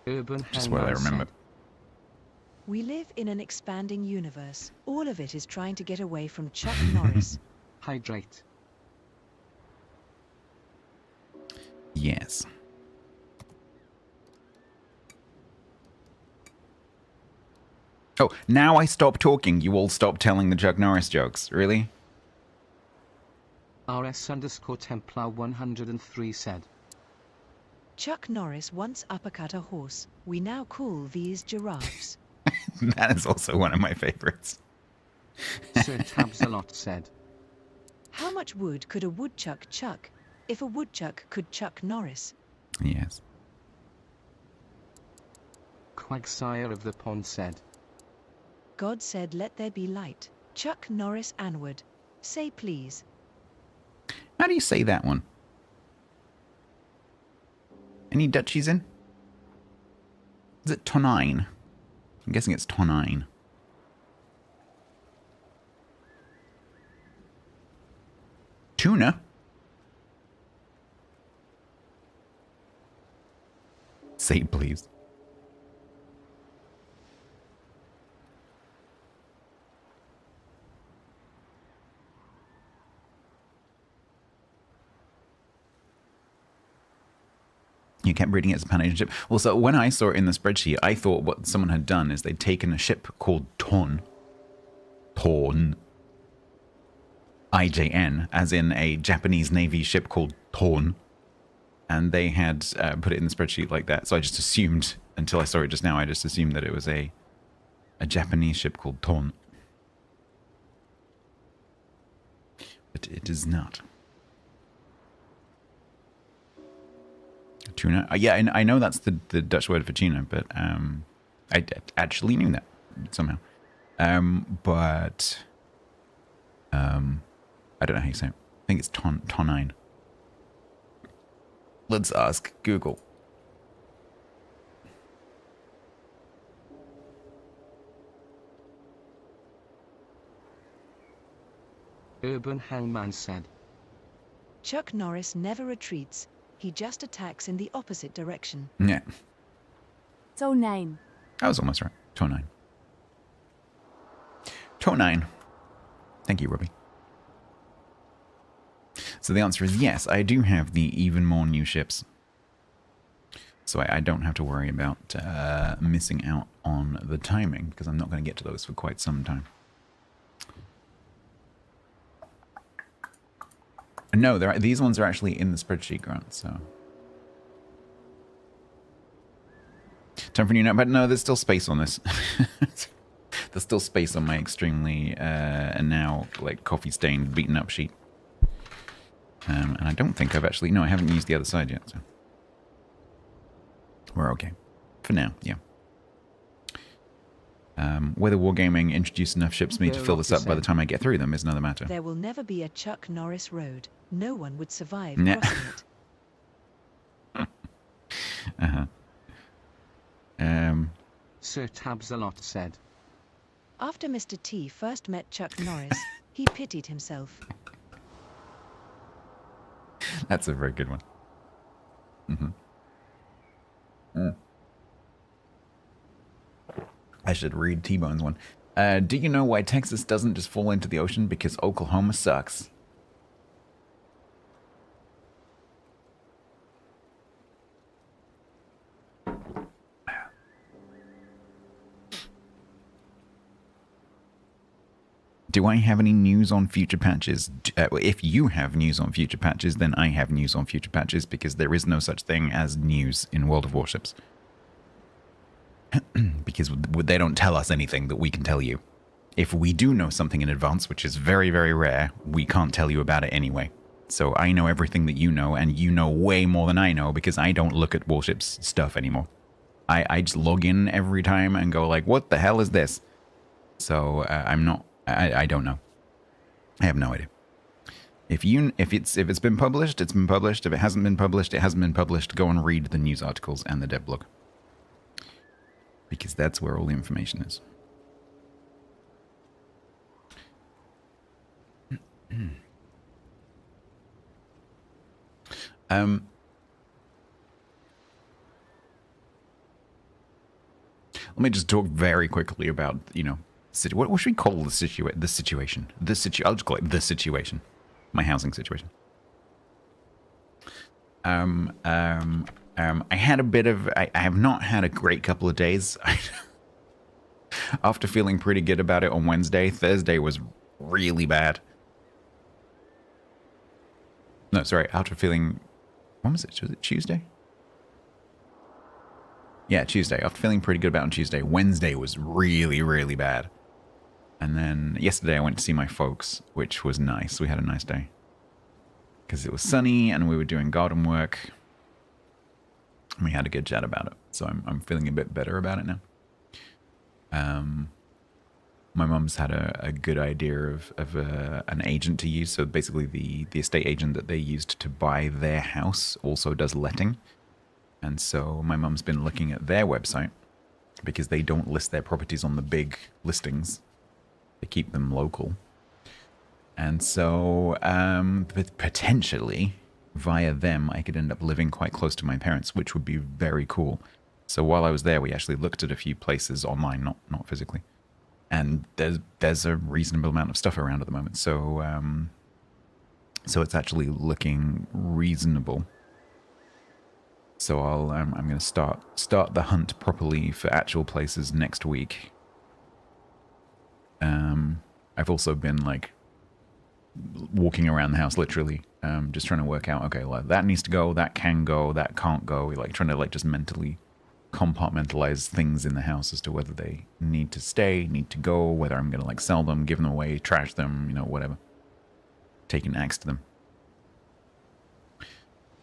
Urban Just what I Hangman remember. said. We live in an expanding universe. All of it is trying to get away from Chuck Norris. Hydrate. Yes. Oh, now I stop talking. You all stop telling the Chuck Norris jokes. Really? RS_Templar 103 said. Chuck Norris once uppercut a horse. We now call these giraffes. That is also one of my favorites. Sir Tabsalot said. How much wood could a woodchuck chuck if a woodchuck could Chuck Norris? Yes. Quagsire of the Pond said. God said, let there be light. Chuck Norris Anward. Say please. How do you say that one? Any Dutchies in? Is it tonine? I'm guessing it's tonine. Tuna? Say please. You kept reading it as a Pan-Asian ship. Well, so when I saw it in the spreadsheet, I thought what someone had done is they'd taken a ship called Torn, IJN, as in a Japanese Navy ship called Torn, and they had put it in the spreadsheet like that. So I just assumed, until I saw it just now, I just assumed that it was a Japanese ship called Torn. But it is not. Tuna? Yeah, I know that's the Dutch word for tuna, but I actually knew that somehow. But I don't know how you say it. I think it's tonine. Let's ask Google. Urban Hangman said. Chuck Norris never retreats. He just attacks in the opposite direction. Yeah. Tonine. I was almost right. Tonine. Tonine. Thank you, Robbie. So the answer is yes, I do have the even more new ships. So I don't have to worry about missing out on the timing, because I'm not going to get to those for quite some time. No, these ones are actually in the spreadsheet, Grant, so... Time for a new note, but no, there's still space on this. There's still space on my extremely, and now, like, coffee-stained, beaten-up sheet. And I don't think I've actually... No, I haven't used the other side yet, so... We're okay. For now, yeah. Whether Wargaming introduced enough ships for me to fill this up by the time I get through them is another matter. There will never be a Chuck Norris road. No one would survive Nah. crossing it. Uh-huh. Sir Tabsalot said. After Mr. T first met Chuck Norris, he pitied himself. That's a very good one. Mm-hmm. Mm. I should read T-Bone's one. Do you know why Texas doesn't just fall into the ocean? Because Oklahoma sucks. Do I have any news on future patches? If you have news on future patches, then I have news on future patches, because there is no such thing as news in World of Warships. Because they don't tell us anything that we can tell you. If we do know something in advance, which is very, very rare, we can't tell you about it anyway. So I know everything that you know, and you know way more than I know, because I don't look at Warships stuff anymore. I just log in every time and go like, what the hell is this? So I'm not... I don't know. I have no idea. If it's been published, it's been published. If it hasn't been published, it hasn't been published. Go and read the news articles and the dev blog, because that's where all the information is. Let me just talk very quickly about, what should we call the situation? I'll just call it the situation. My housing situation. I had a bit of, I have not had a great couple of days. After feeling pretty good about it on Wednesday, Thursday was really bad. No, sorry, after feeling, when was it? Was it Tuesday? Yeah, Tuesday. After feeling pretty good about it on Tuesday, Wednesday was really, really bad. And then yesterday I went to see my folks, which was nice. We had a nice day. Because it was sunny and we were doing garden work. And we had a good chat about it. So I'm feeling a bit better about it now. My mum's had a good idea of an agent to use. So basically the estate agent that they used to buy their house also does letting. And so my mum's been looking at their website because they don't list their properties on the big listings. They keep them local. And so potentially via them, I could end up living quite close to my parents, which would be very cool. So while I was there, we actually looked at a few places online, not physically. And there's a reasonable amount of stuff around at the moment. So so it's actually looking reasonable. So I'm going to start the hunt properly for actual places next week. I've also been like walking around the house literally, just trying to work out, okay, well, that needs to go, that can go, that can't go. Like trying to like just mentally compartmentalize things in the house as to whether they need to stay, need to go, whether I'm going to like sell them, give them away, trash them, whatever. Take an axe to them.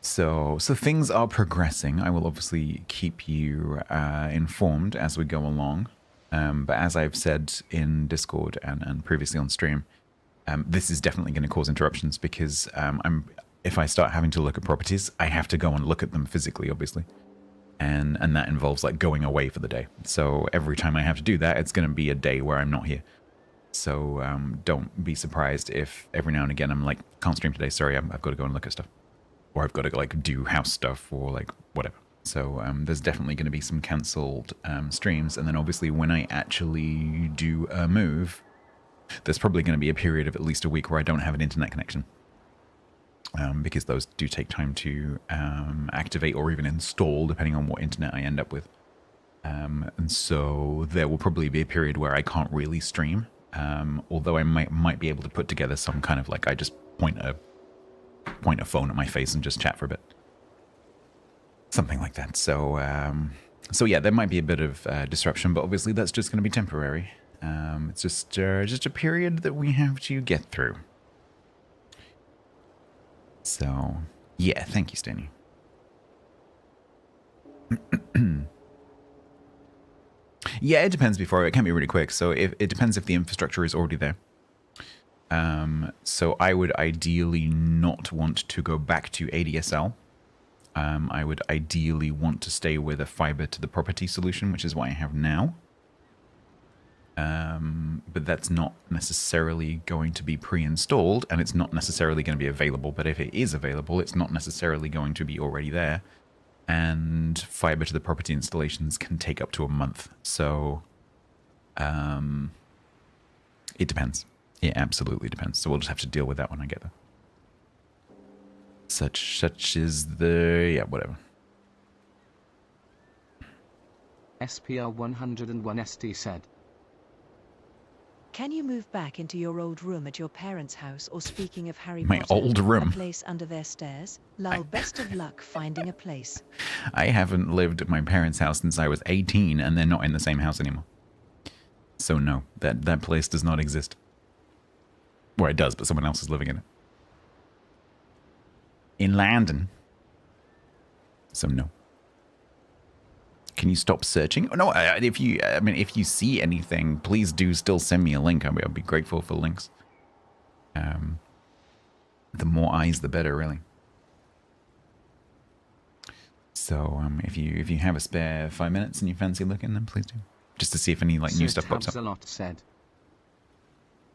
So things are progressing. I will obviously keep you informed as we go along. But as I've said in Discord and previously on stream, this is definitely going to cause interruptions because if I start having to look at properties, I have to go and look at them physically, obviously. And that involves like going away for the day. So every time I have to do that, it's going to be a day where I'm not here. So don't be surprised if every now and again I'm like, can't stream today, sorry, I've got to go and look at stuff. Or I've got to like do house stuff or like whatever. So there's definitely going to be some cancelled streams. And then obviously when I actually do a move, there's probably going to be a period of at least a week where I don't have an internet connection. Because those do take time to activate or even install, depending on what internet I end up with. And so there will probably be a period where I can't really stream. Although I might be able to put together some kind of like, I just point a phone at my face and just chat for a bit. Something like that. So yeah, there might be a bit of disruption, but obviously that's just going to be temporary. It's just a period that we have to get through. So, yeah, thank you, Stanley. Yeah, it depends before. It can be really quick. So it depends if the infrastructure is already there. So I would ideally not want to go back to ADSL. I would ideally want to stay with a fiber to the property solution, which is what I have now. But that's not necessarily going to be pre-installed, and it's not necessarily going to be available. But if it is available, it's not necessarily going to be already there. And fiber to the property installations can take up to a month. So it depends. It absolutely depends. So we'll just have to deal with that when I get there. Such is the... yeah, whatever. SPR 101 ST said, Can you move back into your old room at your parents' house, or speaking of Harry My Potter, old room? a place under their stairs? Lol, best of luck finding a place. I haven't lived at my parents' house since I was 18, and they're not in the same house anymore. So no, that place does not exist. Or it does, but someone else is living in it. In London. So no. Can you stop searching? Oh, no, if you see anything, please do still send me a link. I'll be grateful for links. The more eyes, the better, really. So if you have a spare 5 minutes and you fancy looking, then please do. Just to see if any like new stuff pops up. Tabsalot said,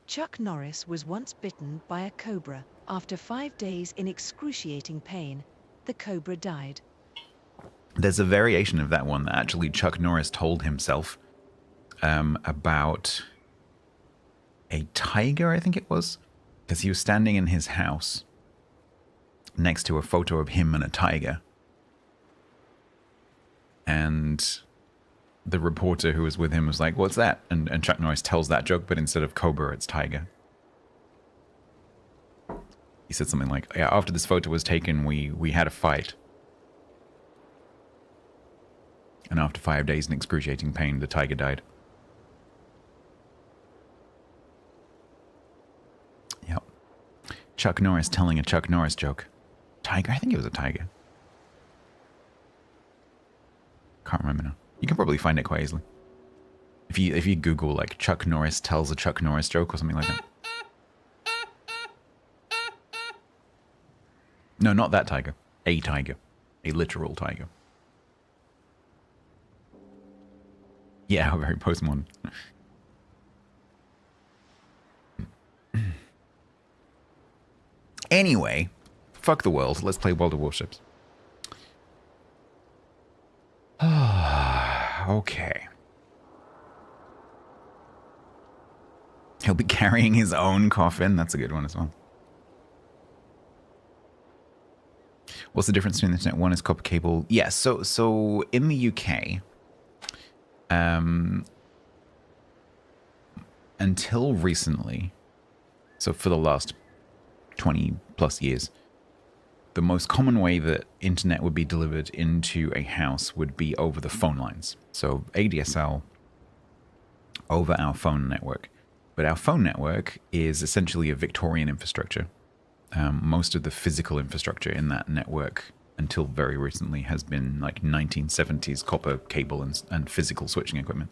Chuck Norris was once bitten by a cobra. After 5 days in excruciating pain, the cobra died. There's a variation of that one that actually Chuck Norris told himself about a tiger, I think it was, because he was standing in his house next to a photo of him and a tiger. And the reporter who was with him was like, "What's that?" And Chuck Norris tells that joke, but instead of cobra, it's tiger. He said something like, "Yeah, after this photo was taken, we had a fight. And after 5 days in excruciating pain, the tiger died." Yep. Chuck Norris telling a Chuck Norris joke. Tiger? I think it was a tiger. Can't remember now. You can probably find it quite easily. If you Google like Chuck Norris tells a Chuck Norris joke or something like that. No, not that tiger. A tiger. A literal tiger. Yeah, very postmodern. Anyway, fuck the world. Let's play World of Warships. Okay. He'll be carrying his own coffin. That's a good one as well. What's the difference between the internet? One is copper cable. Yes, so in the UK, until recently, so for the last 20 plus years, the most common way that internet would be delivered into a house would be over the phone lines. So ADSL over our phone network. But our phone network is essentially a Victorian infrastructure. Most of the physical infrastructure in that network until very recently has been like 1970s copper cable and physical switching equipment.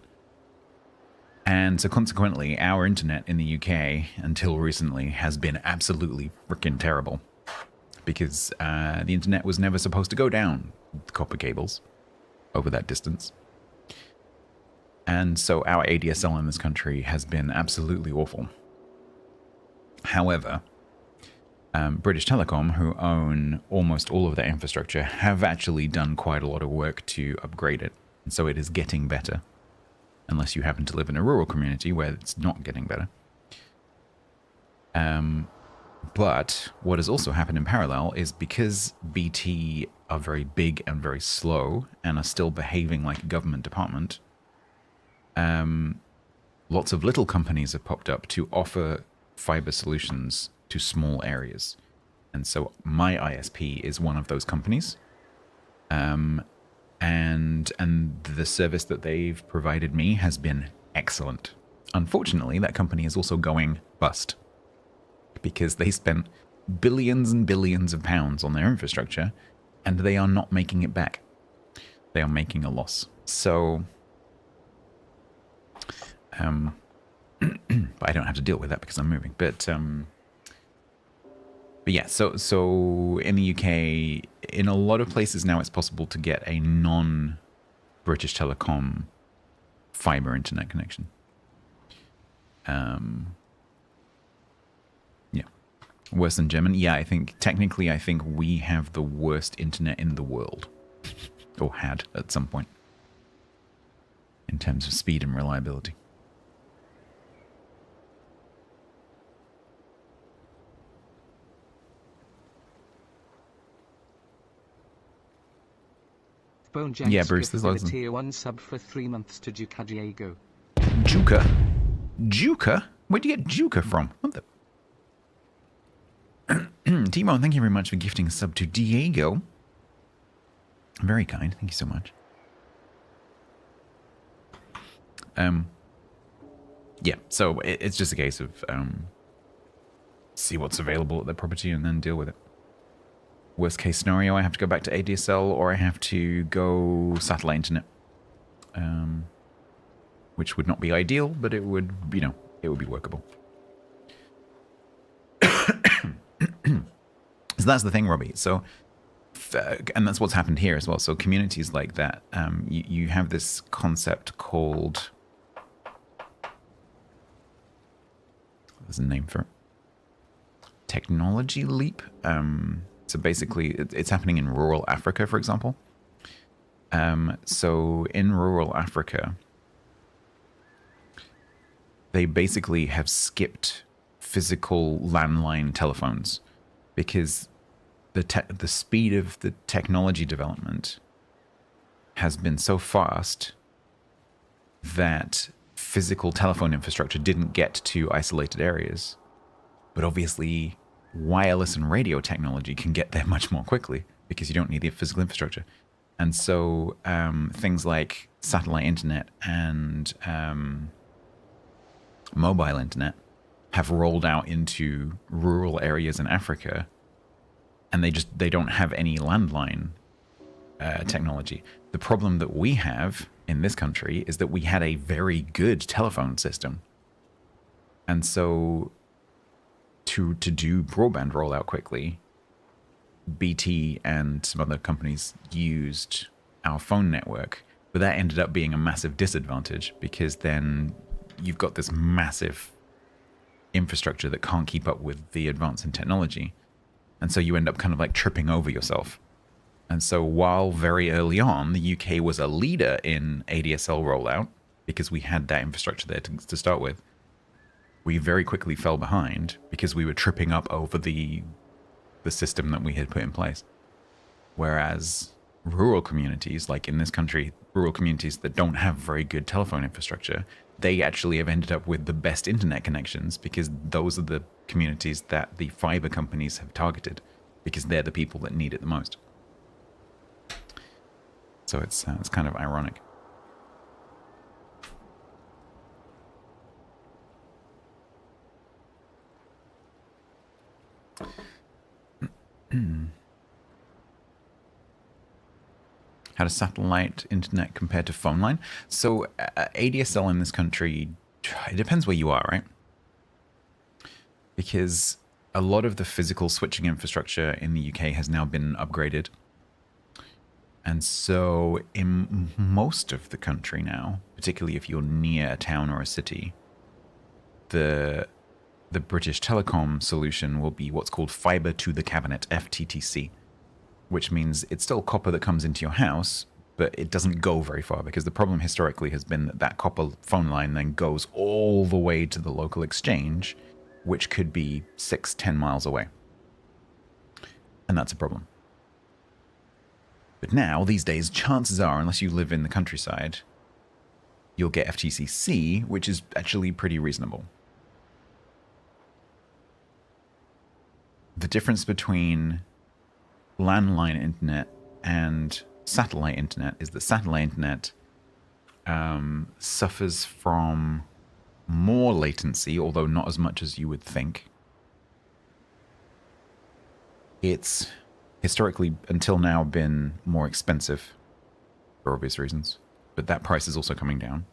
And so consequently, our internet in the UK until recently has been absolutely freaking terrible. Because the internet was never supposed to go down the copper cables over that distance. And so our ADSL in this country has been absolutely awful. However, British Telecom, who own almost all of their infrastructure, have actually done quite a lot of work to upgrade it. And so it is getting better. Unless you happen to live in a rural community where it's not getting better. But what has also happened in parallel is because BT are very big and very slow and are still behaving like a government department, lots of little companies have popped up to offer fiber solutions to small areas. And so my ISP is one of those companies. And the service that they've provided me has been excellent. Unfortunately, that company is also going bust because they spent billions and billions of pounds on their infrastructure and they are not making it back. They are making a loss. So, but I don't have to deal with that because I'm moving. But yeah, so in the UK, in a lot of places now, it's possible to get a non-British Telecom fiber internet connection. Yeah, worse than German. Yeah, I think we have the worst internet in the world, or had at some point, in terms of speed and reliability. Bone James Yeah, Bruce, there's loads gifted of a tier 1 sub for 3 months to Duca Diego. Juca? Juca? Where'd you get Juca from? What the? Timo, thank you very much for gifting a sub to Diego. Very kind. Thank you so much. Yeah, so it's just a case of see what's available at the property and then deal with it. Worst case scenario, I have to go back to ADSL or I have to go satellite internet. Which would not be ideal, but it would, it would be workable. So that's the thing, Robbie. So, and that's what's happened here as well. So communities like that, you have this concept called, there's a name for it, technology leap. So basically, it's happening in rural Africa, for example. So in rural Africa, they basically have skipped physical landline telephones because the speed of the technology development has been so fast that physical telephone infrastructure didn't get to isolated areas. But obviously, wireless and radio technology can get there much more quickly because you don't need the physical infrastructure. And so things like satellite internet and mobile internet have rolled out into rural areas in Africa, and they don't have any landline technology. The problem that we have in this country is that we had a very good telephone system. And so to do broadband rollout quickly, BT and some other companies used our phone network, but that ended up being a massive disadvantage because then you've got this massive infrastructure that can't keep up with the advance in technology. And so you end up kind of like tripping over yourself. And so while very early on, the UK was a leader in ADSL rollout because we had that infrastructure there to start with, we very quickly fell behind because we were tripping up over the system that we had put in place. Whereas rural communities, like in this country, rural communities that don't have very good telephone infrastructure, they actually have ended up with the best internet connections because those are the communities that the fiber companies have targeted because they're the people that need it the most. So it's kind of ironic. How does satellite internet compare to phone line? So ADSL in this country, it depends where you are, right? Because a lot of the physical switching infrastructure in the UK has now been upgraded. And so in most of the country now, particularly if you're near a town or a city, the British Telecom solution will be what's called fiber to the cabinet, FTTC, which means it's still copper that comes into your house, but it doesn't go very far because the problem historically has been that copper phone line then goes all the way to the local exchange, which could be 6-10 miles away. And that's a problem. But now, these days, chances are, unless you live in the countryside, you'll get FTTC, which is actually pretty reasonable. The difference between landline internet and satellite internet is that satellite internet suffers from more latency, although not as much as you would think. It's historically, until now, been more expensive for obvious reasons, but that price is also coming down.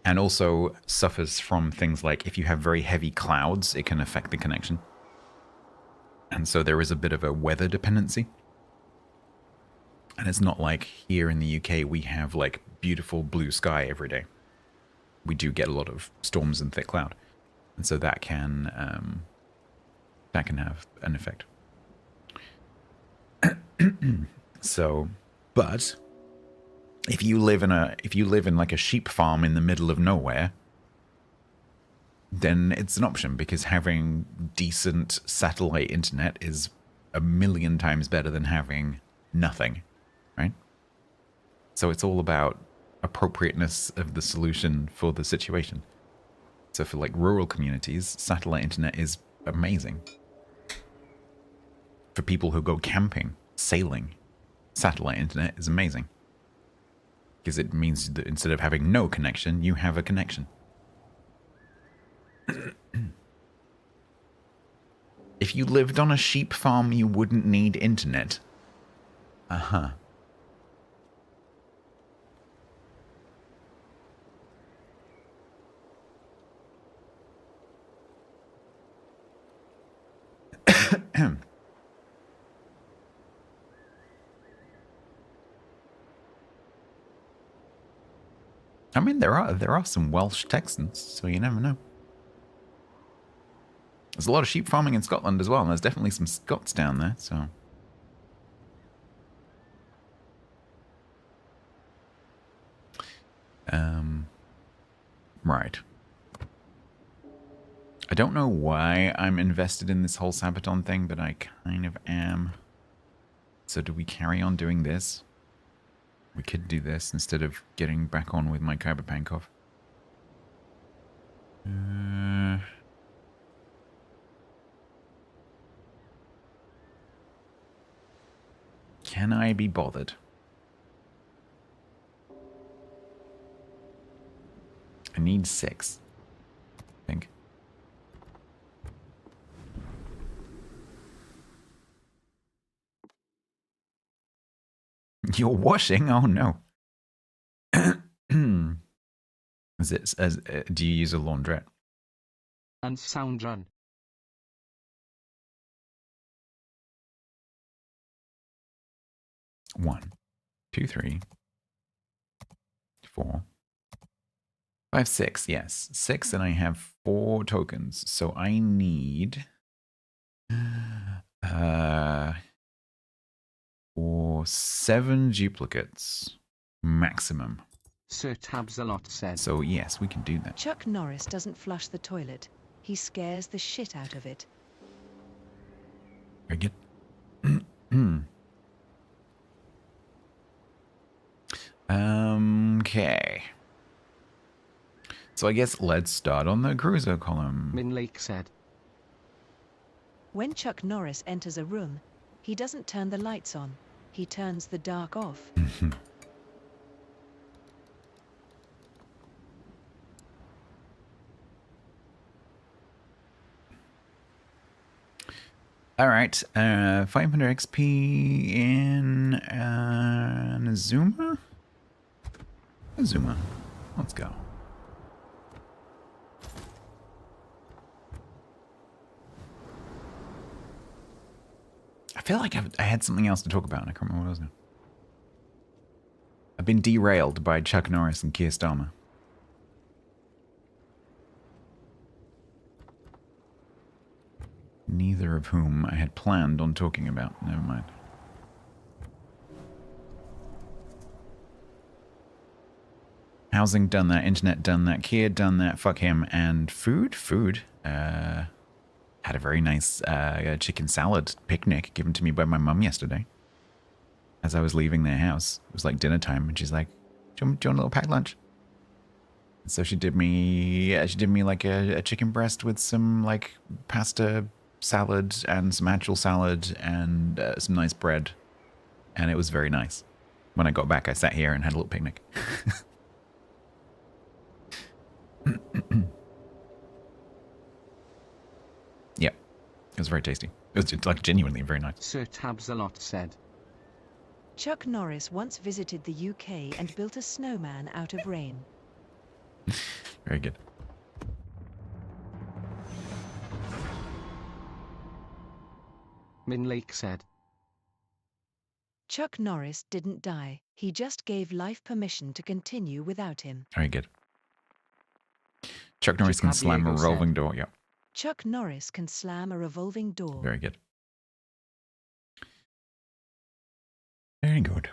And also suffers from things like if you have very heavy clouds, it can affect the connection. And so there is a bit of a weather dependency. And it's not like here in the UK we have like beautiful blue sky every day. We do get a lot of storms and thick cloud. And so that can have an effect. So, but if you live in like a sheep farm in the middle of nowhere, then it's an option because having decent satellite internet is 1,000,000 times better than having nothing, right? So it's all about appropriateness of the solution for the situation. So for like rural communities, satellite internet is amazing. For people who go camping, sailing, satellite internet is amazing. Because it means that instead of having no connection, you have a connection. If you lived on a sheep farm, you wouldn't need internet. Uh-huh. I mean, there are some Welsh Texans, so you never know. There's a lot of sheep farming in Scotland as well, and there's definitely some Scots down there, so... Right. I don't know why I'm invested in this whole Sabaton thing, but I kind of am. So do we carry on doing this? We could do this instead of getting back on with my Kyber Pankov. Can I be bothered? I need 6, I think. You're washing? Oh no. Is it as do you use a laundrette? And sound run. One, 2, 3, 4, 5, 6. Yes, 6, and I have 4 tokens. So I need or 7 duplicates maximum. Sir Tabs-a-Lot said. So yes, we can do that. Chuck Norris doesn't flush the toilet. He scares the shit out of it. Very good. Okay. So I guess let's start on the cruiser column. Min Lake said. When Chuck Norris enters a room, he doesn't turn the lights on. He turns the dark off. All right, 500 XP in Azuma? Azuma. Let's go. I feel like I had something else to talk about, and I can't remember what it was now. I've been derailed by Chuck Norris and Keir Starmer. Neither of whom I had planned on talking about. Never mind. Housing, done that. Internet, done that. Keir, done that. Fuck him. And food? Food. Had a very nice chicken salad picnic given to me by my mum yesterday. As I was leaving their house. It was like dinner time, and she's like, do you want a little packed lunch? And so she did me like a chicken breast with some like pasta salad and some actual salad and some nice bread. And it was very nice. When I got back, I sat here and had a little picnic. Yeah, it was very tasty. It was just, like genuinely very nice. Sir Tabs-a-Lot said. Chuck Norris once visited the UK and built a snowman out of rain. Very good. Min Lake said. Chuck Norris didn't die. He just gave life permission to continue without him. Very good. Chuck Norris can slam a revolving door. Yeah. Chuck Norris can slam a revolving door. Very good. Very good.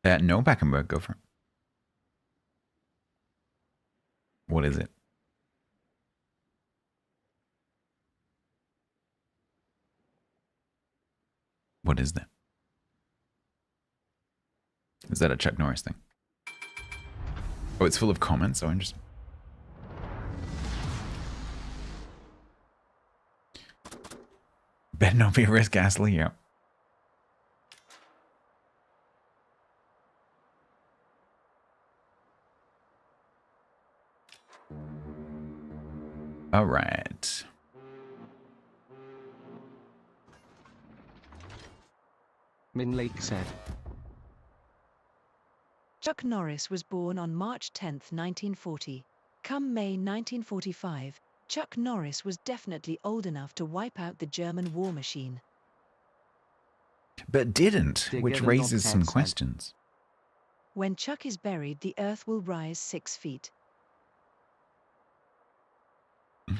No, Backenberg, go for it. What is it? What is that? Is that a Chuck Norris thing? Oh, it's full of comments. Oh, interesting. Better not be a risk, Astley. Yeah. All right. Min Lake said. Chuck Norris was born on March 10, 1940. Come May 1945, Chuck Norris was definitely old enough to wipe out the German war machine. But didn't, which raises some questions. When Chuck is buried, the earth will rise 6 feet. Are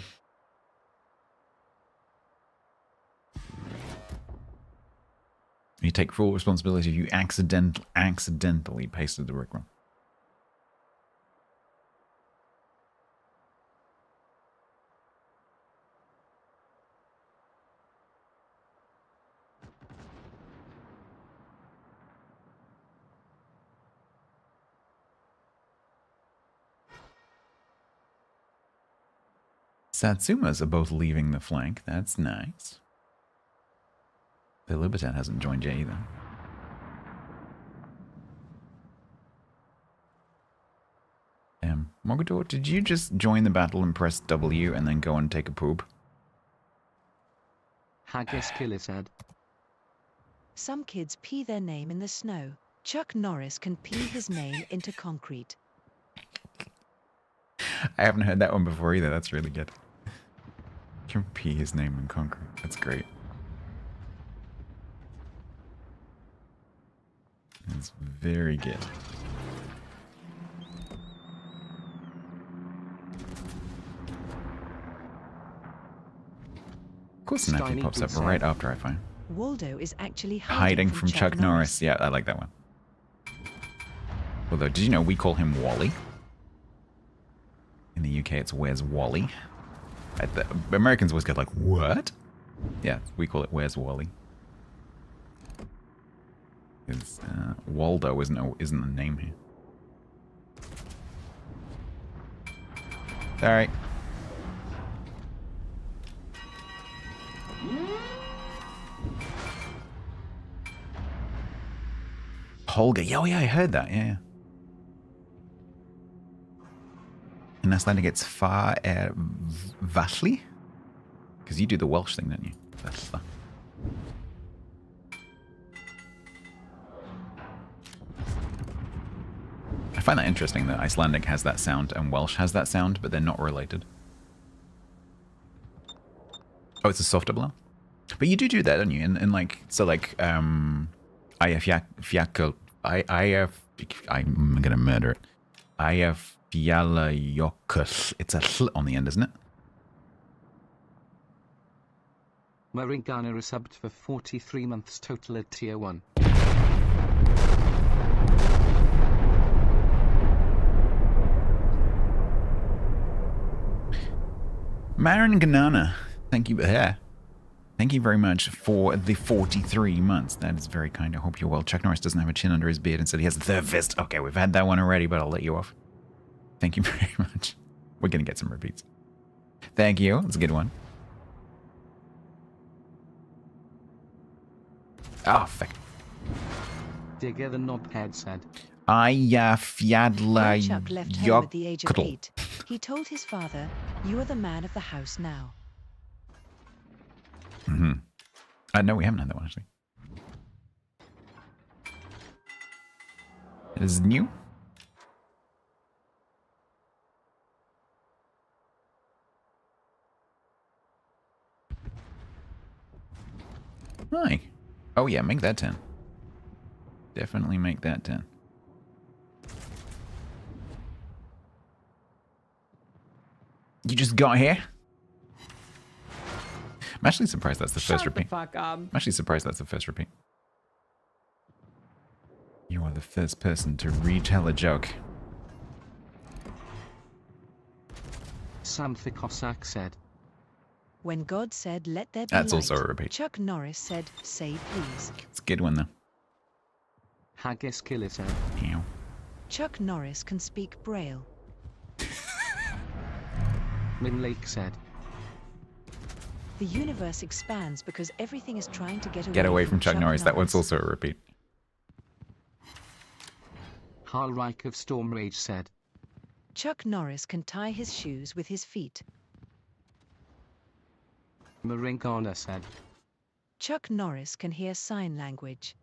you take full responsibility if you accidentally pasted the rickroll. Satsumas are both leaving the flank. That's nice. The Libertad hasn't joined yet either. Mogador, did you just join the battle and press W and then go and take a poop? Haggis Killer said. Some kids pee their name in the snow. Chuck Norris can pee his name into concrete. I haven't heard that one before either. That's really good. Can pee his name in concrete. That's great. That's very good. Of course, Snappy pops up right after I find. Waldo is actually Hiding from Chuck Norris. Yeah, I like that one. Although, did you know we call him Wally? In the UK, it's Where's Wally? The Americans always get like, what? Yeah, we call it Where's Wally? Because Waldo isn't the name here. Sorry. Holger. Yeah, I heard that. Yeah. And Icelandic gets far Vasli? Because you do the Welsh thing, don't you? Vasla. I find that interesting that Icelandic has that sound and Welsh has that sound, but they're not related. Oh, it's a softer blow? But you do that, don't you? And like, so like, I'm gonna murder it. Eyjafjallajökull. It's a hl on the end, isn't it? Maringana is subbed for 43 months total at tier 1. Maringana, thank you. Thank you very much for the 43 months. That is very kind. I hope you're well. Chuck Norris doesn't have a chin under his beard. Instead, he has a third fist. Okay, we've had that one already, but I'll let you off. Thank you very much. We're going to get some repeats. Thank you. That's a good one. Oh, fuck. Digger the knobhead said. When Chuck left home at the age of Eyjafjallajökull. 8, he told his father, "You are the man of the house now." Mm-hmm. No, we haven't had that one, actually. It is new. Hi. Oh, yeah, make that 10. Definitely make that 10. You just got here? I'm actually surprised that's the first repeat. I'm actually surprised that's the first repeat. You are the first person to retell a joke. Sam Cossack said. When God said, "Let there be That's light," also a repeat. Chuck Norris said, "Say please." It's a good one, though. Haggis Killer said. Ew. Chuck Norris can speak Braille. Min Lake said. The universe expands because everything is trying to Get away from Chuck Norris. That one's also a repeat. Harl Reich of Storm Rage said. Chuck Norris can tie his shoes with his feet. Maringana said. Chuck Norris can hear sign language.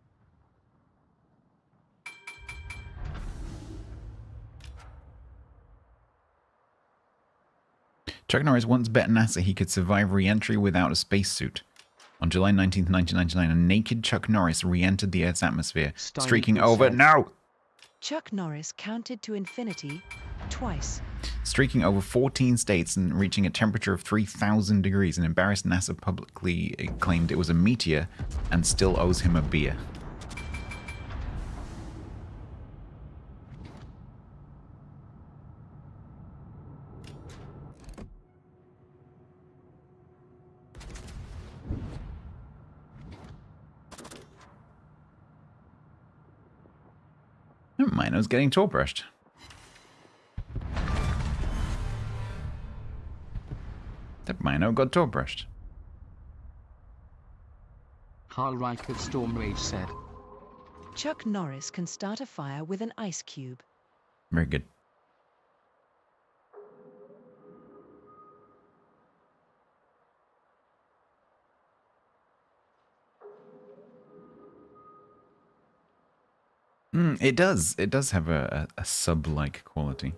Chuck Norris once bet NASA he could survive re-entry without a spacesuit. On July 19th, 1999, a naked Chuck Norris re-entered the Earth's atmosphere, streaking over... No! Chuck Norris counted to infinity twice. Streaking over 14 states and reaching a temperature of 3,000 degrees. An embarrassed NASA publicly claimed it was a meteor and still owes him a beer. Mino's getting tool brushed. That Mino got tool brushed. Carl Reich of Storm Rage said. Chuck Norris can start a fire with an ice cube. Very good. It does. It does have a sub-like quality.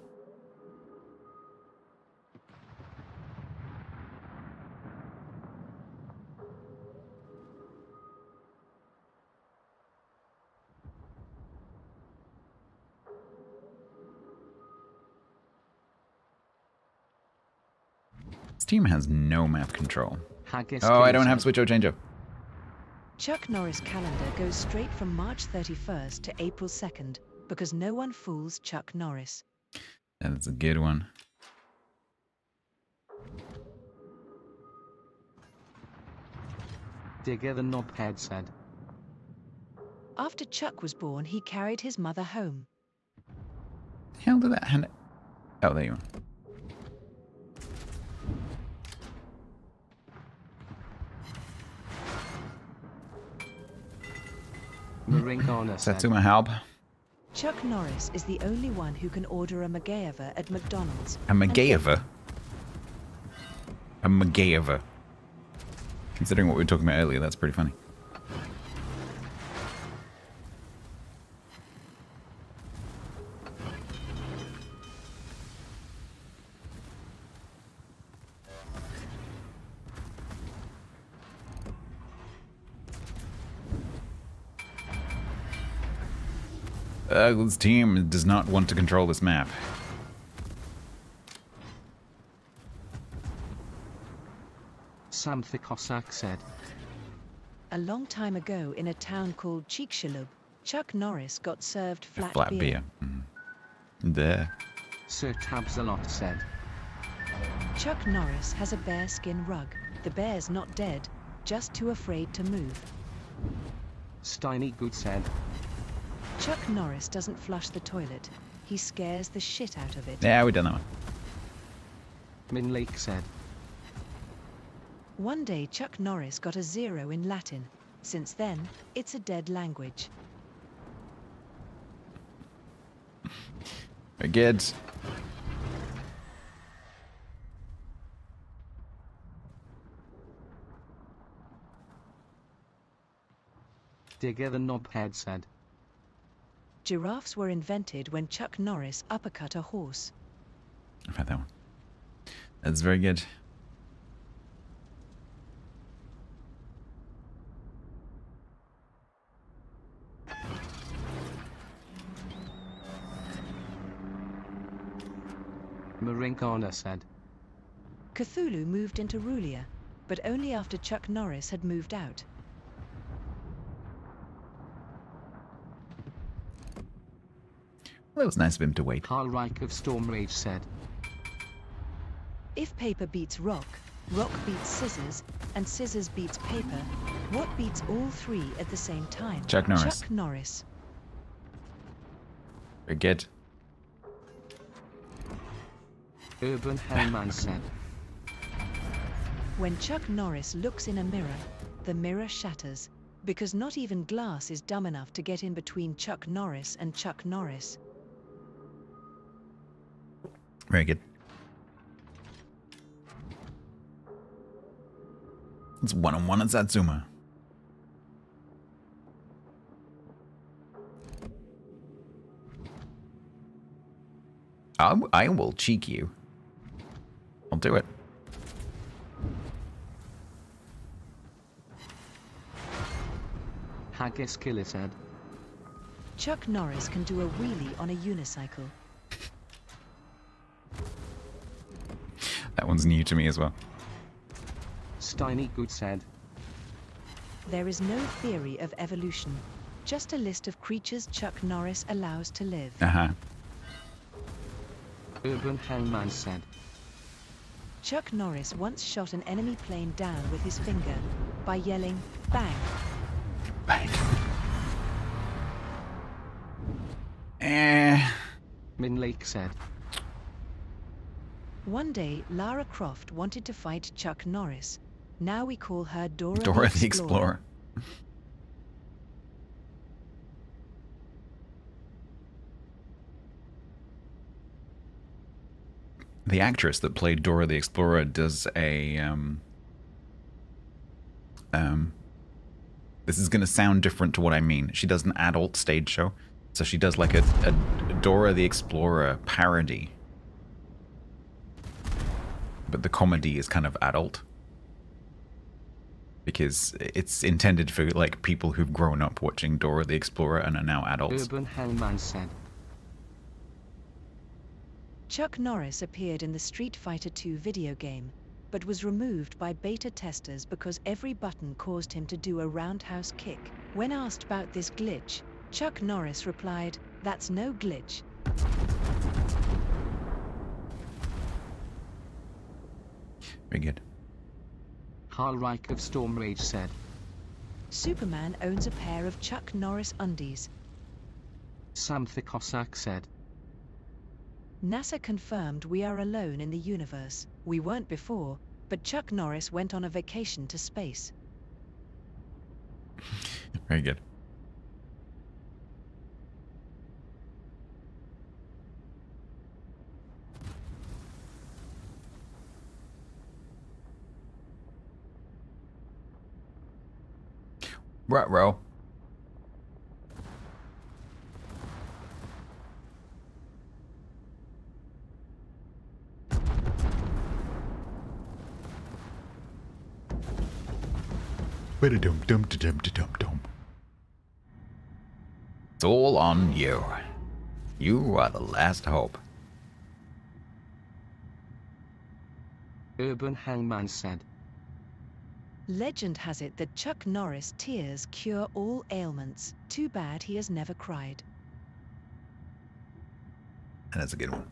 This team has no map control. Haggis Oh, I Killer don't have said. switch or change up. Chuck Norris' calendar goes straight from March 31st to April 2nd because no one fools Chuck Norris. That's a good one. Digger the Knobhead said. After Chuck was born, he carried his mother home. The hell did that hand? Oh, there you are. Marinkana said. Satsuma help. Chuck Norris is the only one who can order a McGayever at McDonald's. A McGayever. A McGayever. Considering what we were talking about earlier, that's pretty funny. This team does not want to control this map. Sam the Cossack said. A long time ago in a town called Cheekshilub, Chuck Norris got served flat, Flat beer. There. Sir Tabsalot said. Chuck Norris has a bearskin rug. The bear's not dead, just too afraid to move. Steiny Good said. Chuck Norris doesn't flush the toilet. He scares the shit out of it. Yeah, we've done that one. Min Lake said. One day Chuck Norris got a 0 in Latin. Since then, it's a dead language. Very good. Digger the Knobhead said. Giraffes were invented when Chuck Norris uppercut a horse. I've had that one. That's very good. Marinkana said. Cthulhu moved into Rulia, but only after Chuck Norris had moved out. Well, it was nice of him to wait. Carl Reich of Storm Rage said. If paper beats rock, rock beats scissors, and scissors beats paper, what beats all three at the same time? Chuck Norris. Chuck Norris. Very good. Urban Hellman said. When Chuck Norris looks in a mirror, the mirror shatters, because not even glass is dumb enough to get in between Chuck Norris and Chuck Norris. Very good. It's one-on-one at Satsuma. I will cheek you. I'll do it. Haggis Killer said. Chuck Norris can do a wheelie on a unicycle. That one's new to me as well. Steiny Good said. There is no theory of evolution, just a list of creatures Chuck Norris allows to live. Uh-huh. Urban Hellman said. Chuck Norris once shot an enemy plane down with his finger by yelling, "Bang!" Bang. Eh. Min Lake said. One day, Lara Croft wanted to fight Chuck Norris. Now we call her Dora, Dora the Explorer. The actress that played Dora the Explorer does a this is going to sound different to what I mean. She does an adult stage show. So she does like a Dora the Explorer parody. But the comedy is kind of adult. Because it's intended for like people who've grown up watching Dora the Explorer and are now adults. Urban Hangman said. Chuck Norris appeared in the Street Fighter II video game, but was removed by beta testers because every button caused him to do a roundhouse kick. When asked about this glitch, Chuck Norris replied, "That's no glitch." Very good. Carl Reich of Storm Rage said. Superman owns a pair of Chuck Norris undies. Sam Thikosak said. NASA confirmed we are alone in the universe. We weren't before, but Chuck Norris went on a vacation to space. Very good. Ruh-roh. Ba-da-dum-dum-da-dum-da-dum-dum. It's all on you. You are the last hope. Urban Hangman said. Legend has it that Chuck Norris' tears cure all ailments. Too bad he has never cried. That's a good one.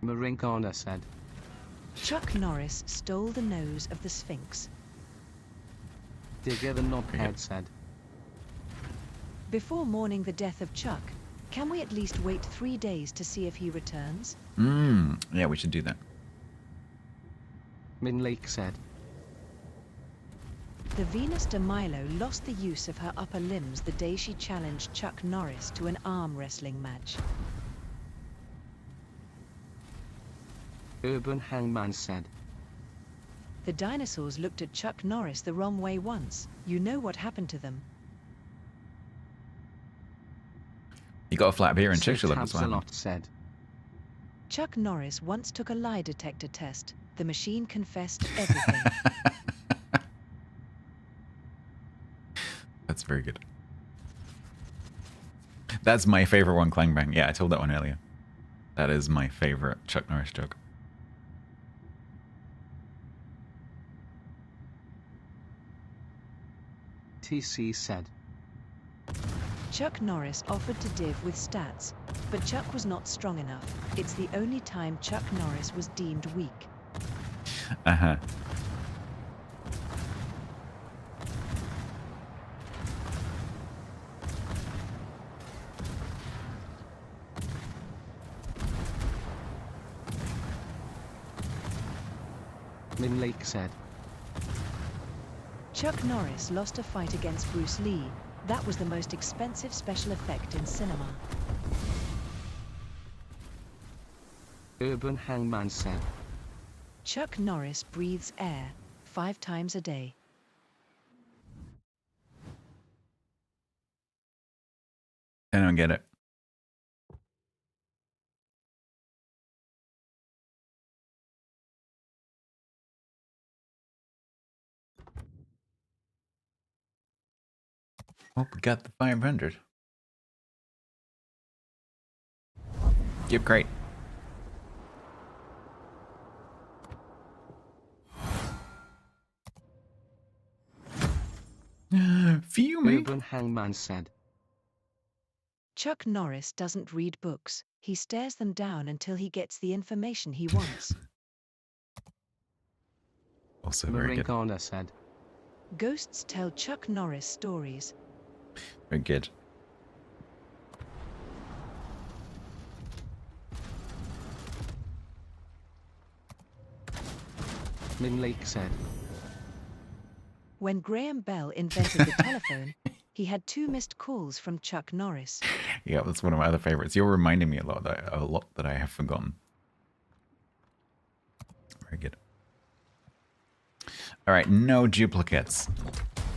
Marincana said. Chuck Norris stole the nose of the Sphinx. Digger the Knobhead said. Before mourning the death of Chuck, can we at least wait 3 days to see if he returns? Yeah, we should do that. Min Lake said. The Venus de Milo lost the use of her upper limbs the day she challenged Chuck Norris to an arm wrestling match. Urban Hangman said. The dinosaurs looked at Chuck Norris the wrong way once. You know what happened to them. You got a flat beer and Sir Chicxulub as well. Tabsalot said. Chuck Norris once took a lie detector test. The machine confessed everything. That's very good. That's my favorite one, Clangbang. Yeah, I told that one earlier. That is my favorite Chuck Norris joke. TC said. Chuck Norris offered to div with stats, but Chuck was not strong enough. It's the only time Chuck Norris was deemed weak. Uh-huh. Min Lake said. Chuck Norris lost a fight against Bruce Lee. That was the most expensive special effect in cinema. Urban Hangman said. Chuck Norris breathes air 5 times a day. I don't get it. Oh, we got the 500. Yep, great. Fuming. Urban Hangman said. Chuck Norris doesn't read books, he stares them down until he gets the information he wants. Also very good. Marincana said. Ghosts tell Chuck Norris stories. Very good. Min Lake said. When Graham Bell invented the telephone, he had 2 missed calls from Chuck Norris. Yeah, that's one of my other favorites. You're reminding me a lot that I have forgotten. Very good. All right, no duplicates.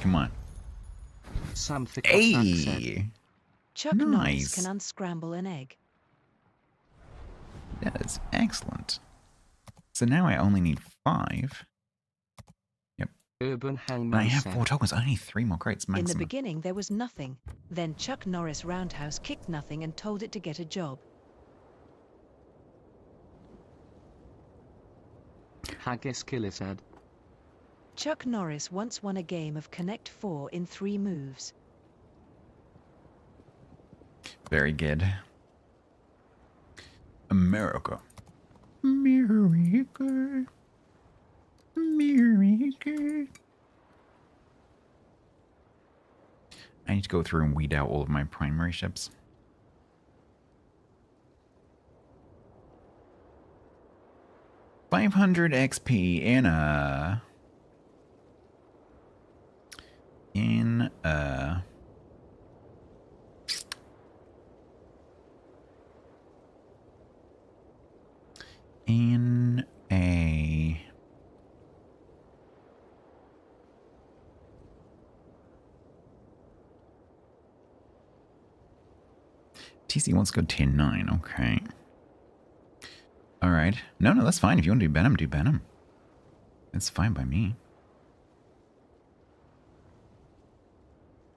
Come on. Sam Thickosak said. Hey, Chuck Norris nice. can unscramble an egg. That is excellent. So now I only need 5. Yep. Urban And I Hangman have said. 4 tokens. I need 3 more crates maximum. In the beginning there was nothing. Then Chuck Norris roundhouse kicked nothing and told it to get a job. Haggis Killer said. Chuck Norris once won a game of Connect 4 in 3 moves. Very good. America. America. America. I need to go through and weed out all of my primary ships. $500 XP in a TC wants to go 10-9, okay. Alright. No, that's fine. If you want to do Benham, do Benham. It's fine by me.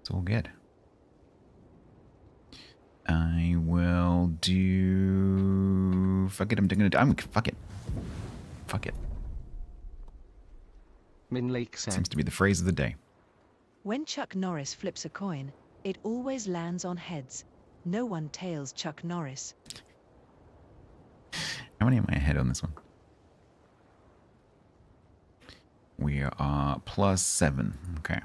It's all good. I will do... Fuck it, fuck it. Fuck it. Min Lake said. Seems to be the phrase of the day. When Chuck Norris flips a coin, it always lands on heads. No one tails Chuck Norris. How many am I ahead on this one? We are +7. Okay.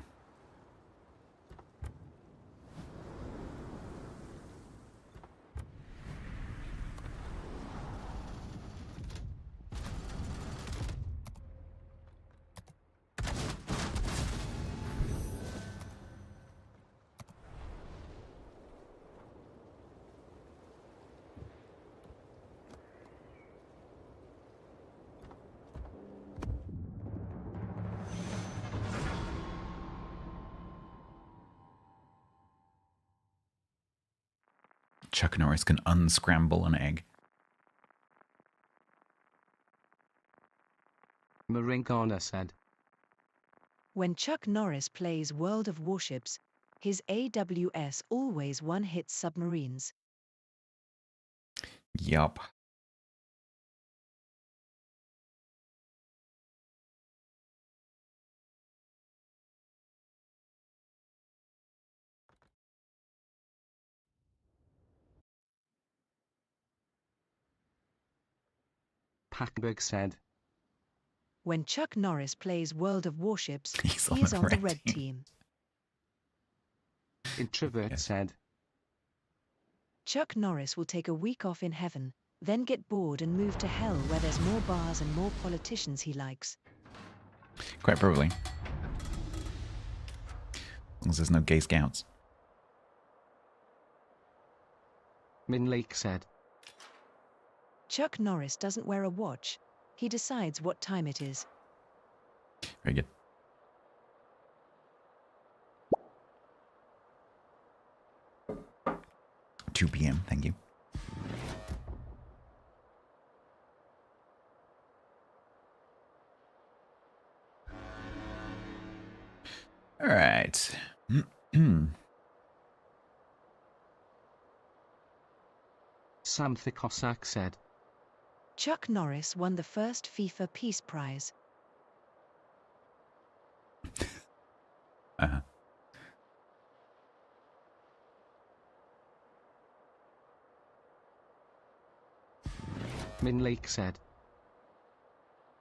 Chuck Norris can unscramble an egg. Marincana said. When Chuck Norris plays World of Warships, his AWS always one-hits submarines. Yup. Packberg said. When Chuck Norris plays World of Warships, He's he is on the red team. Introvert Yes. said. Chuck Norris will take a week off in heaven, then get bored and move to hell where there's more bars and more politicians he likes. Quite probably. As long as there's no gay scouts. Min Lake said. Chuck Norris doesn't wear a watch. He decides what time it is. Very good. $2 p.m. Thank you. All right. Sam Thickosak said. Chuck Norris won the first FIFA Peace Prize. Uh-huh. Min Lake said.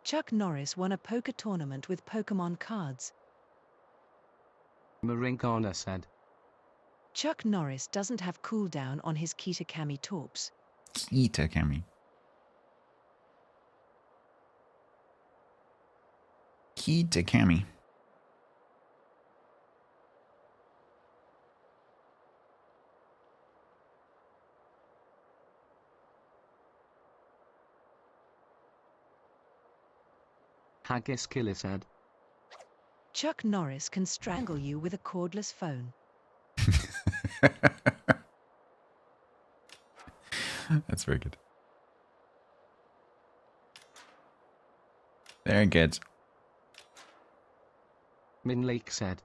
Chuck Norris won a poker tournament with Pokemon cards. Maringana said. Chuck Norris doesn't have cooldown on his Kitakami torps. Kitakami. Kitakami. Haggis Killer said. Chuck Norris can strangle you with a cordless phone. That's very good. Very good. Min Lake said.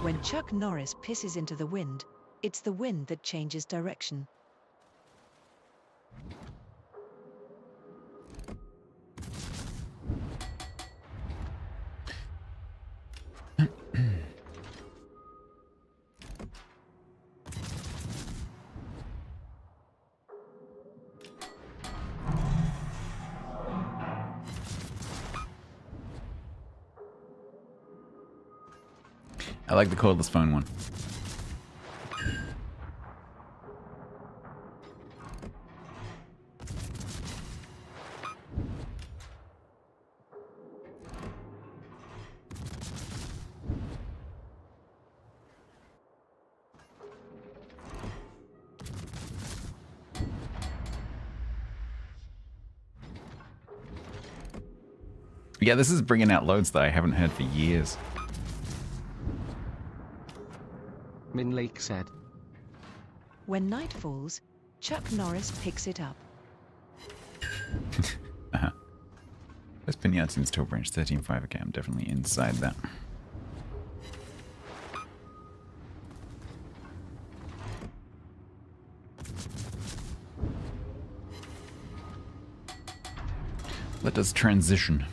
When Chuck Norris pisses into the wind, it's the wind that changes direction. I like the cordless phone one. Yeah, this is bringing out loads that I haven't heard for years. Min Lake said. When night falls, Chuck Norris picks it up. This Pinard since Toe Branch 13.5. Okay, I'm definitely inside that. Let us transition.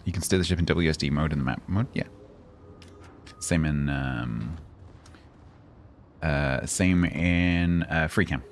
You can steer the ship in WSD mode in the map mode, yeah. Same in free cam.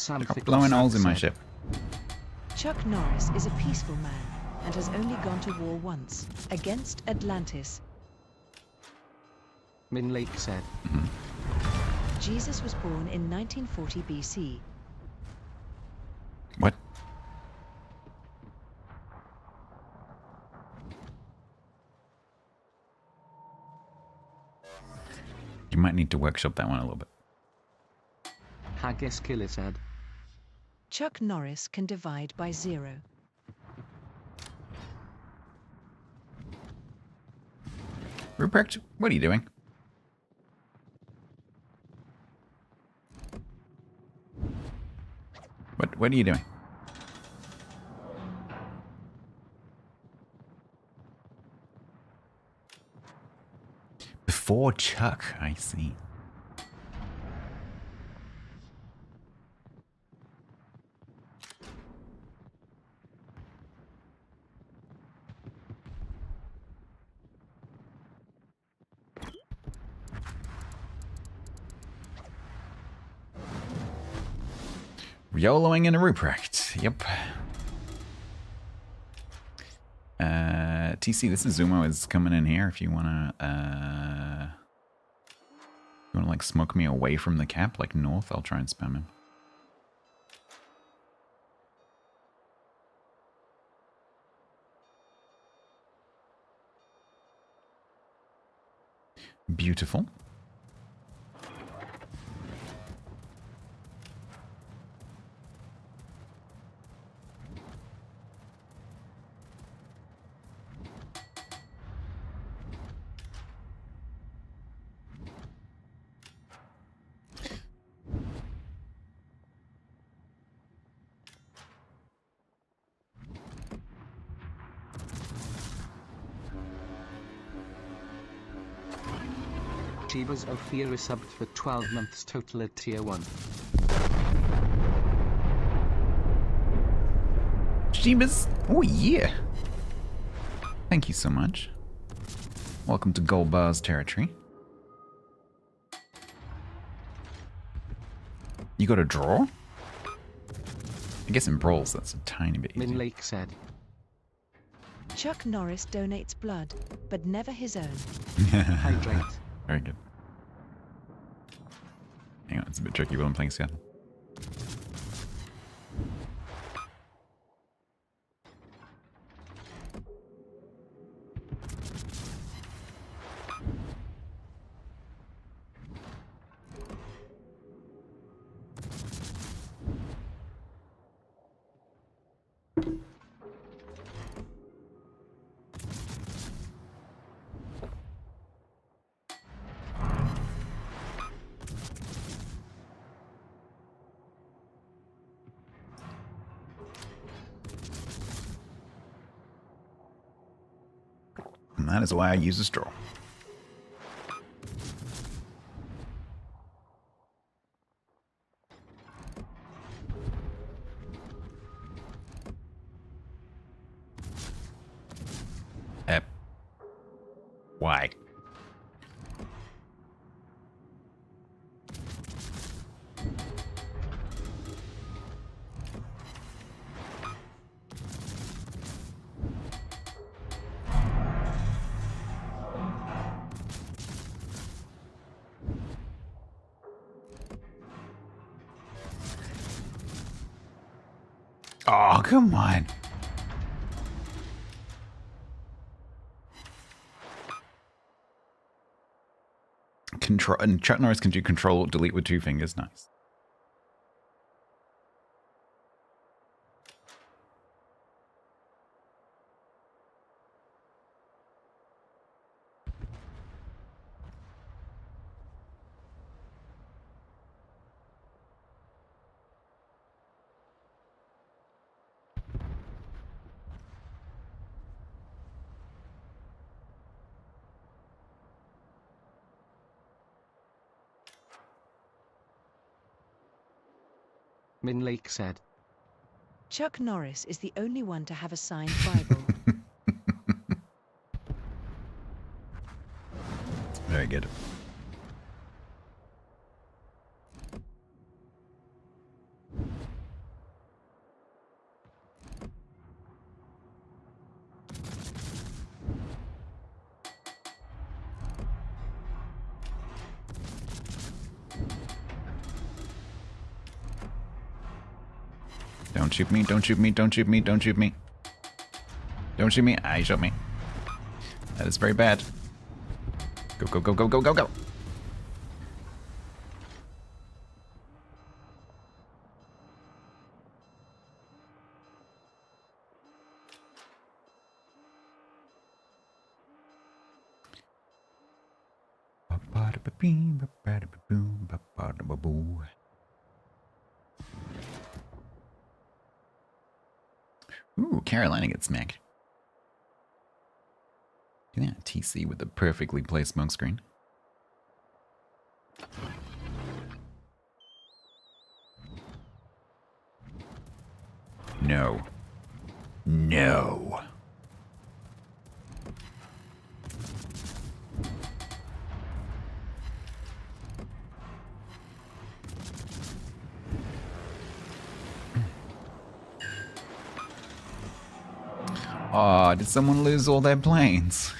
Got blowing holes in my ship. Chuck Norris is a peaceful man and has only gone to war once, against Atlantis. Min Lake said. Jesus was born in 1940 BC. What? You might need to workshop that one a little bit. Haggis Killer said. Chuck Norris can divide by 0. Ruprecht, what are you doing? What are you doing? Before Chuck, I see. YOLOing in a Ruprecht. Yep. TC, this is Zumo is coming in here if you wanna like smoke me away from the cap, like north, I'll try and spam him. Beautiful. Jeebus Ophir is subbed for 12 months total at tier 1. Jeebus. Oh, yeah. Thank you so much. Welcome to Gold Bar's territory. You got a draw? I guess in Brawls that's a tiny bit easier. Min Lake said. Chuck Norris donates blood, but never his own. Hydrate. Very good. Hang on, it's a bit tricky while I'm playing Seattle. And that is why I use a straw. Why? Oh, come on. Control, and Chuck Norris can do control or delete with 2 fingers. Nice. Min Lake said. Chuck Norris is the only one to have a signed Bible. Very good. Don't shoot me, don't shoot me, don't shoot me, don't shoot me. Don't shoot me, I shot me. That is very bad. Go, go, go, go, go, go, go. Ooh, Carolina gets smacked. Yeah, TC with the perfectly placed smoke screen. No. No. Oh, did someone lose all their planes?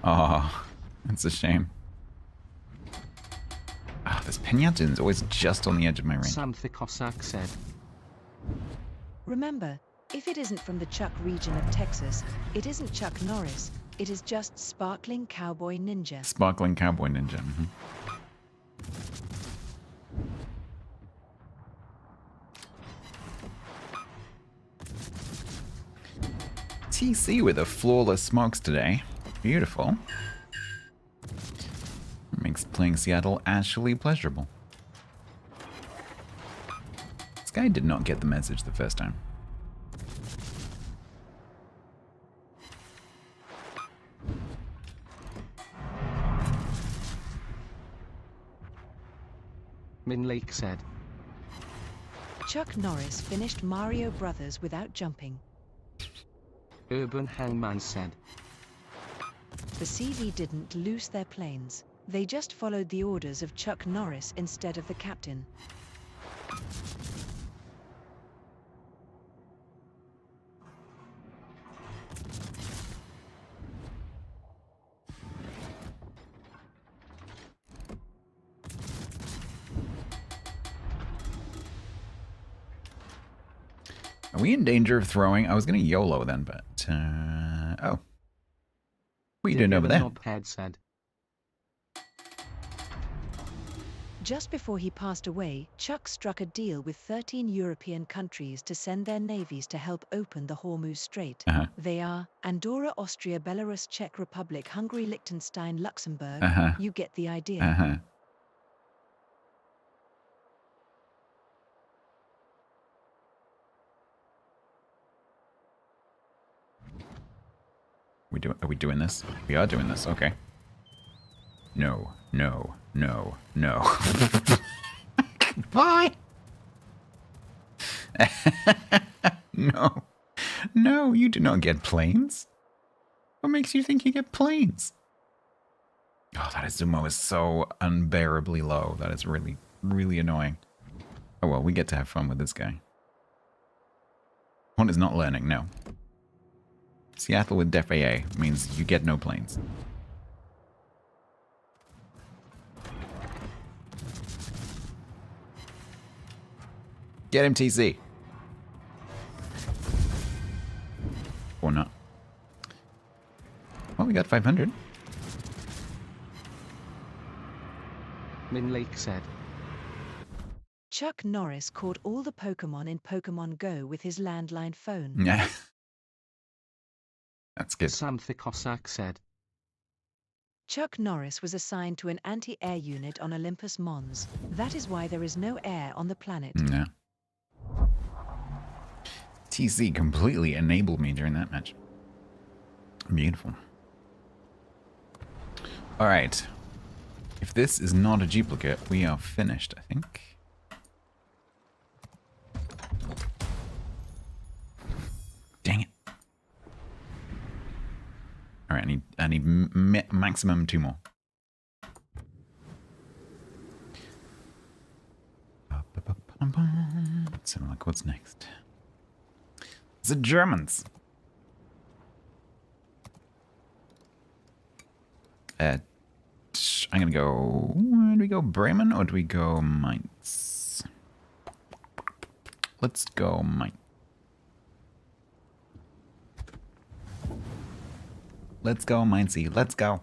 Oh, that's a shame. Ah, this pinata is always just on the edge of my range. Sam the Cossack said. Remember, if it isn't from the Chuck region of Texas, it isn't Chuck Norris. It is just Sparkling Cowboy Ninja. Sparkling Cowboy Ninja. TC with the flawless smokes today. Beautiful. Makes playing Seattle actually pleasurable. This guy did not get the message the first time. Min Lake said. Chuck Norris finished Mario Brothers without jumping. Urban Hangman said. The CV didn't loose their planes. They just followed the orders of Chuck Norris instead of the captain. Are we in danger of throwing? I was going to YOLO then, but... oh. What are you doing over there? Head said. Just before he passed away, Chuck struck a deal with 13 European countries to send their navies to help open the Hormuz Strait. They are Andorra, Austria, Belarus, Czech Republic, Hungary, Liechtenstein, Luxembourg. You get the idea. Are we doing this? We are doing this, okay. No, no, no, no. Bye! No. No, you do not get planes. What makes you think you get planes? Oh, that Izumo is so unbearably low. That is really, really annoying. Oh well, we get to have fun with this guy. One is not learning, no. Seattle with Def AA means you get no planes. Get him, TC. Or not. Well, we got 500. Min Lake said. Chuck Norris caught all the Pokemon in Pokemon Go with his landline phone. Yeah. That's good. Sam Thikosak said. Chuck Norris was assigned to an anti-air unit on Olympus Mons. That is why there is no air on the planet. Yeah. TC completely enabled me during that match. Beautiful. Alright. If this is not a duplicate, we are finished, I think. Dang it. Alright, I need maximum 2 more. So, like, what's next? The Germans. I'm gonna go. Do we go Bremen or do we go Mainz? Let's go Mainz. Let's go Mainzy. Let's go.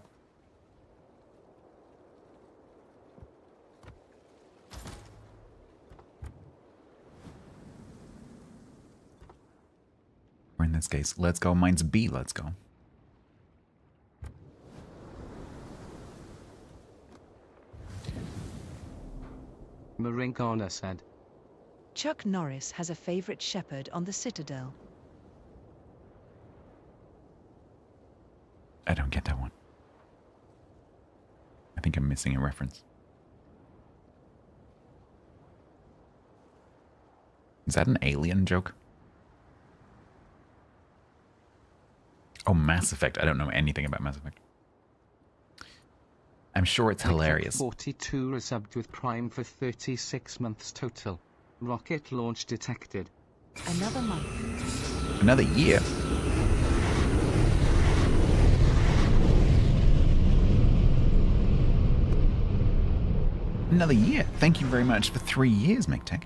Or in this case, let's go Mainz B. Let's go. Marincana said. Chuck Norris has a favorite shepherd on the Citadel. I don't get that one. I think I'm missing a reference. Is that an alien joke? Oh, Mass Effect. I don't know anything about Mass Effect. I'm sure it's hilarious. 42 resubbed with Prime for 36 months total. Rocket launch detected. Another month. Another year. Another year. Thank you very much for 3 years, McTech.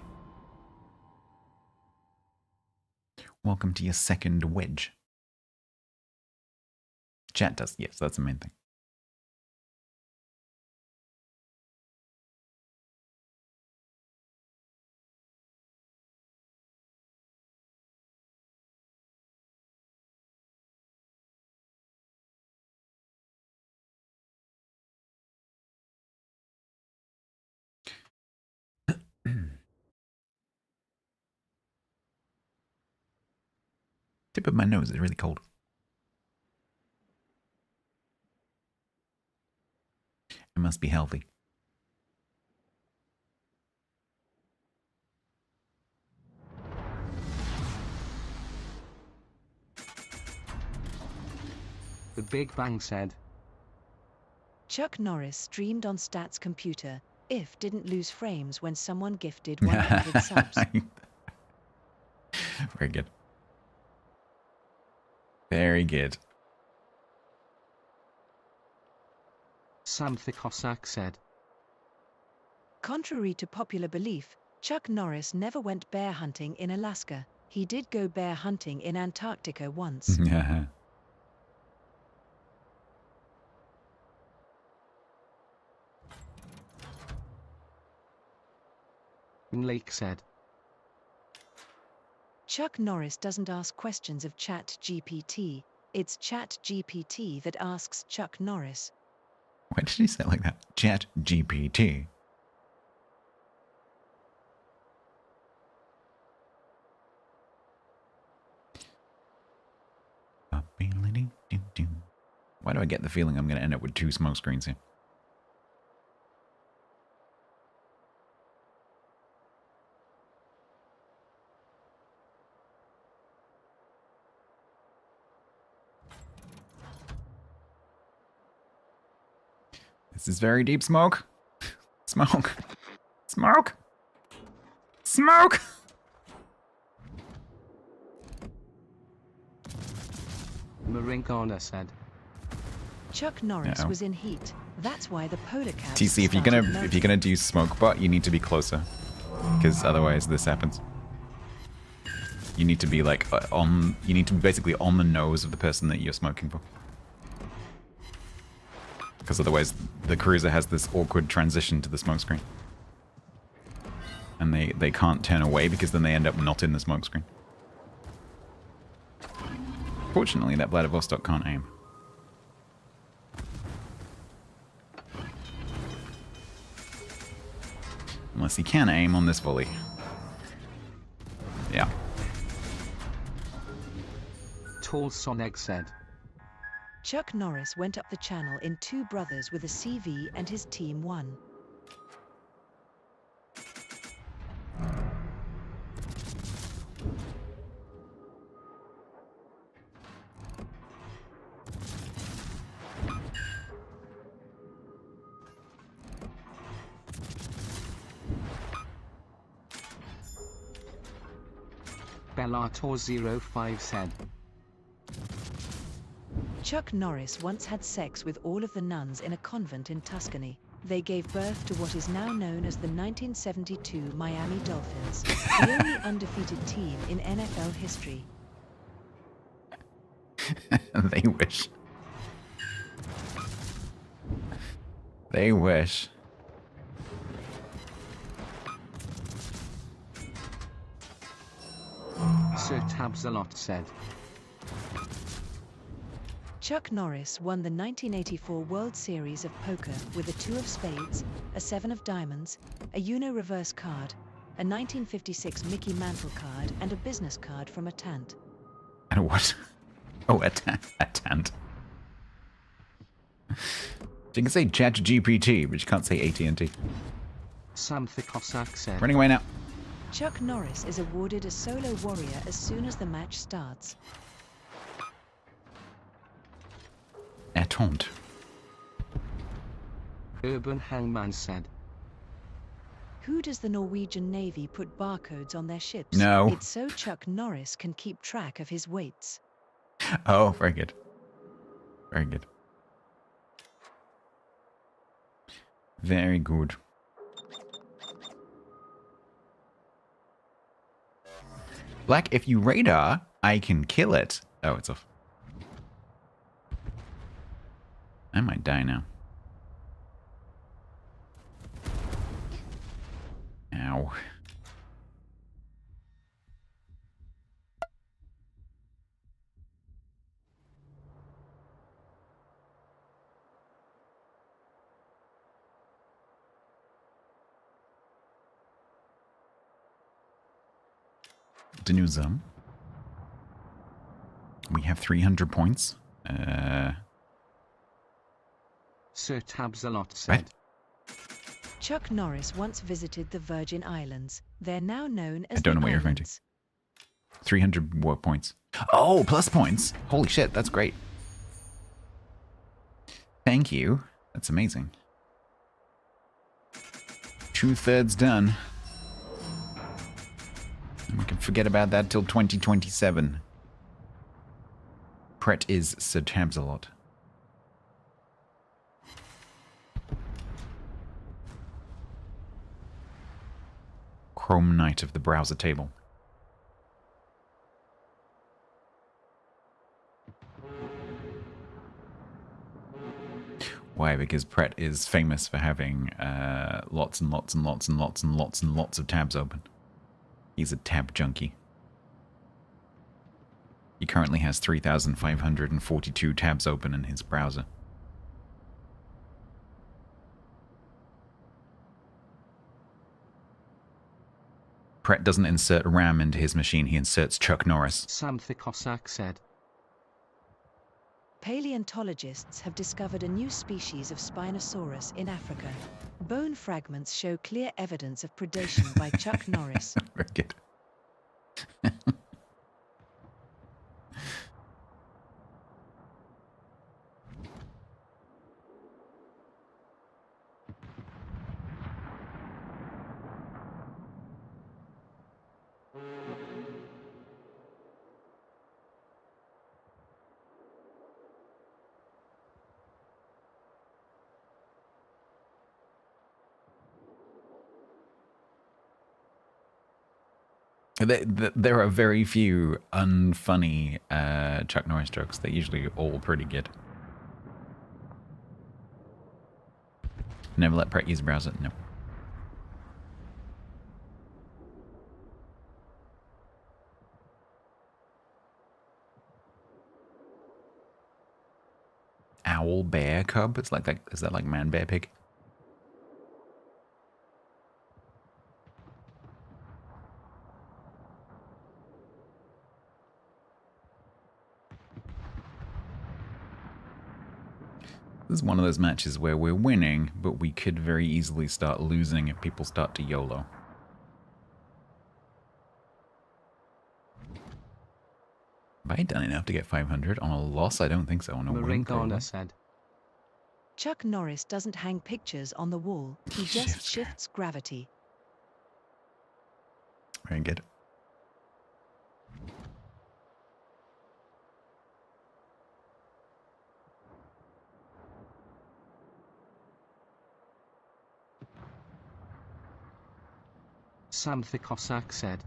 Welcome to your second wedge. Chat does. Yes, that's the main thing. Tip of my nose is really cold. It must be healthy. The Big Bang said. Chuck Norris streamed on Stats computer. If didn't lose frames when someone gifted 100 subs. Very good. Very good. Sam the Cossack said. Contrary to popular belief, Chuck Norris never went bear hunting in Alaska. He did go bear hunting in Antarctica once. Lake said. Chuck Norris doesn't ask questions of ChatGPT. It's ChatGPT that asks Chuck Norris. Why did he say it like that? Chat GPT. Why do I get the feeling I'm going to end up with 2 smoke screens here? This is very deep smoke. Smoke. Smoke. Smoke. Marincana said. Chuck Norris was in heat. That's why the polar caps TC, if you're gonna do smoke bot, you need to be closer, because otherwise this happens. You need to be like on. You need to be basically on the nose of the person that you're smoking for, because otherwise the cruiser has this awkward transition to the smoke screen, and they can't turn away because then they end up not in the smoke screen. Fortunately, that Vladivostok can't aim. Unless he can aim on this volley. Yeah. Tall Sonic said. Chuck Norris went up the channel in Two Brothers with a CV and his team won. Bellator05 said. Chuck Norris once had sex with all of the nuns in a convent in Tuscany. They gave birth to what is now known as the 1972 Miami Dolphins, the only undefeated team in NFL history. They wish. They wish. Sir Tabsalot said. Chuck Norris won the 1984 World Series of Poker with a 2 of spades, a 7 of diamonds, a Uno reverse card, a 1956 Mickey Mantle card, and a business card from a tant. And a what? Oh, a tant. So you can say ChatGPT, but you can't say AT&T. Sam the Cossack said. Running away now. Chuck Norris is awarded a solo warrior as soon as the match starts. Attente. Urban Hangman said. Who does the Norwegian Navy put barcodes on their ships? No. It's so Chuck Norris can keep track of his weights. Oh, very good. Very good. Very good. Black, if you radar, I can kill it. Oh, it's off. I might die now. Ow. Denuzum. We have 300 points. Sir Tabsalot said. What? Chuck Norris once visited the Virgin Islands. They're now known as I don't the know what you're referring to. Islands. 300 war points. Oh, plus points. Holy shit, that's great. Thank you. That's amazing. 2/3 done. And we can forget about that till 2027. Pret is Sir Tabs-a-lot. Chrome Knight of the browser table. Why? Because Pret is famous for having lots and lots and lots and lots and lots and lots of tabs open. He's a tab junkie. He currently has 3,542 tabs open in his browser. Pret doesn't insert RAM into his machine, he inserts Chuck Norris. Sam the Cossack said. Paleontologists have discovered a new species of Spinosaurus in Africa. Bone fragments show clear evidence of predation by Chuck Norris. Very good. There are very few unfunny Chuck Norris jokes. They're usually all pretty good. Never let Pret use a browser? No. Owl, bear, cub? It's like that. Is that like man, bear, pig? This is one of those matches where we're winning, but we could very easily start losing if people start to YOLO. Have I done enough to get 500? On a loss, I don't think so. On a win, probably. Said. Chuck Norris doesn't hang pictures on the wall, he just shifts gravity. Very good. Sam the Cossack said.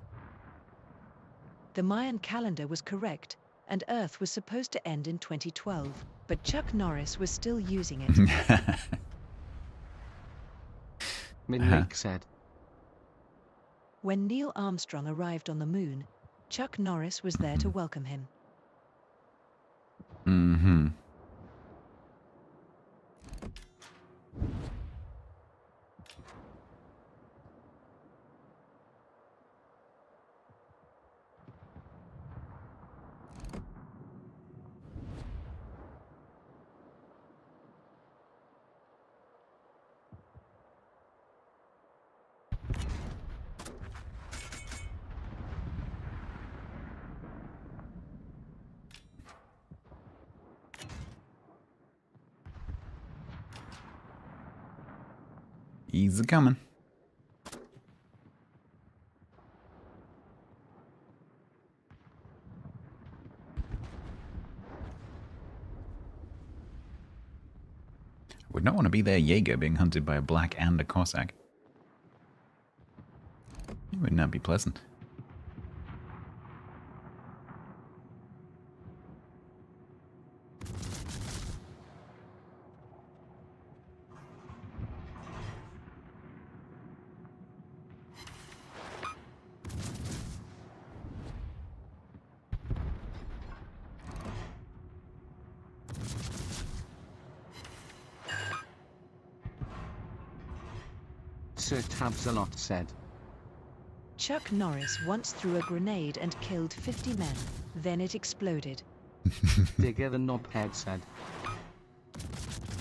The Mayan calendar was correct, and Earth was supposed to end in 2012, but Chuck Norris was still using it. Minnick said. When Neil Armstrong arrived on the moon, Chuck Norris was there to welcome him. Mm-hmm. He's a-coming. Would not want to be their Jaeger being hunted by a black and a Cossack. It would not be pleasant. Sir Tabs-a-lot said. Chuck Norris once threw a grenade and killed 50 men. Then it exploded. Digger the Knobhead said.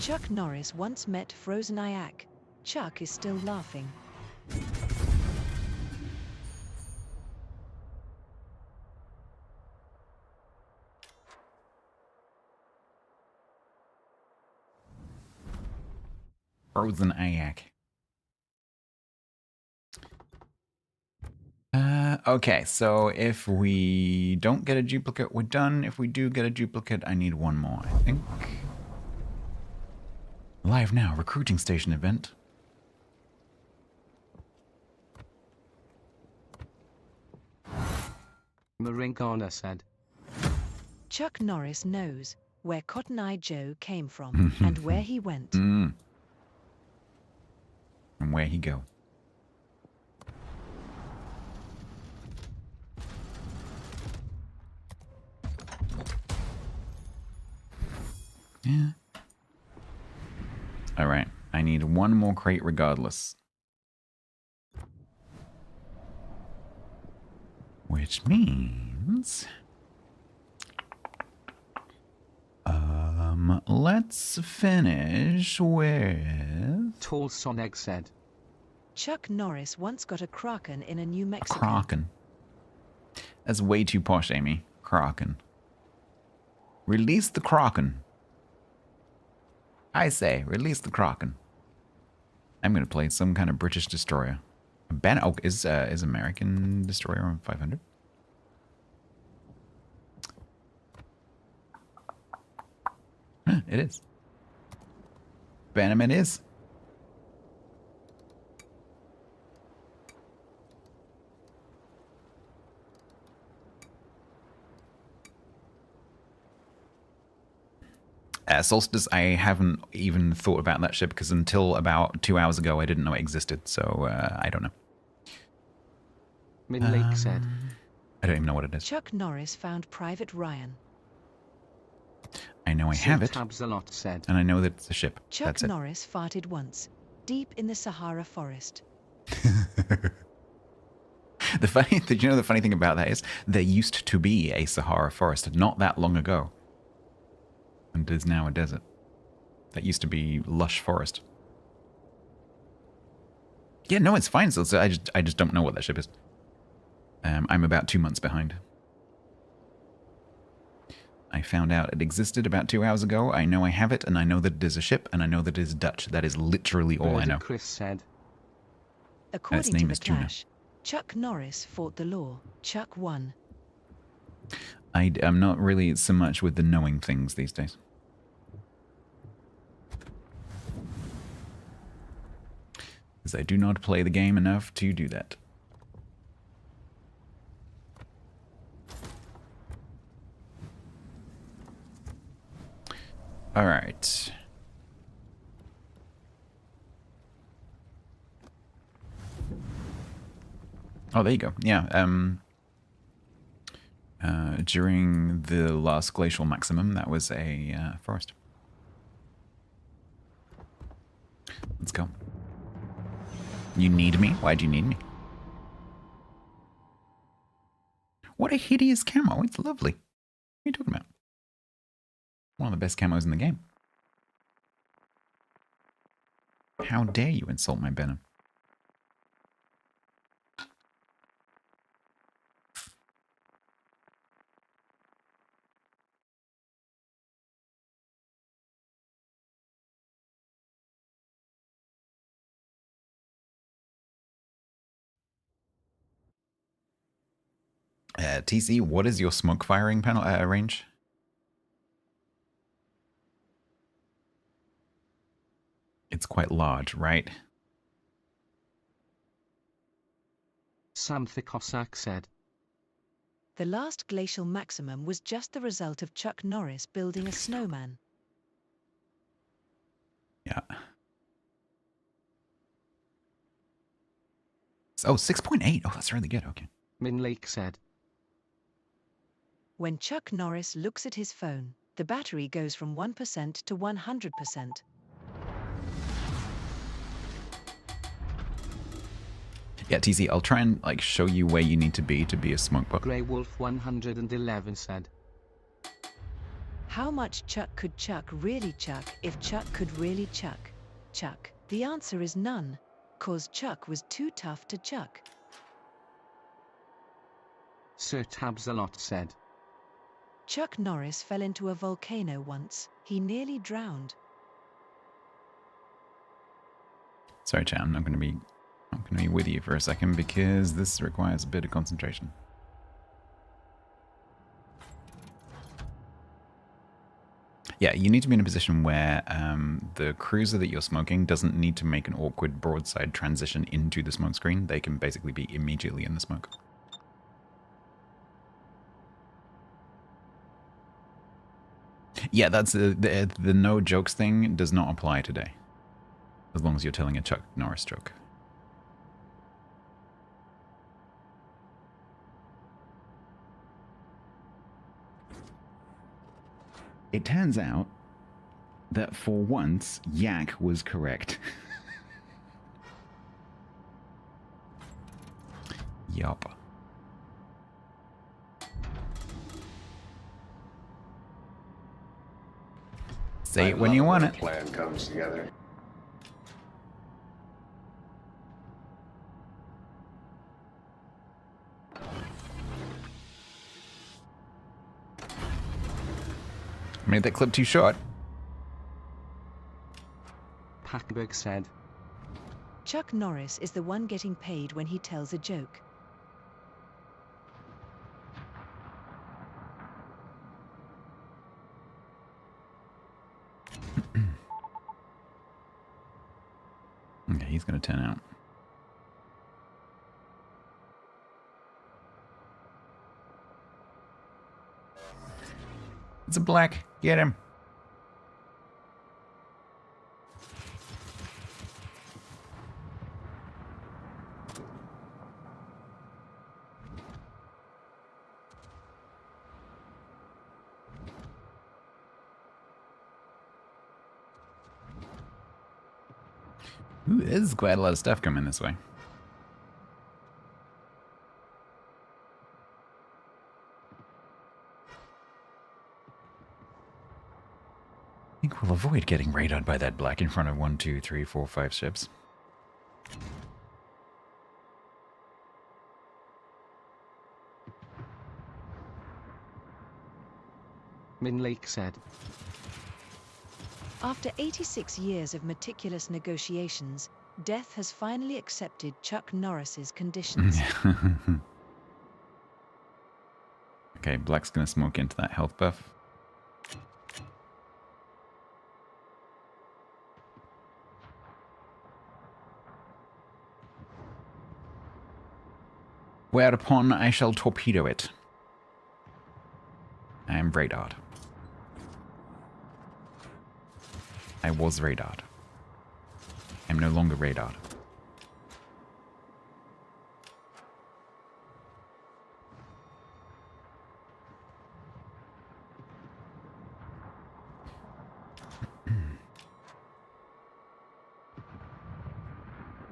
Chuck Norris once met Frozen Iac. Chuck is still laughing. Frozen Ayak. Okay, so if we don't get a duplicate, we're done. If we do get a duplicate, I need one more, I think. Live now, recruiting station event. Marincana said. Chuck Norris knows where Cotton Eye Joe came from and where he went. And where he go? Yeah. Alright, I need one more crate regardless. Which means... let's finish with... Tall Soneg said. Chuck Norris once got a Kraken in a New Mexico. Kraken. That's way too posh, Amy. Kraken. Release the Kraken. I say, release the Kraken. I'm gonna play some kind of British destroyer. Oh, is American destroyer on 500? Huh, it is. Bannerman is. Solstice, I haven't even thought about that ship because until about 2 hours ago I didn't know it existed, so I don't know. Min Lake said. I don't even know what it is. Chuck Norris found Private Ryan. I know I have it, Tabs a lot said. and I know that it's a ship. Chuck That's it. Norris farted once, deep in the Sahara forest. The funny thing about that is there used to be a Sahara forest not that long ago. And is now a desert. That used to be lush forest. Yeah, no, it's fine. So I just don't know what that ship is. I'm about 2 months behind. I found out it existed about 2 hours ago. I know I have it, and I know that it is a ship, and I know that it is Dutch. That is literally all I know. Chris said. According name to is the Tuna. Clash, Chuck Norris fought the law. Chuck won. I'm not really so much with the knowing things these days. Because I do not play the game enough to do that. All right. Oh, there you go. Yeah. During the last glacial maximum, that was a forest. Let's go. You need me? Why'd you need me? What a hideous camo. It's lovely. What are you talking about? One of the best camos in the game. How dare you insult my Venom? TC, what is your smoke firing panel range? It's quite large, right? Sam Thikosak said. The last glacial maximum was just the result of Chuck Norris building a snowman. Yeah. Oh, 6.8. Oh, that's really good. Okay. Min Lake said. When Chuck Norris looks at his phone, the battery goes from 1% to 100%. Yeah, TC, I'll try and like show you where you need to be a smoke bot. Grey Wolf 111 said. How much Chuck could Chuck really chuck if Chuck could really chuck? Chuck. The answer is none, 'cause Chuck was too tough to chuck. Sir Tabs a lot said. Chuck Norris fell into a volcano once. He nearly drowned. Sorry, chat. I'm not going to be with you for a second because this requires a bit of concentration. Yeah, you need to be in a position where the cruiser that you're smoking doesn't need to make an awkward broadside transition into the smoke screen. They can basically be immediately in the smoke. Yeah, that's the no jokes thing does not apply today. As long as you're telling a Chuck Norris joke. It turns out that for once, Yak was correct. Yup. Say it when you want it. Plan comes together. Made that clip too short. Packberg said. Chuck Norris is the one getting paid when he tells a joke. Okay, he's going to turn out. It's a black. Get him. Ooh, there's quite a lot of stuff coming this way. I think we'll avoid getting raided by that black in front of 1, 2, 3, 4, 5 ships. Min Lake said. After 86 years of meticulous negotiations, Death has finally accepted Chuck Norris's conditions. Okay, black's gonna smoke into that health buff. Whereupon I shall torpedo it. I am radared. I was radared. I'm no longer radared.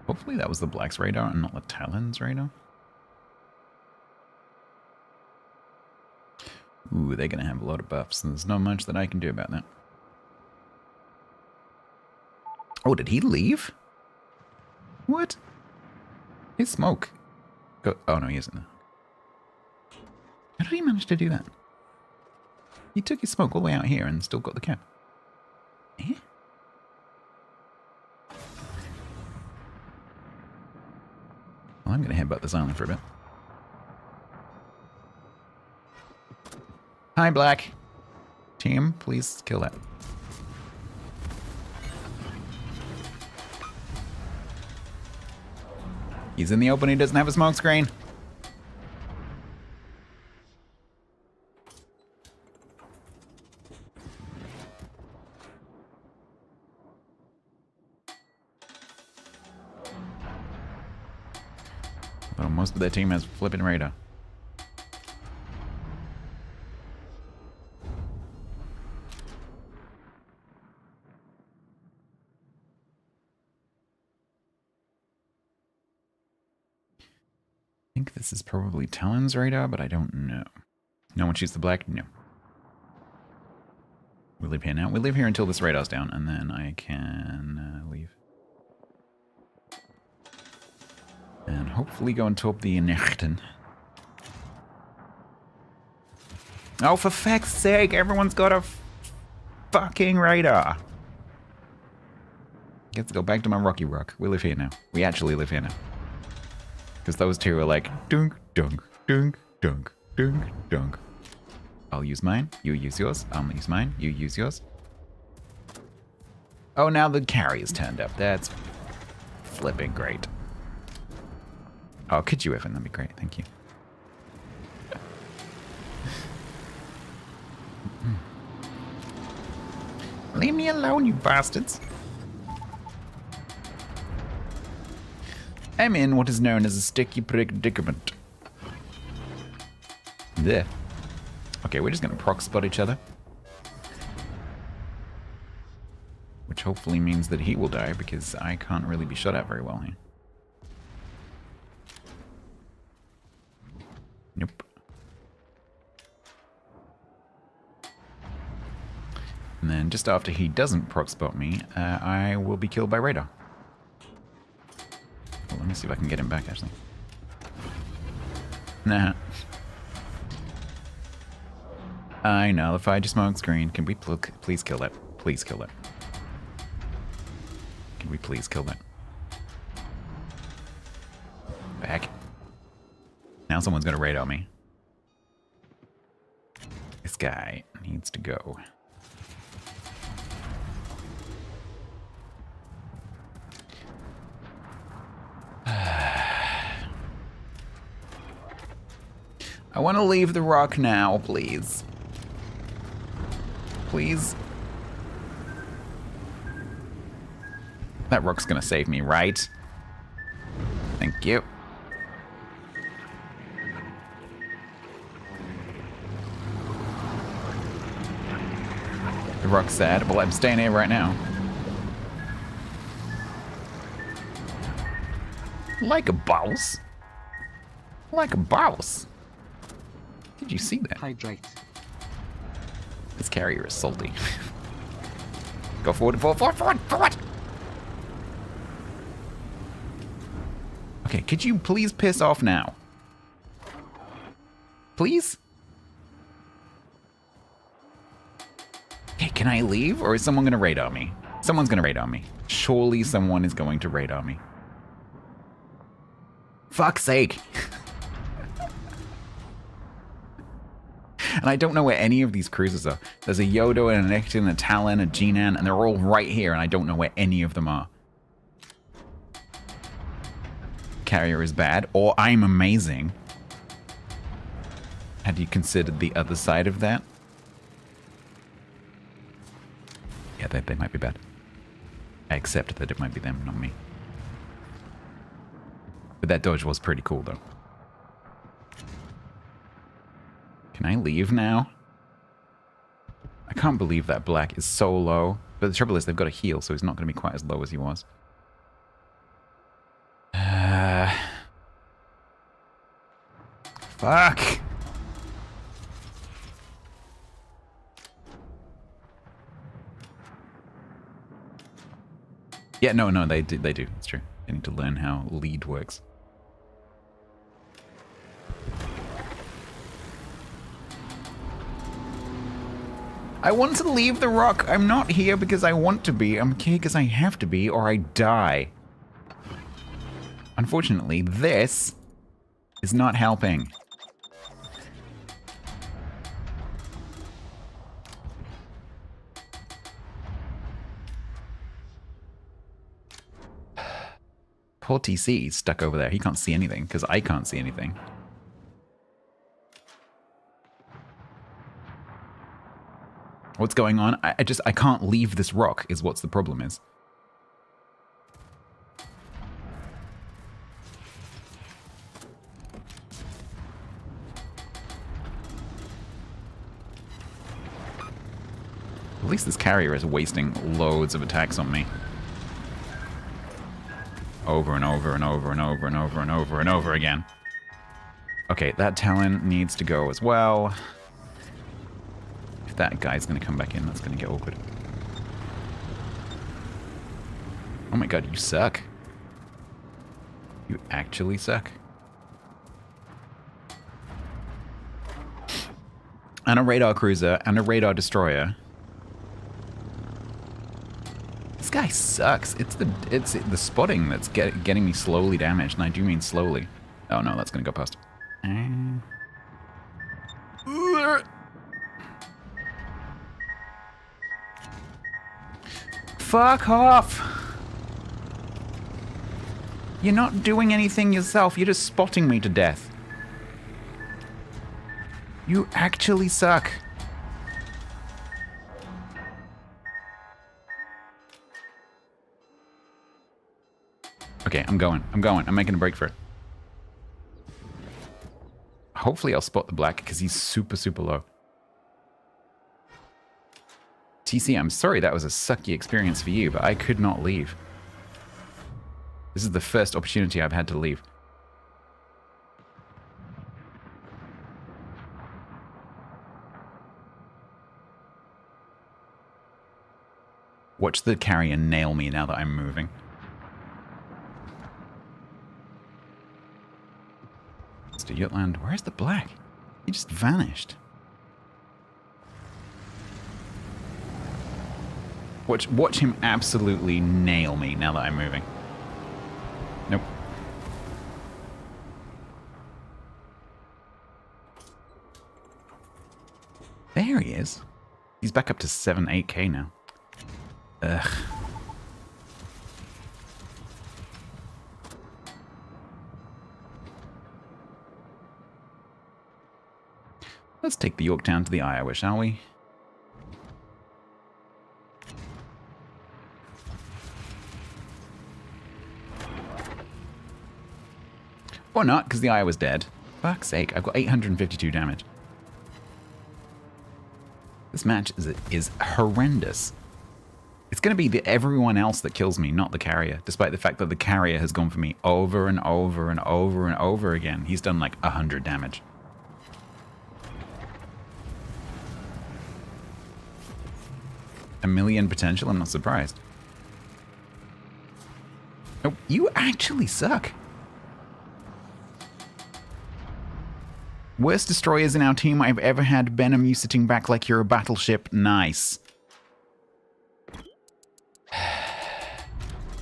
Hopefully that was the Black's radar and not the Talon's radar. Ooh, they're going to have a lot of buffs, and there's not much that I can do about that. Oh, did he leave? What? His smoke. Go oh, no, he isn't. How did he manage to do that? He took his smoke all the way out here and still got the cap. Eh? Well, I'm going to headbutt this island for a bit. Hi, Black. Team, please kill that. He's in the open, he doesn't have a smoke screen. Well, most of their team has flipping radar. I think this is probably Talon's radar, but I don't know. No one shoots the black? No. We live here now. We live here until this radar's down, and then I can leave. And hopefully go and top the Nechten. Oh, for feck's sake, everyone's got a fucking radar. Let's go back to my Rocky Rock. We live here now. We actually live here now. Because those two are like, dunk, dunk, dunk, dunk, dunk, dunk. I'll use mine. You use yours. I'll use mine. You use yours. Oh, now the carrier's turned up. That's flipping great. Oh, could you, Evan? That'd be great. Thank you. Leave me alone, you bastards. I'm in what is known as a sticky predicament. There. Okay, we're just gonna proc spot each other. Which hopefully means that he will die, because I can't really be shot at very well here. Nope. And then just after he doesn't proc spot me, I will be killed by radar. Well, let me see if I can get him back, actually. Nah. I nullify your smoke screen. Can we please kill that? Please kill that. Can we please kill that? Back. Now someone's gonna radar me. This guy needs to go. I want to leave the rock now, please. Please. That rock's gonna save me, right? Thank you. The rock's sad. Well, I'm staying here right now. Like a boss. Like a boss. Did you see that? Hydrate. This carrier is salty. Go forward, forward, forward, forward, forward! Okay, could you please piss off now? Please? Okay, can I leave? Or is someone gonna radar me? Someone's gonna radar me. Surely someone is going to radar me. Fuck's sake! And I don't know where any of these cruisers are. There's a Yodo and an Icton, a Talon, a Genan, and they're all right here, and I don't know where any of them are. Carrier is bad, or I'm amazing. Had you considered the other side of that? Yeah, they might be bad. I accept that it might be them, not me. But that dodge was pretty cool, though. Can I leave now? I can't believe that black is so low. But the trouble is they've got a heal, so he's not going to be quite as low as he was. Fuck! Yeah, no, they do. It's true. They need to learn how lead works. I want to leave the rock. I'm not here because I want to be. I'm here because I have to be, or I die. Unfortunately, this is not helping. Poor TC is stuck over there. He can't see anything because I can't see anything. What's going on? I can't leave this rock is what's the problem is. At least this carrier is wasting loads of attacks on me. Over and over and over and over and over and over and over again. Okay, that Talon needs to go as well. If that guy's going to come back in, that's going to get awkward. Oh my god, you suck. You actually suck. And a radar cruiser and a radar destroyer. This guy sucks. It's the spotting that's getting me slowly damaged, and I do mean slowly. Oh no, that's gonna go past. Fuck off! You're not doing anything yourself. You're just spotting me to death. You actually suck. Okay, I'm going. I'm making a break for it. Hopefully I'll spot the black because he's super, super low. TC, I'm sorry that was a sucky experience for you, but I could not leave. This is the first opportunity I've had to leave. Watch the carrier nail me now that I'm moving. Mr. Jutland, where's the black? He just vanished. Watch him absolutely nail me now that I'm moving. Nope. There he is. He's back up to 8K now. Ugh. Let's take the Yorktown to the Iowa, shall we? Or not, because the Iowa's dead. Fuck's sake, I've got 852 damage. This match is horrendous. It's going to be everyone else that kills me, not the carrier, despite the fact that the carrier has gone for me over and over and over and over again. He's done like 100 damage. A million potential, I'm not surprised. Oh, you actually suck. Worst destroyers in our team I've ever had. Benham, you sitting back like you're a battleship. Nice.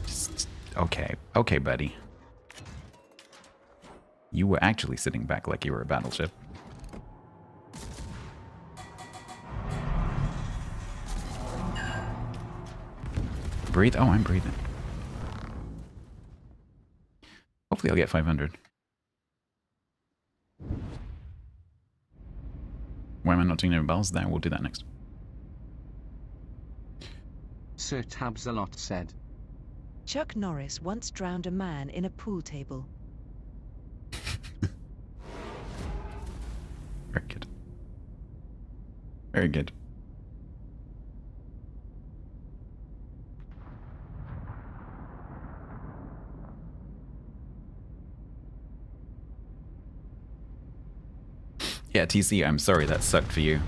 Just, okay. Okay, buddy. You were actually sitting back like you were a battleship. Breathe? Oh, I'm breathing. Hopefully I'll get 500. Why am I not doing no bells there? We'll do that next. Sir Tabsalot said. Chuck Norris once drowned a man in a pool table. Very good. Very good. Yeah, TC, I'm sorry that sucked for you.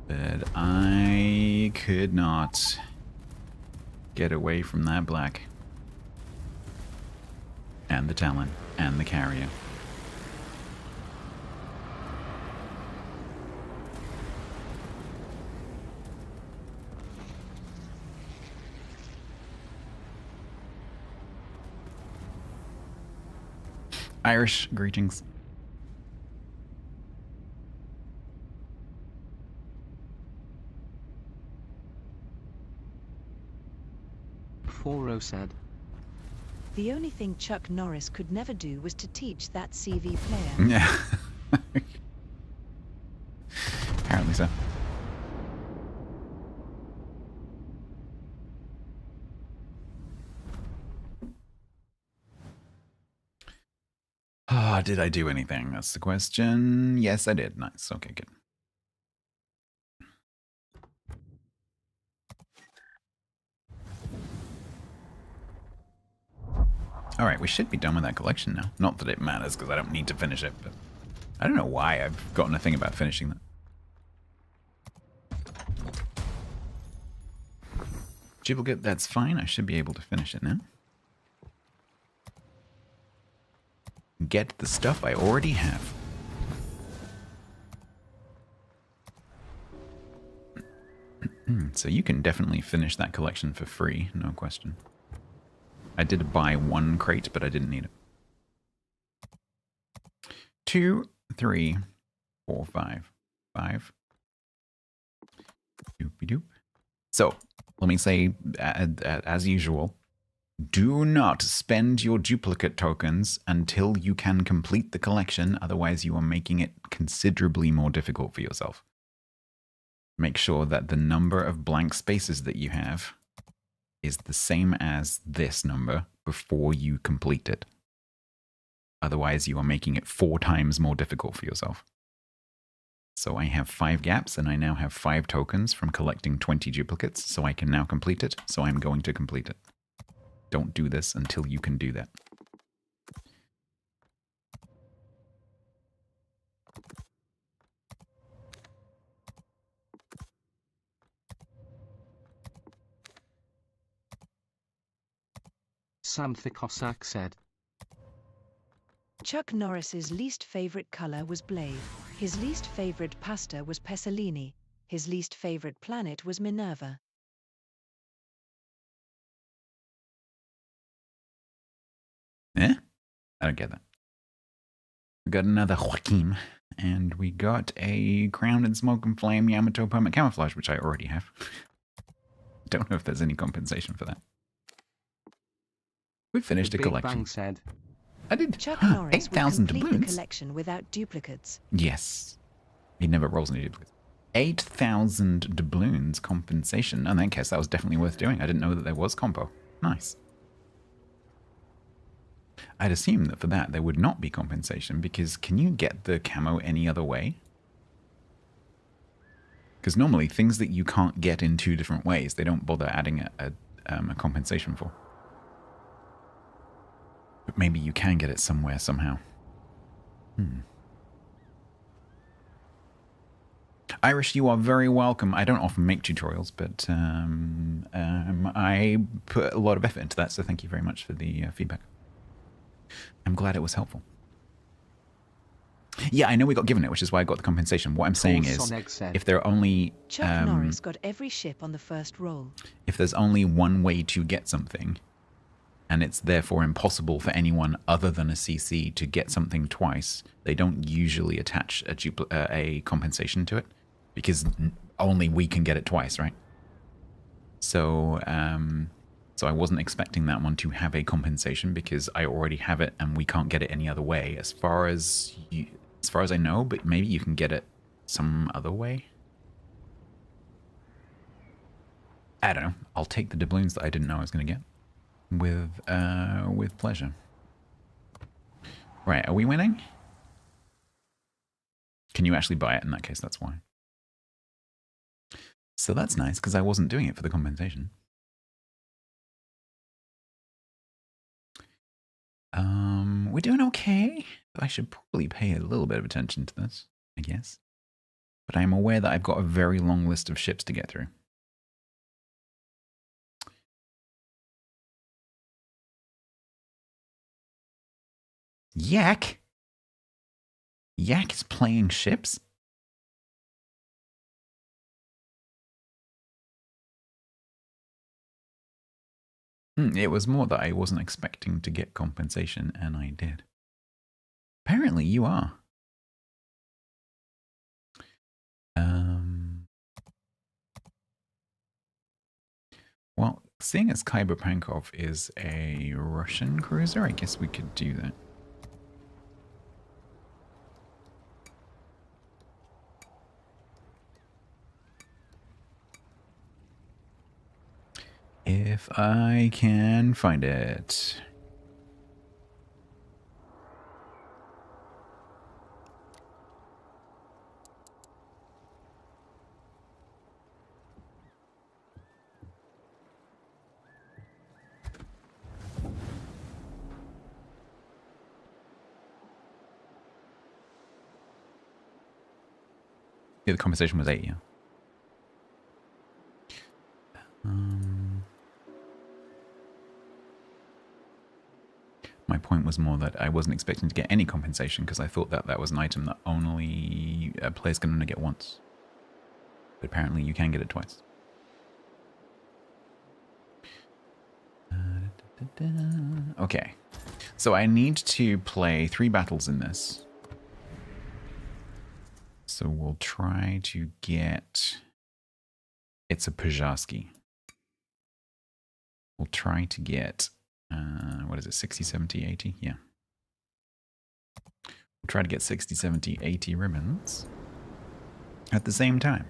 But I could not get away from that black. And the Talon. And the carrier. Irish, greetings. Foro said. The only thing Chuck Norris could never do was to teach that CV player. Yeah. Apparently so. Oh, did I do anything? That's the question. Yes, I did. Nice. Okay, good. Alright, we should be done with that collection now. Not that it matters, because I don't need to finish it, but I don't know why I've gotten a thing about finishing that. Duplicate, that's fine. I should be able to finish it now. Get the stuff I already have. So you can definitely finish that collection for free, no question. I did buy 1 crate, but I didn't need it. 2, 3, 4, 5. 5. Doopy doop. So, let me say, as usual, do not spend your duplicate tokens until you can complete the collection, otherwise you are making it considerably more difficult for yourself. Make sure that the number of blank spaces that you have is the same as this number before you complete it. Otherwise, you are making it 4 times more difficult for yourself. So I have 5 gaps, and I now have 5 tokens from collecting 20 duplicates, so I can now complete it, so I'm going to complete it. Don't do this until you can do that. Sam the Cossack said. Chuck Norris's least favorite color was Blave. His least favorite pasta was Pessalini. His least favorite planet was Minerva. Eh? I don't get that. We got another Joaquin, and we got a Crowned in Smoke and Flame Yamato Permit Camouflage, which I already have. Don't know if there's any compensation for that. We finished a Big collection. Bang said. I did. Chuck Norris 8,000 would complete the doubloons. collection without duplicates. Yes. He never rolls any duplicates. 8,000 doubloons compensation. In that case, that was definitely worth doing. I didn't know that there was compo. Nice. I'd assume that for that there would not be compensation, because can you get the camo any other way? Because normally things that you can't get in 2 different ways, they don't bother adding a compensation for. But maybe you can get it somewhere somehow. Irish, you are very welcome. I don't often make tutorials, but I put a lot of effort into that, so thank you very much for the feedback. I'm glad it was helpful. Yeah, I know we got given it, which is why I got the compensation. What I'm saying is, if there are only... Chuck Norris got every ship on the first roll. If there's only one way to get something, and it's therefore impossible for anyone other than a CC to get something twice, they don't usually attach a compensation to it, because only we can get it twice, right? So, so I wasn't expecting that one to have a compensation, because I already have it and we can't get it any other way, as far as I know. But maybe you can get it some other way. I don't know. I'll take the doubloons that I didn't know I was going to get with pleasure. Right, are we winning? Can you actually buy it in that case? That's why. So that's nice, because I wasn't doing it for the compensation. We're doing okay. I should probably pay a little bit of attention to this, I guess. But I'm aware that I've got a very long list of ships to get through. Yak? Yak is playing ships? It was more that I wasn't expecting to get compensation, and I did. Apparently you are. Well, seeing as Khyber Pankov is a Russian cruiser, I guess we could do that. If I can find it. Yeah, the compensation was 8, yeah. My point was more that I wasn't expecting to get any compensation, because I thought that that was an item that only a player's going to get once. But apparently you can get it twice. Okay. So I need to play 3 battles in this. So we'll try to get... It's a Pajarski. We'll try to get... what is it? 60, 70, 80? Yeah. We'll try to get 60, 70, 80 ribbons at the same time.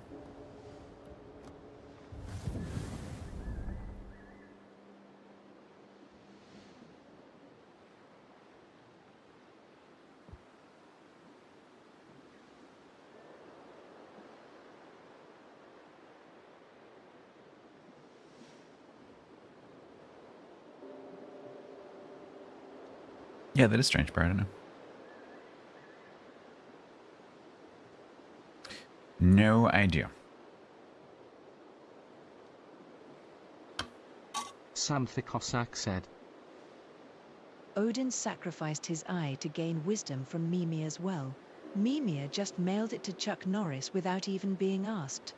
Yeah, that is strange, but I don't know. No idea. Sam the Cossack said. Odin sacrificed his eye to gain wisdom from Mimir's well. Mimir just mailed it to Chuck Norris without even being asked.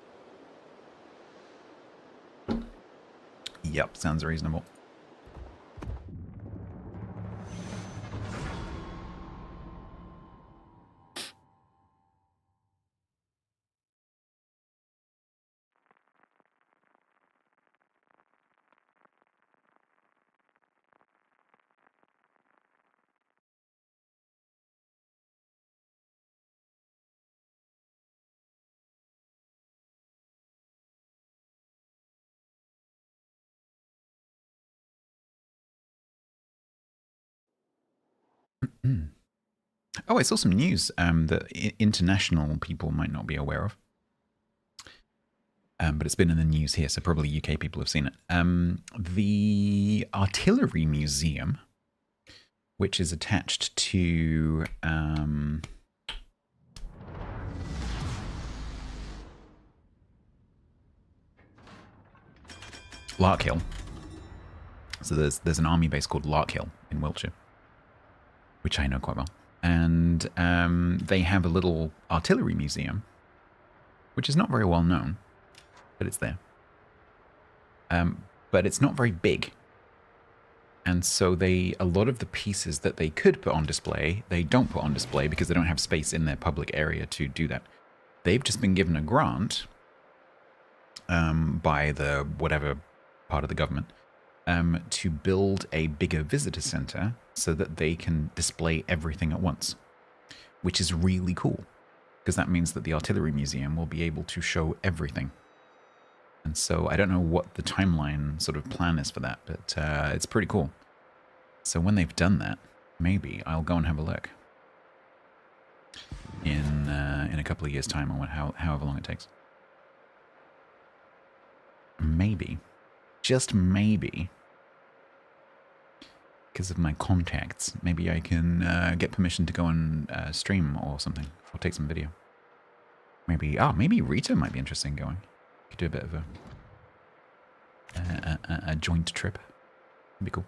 Yep, sounds reasonable. Oh, I saw some news that international people might not be aware of. But it's been in the news here, so probably UK people have seen it. The Artillery Museum, which is attached to... Larkhill. So there's an army base called Larkhill in Wiltshire, which I know quite well. And they have a little artillery museum, which is not very well known, but it's there. But it's not very big. And so a lot of the pieces that they could put on display, they don't put on display because they don't have space in their public area to do that. They've just been given a grant by the whatever part of the government to build a bigger visitor center so that they can display everything at once, which is really cool because that means that the Artillery Museum will be able to show everything. And so I don't know what the timeline sort of plan is for that, but it's pretty cool. So when they've done that, maybe I'll go and have a look in a couple of years' time, or however long it takes. Maybe, just maybe, because of my contacts, maybe I can get permission to go and stream or something, or take some video. Maybe Rita might be interested in going. Could do a bit of a joint trip. It'd be cool.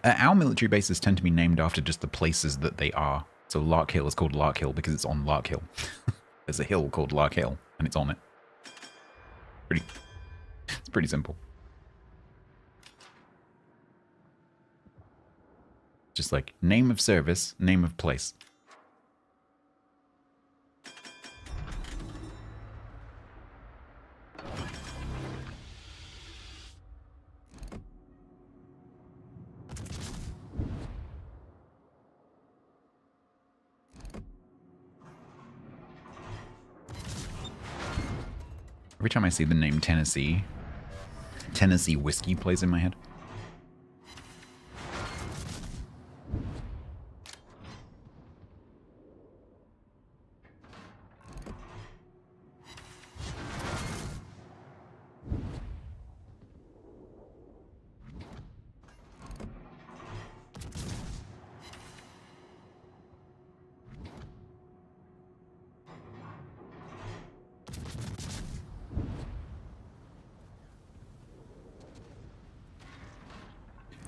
Our military bases tend to be named after just the places that they are. So Larkhill is called Larkhill because it's on Larkhill. There's a hill called Larkhill, and it's on it. It's pretty simple. Just like name of service, name of place. Every time I see the name Tennessee whiskey plays in my head.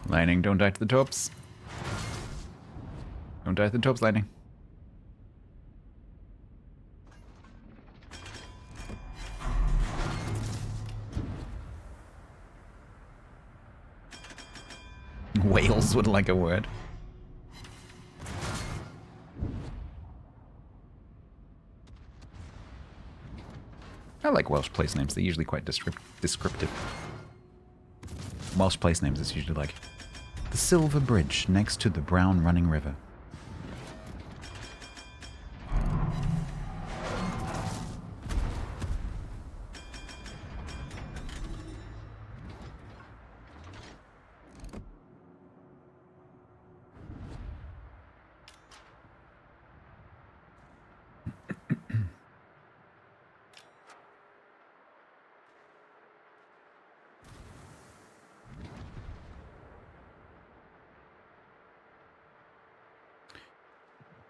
Lightning, don't die to the tops. Don't die to the tops, Lightning. whales would like a word. I like Welsh place names. They're usually quite descriptive. Welsh place names is usually like the Silver Bridge next to the brown running river.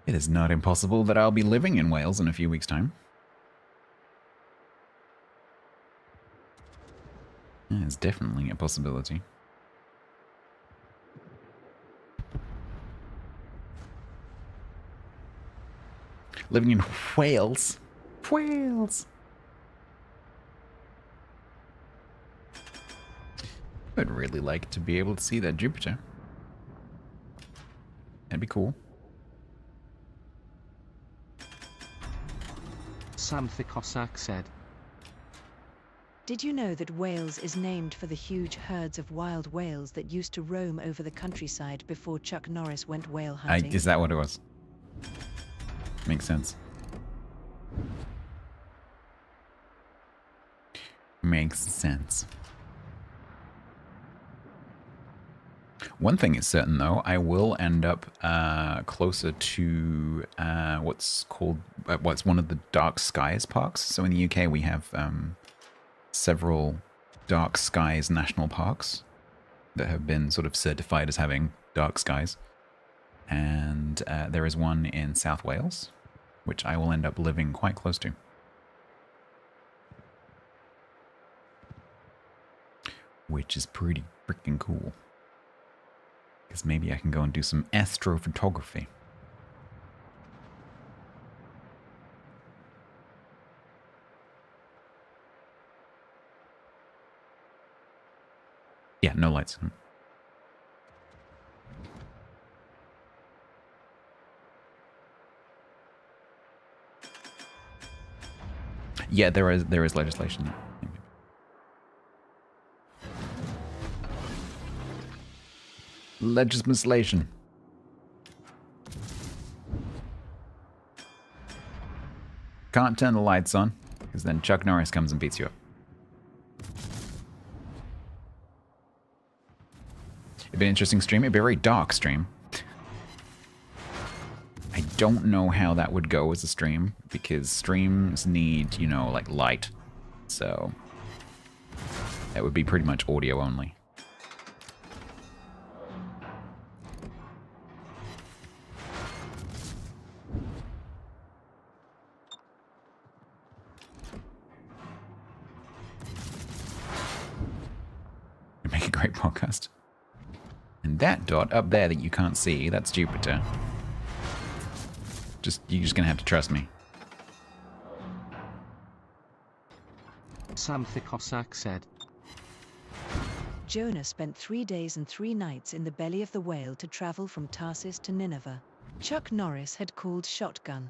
It is not impossible that I'll be living in Wales in a few weeks' time. It's definitely a possibility. Living in Wales? Wales! I'd really like to be able to see that Jupiter. That'd be cool. Sam the Cossack said. Did you know that Wales is named for the huge herds of wild whales that used to roam over the countryside before Chuck Norris went whale hunting? Is that what it was? Makes sense. Makes sense. One thing is certain, though, I will end up closer to what's one of the Dark Skies parks. So in the UK, we have several Dark Skies national parks that have been sort of certified as having dark skies. And there is one in South Wales, which I will end up living quite close to. Which is pretty freaking cool. Because maybe I can go and do some astrophotography. Yeah, no lights. Yeah, there is legislation. Legislation. Can't turn the lights on, because then Chuck Norris comes and beats you up. It'd be an interesting stream. It'd be a very dark stream. I don't know how that would go as a stream, because streams need, you know, like light. So that would be pretty much audio only. It'd make a great podcast. And that dot up there that you can't see, that's Jupiter. You're just gonna have to trust me. Sam the Cossack said. Jonah spent 3 days and 3 nights in the belly of the whale to travel from Tarsus to Nineveh. Chuck Norris had called shotgun.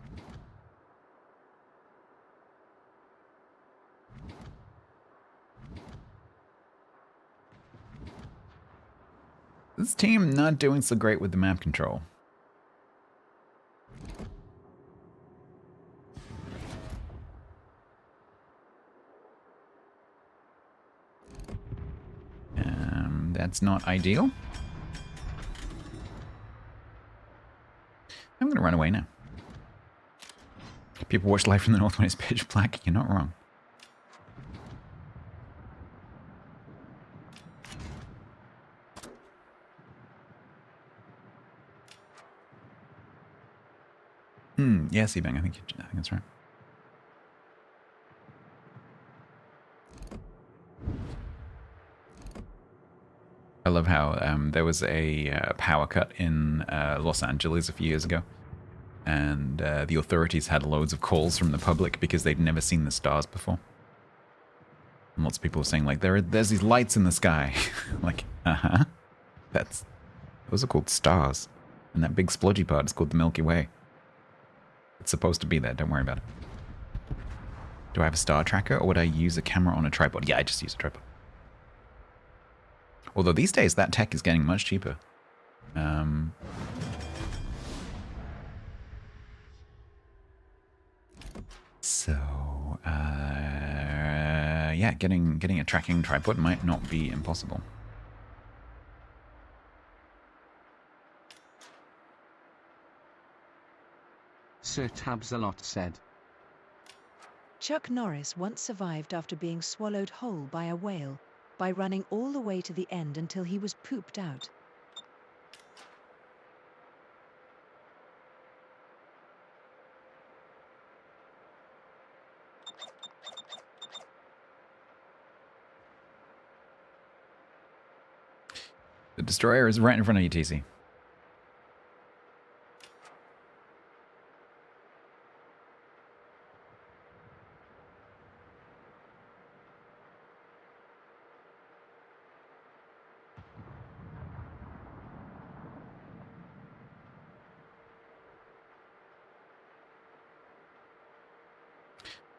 This team not doing so great with the map control. That's not ideal. I'm going to run away now. People watch Life from the North when it's pitch black. You're not wrong. Yeah, Seabang, I think that's right. I love how there was a power cut in Los Angeles a few years ago, and the authorities had loads of calls from the public because they'd never seen the stars before. And lots of people were saying, like, there's these lights in the sky. Like, that's Those are called stars. And that big splodgy part is called the Milky Way. It's supposed to be there, don't worry about it. Do I have a star tracker, or would I use a camera on a tripod? Yeah, I just use a tripod. Although these days, that tech is getting much cheaper. Yeah, getting a tracking tripod might not be impossible. Sir Tabsalot said. Chuck Norris once survived after being swallowed whole by a whale, by running all the way to the end until he was pooped out. The destroyer is right in front of you, TC.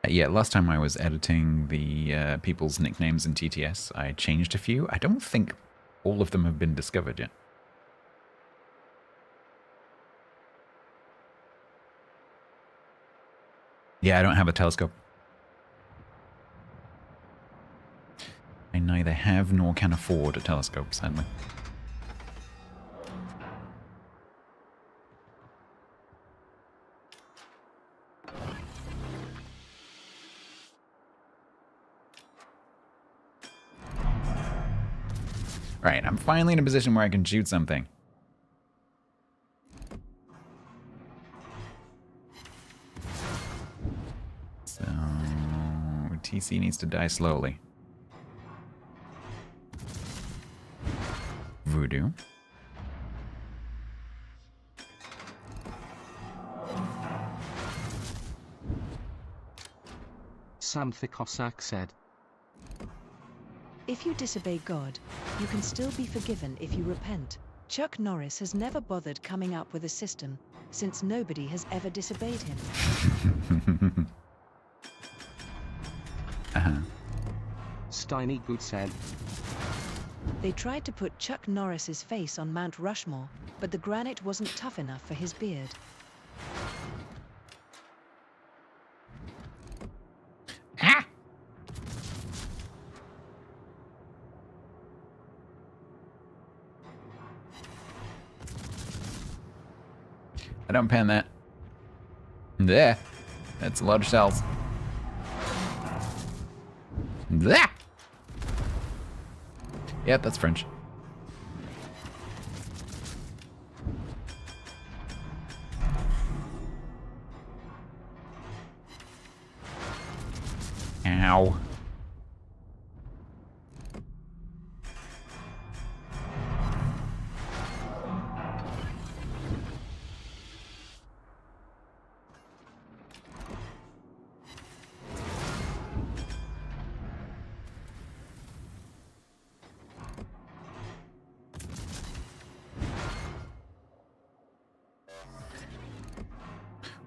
Yeah, last time I was editing the people's nicknames in TTS, I changed a few. I don't think all of them have been discovered yet. Yeah, I don't have a telescope. I neither have nor can afford a telescope, sadly. Right, I'm finally in a position where I can shoot something. So, TC needs to die slowly. Voodoo. Sam Thikosak said. If you disobey God, you can still be forgiven if you repent. Chuck Norris has never bothered coming up with a system, since nobody has ever disobeyed him. Steiny Good said. They tried to put Chuck Norris's face on Mount Rushmore, but the granite wasn't tough enough for his beard. Ah! I don't pan that. There. That's a lot of shells. There. Yep, that's French. Ow.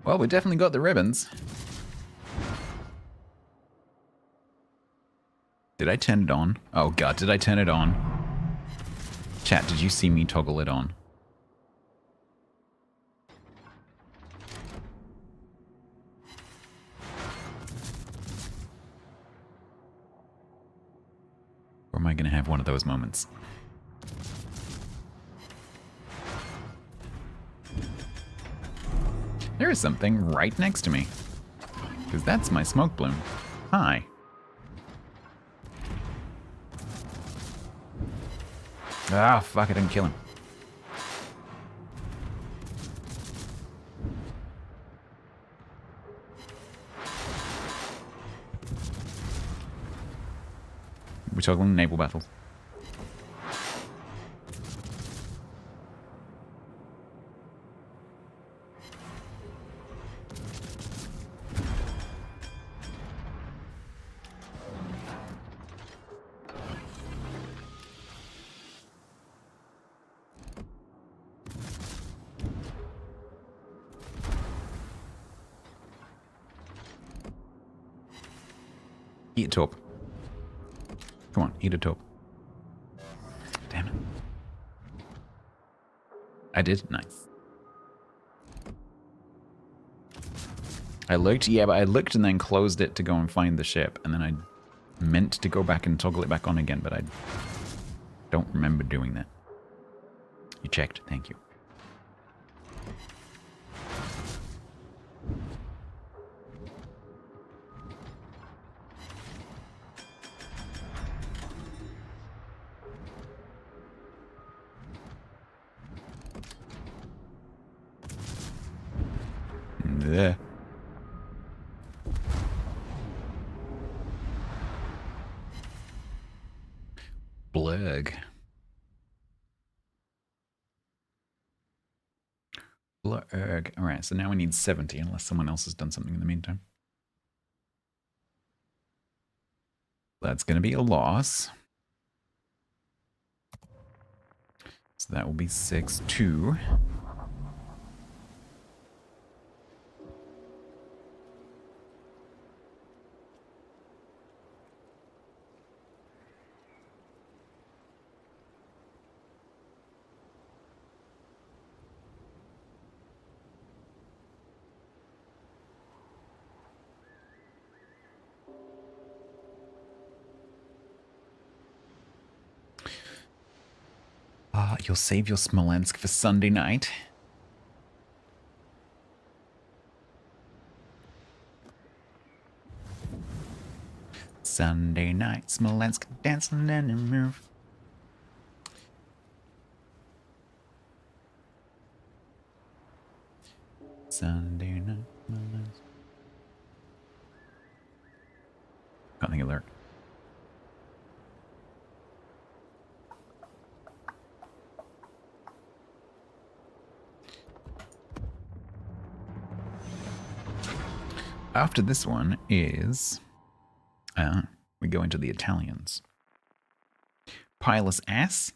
Well, we definitely got the ribbons. Did I turn it on? Oh god, did I turn it on? Chat, did you see me toggle it on? Or am I gonna have one of those moments? There is something right next to me. Because that's my smoke bloom. Hi. Ah, fuck, I didn't kill him. We're toggling naval battles. Eat a taupe. Come on, eat a taupe. Damn it. I did? Nice. I looked, yeah, but I looked and then closed it to go and find the ship, and then I meant to go back and toggle it back on again, but I don't remember doing that. You checked, thank you. There. Blurg. Blurg. Alright, so now we need 70, unless someone else has done something in the meantime. That's going to be a loss. So that will be 6-2. You'll save your Smolensk for Sunday night. Sunday night, Smolensk dancing and a move. Sunday night, Smolensk. Can't think of lyric. After this one is, we go into the Italians. Pilus S.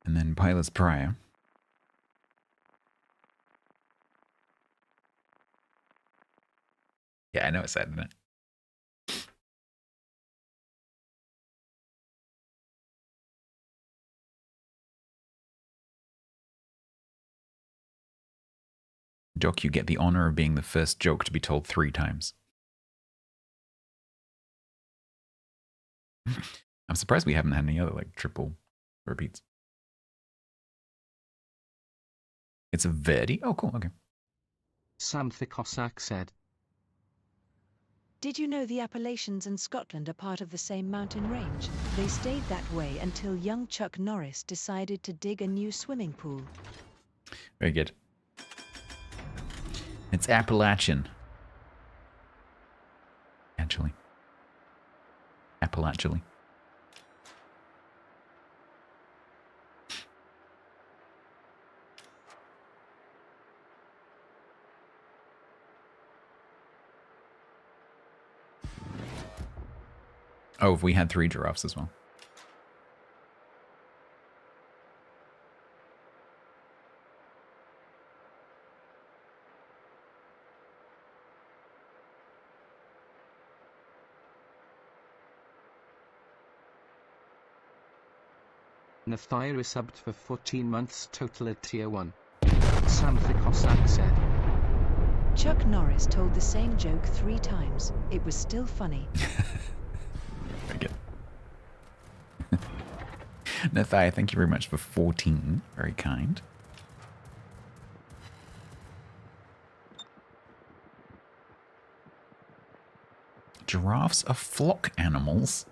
And then Pilus Prior. Yeah, I know it's sad, isn't it? Doc, you get the honor of being the first joke to be told 3 times. I'm surprised we haven't had any other, like, triple repeats. It's a Verdi? Oh, cool, okay. Sam the Cossack said. Did you know the Appalachians and Scotland are part of the same mountain range? They stayed that way until young Chuck Norris decided to dig a new swimming pool. Very good. It's Appalachian. Actually. Appalachally. Oh, if we had 3 giraffes as well. Nathia is subbed for 14 months total at tier 1. Sam the Cossack said. Chuck Norris told the same joke 3 times. It was still funny. Very good. Nathia, thank you very much for 14. Very kind. Giraffes are flock animals.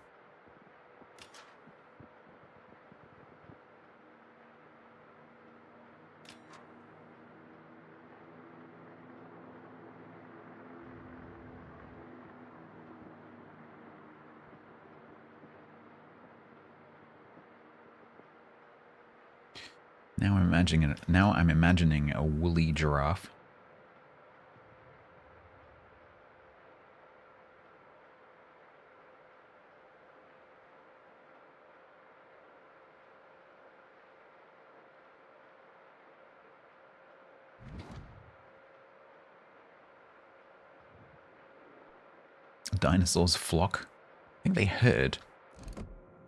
Now I'm imagining a woolly giraffe. Dinosaurs flock. I think they herd.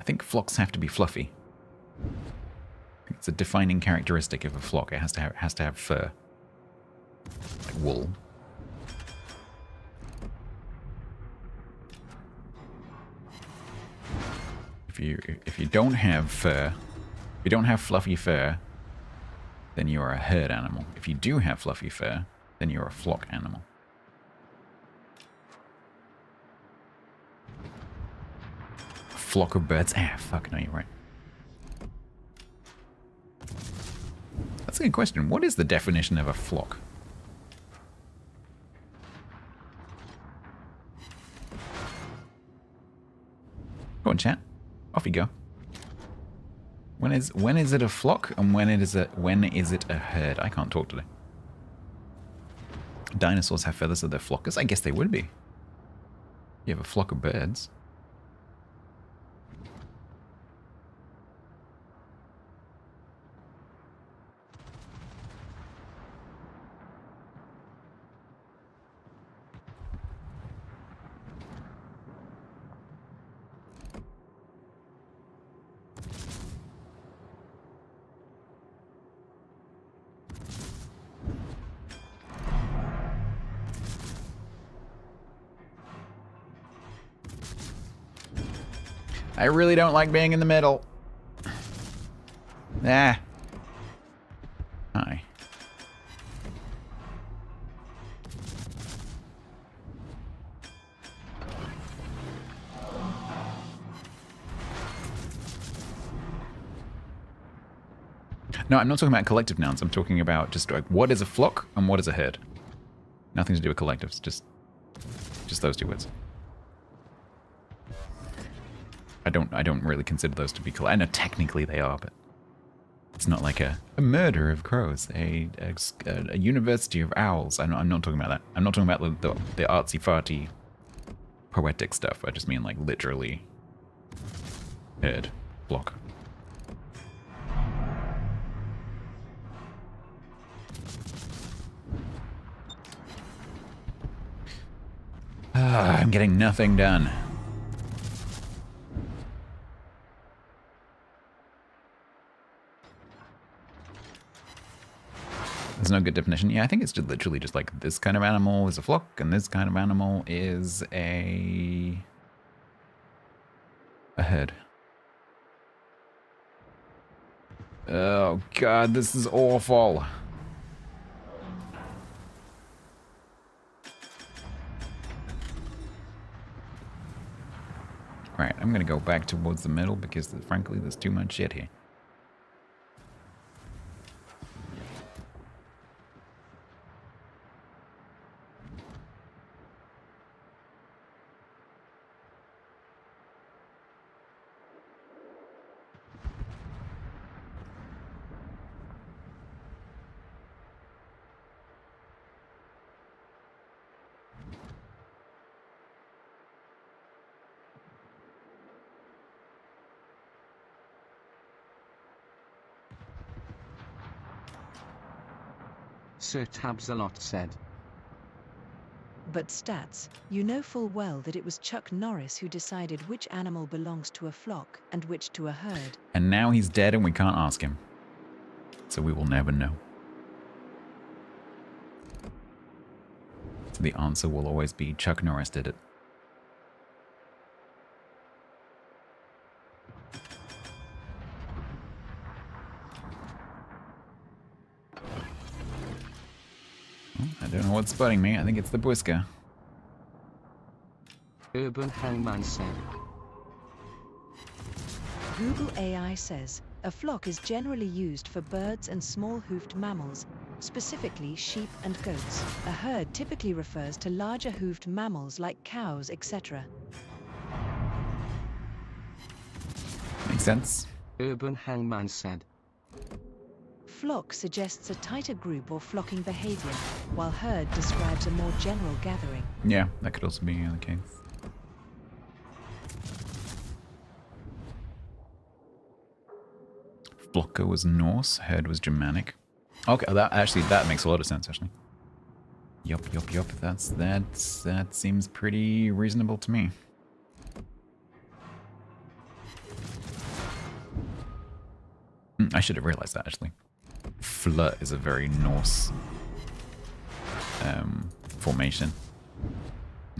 I think flocks have to be fluffy. I think it's a defining characteristic of a flock. It has to have fur, like wool. If you don't have fur, if you don't have fluffy fur, then you are a herd animal. If you do have fluffy fur, then you're a flock animal. A flock of birds. Ah, fuck, no, you're right. That's a good question. What is the definition of a flock? Go on, chat. Off you go. When is it a flock and when is it a herd? I can't talk today. Dinosaurs have feathers, so they're flockers. I guess they would be. You have a flock of birds. I really don't like being in the middle. Ah. Hi. No, I'm not talking about collective nouns. I'm talking about just like what is a flock and what is a herd. Nothing to do with collectives. Just those two words. I don't really consider those to be I know technically they are, but it's not like a murder of crows, a university of owls. I'm not talking about that. I'm not talking about the artsy-farty poetic stuff. I just mean like literally herd, flock. I'm getting nothing done. There's no good definition. Yeah, I think it's just literally just like this kind of animal is a flock and this kind of animal is a herd. Oh god, this is awful. Right, I'm gonna go back towards the middle because frankly there's too much shit here. Sir Tabsalot said. But Stats, you know full well that it was Chuck Norris who decided which animal belongs to a flock and which to a herd. And now he's dead and we can't ask him. So we will never know. So the answer will always be Chuck Norris did it. I don't know what's spotting me. I think it's the Bwiska. Urban Hangman said. Google AI says, a flock is generally used for birds and small-hoofed mammals, specifically sheep and goats. A herd typically refers to larger hoofed mammals like cows, etc. Makes sense. Urban Hangman said. Flock suggests a tighter group or flocking behavior, while herd describes a more general gathering. Yeah, that could also be the case. Flocker was Norse, herd was Germanic. Okay, that makes a lot of sense, actually. Yup. That seems pretty reasonable to me. I should have realized that, actually. Flirt is a very Norse formation.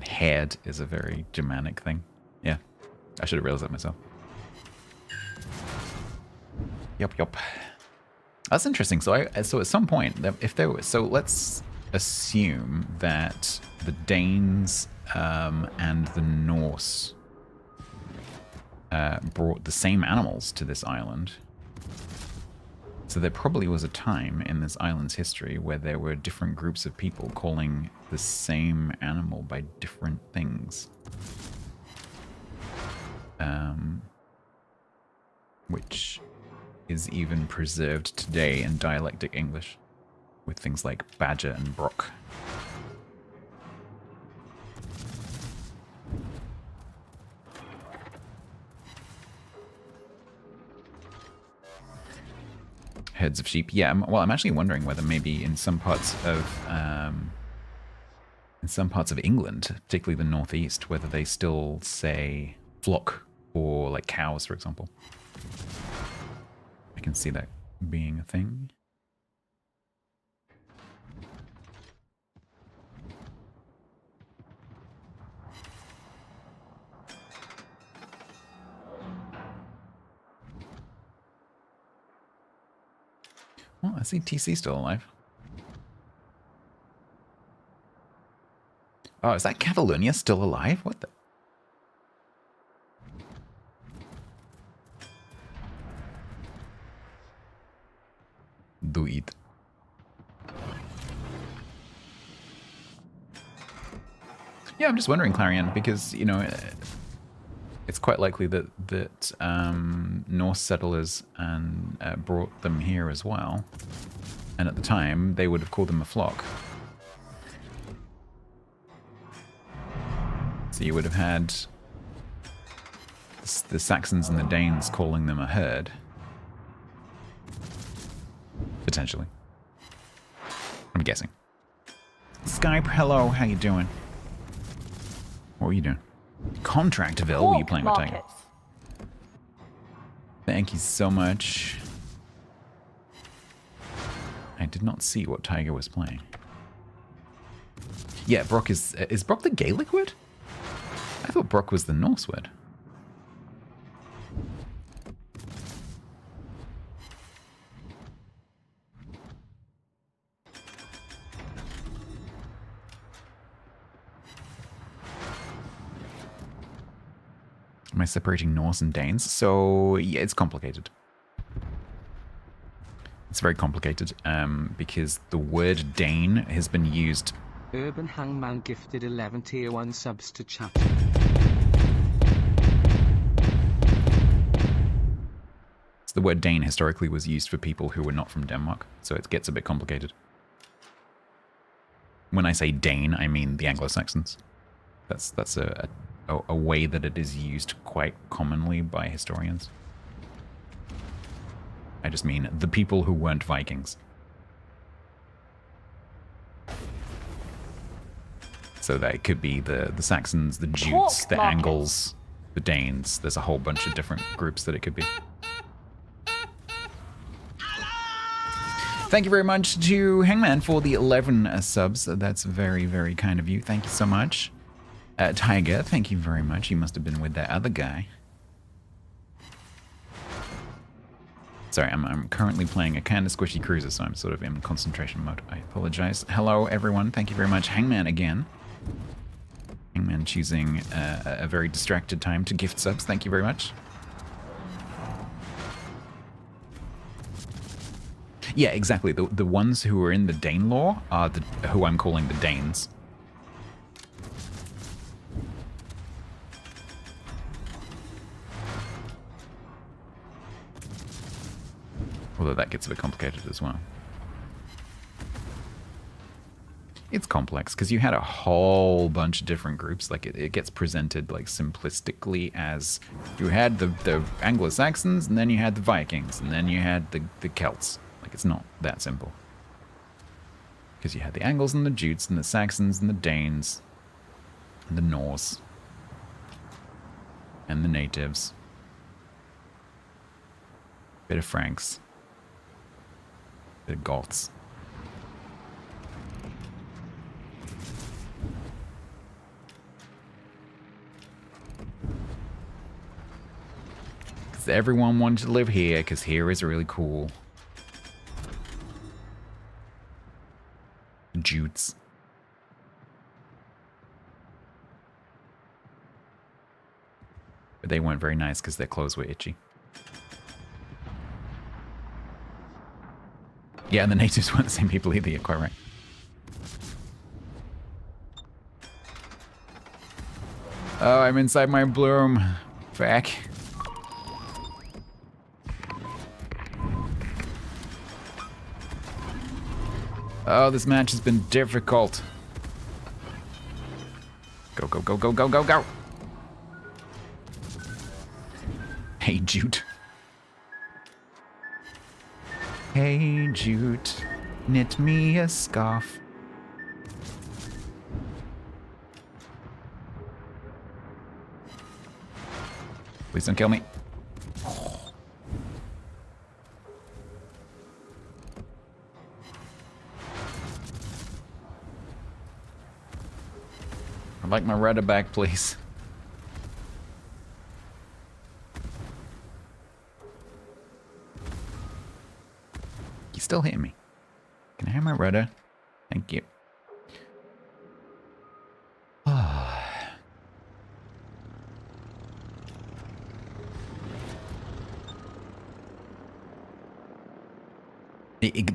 Head is a very Germanic thing. Yeah, I should have realized that myself. Yup. That's interesting. So at some point, if there was, so let's assume that the Danes and the Norse brought the same animals to this island. So there probably was a time in this island's history where there were different groups of people calling the same animal by different things. Which is even preserved today in dialectic English, with things like badger and brock. Herds of sheep. Yeah, well, I'm actually wondering whether maybe in some parts of England, particularly the northeast, whether they still say flock or like cows, for example. I can see that being a thing. Oh, I see TC still alive. Oh, is that Catalonia still alive? What the? Do it. Yeah, I'm just wondering, Clarion, because, you know, it's quite likely that Norse settlers and brought them here as well. And at the time, they would have called them a flock. So you would have had the Saxons and the Danes calling them a herd. Potentially. I'm guessing. Skype, hello, how you doing? What were you doing? Contractville, were you playing with Tiger? Thank you so much. I did not see what Tiger was playing. Yeah, Brock is Brock the Gaelic word? I thought Brock was the Norse word. Am I separating Norse and Danes? So, yeah, it's complicated. It's very complicated because the word Dane has been used. Urban Hangman gifted 11 tier 1 subs to chat. So the word Dane historically was used for people who were not from Denmark, so it gets a bit complicated. When I say Dane, I mean the Anglo-Saxons. That's a way that it is used quite commonly by historians. I just mean the people who weren't Vikings. So that could be the Saxons, the Jutes, the Angles, the Danes. There's a whole bunch of different groups that it could be. Thank you very much to Hangman for the 11 subs. That's very, very kind of you. Thank you so much. Tiger, thank you very much. You must have been with that other guy. Sorry, I'm currently playing a kind of squishy cruiser, so I'm sort of in concentration mode. I apologize. Hello, everyone. Thank you very much. Hangman again. Hangman choosing a very distracted time to gift subs. Thank you very much. Yeah, exactly. The ones who are in the Dane lore are who I'm calling the Danes. Although that gets a bit complicated as well. It's complex because you had a whole bunch of different groups. Like it gets presented like simplistically as you had the Anglo-Saxons, and then you had the Vikings, and then you had the Celts. Like it's not that simple. Because you had the Angles and the Jutes and the Saxons and the Danes and the Norse and the natives. Bit of Franks. Bit of Goths. Because everyone wanted to live here, because here is really cool. Jutes. But they weren't very nice because their clothes were itchy. Yeah, and the natives weren't the same people either, you're quite right. Oh, I'm inside my bloom. Fuck. Oh, this match has been difficult. Go, go, go, go, go, go, go. Hey, Jute. Hey, Jute. Knit me a scarf. Please don't kill me. I'd like my rudder back, please. You still hitting me. Can I have my rudder? Thank you.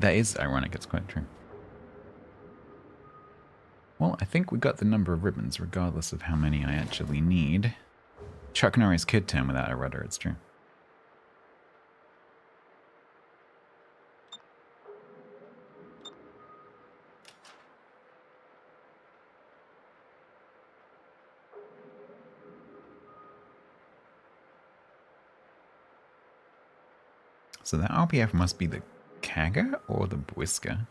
That is ironic, it's quite true. Well, I think we got the number of ribbons, regardless of how many I actually need. Chuck Norris could turn without a rudder, it's true. So the RPF must be the Kagger or the Bwiska.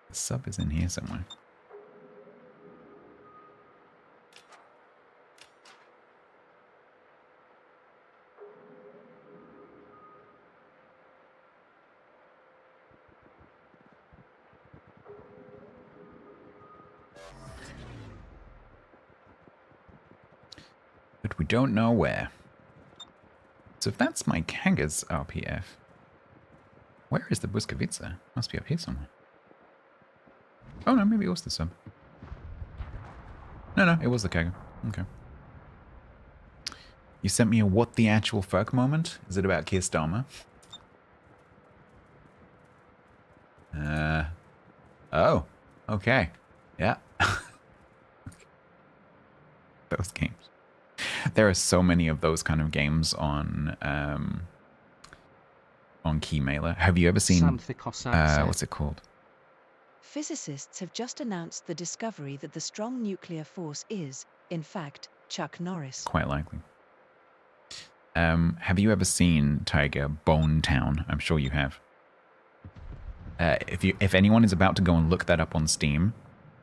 The sub is in here somewhere. But we don't know where. So if that's my Kagger's RPF, where is the Błyskawica? Must be up here somewhere. Oh no, maybe it was the sub. No, it was the Kagger. Okay. You sent me a what the actual fuck moment? Is it about Keir Starmer? Oh. Okay. Yeah. Those games. There are so many of those kind of games on Keymailer. Have you ever seen what's it called? Physicists have just announced the discovery that the strong nuclear force is, in fact, Chuck Norris. Quite likely. Have you ever seen, Tiger, Bone Town? I'm sure you have. If anyone is about to go and look that up on Steam,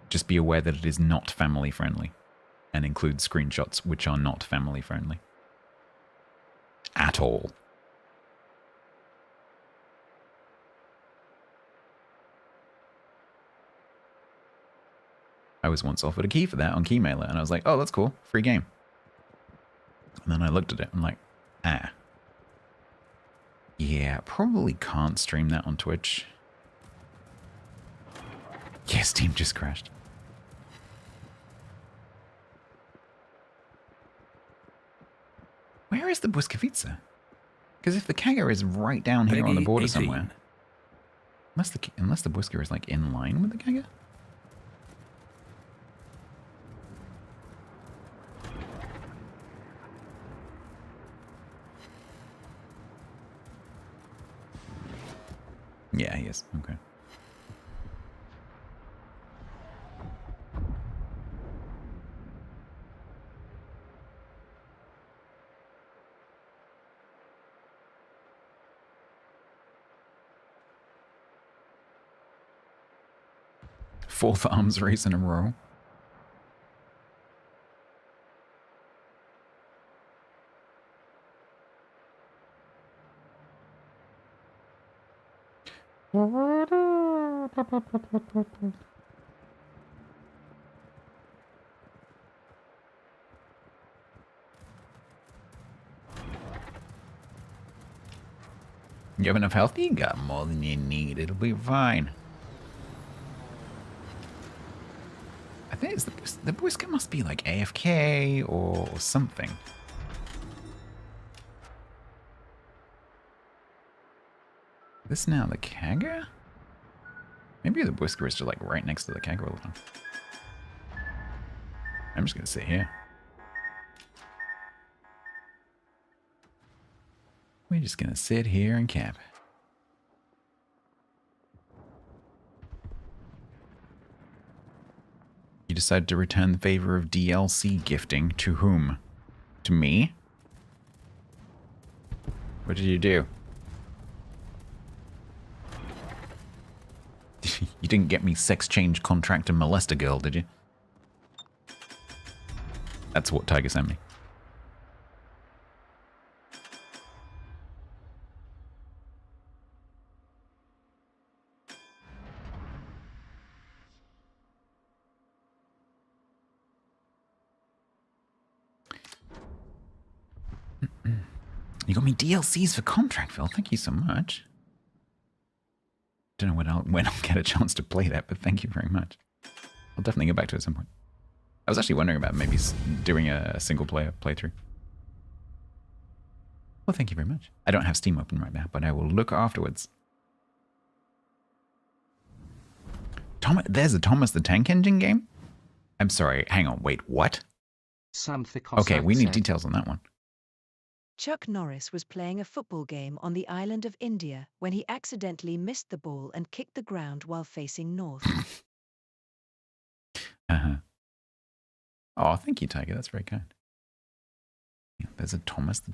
just be aware that it is not family friendly and includes screenshots which are not family friendly. At all. I was once offered a key for that on Keymailer, and I was like, oh, that's cool. Free game. And then I looked at it, and I'm like, ah. Yeah, probably can't stream that on Twitch. Yeah, Steam just crashed. Where is the Błyskawica? Because if the Kagger is right down here on the border somewhere, unless the Błyska is like in line with the Kagger. Yeah, he is. Okay. 4th arms race in a row. You have enough health? You got more than you need. It'll be fine. I think it's the Boy Scout must be like AFK or something. This now the Kagger? Maybe the Boy Scout is just like right next to the Kagger all the time. I'm just gonna sit here. We're just gonna sit here and camp. You decided to return the favor of DLC gifting to whom? To me? What did you do? You didn't get me sex change contract and molester girl, did you? That's what Tiger sent me. You got me DLCs for contract, Phil. Thank you so much. Don't know when I'll get a chance to play that, but thank you very much. I'll definitely get back to it at some point. I was actually wondering about maybe doing a single player playthrough. Well, thank you very much. I don't have Steam open right now, but I will look afterwards. There's a Thomas the Tank Engine game? I'm sorry, hang on, wait, what? Okay, we need details on that one. Chuck Norris was playing a football game on the island of India when he accidentally missed the ball and kicked the ground while facing north. Uh-huh. Oh, thank you, Tiger. That's very kind. Yeah, there's a Thomas the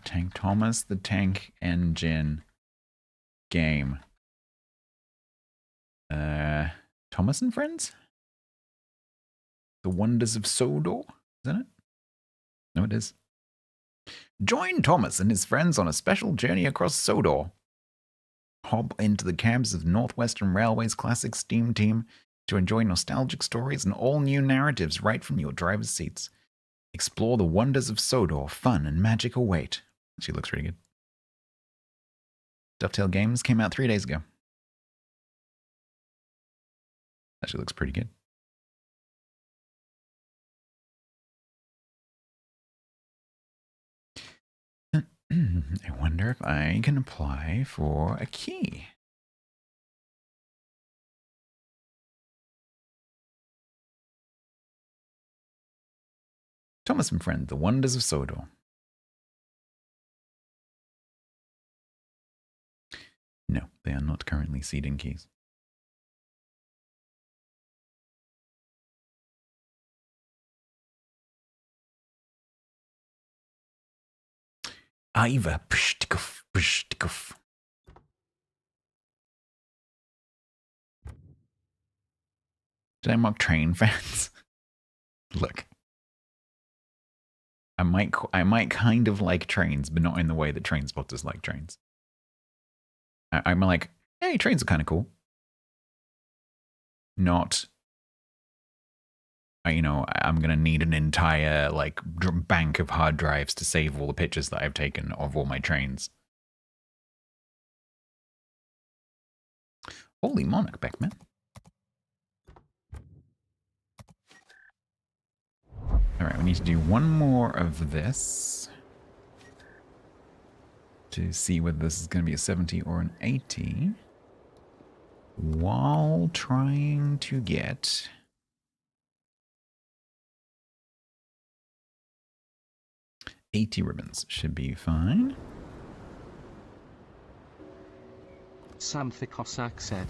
Tank Engine game. Thomas and Friends? The Wonders of Sodor? Isn't it? No, it is. Join Thomas and his friends on a special journey across Sodor. Hop into the cabs of Northwestern Railway's classic steam team to enjoy nostalgic stories and all-new narratives right from your driver's seats. Explore the wonders of Sodor. Fun and magic await. She looks really good. Dovetail Games came out 3 days ago. Actually looks pretty good. I wonder if I can apply for a key. Thomas and Friend, The Wonders of Sodor. No, they are not currently seeding keys. Iva Pshtikov, Pshtikov. Did I mock train fans? Look. I might kind of like trains, but not in the way that train spotters like trains. I'm like, hey, trains are kind of cool. Not, you know, I'm going to need an entire, like, bank of hard drives to save all the pictures that I've taken of all my trains. Holy monarch, Beckman. Alright, we need to do one more of this to see whether this is going to be a 70 or an 80 while trying to get $80 ribbons. Should be fine. Sam the Cossack said.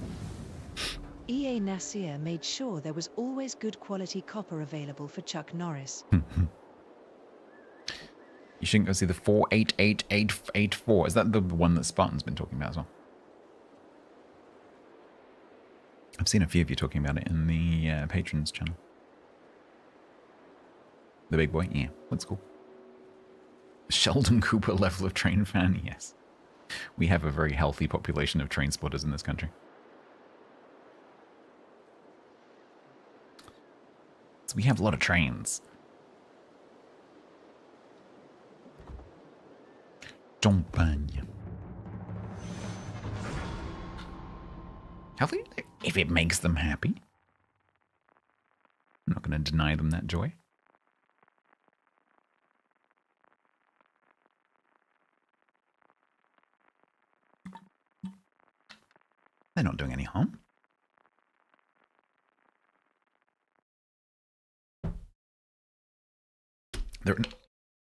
EA Nasir made sure there was always good quality copper available for Chuck Norris. You shouldn't go see the 48884. Is that the one that Spartan's been talking about as well? I've seen a few of you talking about it in the patrons channel. The big boy? Yeah, that's cool. Sheldon Cooper level of train fan? Yes. We have a very healthy population of train spotters in this country. So we have a lot of trains. Champagne. Healthy? If it makes them happy. I'm not going to deny them that joy. They're not doing any harm. There are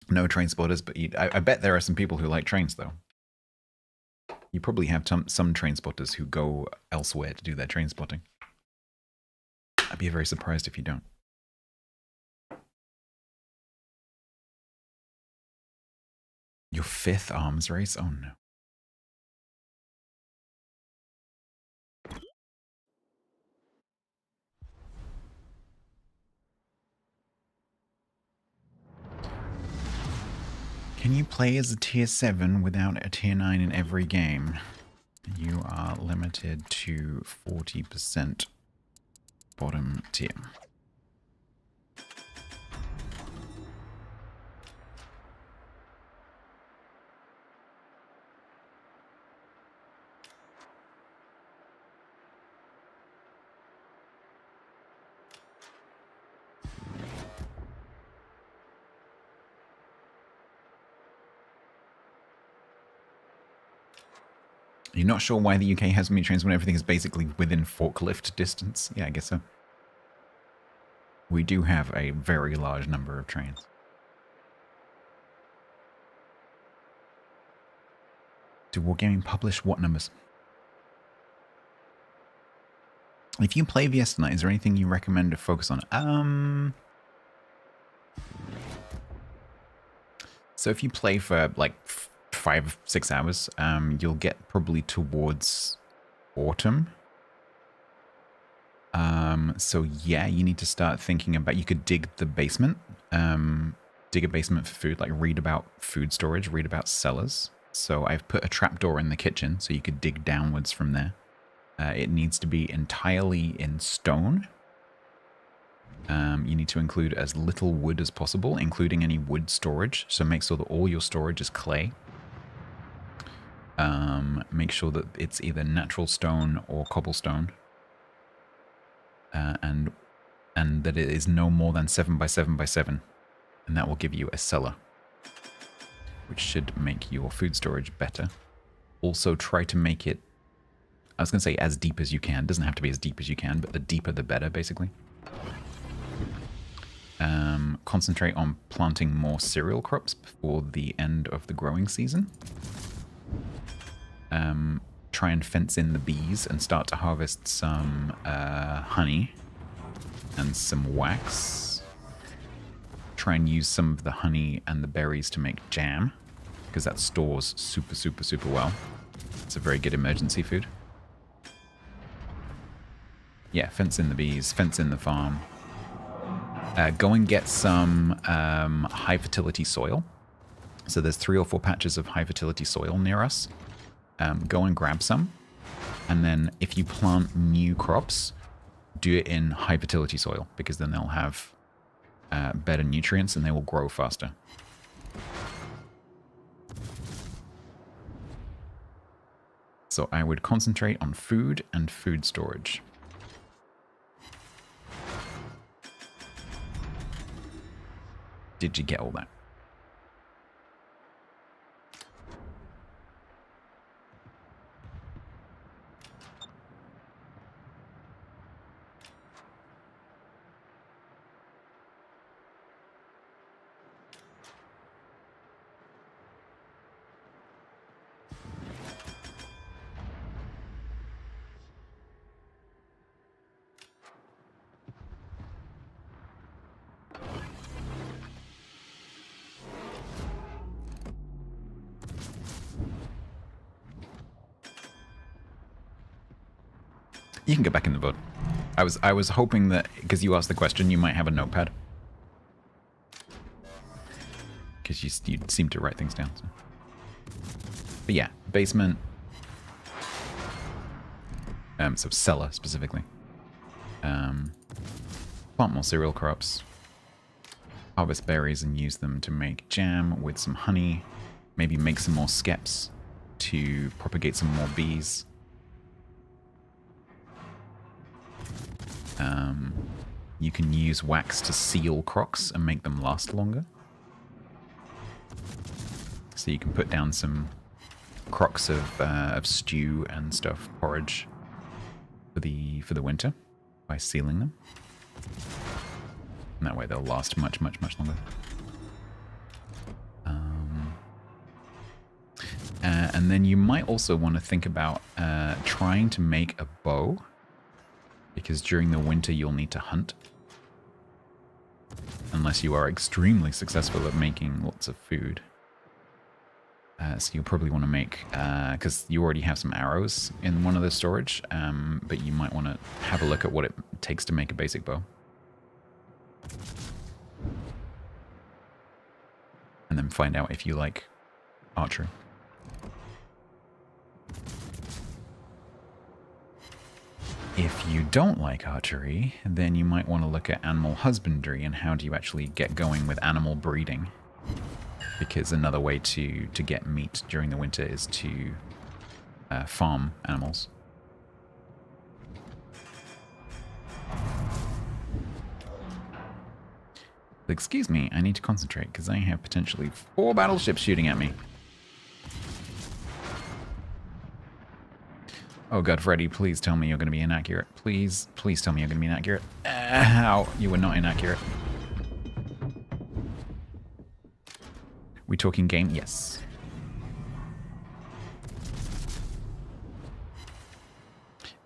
no train spotters, but I bet there are some people who like trains, though. You probably have some train spotters who go elsewhere to do their train spotting. I'd be very surprised if you don't. Your 5th arms race? Oh no. Can you play as a tier 7 without a tier 9 in every game? You are limited to 40% bottom tier. You're not sure why the UK has so many trains when everything is basically within forklift distance? Yeah, I guess so. We do have a very large number of trains. Do Wargaming publish what numbers? If you play VS tonight, is there anything you recommend to focus on? So if you play for like 5-6 hours, you'll get probably towards autumn. So yeah, you need to start thinking about, you could dig the basement, dig a basement for food, like read about food storage, read about cellars. So I've put a trapdoor in the kitchen so you could dig downwards from there. It needs to be entirely in stone. You need to include as little wood as possible, including any wood storage. So make sure that all your storage is clay. Make sure that it's either natural stone or cobblestone. And that it is no more than 7 by 7 by 7. And that will give you a cellar, which should make your food storage better. Also try to make it, I was going to say as deep as you can. It doesn't have to be as deep as you can, but the deeper the better, basically. Concentrate on planting more cereal crops before the end of the growing season. Try and fence in the bees and start to harvest some honey and some wax. Try and use some of the honey and the berries to make jam, because that stores super, super, super well. It's a very good emergency food. Yeah, fence in the bees, fence in the farm. Go and get some high fertility soil. So there's 3 or 4 patches of high fertility soil near us. Go and grab some. And then if you plant new crops, do it in high fertility soil, because then they'll have better nutrients and they will grow faster. So I would concentrate on food and food storage. Did you get all that? You can get back in the vote. I was hoping that, because you asked the question, you might have a notepad. Because you seem to write things down. So. But yeah, basement. So cellar, specifically. Plant more cereal crops. Harvest berries and use them to make jam with some honey. Maybe make some more skeps to propagate some more bees. You can use wax to seal crocs and make them last longer. So you can put down some crocs of stew and stuff, porridge, for the winter by sealing them. And that way they'll last much, much, much longer. And then you might also want to think about trying to make a bow. Because during the winter you'll need to hunt. Unless you are extremely successful at making lots of food. So you'll probably want to make, because you already have some arrows in one of the storage, but you might want to have a look at what it takes to make a basic bow. And then find out if you like archery. If you don't like archery, then you might want to look at animal husbandry and how do you actually get going with animal breeding. Because another way to get meat during the winter is to farm animals. Excuse me, I need to concentrate because I have potentially 4 battleships shooting at me. Oh god, Freddy, please tell me you're going to be inaccurate. Please, please tell me you're going to be inaccurate. Ow, you were not inaccurate. We talking game? Yes.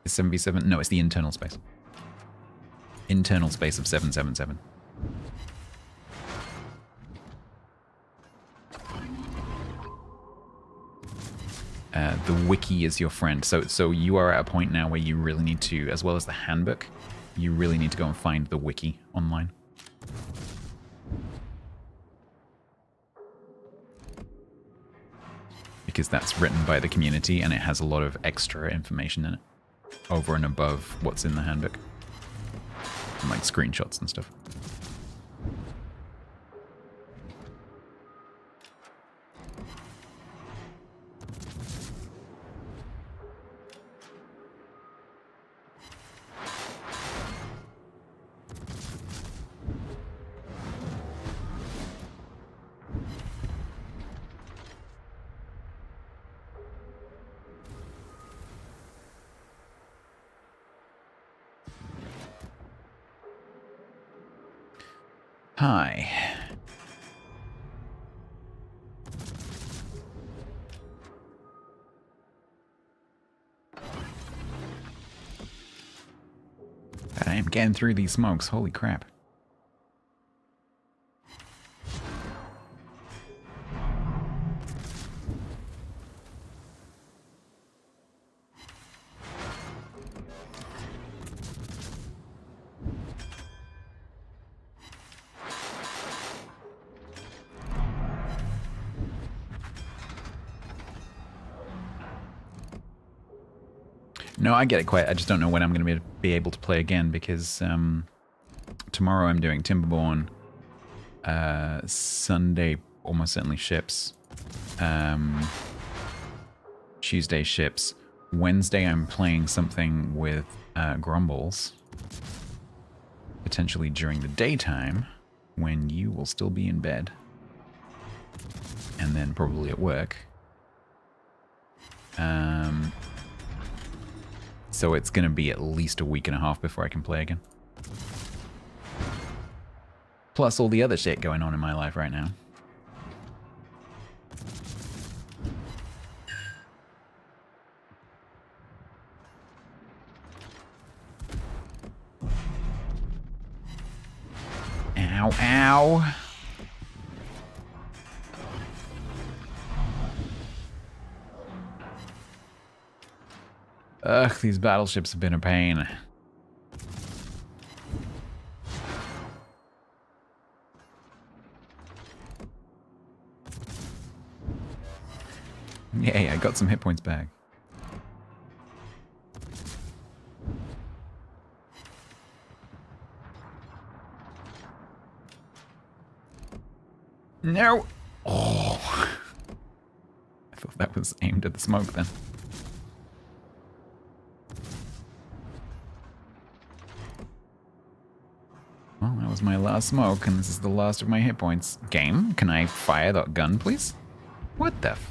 Is 7v7? No, it's the internal space. Internal space of 777. The wiki is your friend. So you are at a point now where you really need to, as well as the handbook, you really need to go and find the wiki online. Because that's written by the community and it has a lot of extra information in it. Over and above what's in the handbook. And like screenshots and stuff. Hi. I am getting through these smokes, holy crap. No, I get it quite. I just don't know when I'm going to be able to play again because tomorrow I'm doing Timberborn. Sunday, almost certainly ships. Tuesday, ships. Wednesday, I'm playing something with Grumbles. Potentially during the daytime when you will still be in bed. And then probably at work. So it's going to be at least a week and a half before I can play again. Plus all the other shit going on in my life right now. Ow, ow. Ugh, these battleships have been a pain. Yay, I got some hit points back. No! Oh! I thought that was aimed at the smoke then. Well, that was my last smoke, and this is the last of my hit points. Game, can I fire that gun, please? What the f...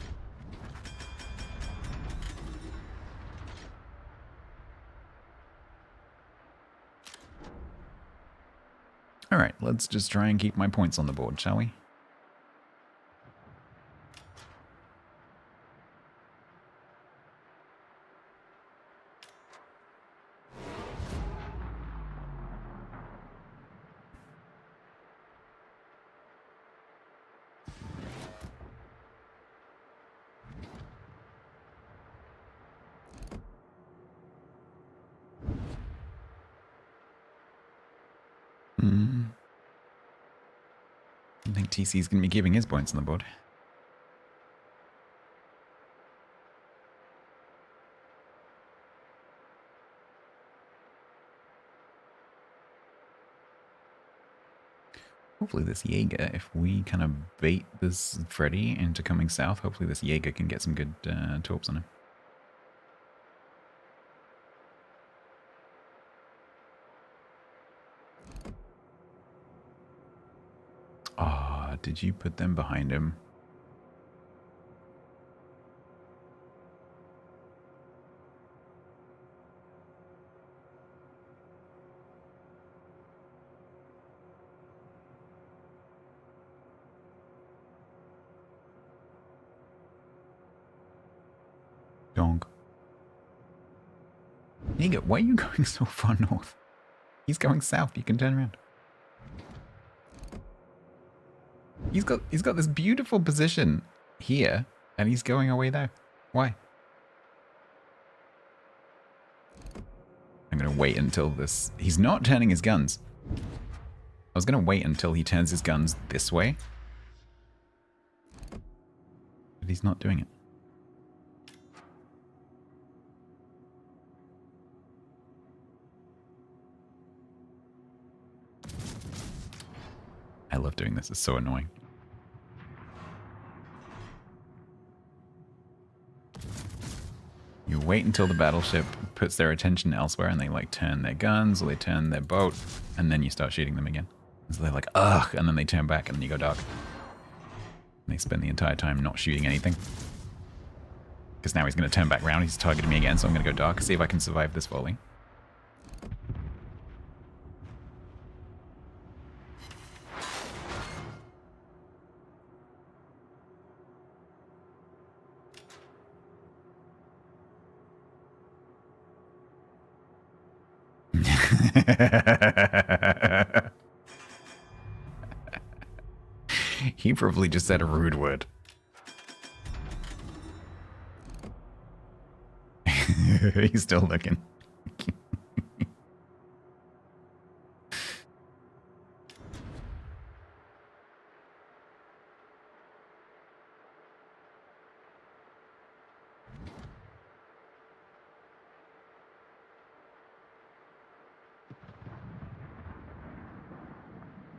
Alright, let's just try and keep my points on the board, shall we? I think TC's going to be keeping his points on the board. Hopefully this Jaeger, if we kind of bait this Freddy into coming south, hopefully this Jaeger can get some good torps on him. Ah, did you put them behind him? Donk. Jaeger, why are you going so far north? He's going south, you can turn around. He's got this beautiful position here, and he's going away there. Why? I'm gonna wait until this... He's not turning his guns. I was gonna wait until he turns his guns this way. But he's not doing it. I love doing this, it's so annoying. You wait until the battleship puts their attention elsewhere and they like turn their guns or they turn their boat and then you start shooting them again. So they're like, ugh, and then they turn back and then you go dark. And they spend the entire time not shooting anything. Because now he's going to turn back around, he's targeting me again, so I'm going to go dark, see if I can survive this volley. He probably just said a rude word. He's still looking.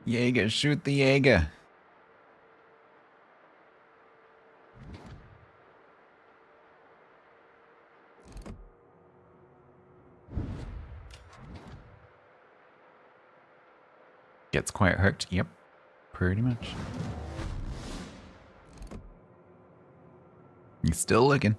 Jaeger, shoot the Jaeger. Gets quite hooked. Yep, pretty much. He's still looking.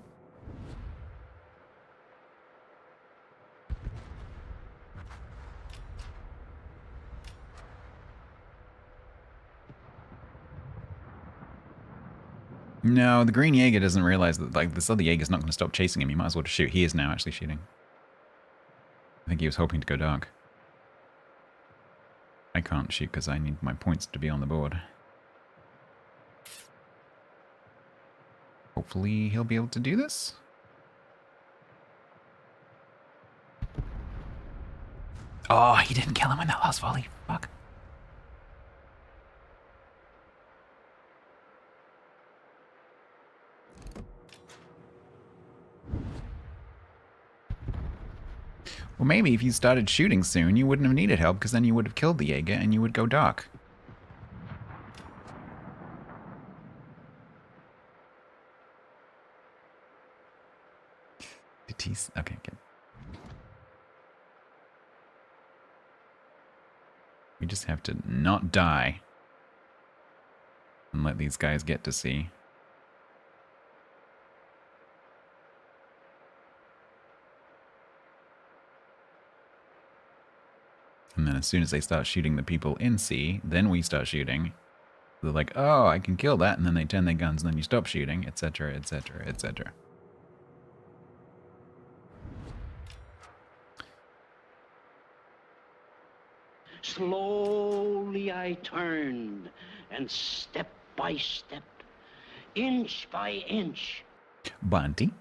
No, the green Jaeger doesn't realize that like this other Jaeger's not going to stop chasing him. He might as well just shoot. He is now actually shooting. I think he was hoping to go dark. I can't shoot because I need my points to be on the board. Hopefully he'll be able to do this. Oh, he didn't kill him in that last volley. Fuck. Well, maybe if you started shooting soon, you wouldn't have needed help, because then you would have killed the Jaeger and you would go dark. Okay, good. We just have to not die and let these guys get to see. And then as soon as they start shooting the people in C, then we start shooting. They're like, oh, I can kill that, and then they turn their guns, and then you stop shooting, etc., etc., etc. Slowly I turned, and step by step, inch by inch. Bunty.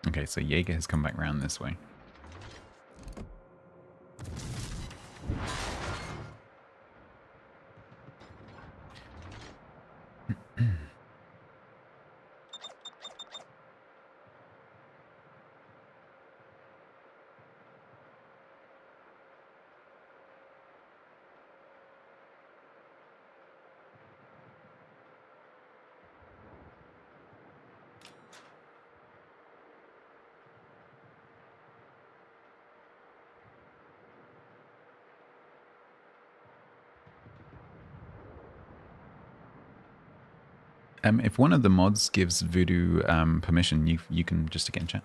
Okay, so Jaeger has come back round this way. If one of the mods gives Voodoo permission, you can just again chat.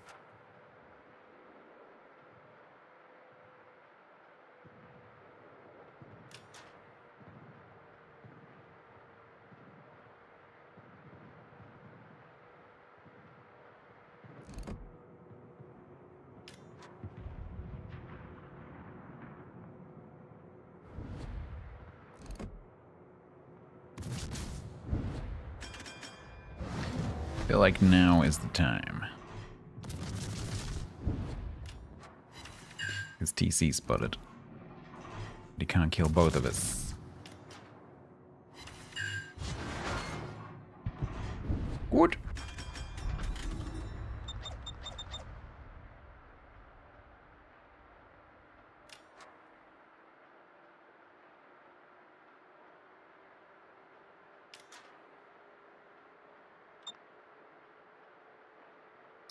I feel like now is the time. Because TC spotted. But he can't kill both of us. Good.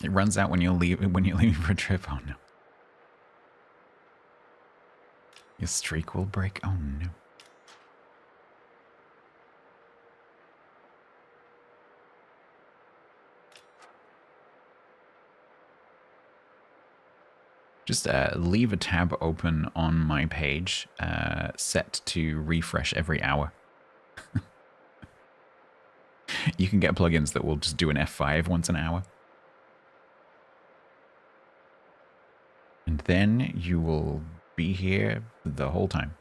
It runs out when you're leaving for a trip. Oh no. Your streak will break. Oh no. Just leave a tab open on my page, set to refresh every hour. You can get plugins that will just do an F5 once an hour. And then you will be here the whole time.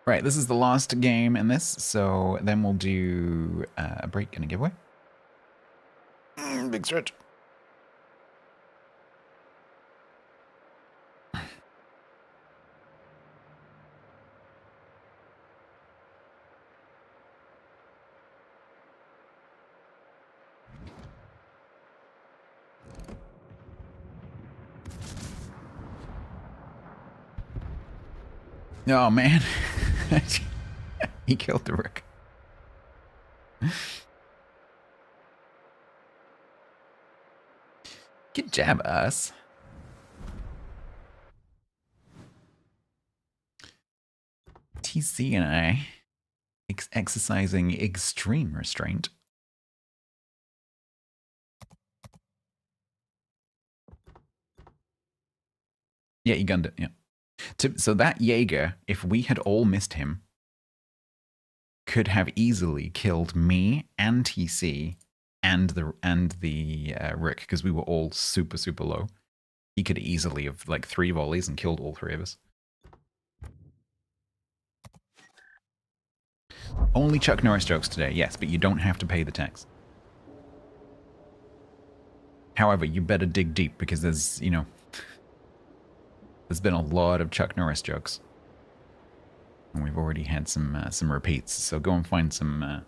Right, this is the last game in this, so then we'll do a break and a giveaway. Big stretch. Oh man, he killed the Rook. Good job, us. TC and I exercising extreme restraint. Yeah, you gunned it, yeah. So that Jaeger, if we had all missed him, could have easily killed me and TC and the Rick, because we were all super, super low. He could easily have like 3 volleys and killed all 3 of us. Only Chuck Norris jokes today, yes, but you don't have to pay the tax. However, you better dig deep because there's, you know, there's been a lot of Chuck Norris jokes. And we've already had some repeats, so go and find some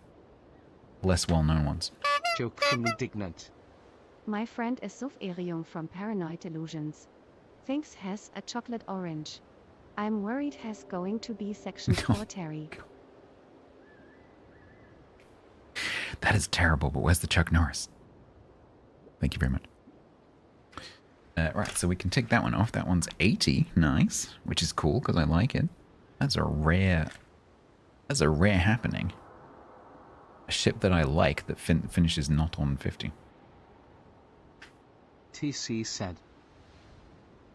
less well-known ones. Joke from Indignant. My friend is Suf-Erium from Paranoid Illusions. Thinks has a chocolate orange. I'm worried has going to be section 4 Terry. That is terrible, but where's the Chuck Norris? Thank you very much. Right, so we can take that one off. That one's 80. Nice. Which is cool, because I like it. That's a rare happening. A ship that I like that finishes not on 50. TC said.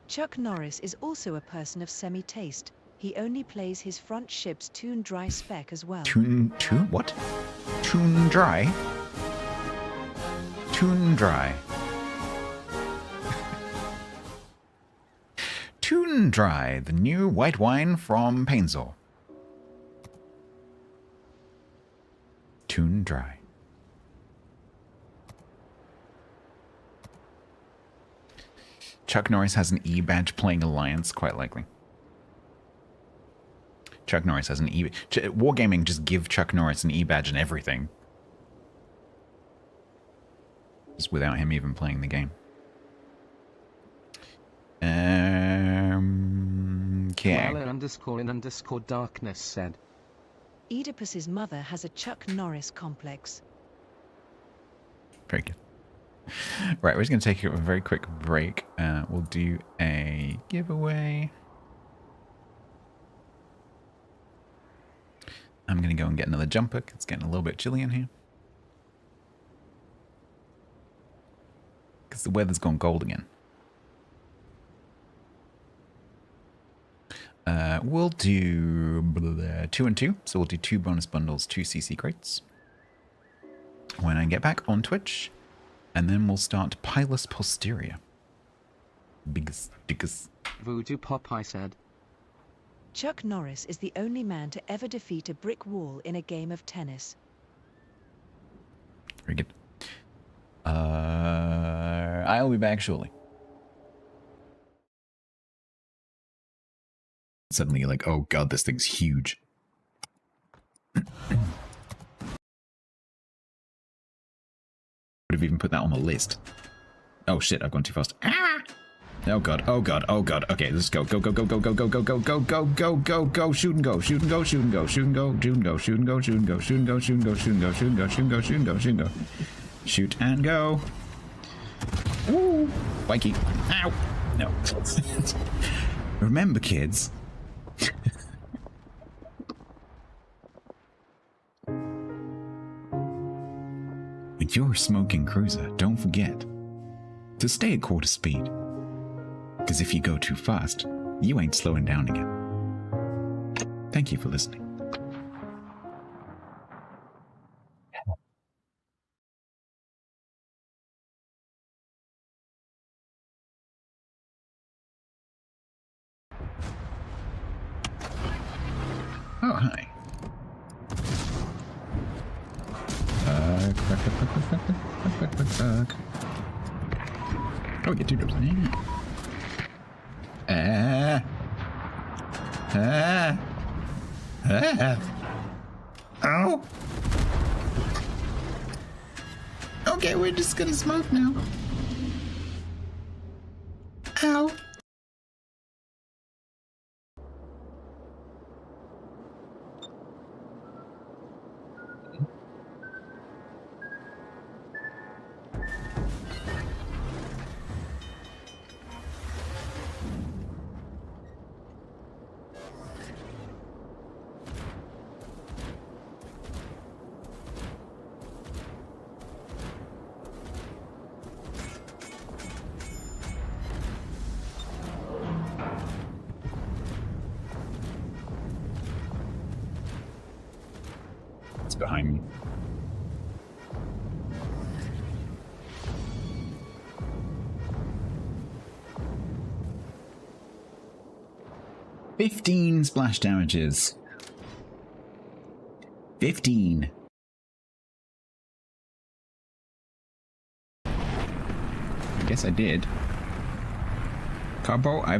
Chuck Norris is also a person of semi-taste. He only plays his front ship's Toon Dry spec as well. What? Toon Dry? Toon Dry. Toon Dry, the new white wine from Painzor. Toon Dry. Chuck Norris has an E-badge playing Alliance, quite likely. Chuck Norris has an E... Wargaming just give Chuck Norris an E-badge and everything. Just without him even playing the game. Okay. _in_darkness said. Oedipus's mother has a Chuck Norris complex. Very good. Right, we're just going to take a very quick break. We'll do a giveaway. I'm going to go and get another jumper. It's getting a little bit chilly in here. Because the weather's gone cold again. We'll do 2 and 2. So we'll do 2 bonus bundles, 2 CC crates. When I get back on Twitch. And then we'll start Pilus Posterior. Biggest. Voodoo Popeye said. Chuck Norris is the only man to ever defeat a brick wall in a game of tennis. Very good. I'll be back shortly. Suddenly you're like, oh god, this thing's huge. Would have even put that on the list. Oh shit, I've gone too fast. Ah! Oh god, oh god, oh god. Okay, let's go. Go, go, go, go, go, go, go, go, go, go, go, go, go, shoot and go, shoot and go, shoot and go, shoot and go, shoot and go, shoot and go, shoot and go, shoot and go, shoot and go, shoot and go, shoot and go, shoot and go, shoot and go, shoot and go. Shoot and go. Woo! Wakey. Ow! No. Remember, kids. When you're a smoking cruiser, don't forget to stay at quarter speed. Because if you go too fast, you ain't slowing down again. Thank you for listening. Oh, hi. Oh, get 2 drops. Oh. Okay, we're just gonna smoke now. Ow. behind me. "15 splash damages. 15. I guess I did. Carbo, I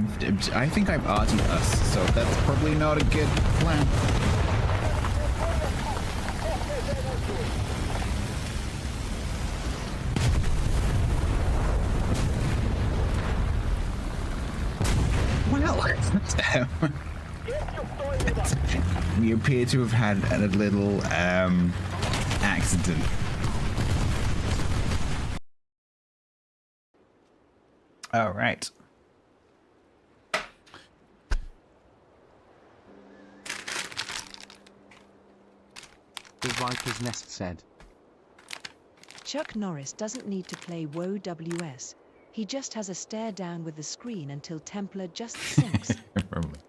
think I've arted us, so that's probably not a good plan. Well, we appear to have had a little accident. All right. The Viper's Nest said. Chuck Norris doesn't need to play WoW WS. He just has a stare down with the screen until Templar just sinks. Probably.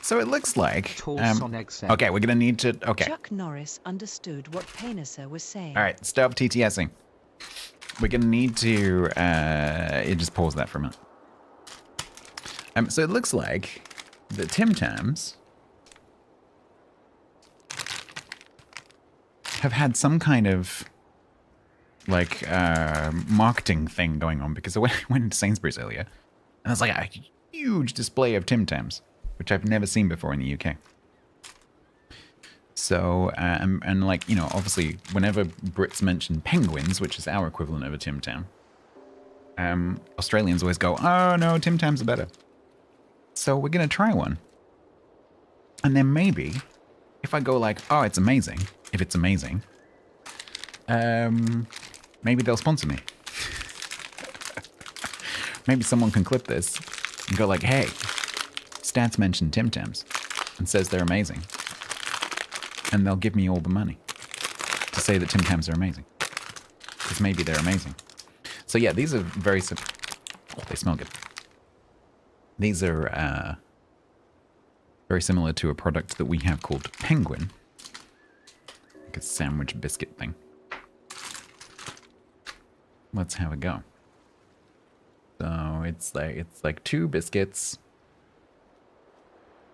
So it looks like... Tall Sonic said. Okay, we're going to need to... Okay. Chuck Norris understood what Paynesser was saying. All right, stop TTSing. We're going to need to... just pause that for a minute. So it looks like the Tim Tams have had some kind of like marketing thing going on, because I went into Sainsbury's earlier and there's like a huge display of Tim Tams, which I've never seen before in the UK. So and like, you know, obviously whenever Brits mention penguins, which is our equivalent of a Tim Tam, Australians always go, oh no, Tim Tams are better. So we're gonna try one, and then maybe if I go like, oh, it's amazing, if it's amazing, maybe they'll sponsor me. Maybe someone can clip this and go like, hey, Stats mentioned Tim Tams and says they're amazing. And they'll give me all the money to say that Tim Tams are amazing. Because maybe they're amazing. So yeah, these are very simple. Oh, they smell good. These are very similar to a product that we have called Penguin. Like a sandwich biscuit thing. Let's have a go. So it's like 2 biscuits.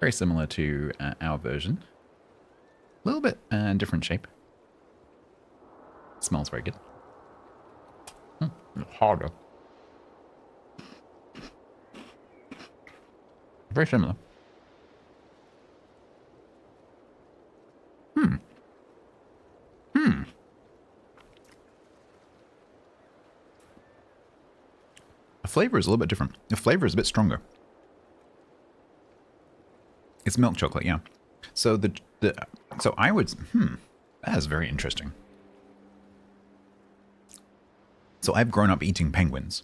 Very similar to our version. A little bit different shape. Smells very good. It's harder. Very similar. The flavor is a little bit different. The flavor is a bit stronger. It's milk chocolate, yeah. So so I would that is very interesting. So I've grown up eating penguins.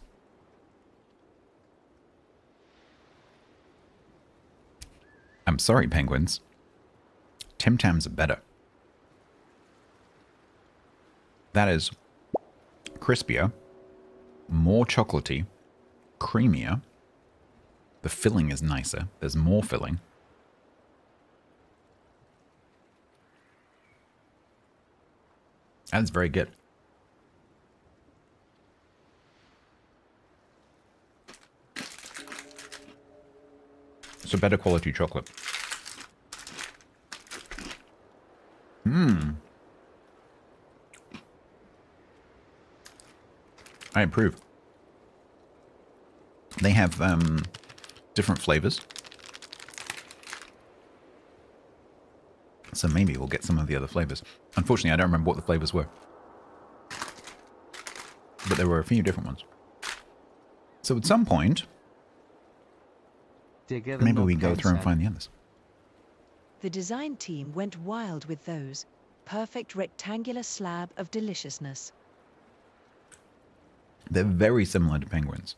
I'm sorry, penguins. Tim Tams are better. That is crispier, more chocolatey, creamier. The filling is nicer. There's more filling. That's very good. It's a better quality chocolate. I approve. They have different flavors. So maybe we'll get some of the other flavors. Unfortunately, I don't remember what the flavors were. But there were a few different ones. So at some point, maybe we go through and find the others. The design team went wild with those. Perfect rectangular slab of deliciousness. They're very similar to penguins.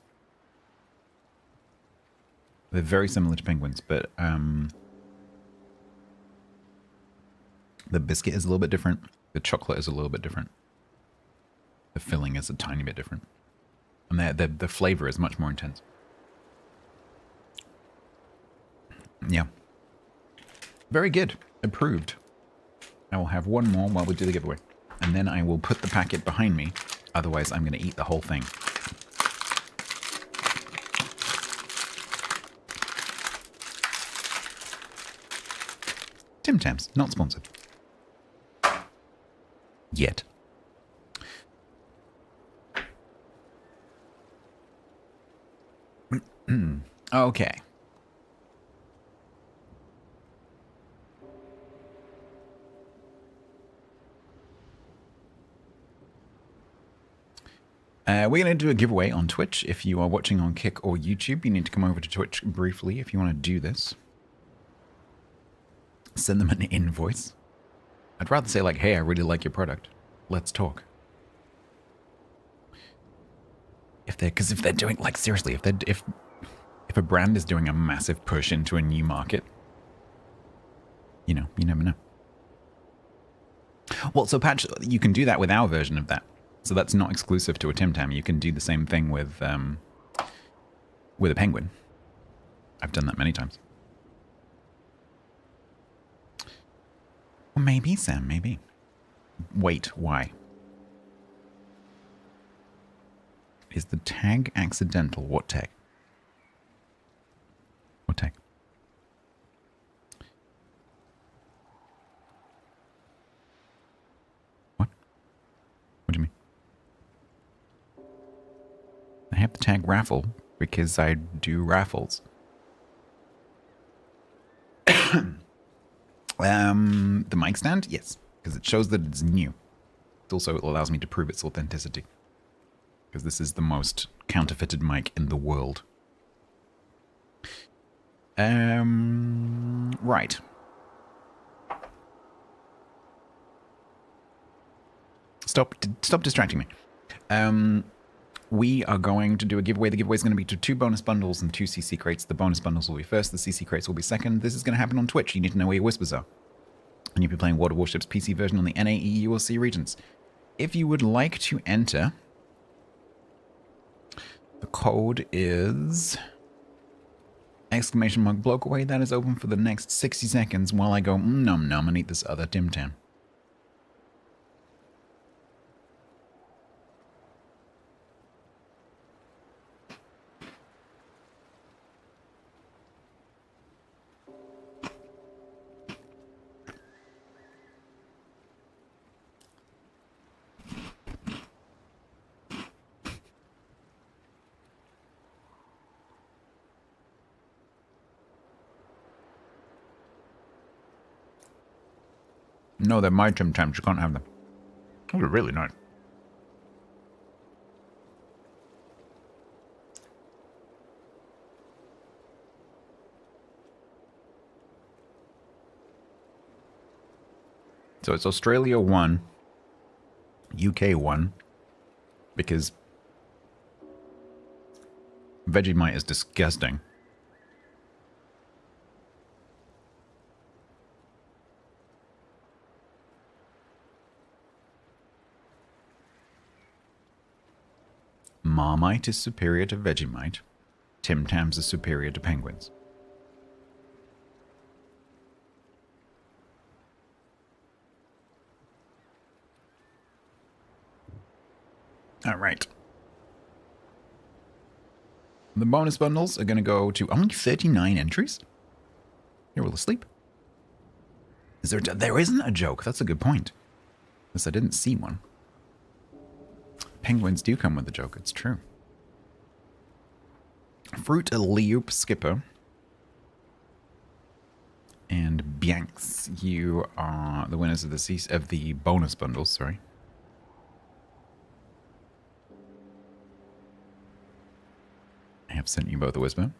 They're very similar to penguins, but the biscuit is a little bit different. The chocolate is a little bit different. The filling is a tiny bit different. And the flavor is much more intense. Yeah. Very good. Approved. I will have one more while we do the giveaway. And then I will put the packet behind me. Otherwise, I'm going to eat the whole thing. Tim Tams, not sponsored. Yet. Okay. We're going to do a giveaway on Twitch. If you are watching on Kick or YouTube, you need to come over to Twitch briefly if you want to do this. Send them an invoice. I'd rather say like, hey, I really like your product. Let's talk. Because if they're doing, like, seriously, if a brand is doing a massive push into a new market, you know, you never know. Well, so Patch, you can do that with our version of that. So that's not exclusive to a Tim Tam. You can do the same thing with a penguin. I've done that many times. Well, maybe, Sam, maybe. Wait, why? Is the tag accidental? What tag? What tag? What? What do you mean? I have the tag raffle because I do raffles. The mic stand? Yes, because it shows that it's new. It also allows me to prove its authenticity. Because this is the most counterfeited mic in the world. Right. Stop distracting me. We are going to do a giveaway. The giveaway is going to be to 2 bonus bundles and 2 CC crates. The bonus bundles will be first. The CC crates will be second. This is going to happen on Twitch. You need to know where your whispers are. And you'll be playing World of Warships PC version on the NA, EU, or C regions. If you would like to enter, the code is !bloke away. That is open for the next 60 seconds while I go num num and eat this other Tim Tam. No, they're my Tim Tams. You can't have them. Those are really nice. So it's Australia 1, UK 1, because Vegemite is disgusting. Marmite is superior to Vegemite. Tim Tams is superior to penguins. All right. The bonus bundles are going to go to only 39 entries. You're all asleep. There isn't a joke. That's a good point. Because I didn't see one. Penguins do come with a joke. It's true. Fruit Leop Skipper and Bianx, you are the winners of the bonus bundles. Sorry. I have sent you both a whisper.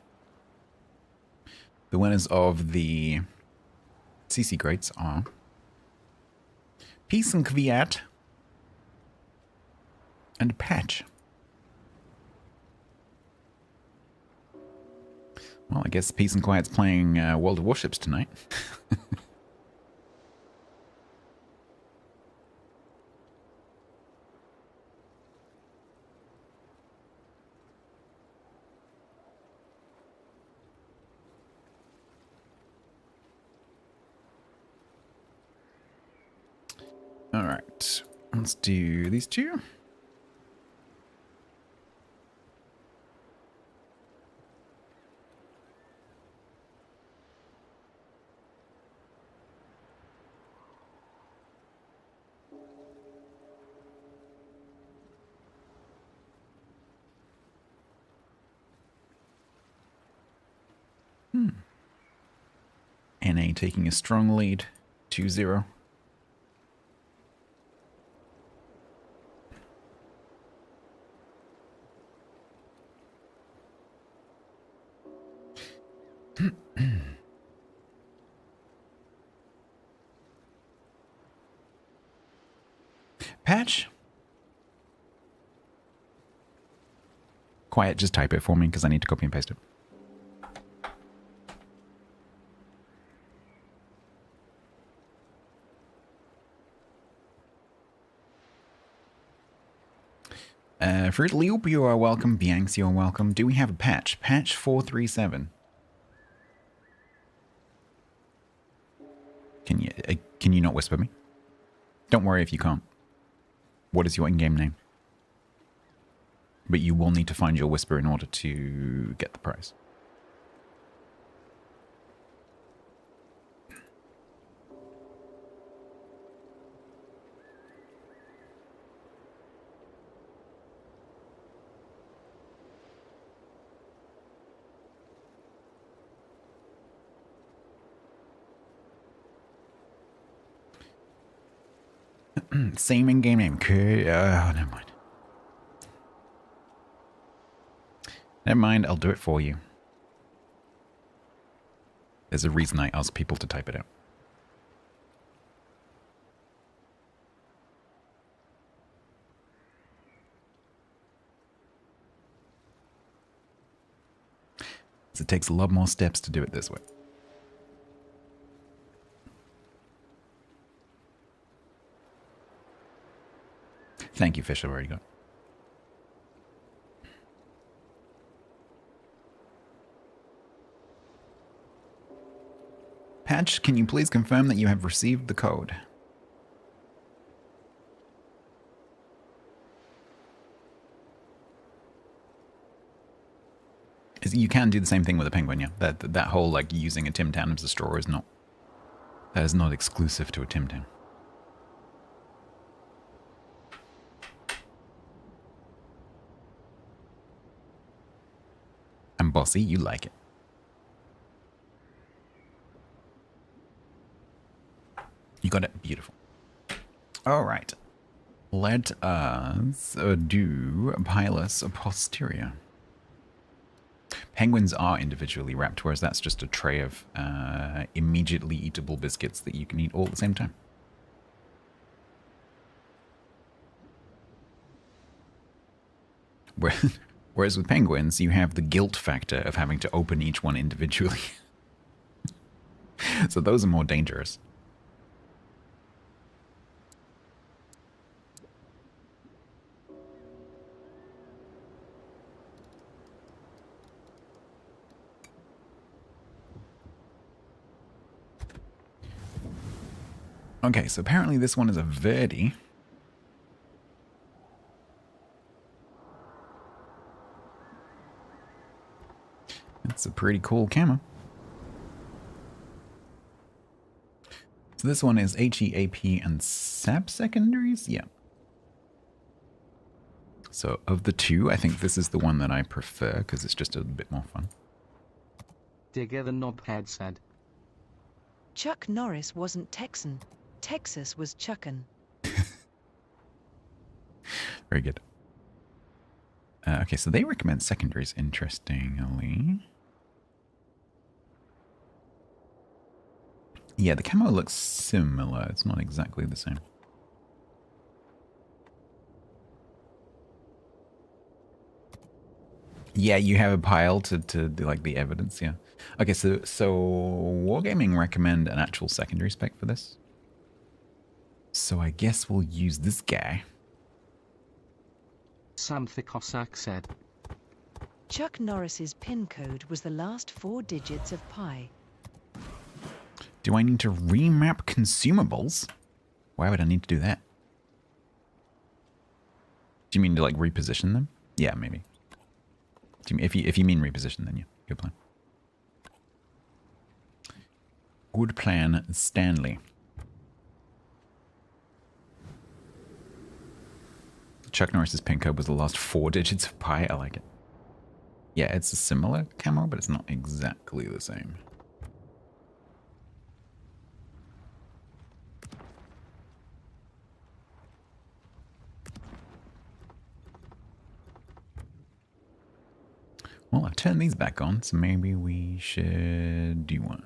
The winners of the CC crates are Peace and Kviat and Patch. Well, I guess Peace and Quiet's playing World of Warships tonight. Alright. Let's do these two. NA taking a strong lead, 2-0. Patch? Quiet, just type it for me because I need to copy and paste it. Fruit Loop, you are welcome. Bianx, you are welcome. Do we have a patch? Patch 437. Can you not whisper me? Don't worry if you can't. What is your in-game name? But you will need to find your whisper in order to get the prize. Same in-game name. Okay, never mind. Never mind, I'll do it for you. There's a reason I ask people to type it out. So it takes a lot more steps to do it this way. Thank you, Fish. I've already got it. Patch, can you please confirm that you have received the code? You can do the same thing with a penguin, yeah. That whole like using a Tim Tam as a straw is not exclusive to a Tim Tam. And bossy, you like it. You got it? Beautiful. All right. Let us do Pilus posterior. Penguins are individually wrapped, whereas that's just a tray of immediately eatable biscuits that you can eat all at the same time. Whereas with penguins, you have the guilt factor of having to open each one individually. So those are more dangerous. Okay, so apparently this one is a Verdi. It's a pretty cool camo. So this one is HEAP and SAP secondaries? Yeah. So of the two, I think this is the one that I prefer because it's just a bit more fun. Digger the knobhead said. Chuck Norris wasn't Texan. Texas was Chuckin'. Very good. Okay, so they recommend secondaries, interestingly. Yeah, the camo looks similar. It's not exactly the same. Yeah, you have a pile to do like the evidence, yeah. Okay, so Wargaming recommend an actual secondary spec for this. So I guess we'll use this guy. Sam the Cossack said. Chuck Norris's PIN code was the last 4 digits of pi. Do I need to remap consumables? Why would I need to do that? Do you mean to like reposition them? Yeah, maybe. Do you, if you mean reposition, then yeah, good plan. Good plan, Stanley. Chuck Norris's pin code was the last 4 digits of pi. I like it. Yeah, it's a similar camo, but it's not exactly the same. Well, I've turned these back on, so maybe we should do one.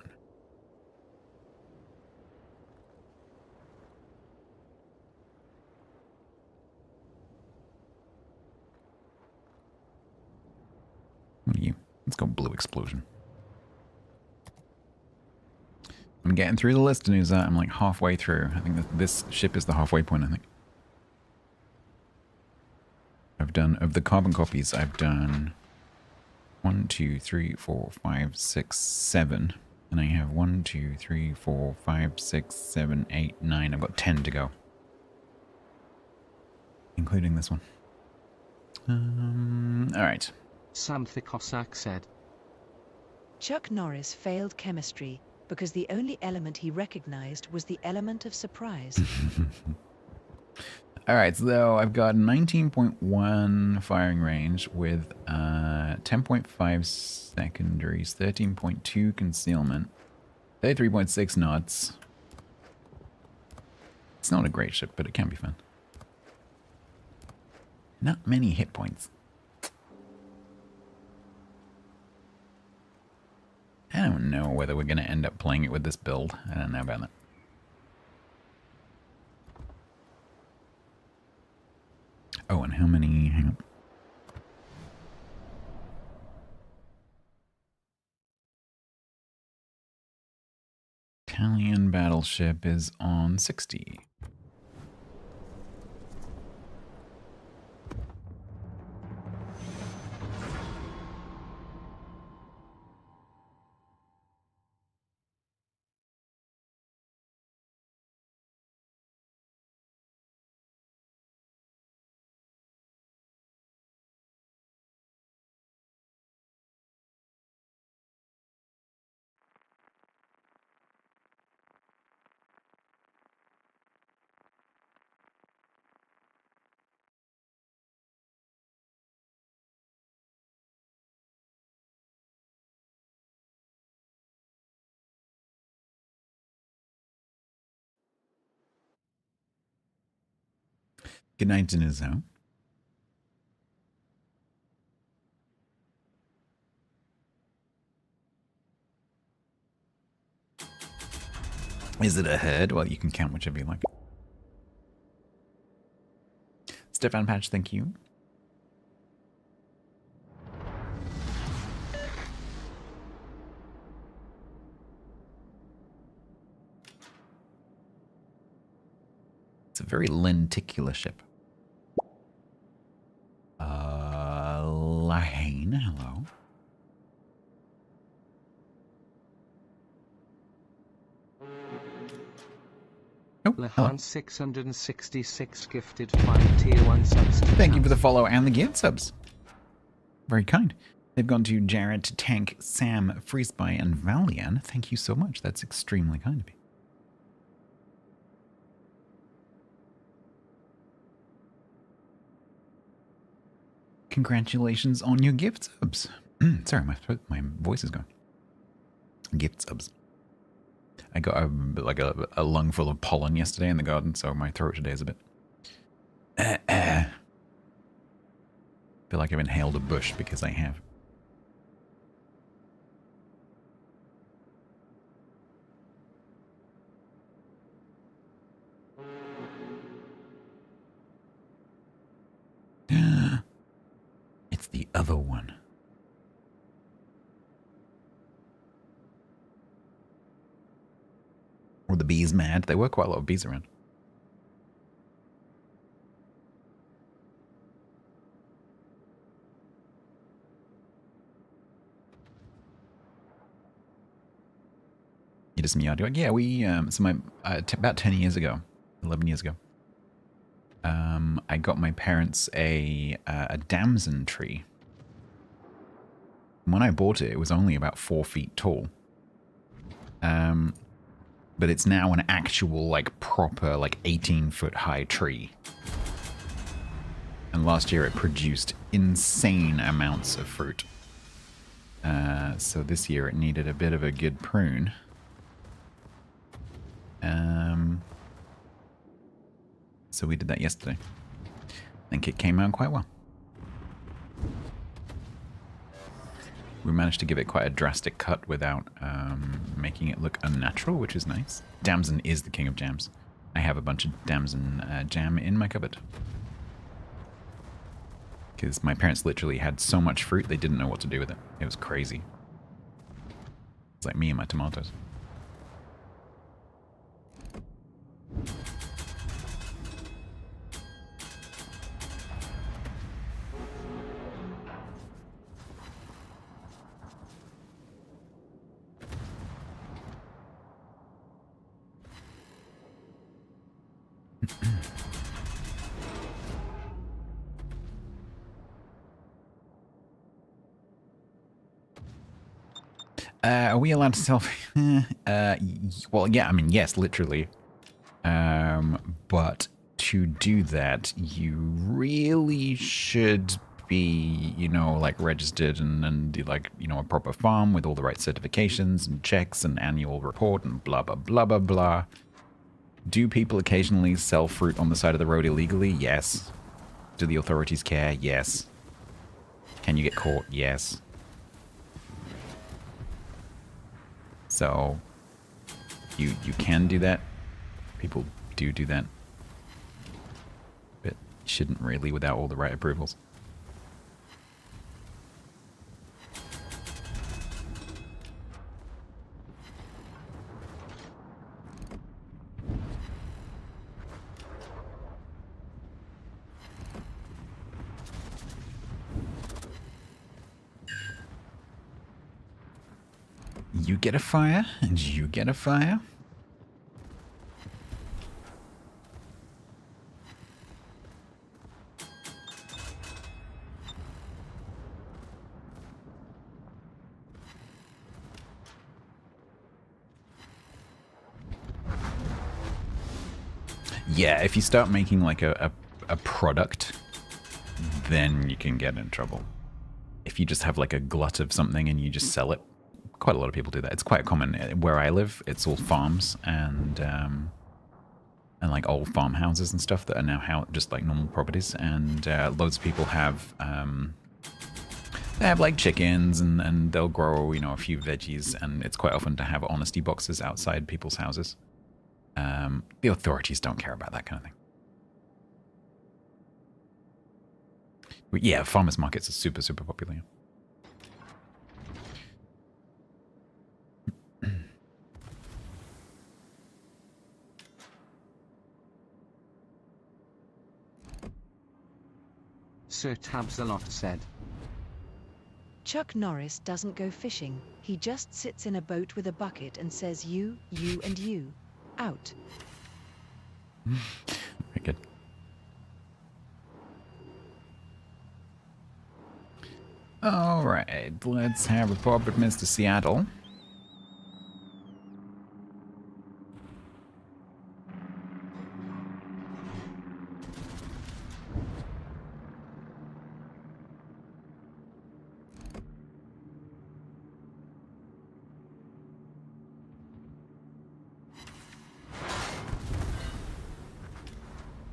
What are you? Let's go blue explosion. I'm getting through the list, and I'm like halfway through. I think this ship is the halfway point, I think. I've done, of the carbon copies, I've done 1, 2, 3, 4, 5, 6, 7. And I have 1, 2, 3, 4, 5, 6, 7, 8, 9. I've got 10 to go. Including this one. Alright. Sam the Cossack said. Chuck Norris failed chemistry because the only element he recognized was the element of surprise. Alright, so I've got 19.1 firing range with 10.5 secondaries, 13.2 concealment, 33.6 knots. It's not a great ship, but it can be fun. Not many hit points. I don't know whether we're going to end up playing it with this build. I don't know about that. Oh, and how many... Hang on. Italian battleship is on 60. Good night, Denizo. Is it a herd? Well, you can count whichever you like. Stefan Patch, thank you. It's a very lenticular ship. Lahane, hello. Oh, hello. Lahan 666 gifted 5 tier 1 subs. Thank you for the follow and the gift subs. Very kind. They've gone to Jarrett, Tank, Sam, Freespy, and Valian. Thank you so much. That's extremely kind of you. Congratulations on your gift subs. Sorry, my voice is gone. Gift subs. I got a lung full of pollen yesterday in the garden, so my throat today is a bit... feel like I've inhaled a bush because I have. It's the other one. Were the bees mad? There were quite a lot of bees around. You just meowed. You're like, yeah, we, so about 10 years ago, 11 years ago, I got my parents a damson tree. When I bought it, it was only about 4 feet tall. But it's now an actual, like, proper, like, 18-foot high tree. And last year it produced insane amounts of fruit. So this year it needed a bit of a good prune. So we did that yesterday. I think it came out quite well. We managed to give it quite a drastic cut without making it look unnatural, which is nice. Damson is the king of jams. I have a bunch of damson jam in my cupboard. Because my parents literally had so much fruit, they didn't know what to do with it. It was crazy. It's like me and my tomatoes. Are we allowed to sell? Well, yeah, I mean, yes, literally. But to do that, you really should be, you know, like registered and like, you know, a proper farm with all the right certifications and checks and annual report and blah, blah, blah, blah, blah. Do people occasionally sell fruit on the side of the road illegally? Yes. Do the authorities care? Yes. Can you get caught? Yes. So, you can do that. People do that. But shouldn't really without all the right approvals. You get a fire, and you get a fire. Yeah, if you start making like a product, then you can get in trouble. If you just have like a glut of something and you just sell it, quite a lot of people do that. It's quite common where I live. It's all farms and like old farmhouses and stuff that are now just like normal properties. And loads of people have they have like chickens and they'll grow, you know, a few veggies. And it's quite often to have honesty boxes outside people's houses. The authorities don't care about that kind of thing. But yeah, farmers markets are super, super popular. Sir Tabsalot said. Chuck Norris doesn't go fishing, he just sits in a boat with a bucket and says you, and you. Out. Very good. Alright, let's have a pop at Mr. Seattle.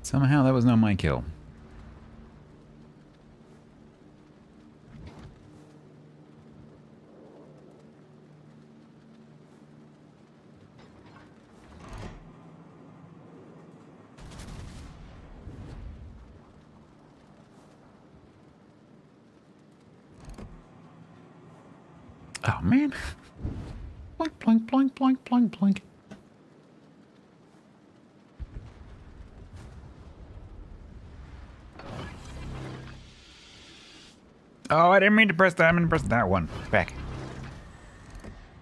Somehow that was not my kill. Oh man. Plonk, plonk, plonk, plonk, plonk, plonk. Oh, I didn't mean to press that. I'm going to press that one. Back.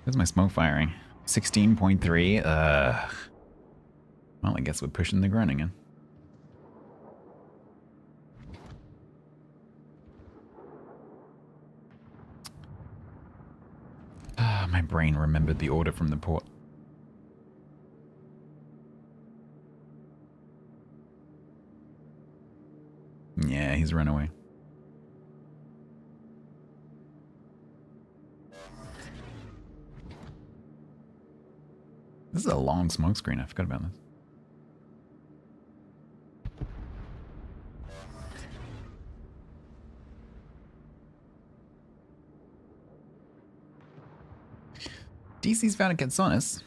Where's my smoke firing? 16.3. Well, I guess we're pushing the ground again. My brain remembered the order from the port. Yeah, he's run away. This is a long smoke screen. I forgot about this. DC's found a Kitsonis.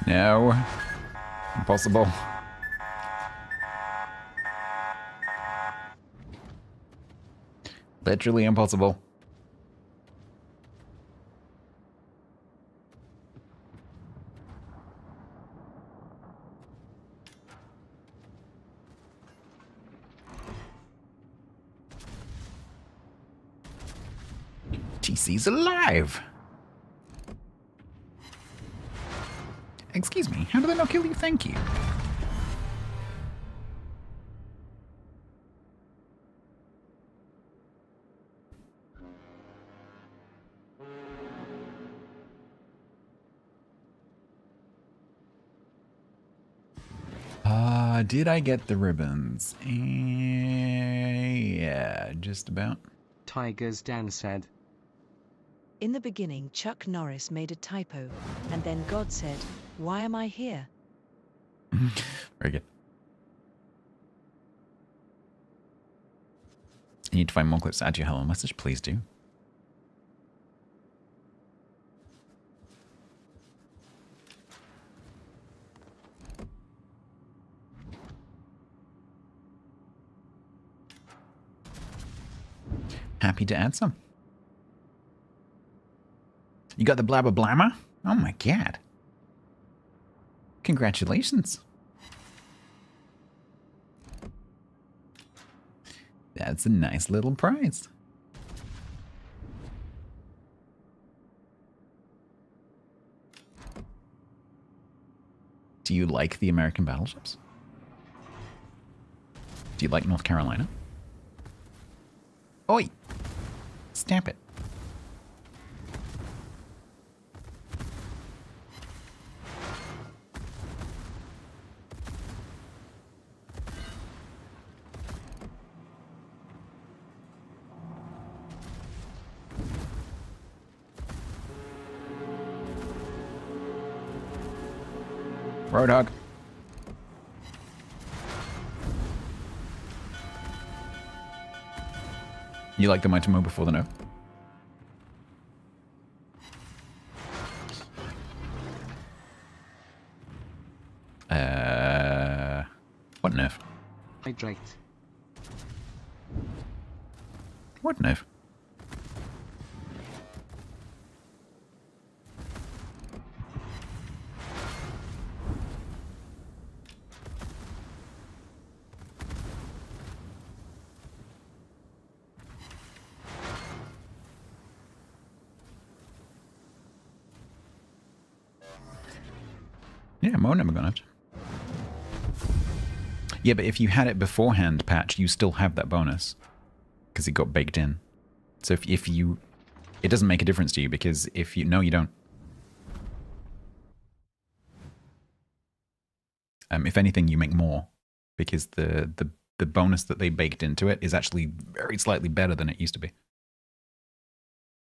No. Impossible. Literally impossible. TC's alive! Excuse me, how did I not kill you? Thank you. Did I get the ribbons? Yeah, just about. Tigers Dan said. In the beginning, Chuck Norris made a typo, and then God said, "Why am I here?" Very good. You need to find more clips to add to your hello message, please do. Happy to add some. You got the blabber blammer? Oh my god. Congratulations. That's a nice little prize. Do you like the American battleships? Do you like North Carolina? Oi! Stamp it. Roadhog. You like the Mighty Mo before the no? What nerf? Hydrate. What nerf? Yeah, Mo never gone after. Yeah, but if you had it beforehand, Patch, you still have that bonus. Because it got baked in. So if you... It doesn't make a difference to you, because if you... No, you don't. If anything, you make more. Because the bonus that they baked into it is actually very slightly better than it used to be.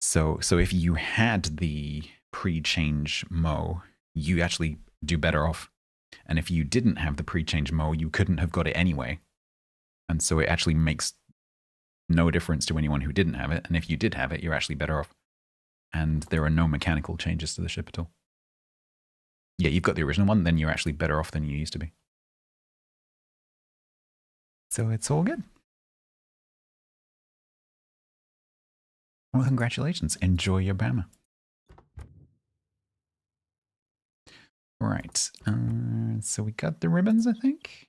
So if you had the pre-change Mo, you actually do better off. And if you didn't have the pre-change Mo, you couldn't have got it anyway. And so it actually makes no difference to anyone who didn't have it. And if you did have it, you're actually better off. And there are no mechanical changes to the ship at all. Yeah, you've got the original one, then you're actually better off than you used to be. So it's all good. Well, congratulations. Enjoy your Bama. Right. So we got the ribbons, I think.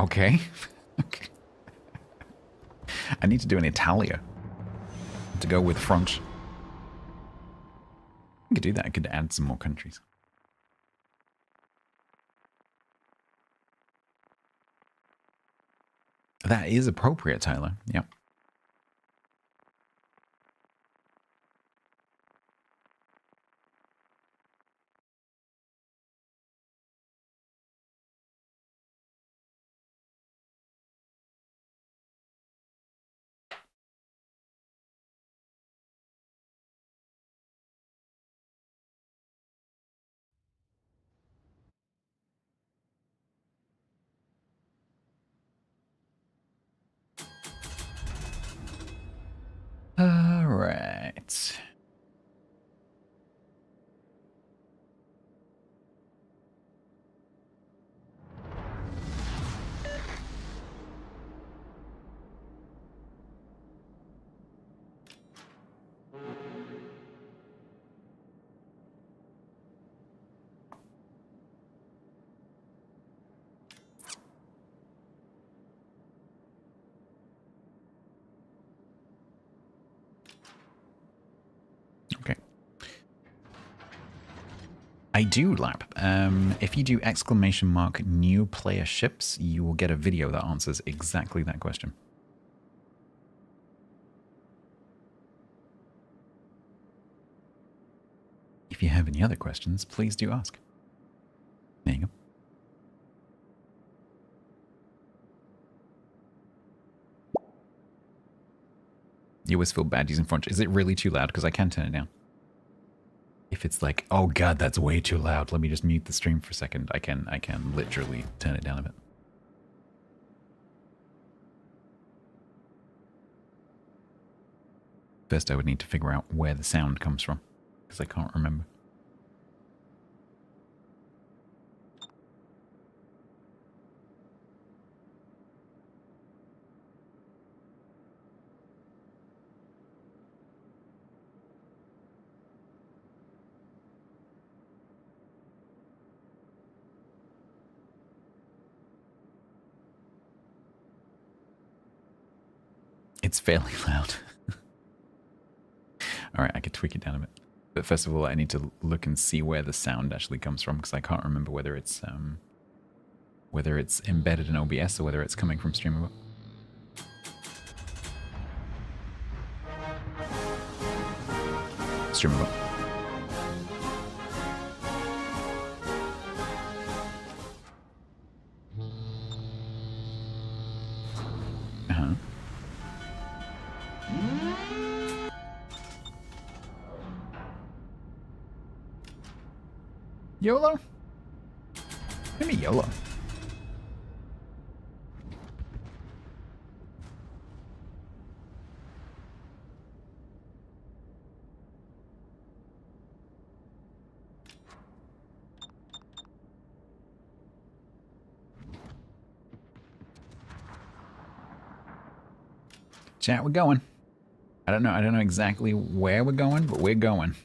Okay. Okay. I need to do an Italia to go with French. I could do that. I could add some more countries. That is appropriate, Tyler. Yep. All right. Okay. I do, Lap. If you do ! new player ships, you will get a video that answers exactly that question. If you have any other questions, please do ask. There you go. You always feel bad using French. Is it really too loud? Because I can turn it down. If it's like, oh god, that's way too loud, let me just mute the stream for a second. I can literally turn it down a bit. First, I would need to figure out where the sound comes from, because I can't remember. It's fairly loud. All right, I could tweak it down a bit. But first of all, I need to look and see where the sound actually comes from, because I can't remember whether it's embedded in OBS or whether it's coming from Streamable. Streamable. Uh-huh. YOLO? Give me YOLO. Chat, we're going. I don't know exactly where we're going, but we're going.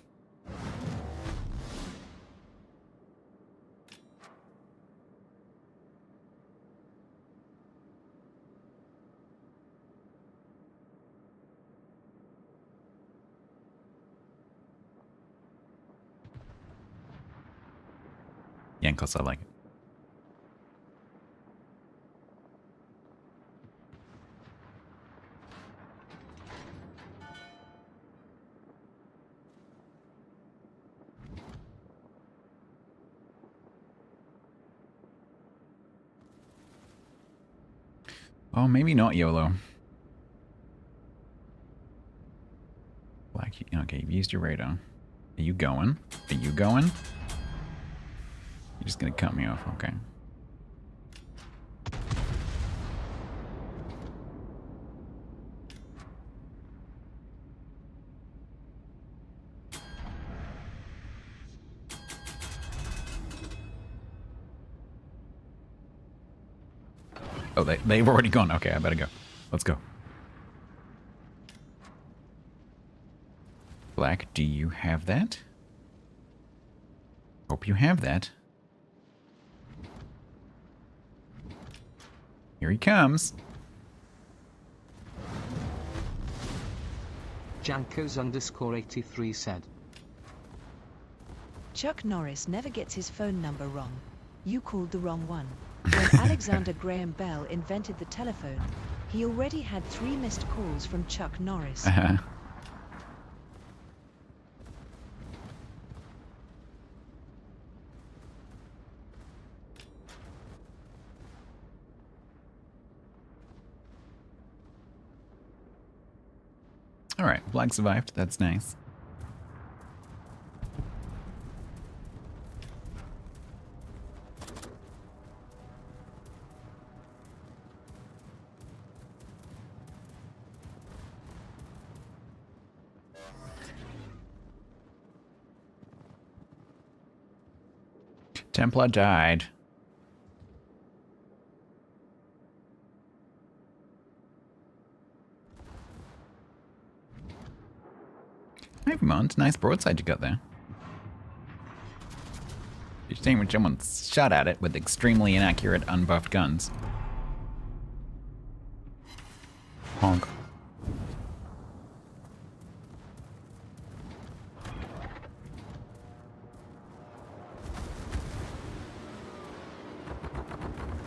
Yeah, because I like it. Oh, maybe not YOLO. Black, okay, you've used your radar. Are you going? Are you going? You're just gonna cut me off, okay. Oh, they've already gone. Okay, I better go. Let's go. Black, do you have that? Hope you have that. Here he comes. Jankos_83 said. Chuck Norris never gets his phone number wrong. You called the wrong one. When Alexander Graham Bell invented the telephone, he already had 3 missed calls from Chuck Norris. Alright, Black survived. That's nice. Templar died. Hey, Vermont, nice broadside you got there. You're saying when someone shot at it with extremely inaccurate, unbuffed guns. Honk.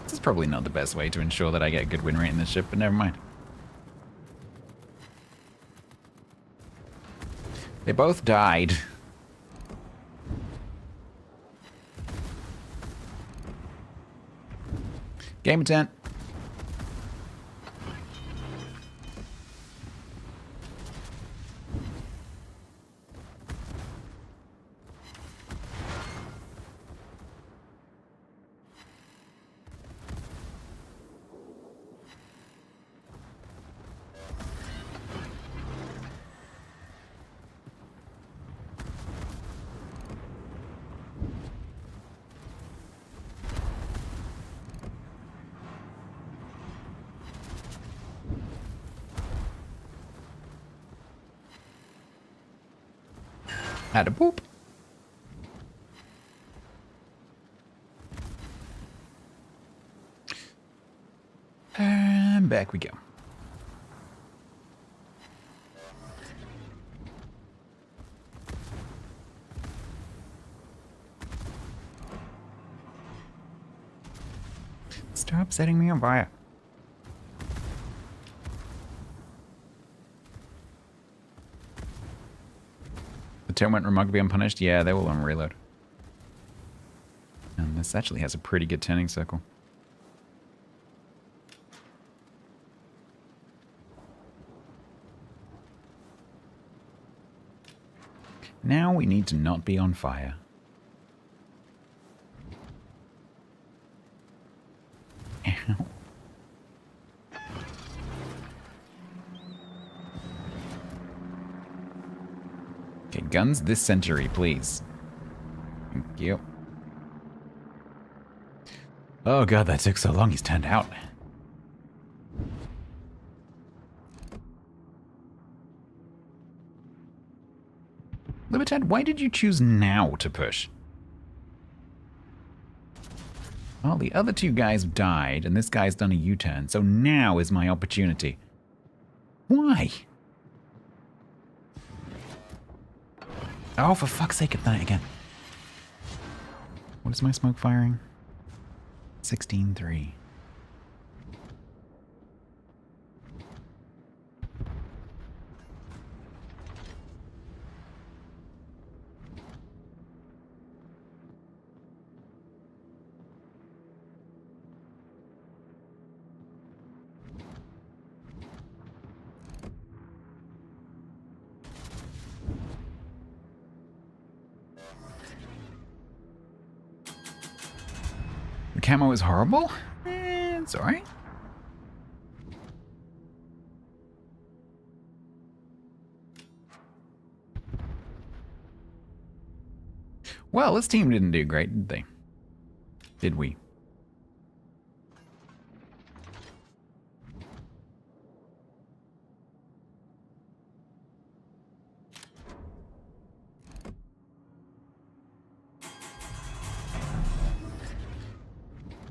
This is probably not the best way to ensure that I get a good win rate in this ship, but never mind. They both died. Game of 10. Had a boop. And back we go. Stop setting me on fire. The turn went remarkably unpunished. Yeah, they will on reload. And this actually has a pretty good turning circle. Now we need to not be on fire. Ow. Okay, guns this century, please. Thank you. Oh god, that took so long. He's turned out. Libertad, why did you choose now to push? Well, the other two guys died, and this guy's done a U-turn, so now is my opportunity. Why? Oh, for fuck's sake, I've done it again. What is my smoke firing? 16-3. The camo is horrible? It's alright. Well, this team didn't do great, did they? Did we?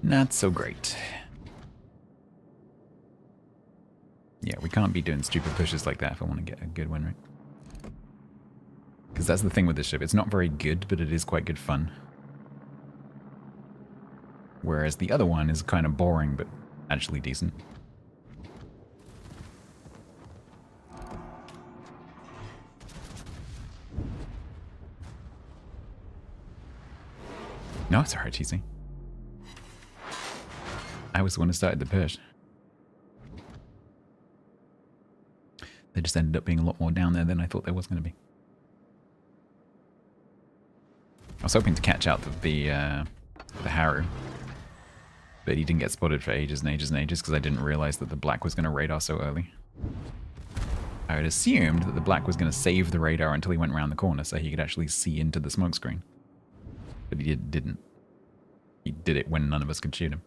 Not so great. Yeah, we can't be doing stupid pushes like that if I want to get a good win rate. Because that's the thing with this ship. It's not very good, but it is quite good fun. Whereas the other one is kind of boring, but actually decent. No, it's alright, TC. I was the one who started the push. They just ended up being a lot more down there than I thought there was going to be. I was hoping to catch out the Haru, but he didn't get spotted for ages and ages and ages because I didn't realize that the black was going to radar so early. I had assumed that the black was going to save the radar until he went around the corner so he could actually see into the smoke screen. But he didn't. He did it when none of us could shoot him.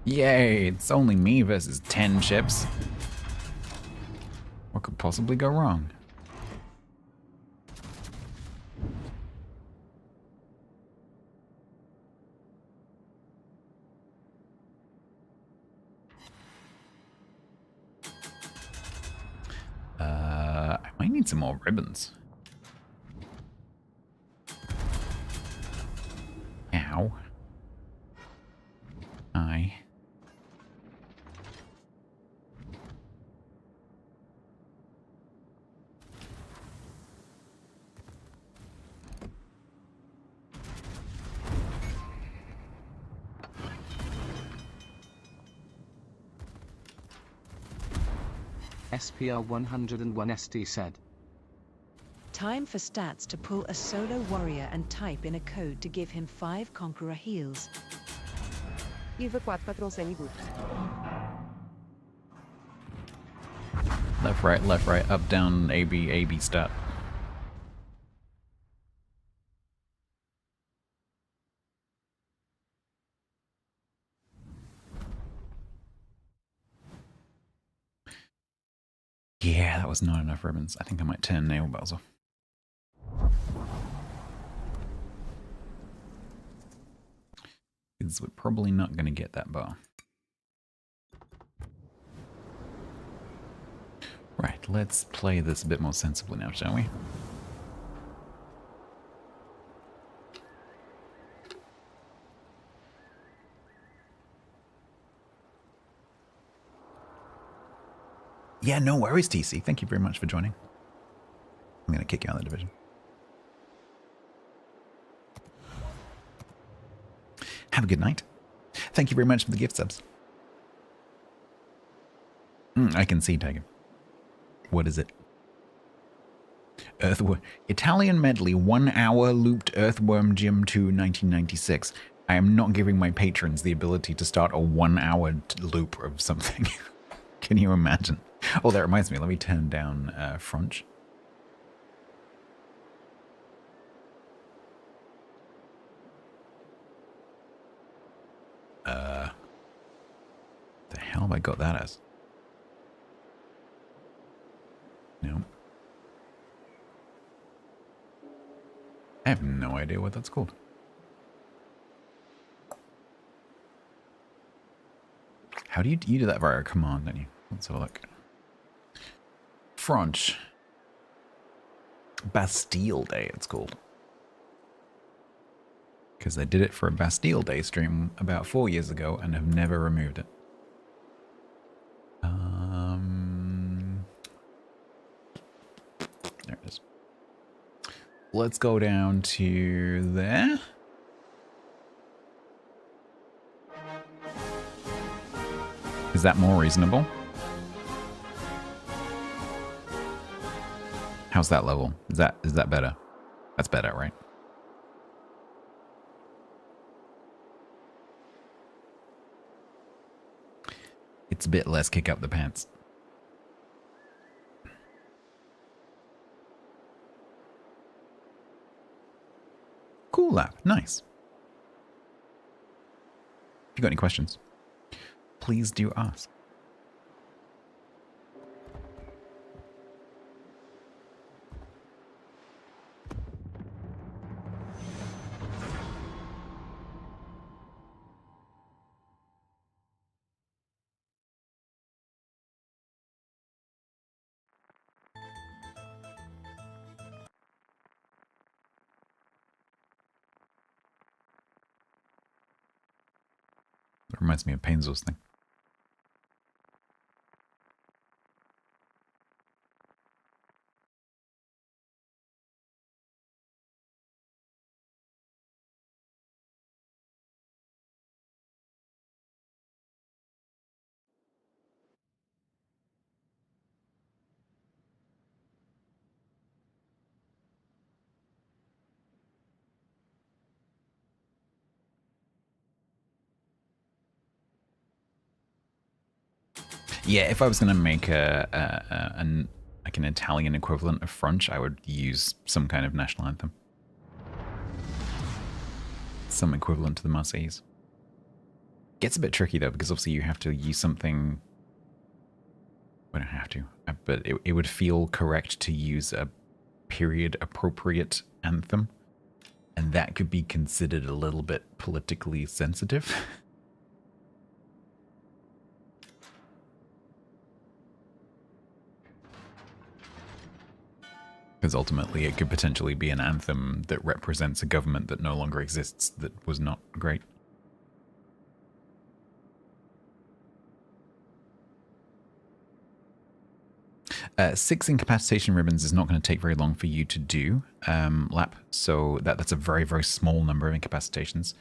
Yay, it's only me versus 10 ships. What could possibly go wrong? I might need some more ribbons. Ow. Hi. SPR 101 ST said. Time for Stats to pull a solo warrior and type in a code to give him 5 Conqueror heals. Left, right, up, down, A, B, stat. Yeah, that was not enough ribbons. I think I might turn nail bells off. Because we're probably not going to get that bar. Right, let's play this a bit more sensibly now, shall we? Yeah, no worries, TC. Thank you very much for joining. I'm going to kick you out of the division. Have a good night. Thank you very much for the gift subs. I can see, Tiger. What is it? Earthworm. Italian medley, 1 hour looped Earthworm Jim 2 1996. I am not giving my patrons the ability to start a 1 hour loop of something. Can you imagine? Oh, that reminds me. Let me turn down French. The hell have I got that as? No. I have no idea what that's called. How do you do that via a command, don't you? Let's have a look. French. Bastille Day, it's called. Because they did it for a Bastille Day stream about 4 years ago and have never removed it. There it is. Let's go down to there. Is that more reasonable? How's that level? Is that better? That's better, right? It's a bit less kick up the pants. Cool lap. Nice. If you got any questions, please do ask. That reminds me of Painzel's thing. Yeah, if I was going to make like an Italian equivalent of French, I would use some kind of national anthem. Some equivalent to the Marseillaise. Gets a bit tricky though, because obviously you have to use something... We don't have to, but it would feel correct to use a period-appropriate anthem, and that could be considered a little bit politically sensitive. Because ultimately it could potentially be an anthem that represents a government that no longer exists that was not great. Six incapacitation ribbons is not going to take very long for you to do, Lap. So that's a very, very small number of incapacitations.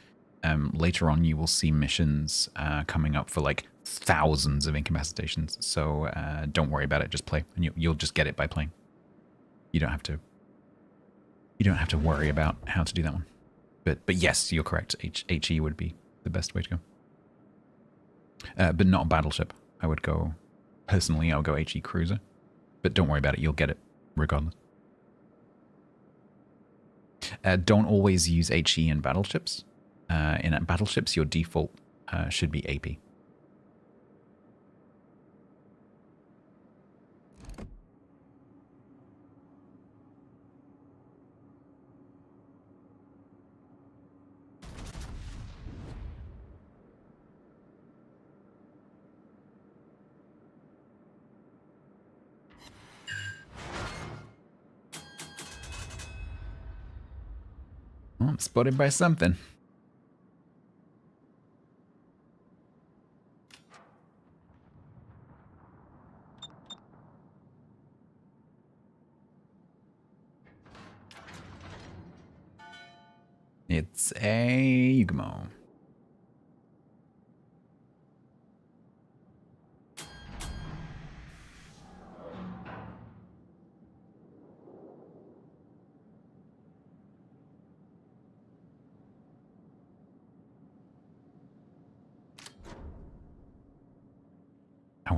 Later on, you will see missions coming up for like thousands of incapacitations. So don't worry about it. Just play, and you'll just get it by playing. You don't have to. You don't have to worry about how to do that one. But yes, you're correct. HE would be the best way to go. But not a battleship. I would go personally. I'll go HE cruiser. But don't worry about it. You'll get it regardless. Don't always use HE in battleships. In battleships, your default should be AP. Oh, I'm spotted by something. It's a Yugamo. I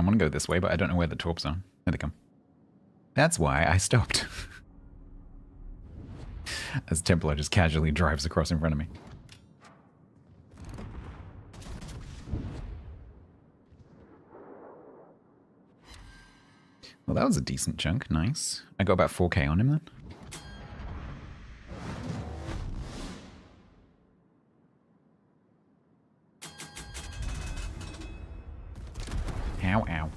want to go this way, but I don't know where the torps are. There they come. That's why I stopped. As Templar just casually drives across in front of me. Well, that was a decent chunk. Nice. I got about 4k on him then. Ow, ow.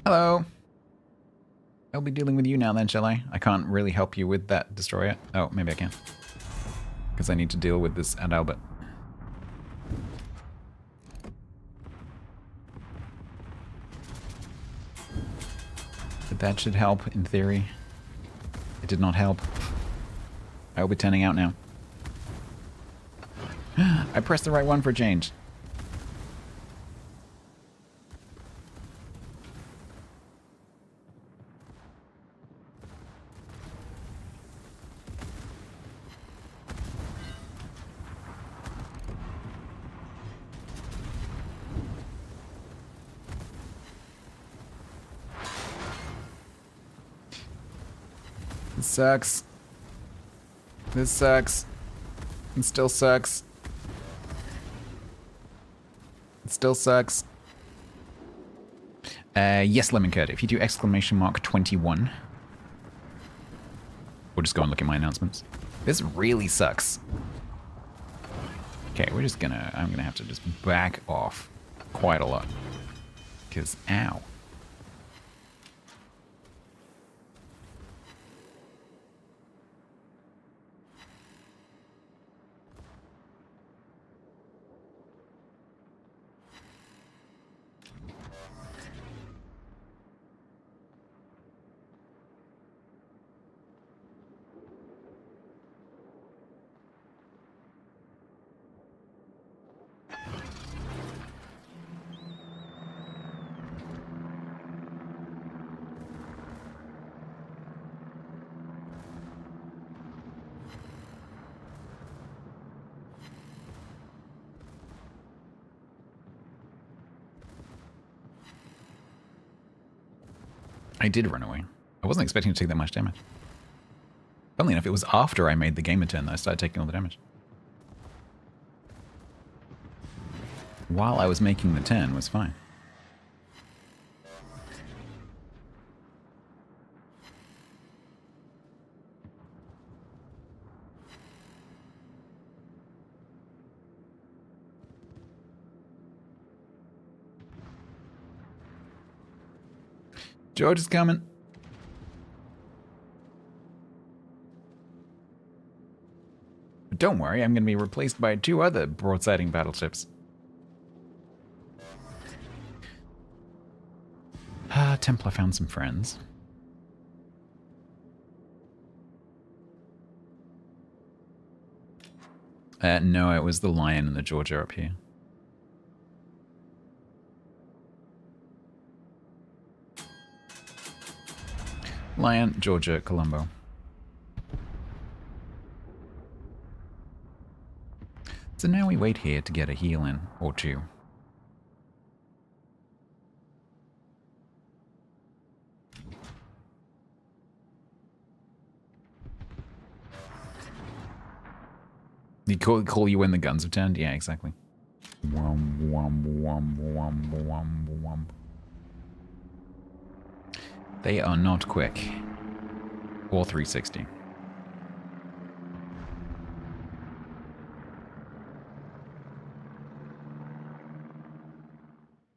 Hello. I'll be dealing with you now then, shall I? I can't really help you with that destroyer. Oh, maybe I can. Because I need to deal with this Adalbert. But that should help, in theory. It did not help. I will be turning out now. I pressed the right one for a change. This sucks. This sucks. It still sucks. It still sucks. Yes, Lemon Curd, if you do exclamation mark 21. We'll just go and look at my announcements. This really sucks. Okay, I'm gonna have to just back off quite a lot. Because, ow. I did run away. I wasn't expecting to take that much damage. Funnily enough, it was after I made the gamer turn that I started taking all the damage. While I was making the turn was fine. George is coming. But don't worry, I'm going to be replaced by 2 other broadsiding battleships. Templar found some friends. No, it was the Lion and the Georgia up here. Lion, Georgia, Colombo. So now we wait here to get a heal in, or 2. You call you when the guns have turned? Yeah, exactly. Womp, womp, womp, womp, womp, womp. They are not quick. Or 360.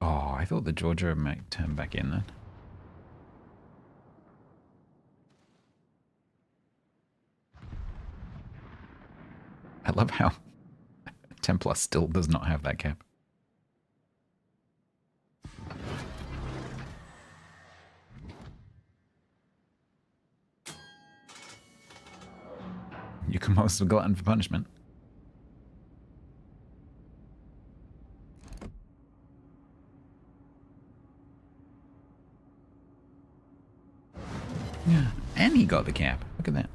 Oh, I thought the Georgia might turn back in then. I love how Templar still does not have that cap. You can most have glutton for punishment. Yeah, and he got the cap. Look at that.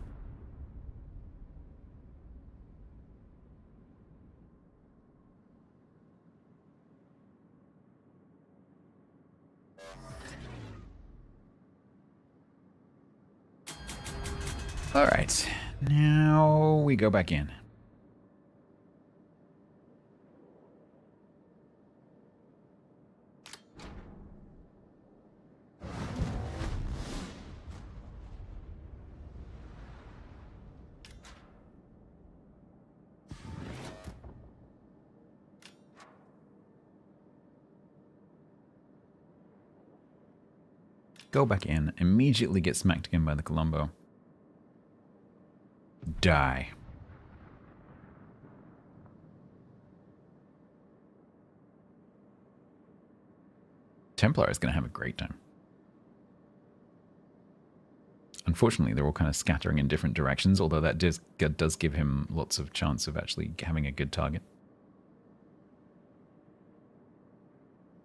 All right, now we go back in. Go back in, immediately get smacked again by the Colombo. Die. Templar is going to have a great time. Unfortunately, they're all kind of scattering in different directions, although that does give him lots of chance of actually having a good target.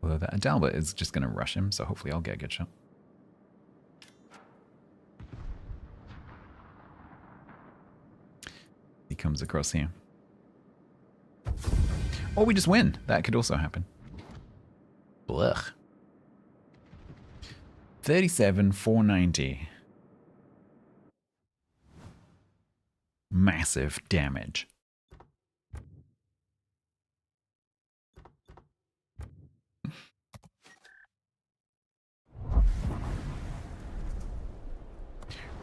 Although that Adalbert is just going to rush him, so hopefully I'll get a good shot. He comes across here. Or we just win. That could also happen. Blech. 37,490. massive damage.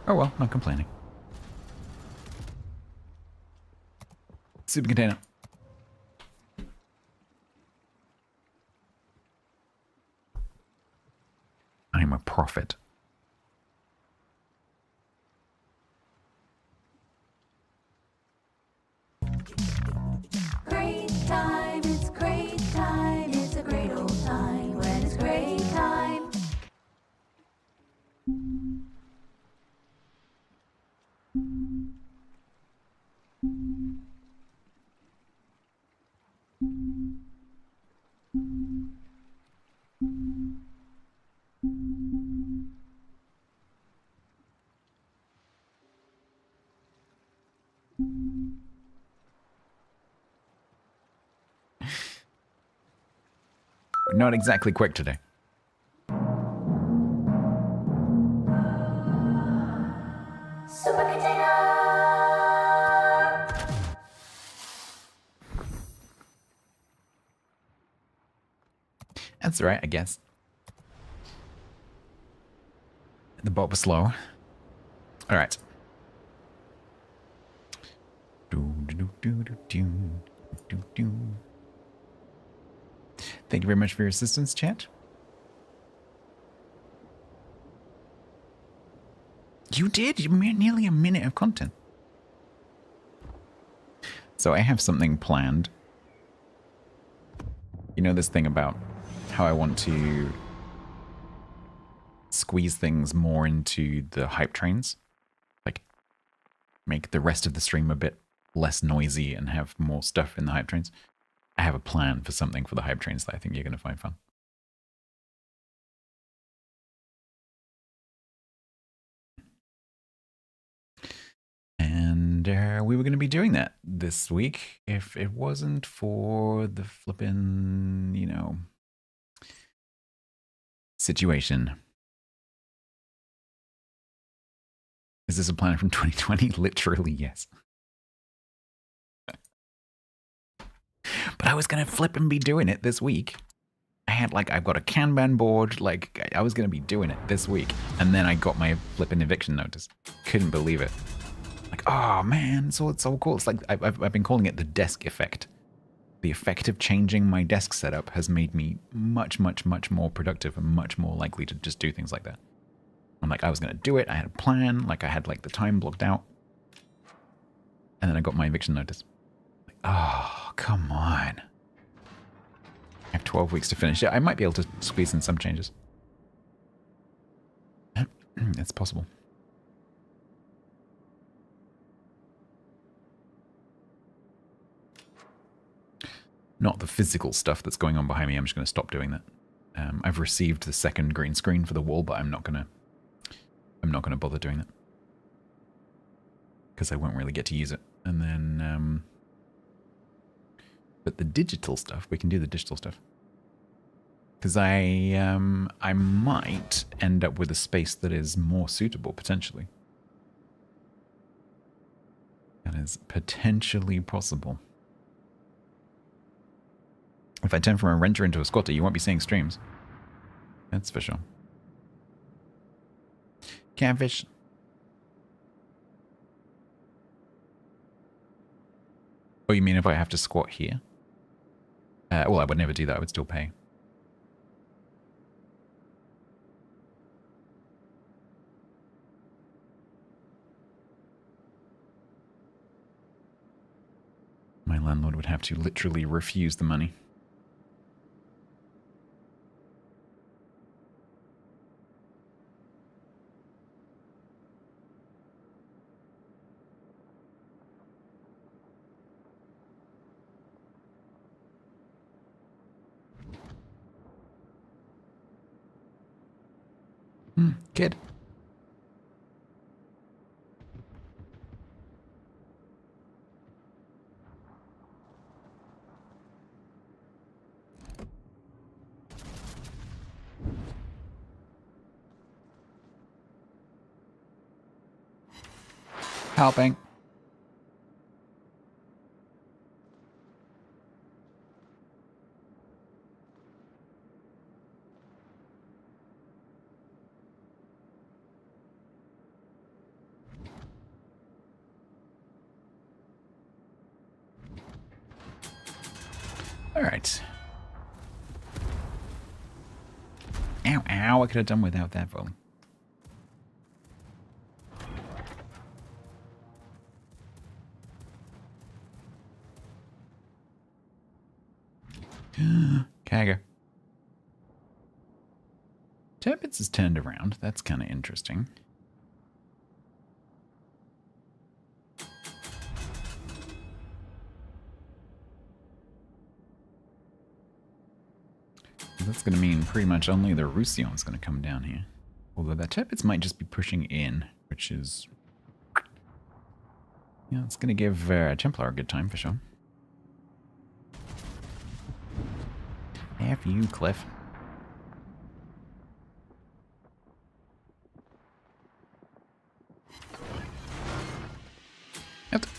Oh well, not complaining. Super container. I'm a prophet. Great time, it's great time, it's a great old time when it's great time. Not exactly quick today. Super container! That's all right, I guess. The bot was slow. All right. Thank you very much for your assistance, chat. You did? Nearly a minute of content. So I have something planned. You know this thing about how I want to squeeze things more into the hype trains? Like, make the rest of the stream a bit less noisy and have more stuff in the hype trains. I have a plan for something for the hype trains that I think you're going to find fun. And we were going to be doing that this week if it wasn't for the flippin', you know, situation. Is this a plan from 2020? Literally, yes. But I was going to flip and be doing it this week. I've got a Kanban board, like, I was going to be doing it this week. And then I got my flippin' eviction notice. Couldn't believe it. Like, oh man, so it's so cool. It's like, I've been calling it the desk effect. The effect of changing my desk setup has made me much, much, much more productive and much more likely to just do things like that. I'm like, I was going to do it. I had a plan. Like, I had like the time blocked out. And then I got my eviction notice. Like, oh, come on. I have 12 weeks to finish it. I might be able to squeeze in some changes. It's possible. Not the physical stuff that's going on behind me. I'm just going to stop doing that. I've received the second green screen for the wall, but I'm not going to bother doing that because I won't really get to use it. And then, but the digital stuff, we can do the digital stuff because I might end up with a space that is more suitable potentially. That is potentially possible. If I turn from a renter into a squatter, you won't be seeing streams. That's for sure. Catfish. Oh, you mean if I have to squat here? Well, I would never do that. I would still pay. My landlord would have to literally refuse the money. Kid. Helping. Alright. Ow, ow, I could have done without that volley. Kagger. Tirpitz is turned around. That's kind of interesting. That's going to mean pretty much only the Rousillon's going to come down here. Although that Tirpitz might just be pushing in, which is... Yeah, it's going to give Templar a good time for sure. F you, Cliff.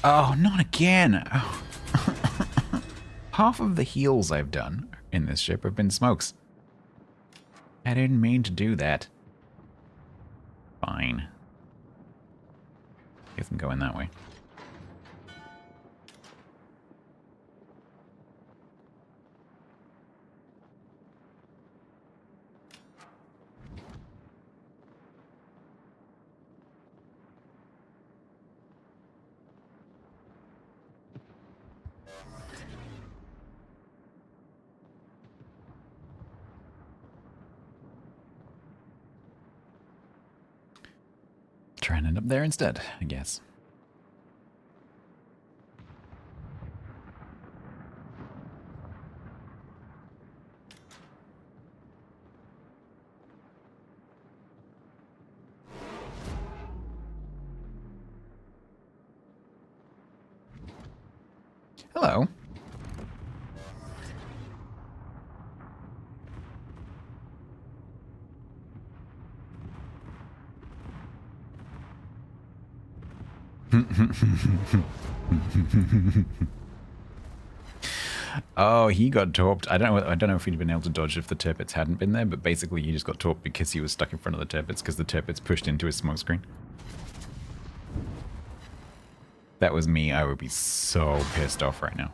Oh, not again! Oh. Half of the heals I've done in this ship have been smokes. I didn't mean to do that. Fine. Guess I'm going that way. Try and end up there instead, I guess. Hello. Oh, he got torped. I don't know if he'd been able to dodge if the Tirpitz hadn't been there, but basically he just got torped because he was stuck in front of the Tirpitz because the Tirpitz pushed into his smoke screen. That was me. I would be so pissed off right now.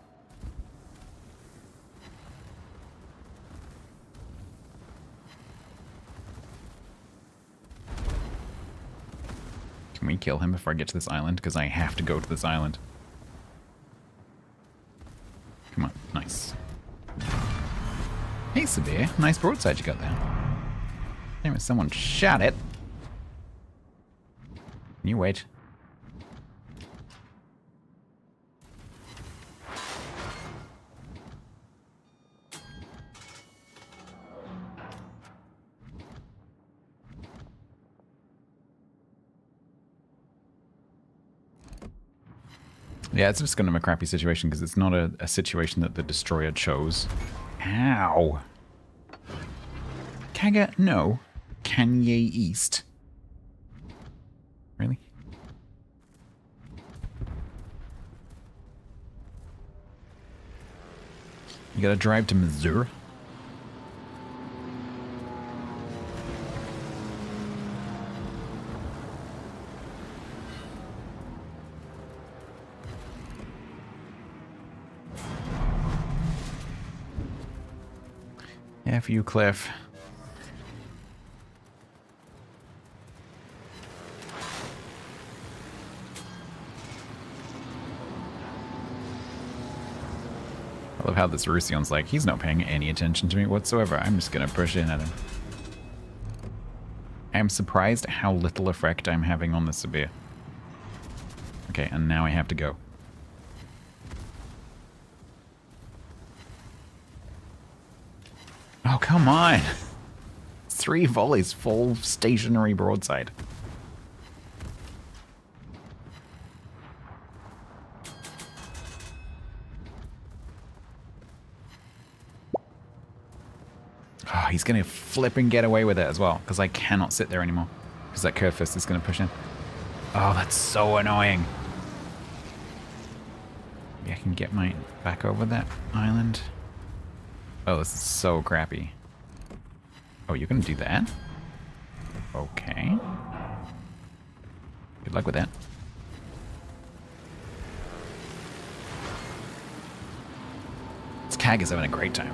Can we kill him before I get to this island? Because I have to go to this island. Come on, nice. Hey, Severe. Nice broadside you got there. Damn it, someone shot it. Can you wait? Yeah, it's just kind of a crappy situation because it's not a situation that the destroyer chose. Ow! Kaga, no. Kanye East. Really? You gotta drive to Missouri? F you, Cliff. I love how this Rousillon's like, he's not paying any attention to me whatsoever. I'm just gonna push in at him. I am surprised at how little effect I'm having on the Sabir. Okay, and now I have to go. Oh, come on! 3 volleys, full stationary broadside. Oh, he's gonna flip and get away with it as well, because I cannot sit there anymore. Because that curve fist is gonna push in. Oh, that's so annoying. Maybe I can get my back over that island. Oh, this is so crappy. Oh, you're gonna do that? Okay. Good luck with that. It's Tag is having a great time.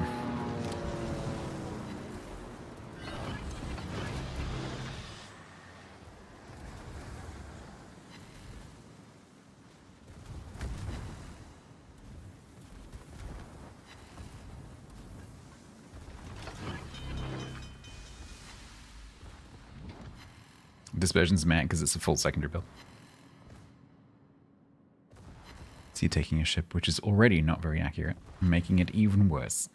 Dispersion's mad because it's a full secondary build. See, taking a ship which is already not very accurate, making it even worse.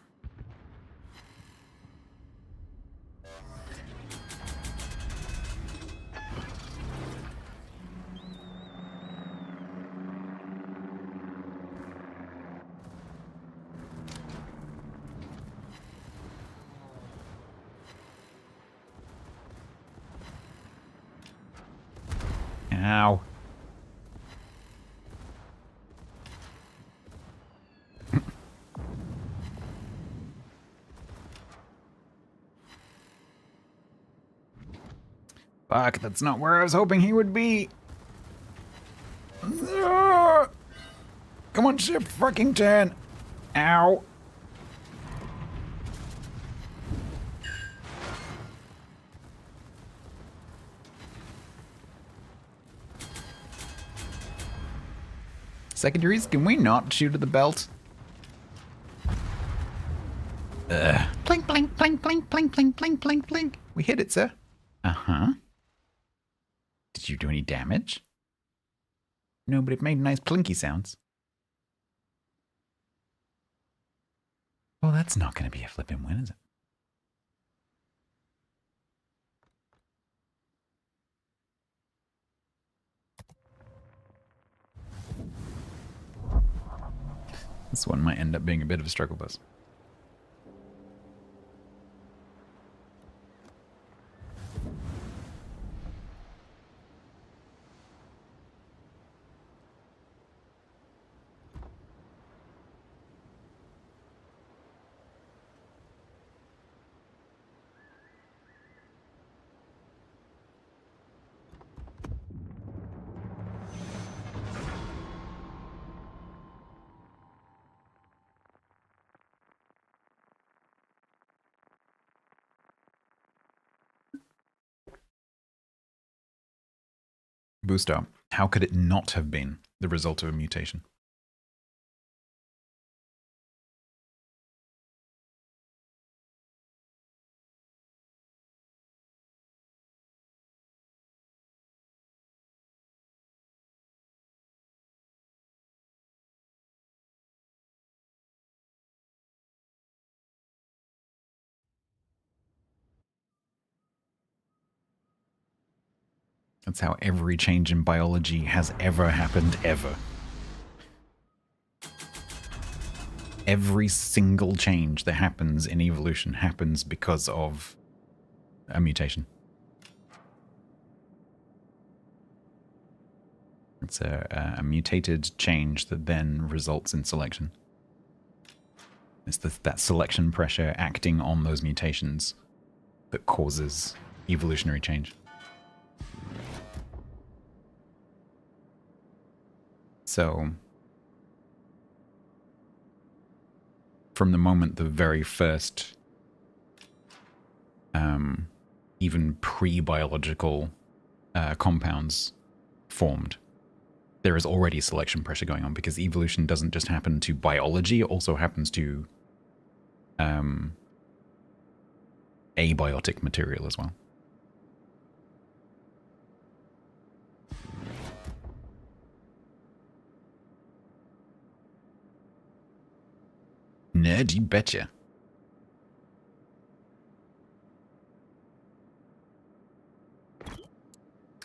Ow. Fuck, that's not where I was hoping he would be. Come on, ship, fucking turn. Ow. Secondaries, can we not shoot at the belt? Plink, plink, plink, plink, plink, plink, plink, plink, plink. We hit it, sir. Uh-huh. Did you do any damage? No, but it made nice plinky sounds. Well, that's not going to be a flippin' win, is it? This one might end up being a bit of a struggle bus. Booster, how could it not have been the result of a mutation? That's how every change in biology has ever happened, ever. Every single change that happens in evolution happens because of a mutation. It's a mutated change that then results in selection. It's that selection pressure acting on those mutations that causes evolutionary change. So, from the moment the very first, even pre-biological compounds formed, there is already selection pressure going on, because evolution doesn't just happen to biology, it also happens to abiotic material as well. Nerd, you betcha.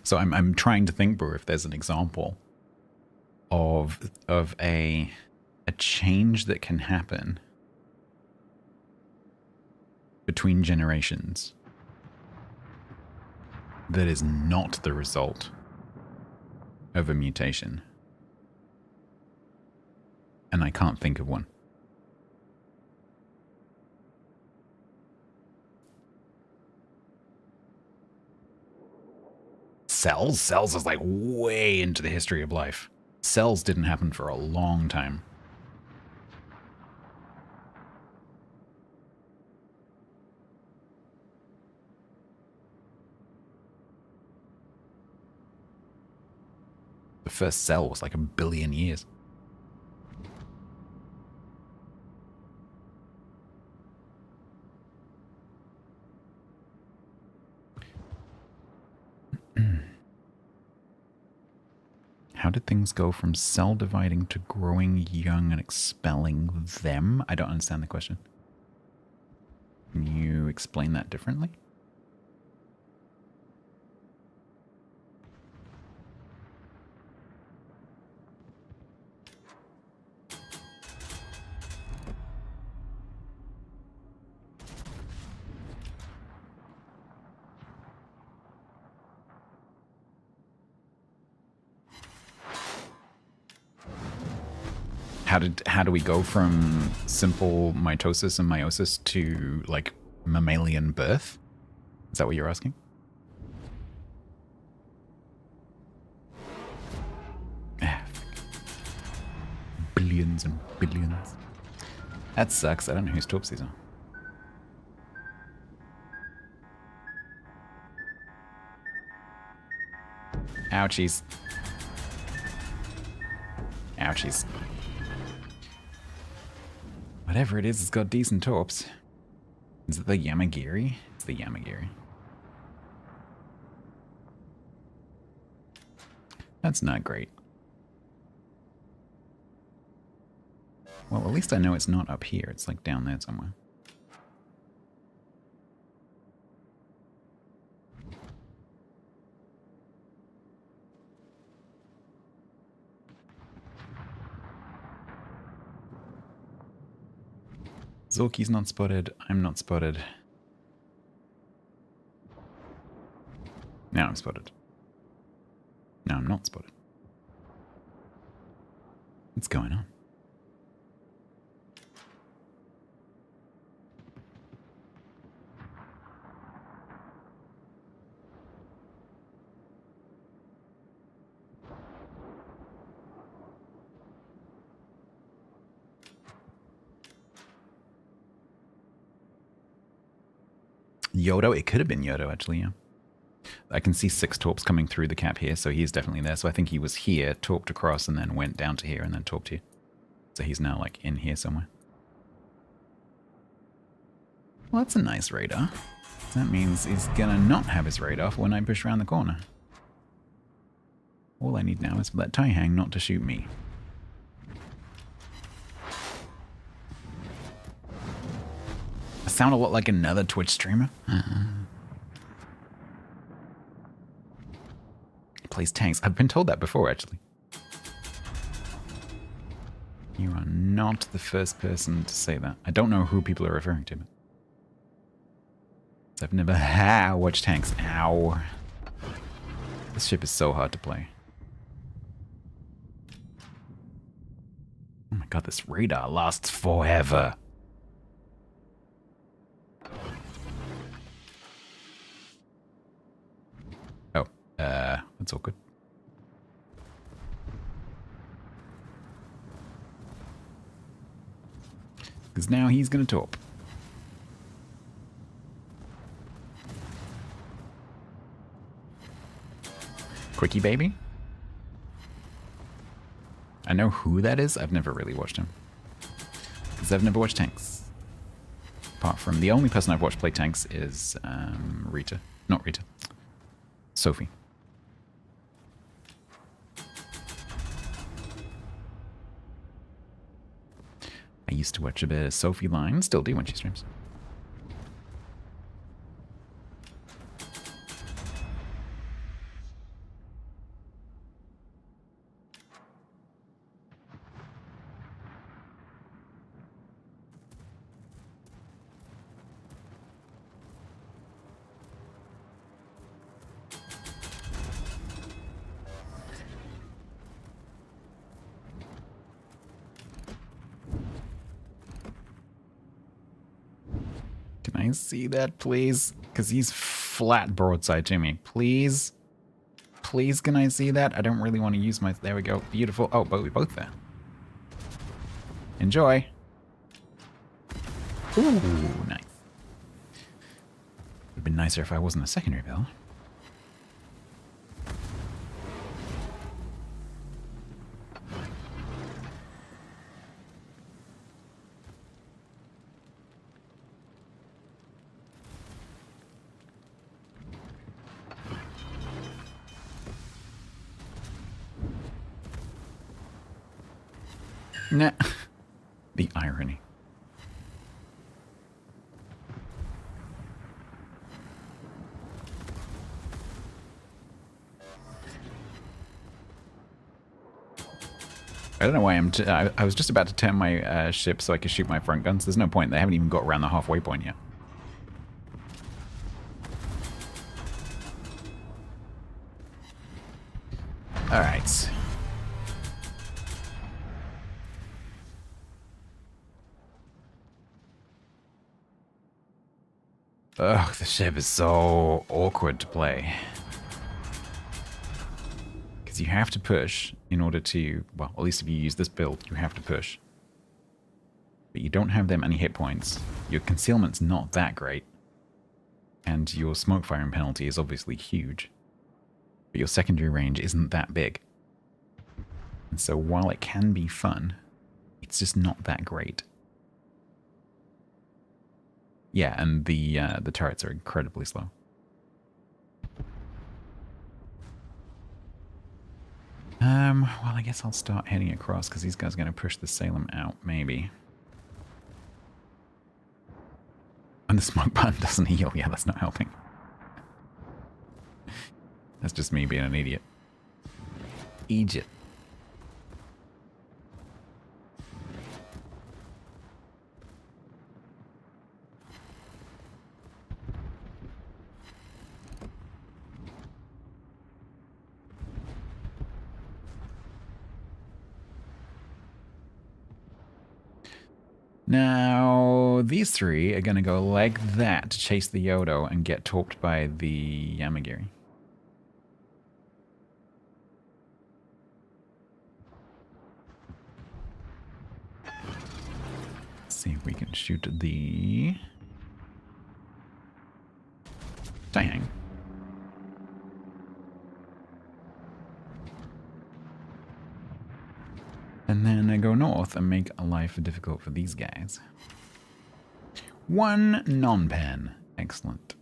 So I'm trying to think, Brew, if there's an example of a change that can happen between generations that is not the result of a mutation. And I can't think of one. Cells? Cells is like way into the history of life. Cells didn't happen for a long time. The first cell was like 1 billion years. How did things go from cell dividing to growing young and expelling them? I don't understand the question. Can you explain that differently? How do we go from simple mitosis and meiosis to like mammalian birth? Is that what you're asking? Billions and billions. That sucks. I don't know whose torps these are. Ouchies. Ouchies. Whatever it is, it's got decent torps. Is it the Yamagiri? It's the Yamagiri. That's not great. Well, at least I know it's not up here. It's like down there somewhere. Zorki's not spotted. I'm not spotted. Now I'm spotted. Now I'm not spotted. What's going on? Yodo? It could have been Yodo, actually, yeah. I can see 6 torps coming through the cap here, so he's definitely there. So I think he was here, torped across, and then went down to here, and then torped here. So he's now, like, in here somewhere. Well, that's a nice radar. That means he's gonna not have his radar for when I push around the corner. All I need now is for that tie hang not to shoot me. I sound a lot like another Twitch streamer. He plays tanks. I've been told that before, actually. You are not the first person to say that. I don't know who people are referring to, but I've never watched tanks. Ow. This ship is so hard to play. Oh my god, this radar lasts forever. That's all good. Because now he's going to torp. Quickie baby? I know who that is. I've never really watched him. Because I've never watched tanks. Apart from the only person I've watched play tanks is Rita. Not Rita. Sophie. I used to watch a bit of Sophie Line, still do when she streams. Can I see that, please? Because he's flat broadside to me. Please? Please, can I see that? I don't really want to use my... There we go. Beautiful. Oh, but we're both there. Enjoy. Ooh, nice. Would have been nicer if I wasn't a secondary bell. Nah. The irony. I don't know why I was just about to turn my ship so I could shoot my front guns. There's no point. They haven't even got around the halfway point yet. Alright. Ugh, the ship is so awkward to play. Because you have to push in order to, well, at least if you use this build, you have to push. But you don't have that many hit points. Your concealment's not that great. And your smoke firing penalty is obviously huge. But your secondary range isn't that big. And so while it can be fun, it's just not that great. Yeah, and the turrets are incredibly slow. Well, I guess I'll start heading across because these guys are going to push the Salem out, maybe. And the smoke button doesn't heal. Yeah, that's not helping. That's just me being an idiot. Egypt. Now, these three are going to go like that to chase the Yodo and get torped by the Yamagiri. Let's see if we can shoot the Taihang. And then I go north and make life difficult for these guys. One non-pen. Excellent.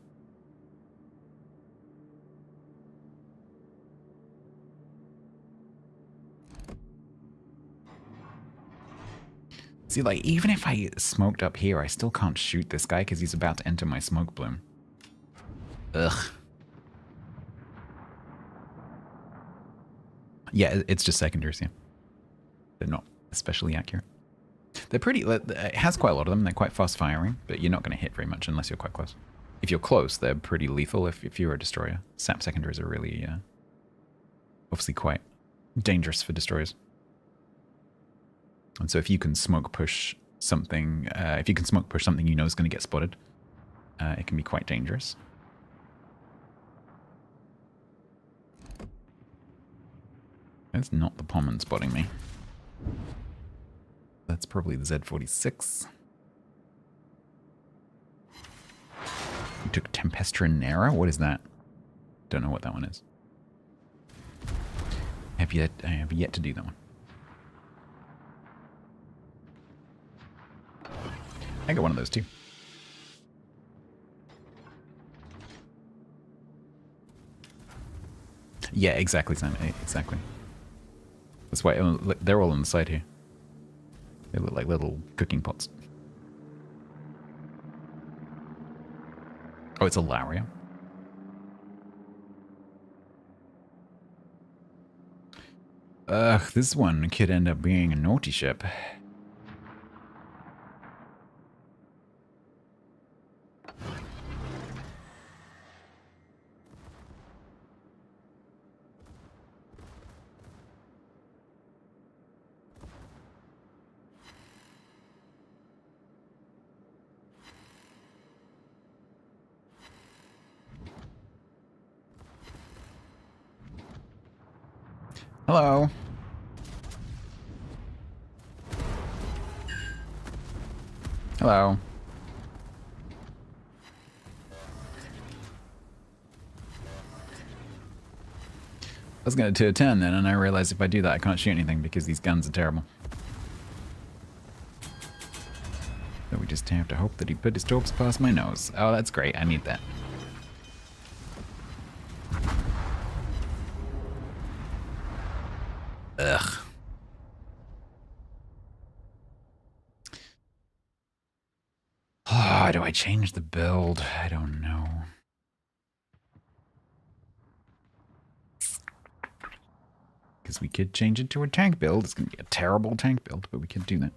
See, like, even if I smoked up here, I still can't shoot this guy because he's about to enter my smoke bloom. Ugh. Yeah, it's just secondaries, yeah. They're not especially accurate. They're pretty... It has quite a lot of them. They're quite fast firing, but you're not going to hit very much unless you're quite close. If you're close, they're pretty lethal if you're a destroyer. SAP secondaries are really... obviously quite dangerous for destroyers. And so if you can smoke push something... if you can smoke push something you know is going to get spotted, it can be quite dangerous. It's not the Pommern spotting me. That's probably the Z46. You took Tempestranera? What is that? Don't know what that one is. I have yet to do that one. I got one of those too. Yeah, exactly, Sam. Exactly. That's why they're all on the side here. They look like little cooking pots. Oh, it's a Lauria. Ugh, this one could end up being a naughty ship. Hello. Hello. I was going to 2-10 then, and I realized if I do that, I can't shoot anything because these guns are terrible. So we just have to hope that he put his torps past my nose. Oh, that's great. I need that. Ugh. do I change the build? I don't know. Because we could change it to a tank build. It's going to be a terrible tank build, but we could do that.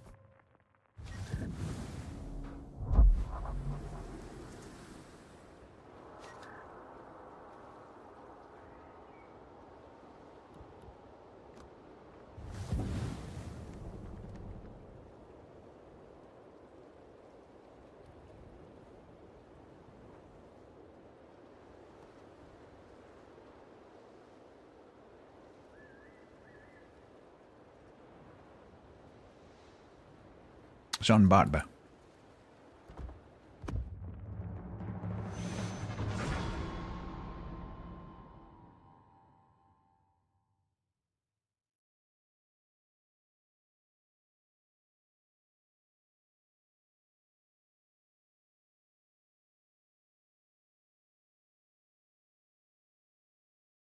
Jean Barbe.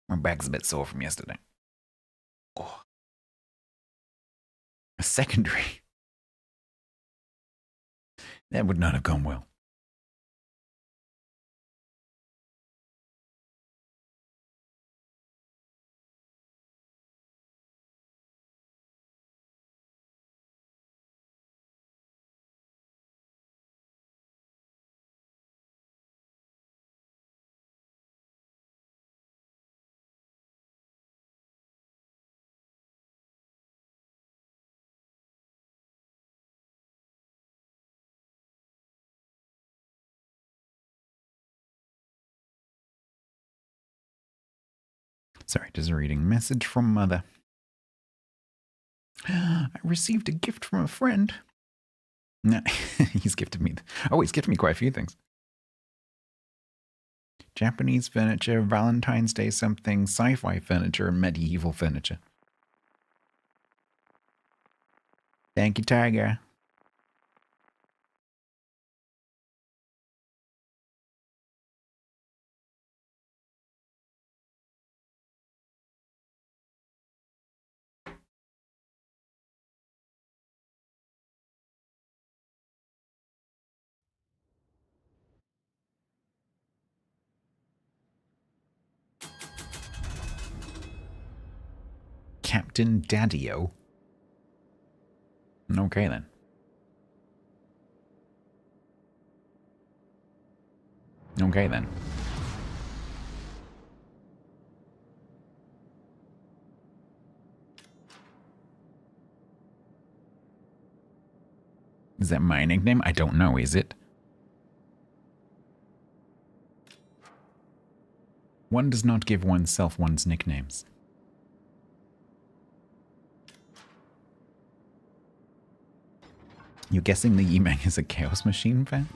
My back's a bit sore from yesterday. Oh. A secondary. That would not have gone well. Sorry, just reading a message from Mother. I received a gift from a friend. No, he's gifted me. Oh, he's gifted me quite a few things. Japanese furniture, Valentine's Day something, sci-fi furniture, and medieval furniture. Thank you, Tiger. Captain Daddy-O. Okay then. Okay then. Is that my nickname? I don't know, is it? One does not give oneself one's nicknames. You're guessing the Yimeng is a Chaos Machine fan?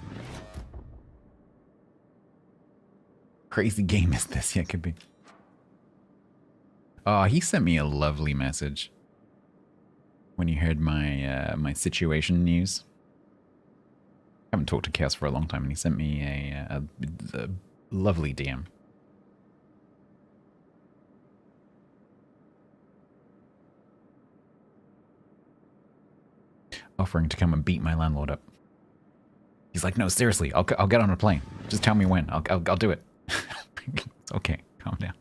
Crazy game is this? Yeah, it could be. Oh, he sent me a lovely message when he heard my my situation news. I haven't talked to Chaos for a long time, and he sent me a lovely DM. Offering to come and beat my landlord up. He's like, no, seriously, I'll get on a plane. Just tell me when. I'll do it. It's okay, calm down.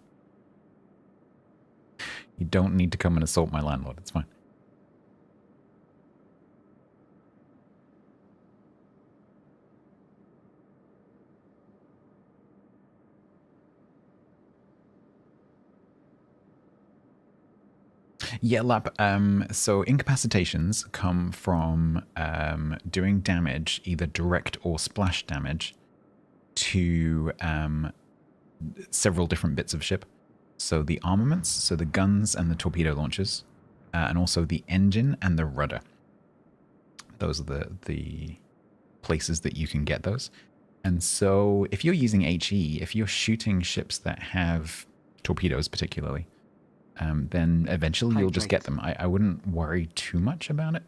You don't need to come and assault my landlord. It's fine. Yeah, Lap. So incapacitations come from doing damage, either direct or splash damage, to several different bits of ship. So the armaments, so the guns and the torpedo launchers, and also the engine and the rudder. Those are the places that you can get those. And so if you're using HE, if you're shooting ships that have torpedoes particularly, then eventually you'll just get them. I wouldn't worry too much about it.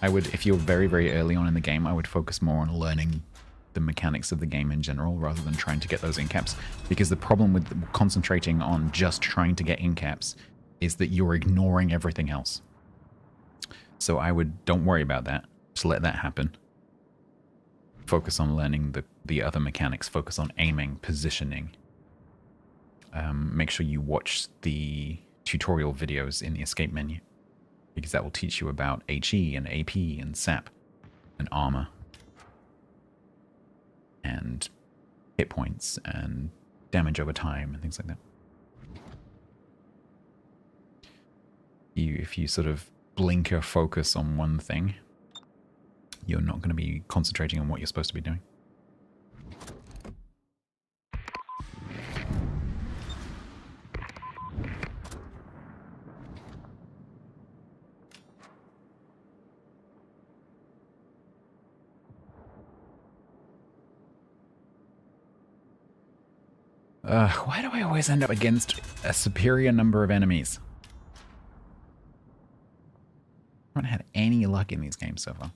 I would, if you're very, very early on in the game, I would focus more on learning the mechanics of the game in general rather than trying to get those incaps. Because the problem with concentrating on just trying to get incaps is that you're ignoring everything else. So I would, don't worry about that. Just let that happen. focus on learning the other mechanics, focus on aiming, positioning. Make sure you watch the tutorial videos in the escape menu, because that will teach you about HE and AP and SAP and armor and hit points and damage over time and things like that. If you sort of blink your focus on one thing, you're not going to be concentrating on what you're supposed to be doing. Why do I always end up against a superior number of enemies? I haven't had any luck in these games so far.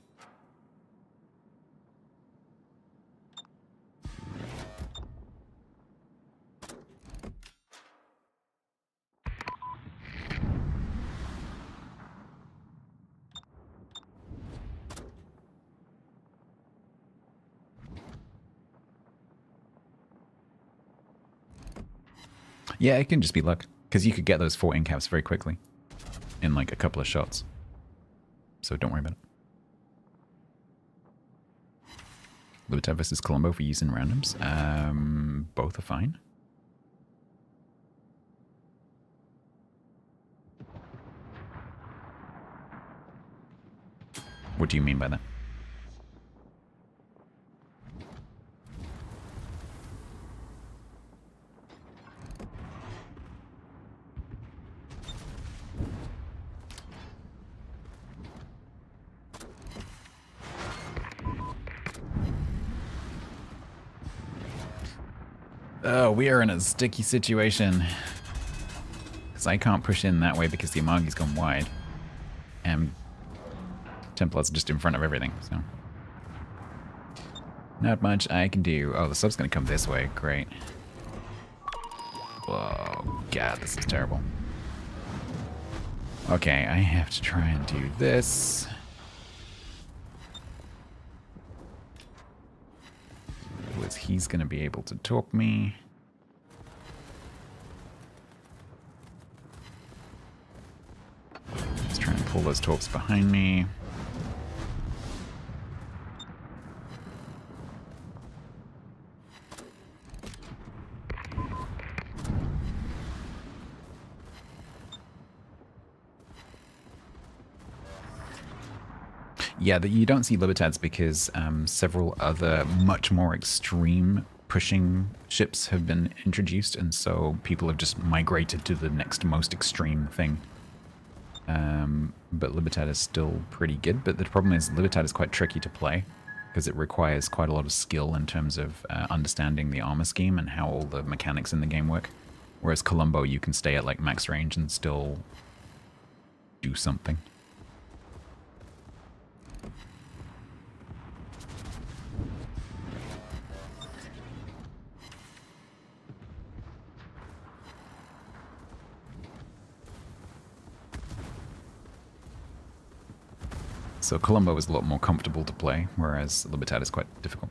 Yeah, it can just be luck, because you could get those 4 incaps very quickly in like a couple of shots. So don't worry about it. Libertad versus Colombo for use in randoms. Both are fine. What do you mean by that? Oh, we are in a sticky situation. Because I can't push in that way because the Amagi's gone wide. And Templar's just in front of everything, so. Not much I can do. Oh, the sub's gonna come this way. Great. Whoa, God, this is terrible. Okay, I have to try and do this. He's going to be able to torp me. Let's try and pull those torps behind me. Yeah, you don't see Libertads because several other much more extreme pushing ships have been introduced, and so people have just migrated to the next most extreme thing. But Libertad is still pretty good, but the problem is Libertad is quite tricky to play because it requires quite a lot of skill in terms of understanding the armor scheme and how all the mechanics in the game work. Whereas Colombo, you can stay at like max range and still do something. So Colombo is a lot more comfortable to play, whereas Libertad is quite difficult.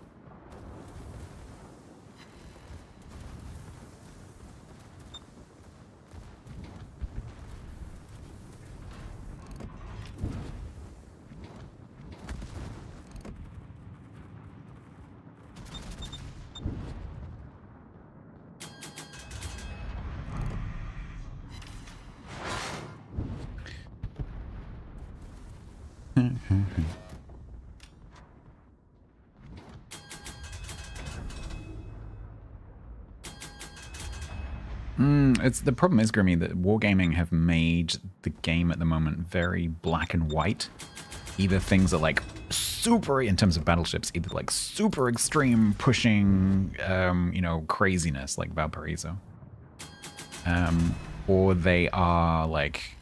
The problem is, Grimmy, that Wargaming have made the game at the moment very black and white. Either things are like super, in terms of battleships, either like super extreme pushing, you know, craziness like Valparaiso. Or they are like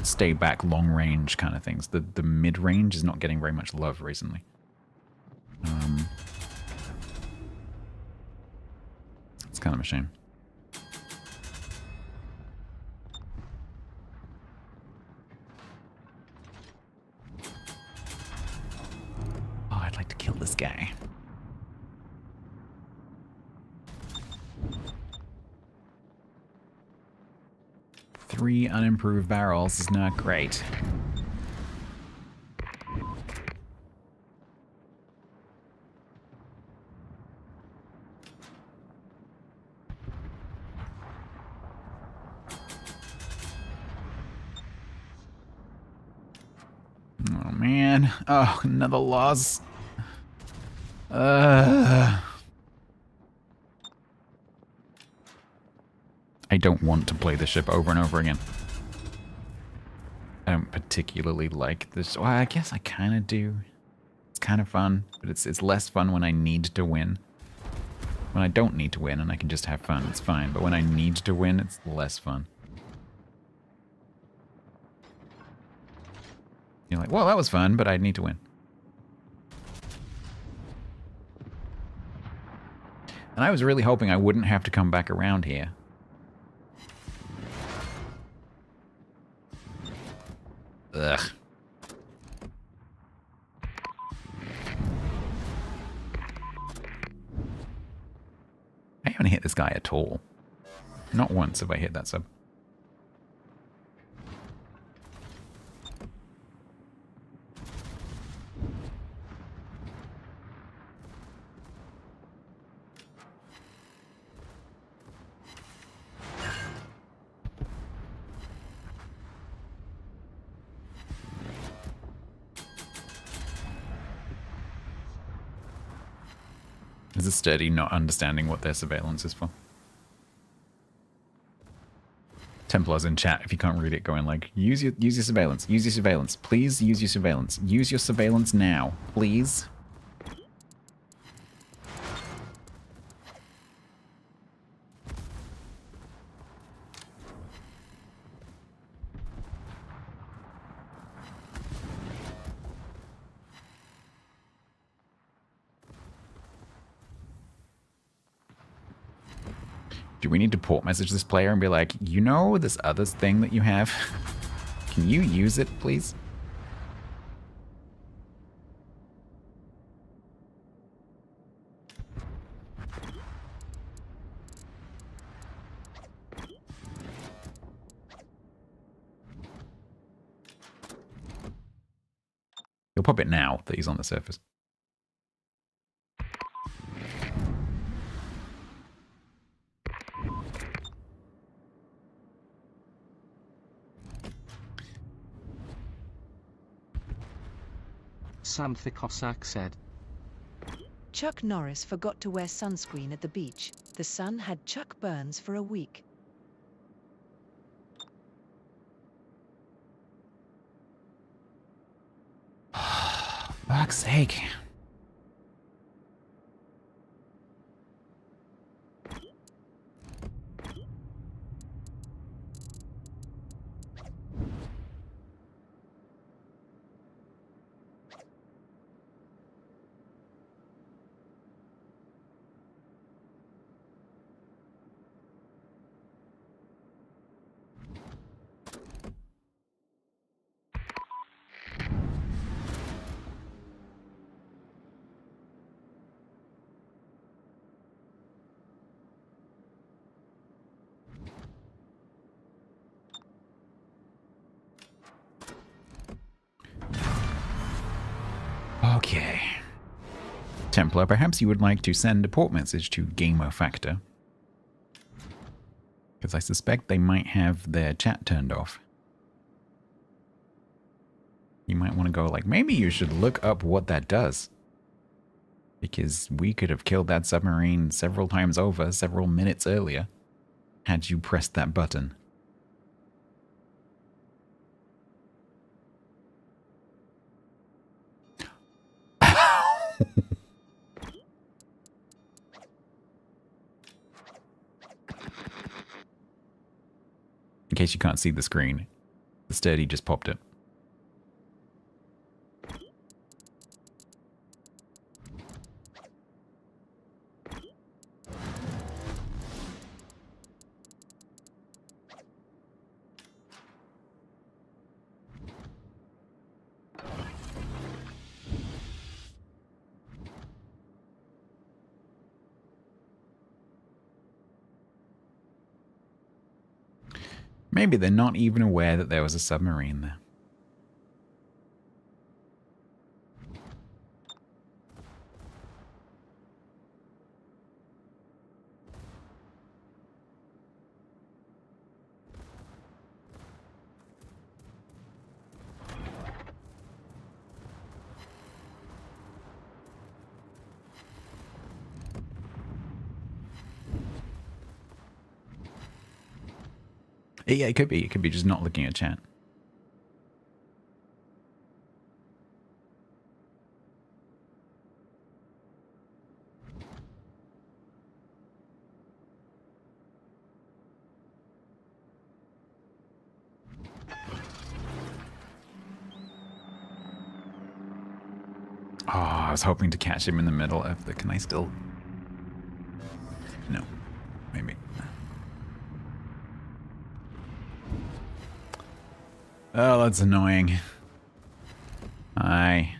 stay back long range kind of things. The mid range is not getting very much love recently. It's kind of a shame. guy. Three unimproved barrels is not great. Oh man. Oh, another loss. I don't want to play this ship over and over again. I don't particularly like this. Well, I guess I kind of do. It's kind of fun, but it's less fun when I need to win. When I don't need to win and I can just have fun, it's fine. But when I need to win, it's less fun. You're like, well, that was fun, but I need to win. And I was really hoping I wouldn't have to come back around here. Ugh. I haven't hit this guy at all. Not once have I hit that sub. Is it steady not understanding what their surveillance is for? Templars in chat, if you can't read it, going like, use your surveillance, use your surveillance, please use your surveillance, use your surveillance now, please. Do we need to port message this player and be like, you know this other thing that you have? Can you use it, please? He'll pop it now that he's on the surface. Sam the Cossack said. Chuck Norris forgot to wear sunscreen at the beach. The sun had Chuck burns for a week. Fuck's sake. Okay. Templar, perhaps you would like to send a port message to Gamer Factor. Because I suspect they might have their chat turned off. You might want to go like, maybe you should look up what that does. Because we could have killed that submarine several times over, several minutes earlier, had you pressed that button. In case you can't see the screen, the sturdy just popped it. Maybe they're not even aware that there was a submarine there. Yeah, it could be. It could be just not looking at chat. Oh, I was hoping to catch him in the middle of the... Can I still... No. Maybe. Oh, that's annoying. Hi.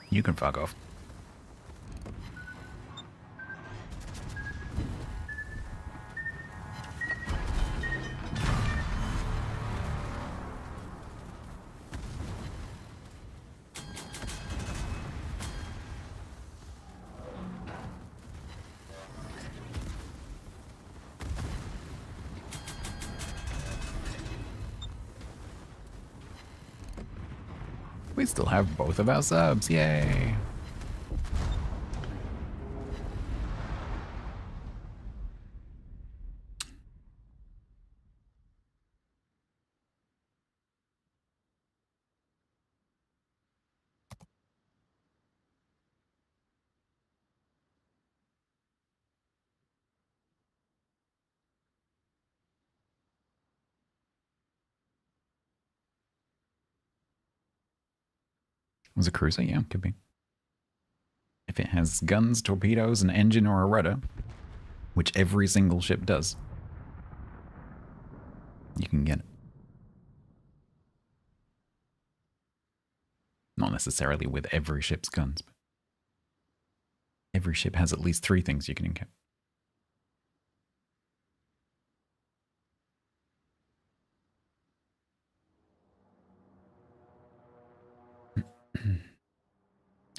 You can fuck off. We still have both of our subs, yay! Was a cruiser? Yeah, could be. If it has guns, torpedoes, an engine, or a rudder, which every single ship does, you can get it. Not necessarily with every ship's guns, but every ship has at least 3 things you can encounter.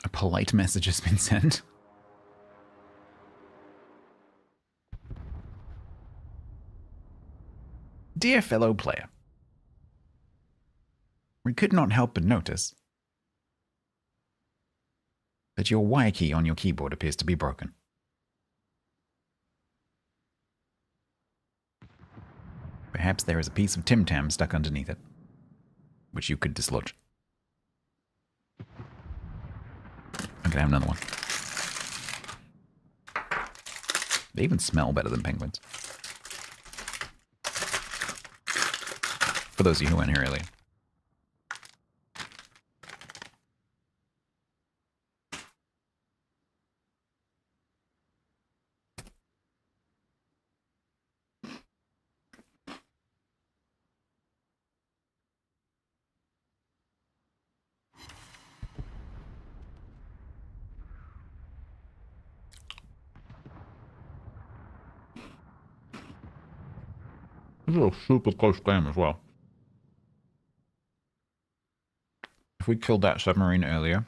A polite message has been sent. Dear fellow player, we could not help but notice that your Y key on your keyboard appears to be broken. Perhaps there is a piece of Tim Tam stuck underneath it, which you could dislodge. I'm gonna have another one. They even smell better than penguins. For those of you who weren't here earlier. This is a super close game as well. If we killed that submarine earlier,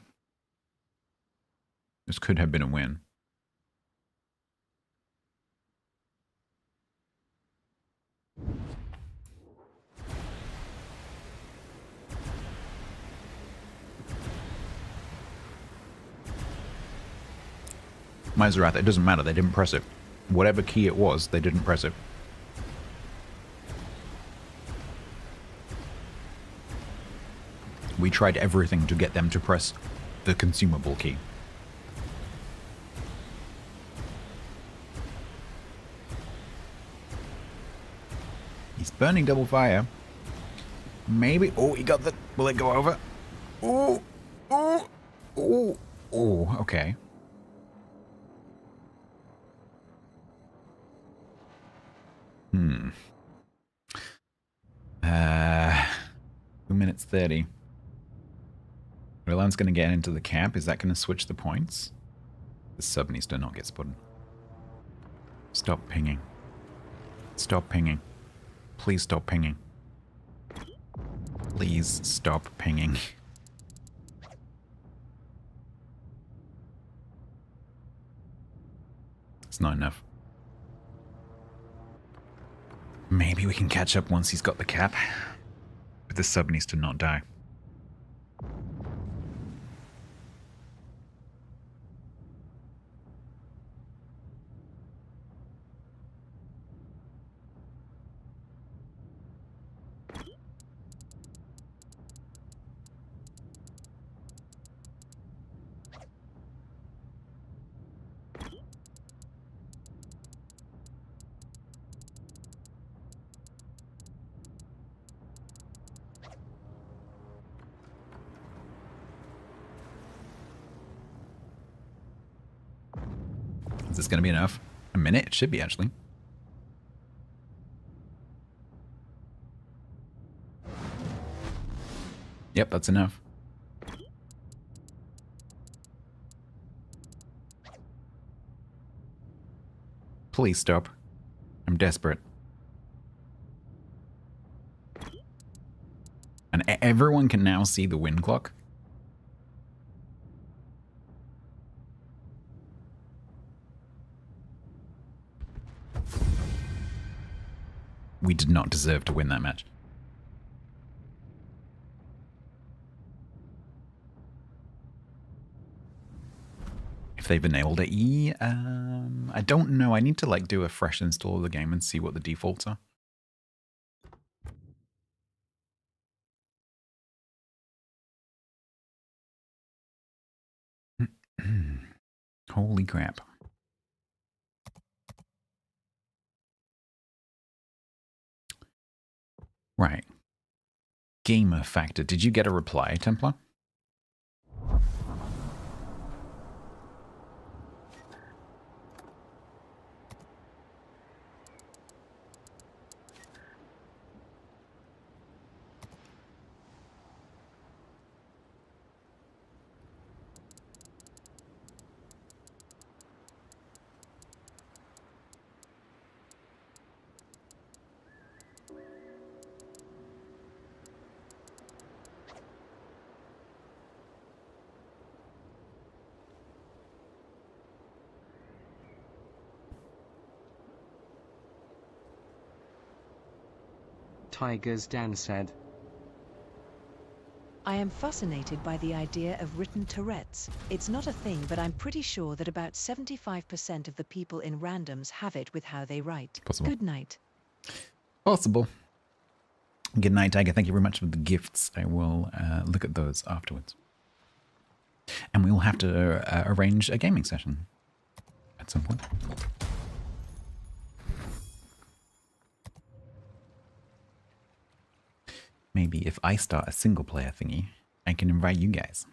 this could have been a win. Mazerath, it doesn't matter, they didn't press it. Whatever key it was, they didn't press it. We tried everything to get them to press the consumable key. He's burning double fire. Maybe. Oh, he got the. Will it go over? Oh, oh, oh. Oh, okay. Hmm. 2 minutes 30. Airline's going to get into the camp. Is that going to switch the points? The sub needs to not get spotted. Stop pinging. Stop pinging. Please stop pinging. Please stop pinging. It's not enough. Maybe we can catch up once he's got the cap. But the sub needs to not die. Is this going to be enough? A minute? It should be, actually. Yep, that's enough. Please stop. I'm desperate. And everyone can now see the wind clock. We did not deserve to win that match. If they've enabled it, I don't know. I need to like do a fresh install of the game and see what the defaults are. Holy crap. Right. Gamer factor. Did you get a reply, Templar? Tigers Dan said. I am fascinated by the idea of written Tourette's. It's not a thing, but I'm pretty sure that about 75% of the people in randoms have it with how they write. Possible. Good night. Possible. Good night, Tiger. Thank you very much for the gifts. I will look at those afterwards. And we will have to arrange a gaming session at some point. Maybe if I start a single player thingy, I can invite you guys.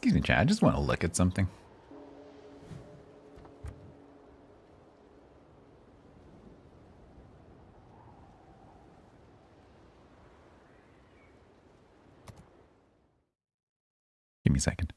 Excuse me, chat. I just want to look at something. Give me a second.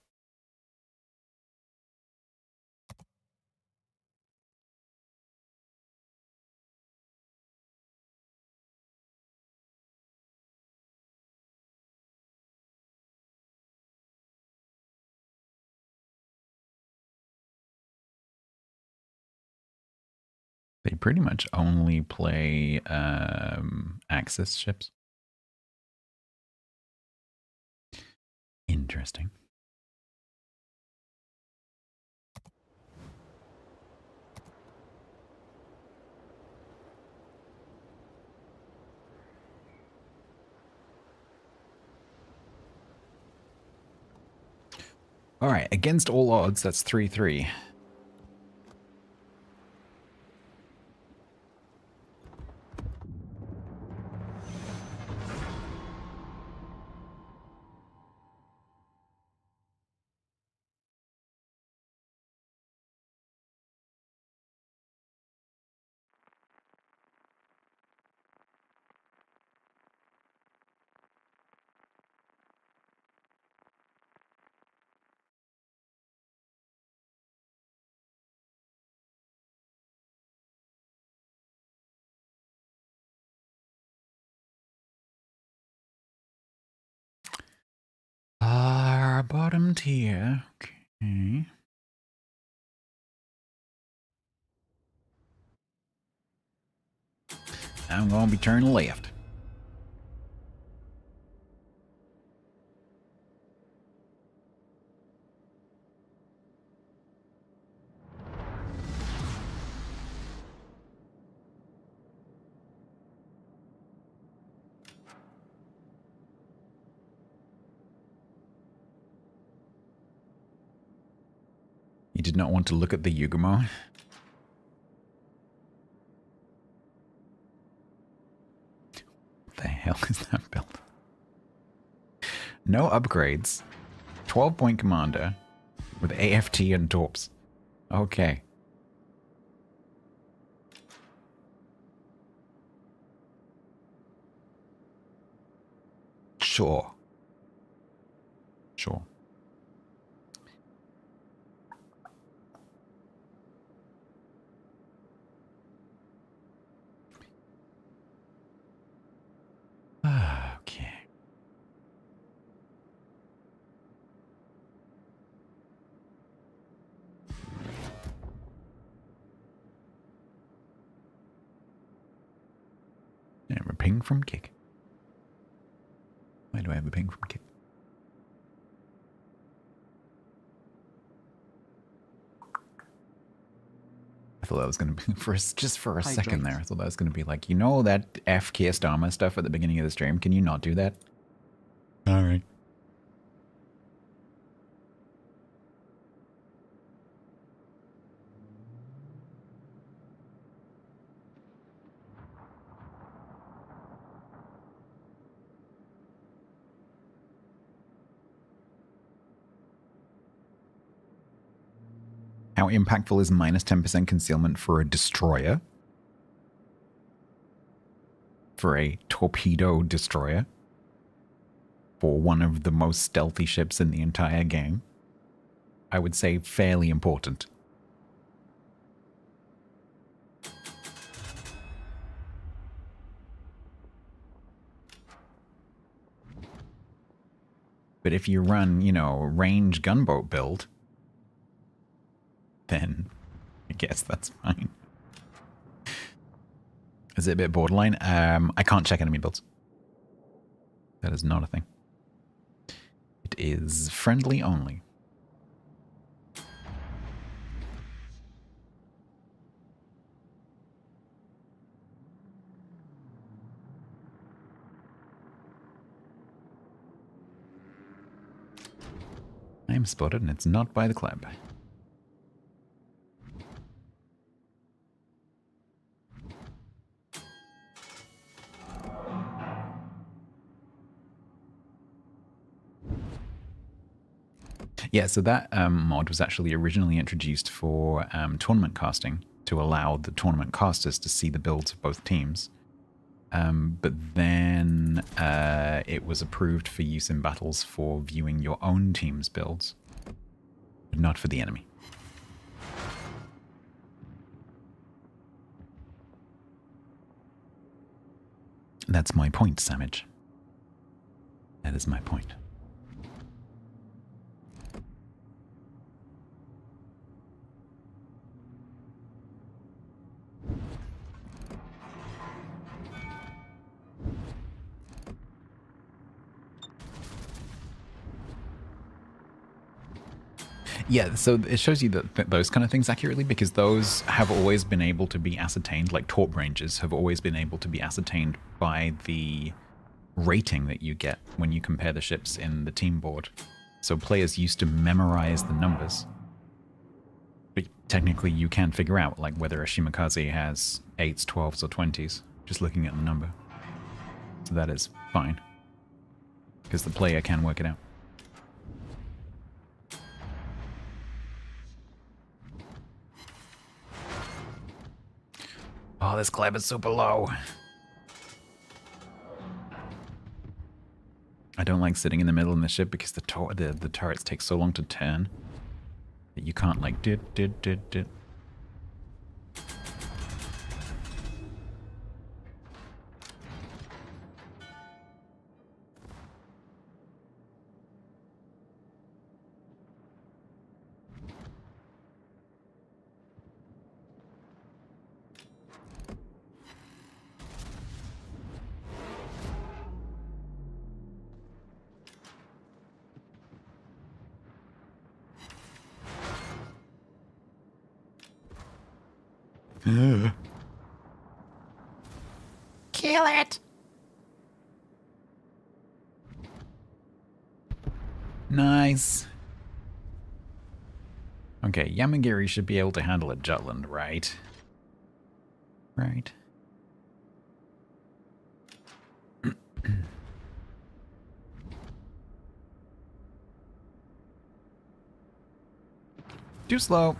They pretty much only play Axis ships. Interesting. All right, against all odds, that's 3-3. Our bottom tier. Okay. I'm going to be turning left. You did not want to look at the Yugumo. What the hell is that build? No upgrades. 12-point commander with AFT and torps. Okay. Sure. Sure. Okay. I have a ping from Kick. Why do I have a ping from Kick? I thought that was going to be, just for a second there, I thought that was going to be like, you know that FK Starma stuff at the beginning of the stream? Can you not do that? Alright. How impactful is minus 10% concealment for a destroyer? For a torpedo destroyer? For one of the most stealthy ships in the entire game? I would say fairly important. But if you run, you know, range gunboat build, then I guess that's fine. Is it a bit borderline? I can't check enemy builds. That is not a thing. It is friendly only. I am spotted and it's not by the club. Yeah, so that mod was actually originally introduced for tournament casting to allow the tournament casters to see the builds of both teams. But then it was approved for use in battles for viewing your own team's builds, but not for the enemy. That's my point, Samage. That is my point. Yeah, so it shows you that those kind of things accurately, because those have always been able to be ascertained, like torp ranges have always been able to be ascertained by the rating that you get when you compare the ships in the team board. So players used to memorize the numbers. But technically you can figure out like whether a Shimakaze has 8s, 12s, or 20s, just looking at the number. So that is fine, because the player can work it out. Oh, this clev is super low. I don't like sitting in the middle in the ship because the turrets take so long to turn that you can't like did. Kill it! Nice. Okay, Yamagiri should be able to handle a Jutland, right? Right. Too slow.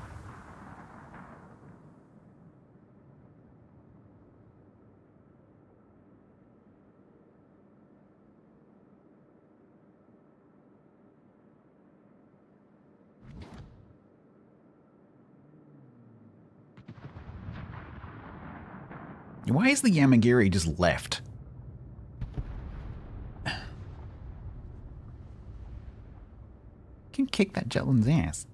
Why is the Yamagiri just left? Can kick that Jutland's ass.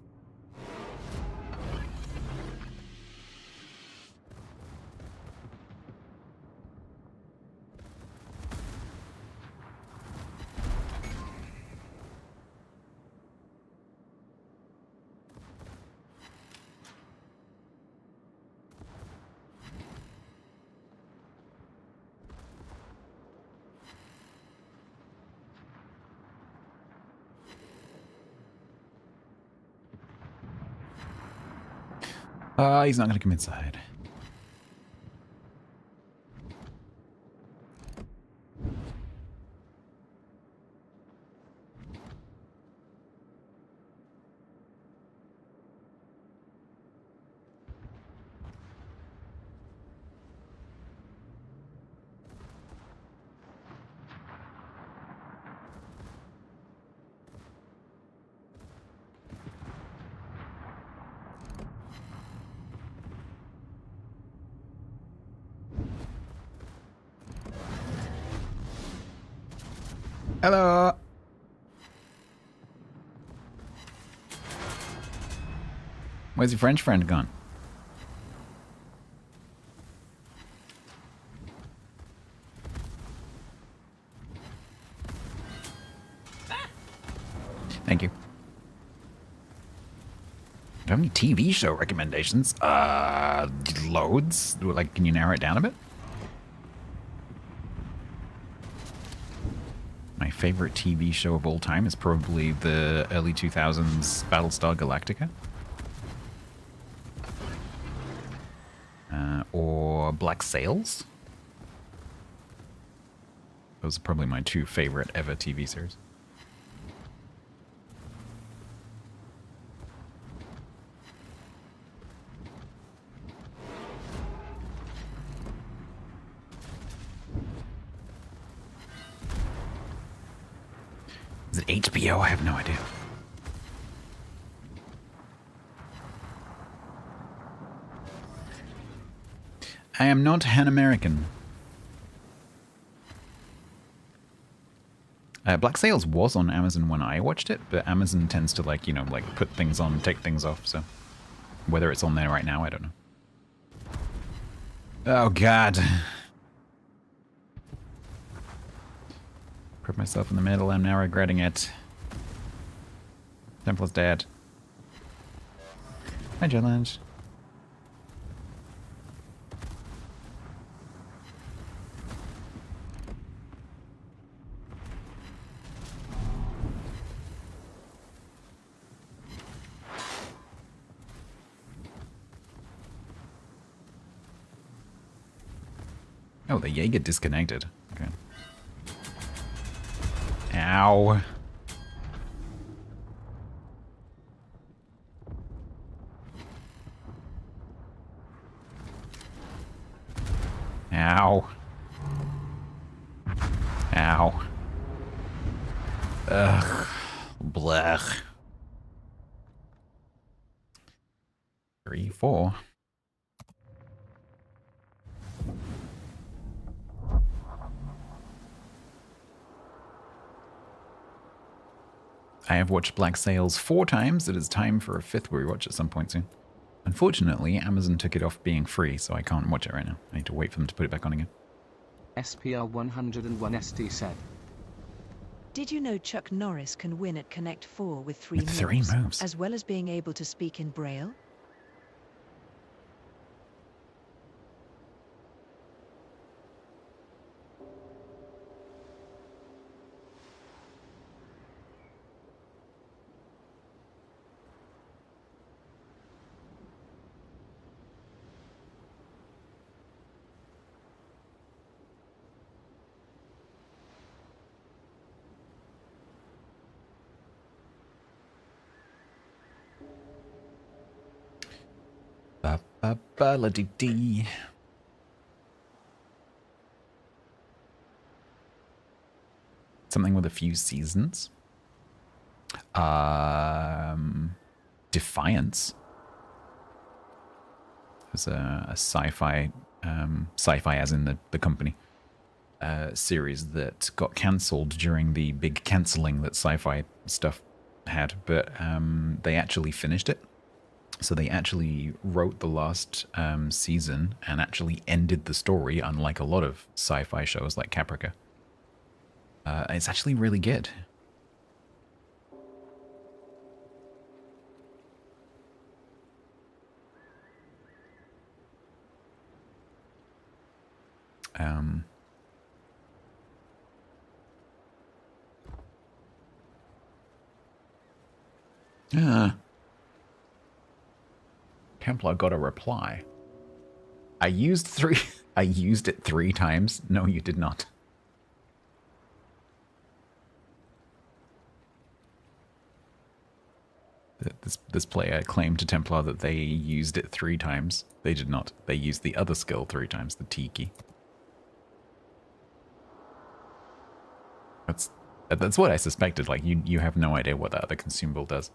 He's not going to come inside. Hello. Where's your French friend gone? Thank you. Do you have any TV show recommendations? Loads. Like, can you narrow it down a bit? My favorite TV show of all time is probably the early 2000s Battlestar Galactica. Or Black Sails. Those are probably my two favorite ever TV series. Is it HBO? I have no idea. I am not an American. Black Sails was on Amazon when I watched it, but Amazon tends to like, you know, like put things on, take things off, so whether it's on there right now, I don't know. Oh God. Put myself in the middle, I'm now regretting it. Templar's dead. Hi, Challenge. Oh, the Jaeger disconnected. Okay. Ow. Ow. Ow. Ugh. Blech. 3, 4. I have watched Black Sails 4 times. It is time for a 5th rewatch at some point soon. Unfortunately, Amazon took it off being free, so I can't watch it right now. I need to wait for them to put it back on again. SPR 101 ST said. Did you know Chuck Norris can win at Connect 4 with With 3 moves. as well as being able to speak in Braille? Ba ba ba la dee dee. Something with a few seasons. Defiance. There's a sci-fi, sci-fi as in the company, series that got cancelled during the big cancelling that sci-fi stuff had, but they actually finished it. So they actually wrote the last season and actually ended the story, unlike a lot of sci-fi shows like Caprica. It's actually really good. Templar got a reply. I used it 3 times. No, you did not. This player claimed to Templar that they used it 3 times. They did not. They used the other skill 3 times, the T key. That's what I suspected. Like, you have no idea what that other consumable does.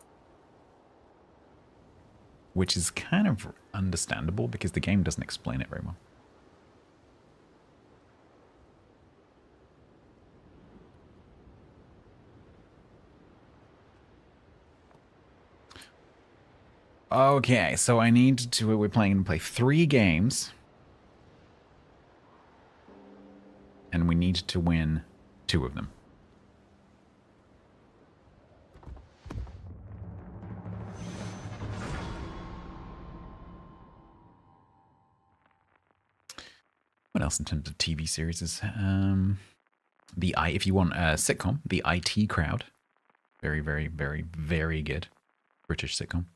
Which is kind of understandable because the game doesn't explain it very well. Okay, so I need to... We're planning to play 3 games. And we need to win 2 of them. What else in terms of TV series is if you want a sitcom, the IT Crowd, very, very, very, very good British sitcom.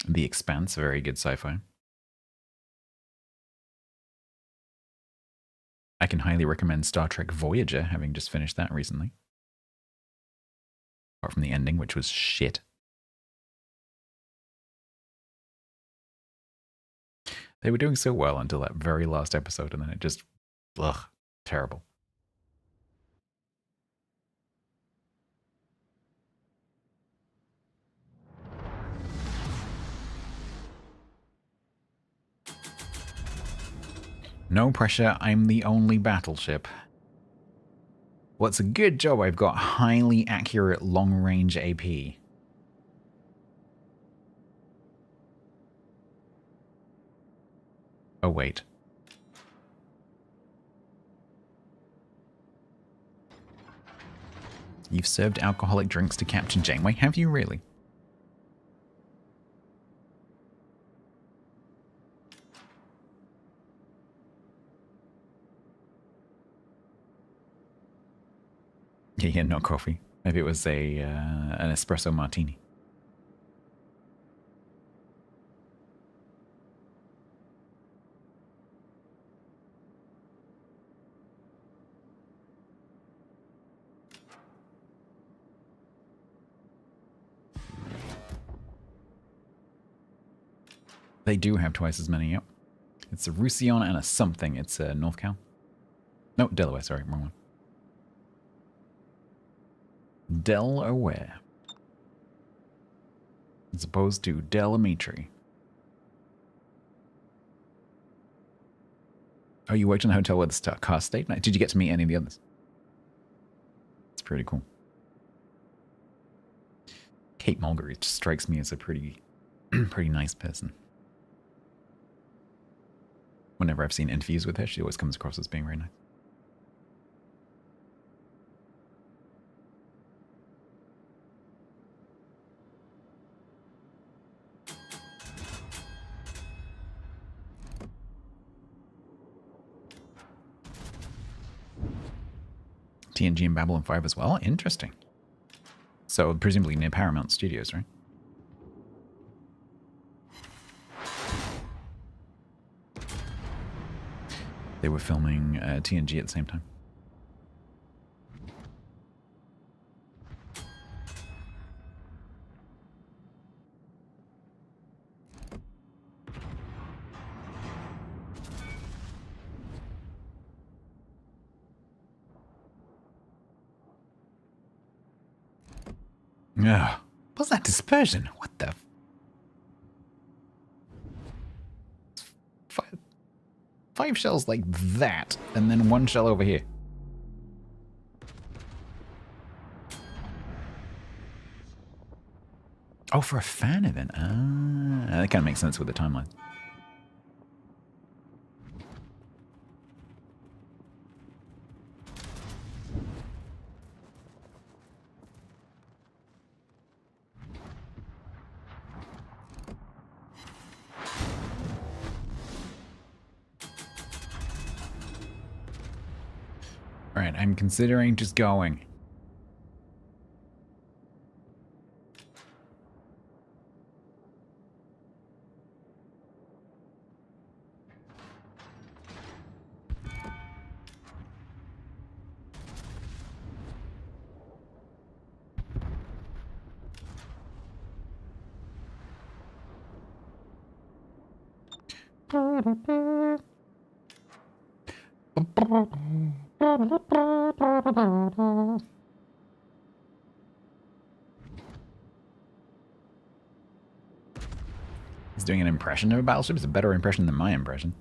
The Expanse, very good sci-fi. I can highly recommend Star Trek Voyager, having just finished that recently. Apart from the ending, which was shit. They were doing so well until that very last episode, and then it just... ugh, terrible. No pressure, I'm the only battleship. Well, it's a good job I've got highly accurate long-range AP. Oh, wait. You've served alcoholic drinks to Captain Janeway, have you really? Yeah, no coffee. Maybe it was an espresso martini. They do have twice as many, yep. It's a Roussillon and a something. It's a North Cal. No, Delaware, sorry, wrong one. Delaware. As opposed to Delamitri. Oh, you worked in a hotel where the car stayed? Did you get to meet any of the others? It's pretty cool. Kate Mulgrew strikes me as a pretty, pretty nice person. Whenever I've seen interviews with her, she always comes across as being very nice. TNG and Babylon 5 as well? Interesting. So, presumably near Paramount Studios, right? They were filming TNG at the same time. Ugh. What's that dispersion? What the? Five shells like that, and then one shell over here. Oh, for a fan event. Ah, that kind of makes sense with the timeline. Alright, I'm considering just going. He's doing an impression of a battleship. It's a better impression than my impression.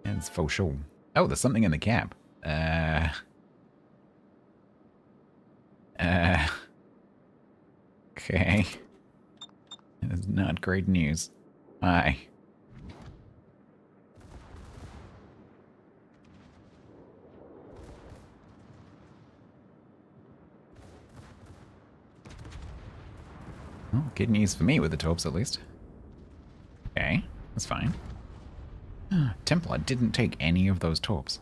Yeah, it's faux show. Oh, there's something in the cab. Okay. That is not great news. Hi. Well, good news for me with the torps, at least. Okay, that's fine. Templar didn't take any of those torps.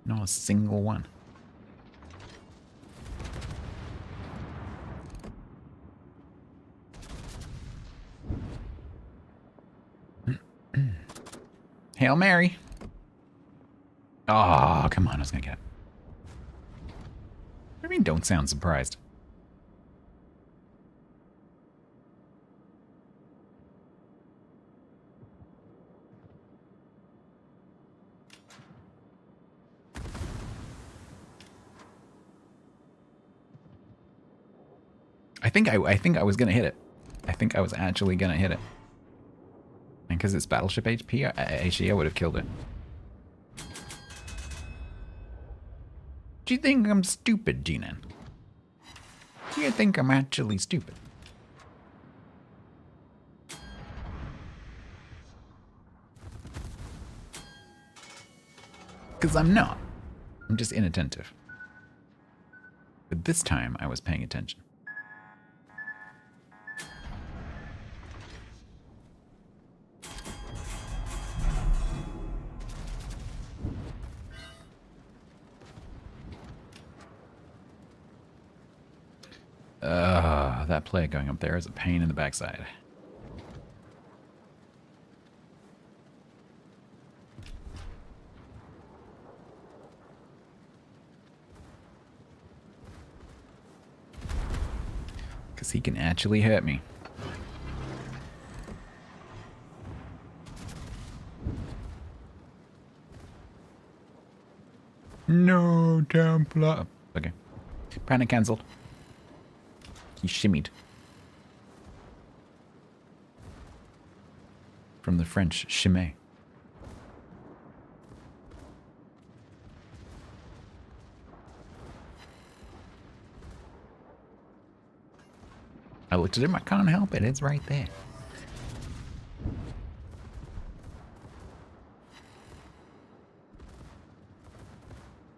Not a single one. Hail Mary. Oh, come on, I was gonna get it. What do you mean, don't sound surprised? I think I was gonna hit it. I think I was actually gonna hit it. And because it's battleship HP, HE, I would have killed it. Do you think I'm stupid, G-Nan? Do you think I'm actually stupid? Because I'm not. I'm just inattentive. But this time I was paying attention. That player going up there is a pain in the backside. Because he can actually hurt me. No, Templar. Okay. Panic cancelled. He shimmied. From the French, chimay. I looked at him, I can't help it, it's right there.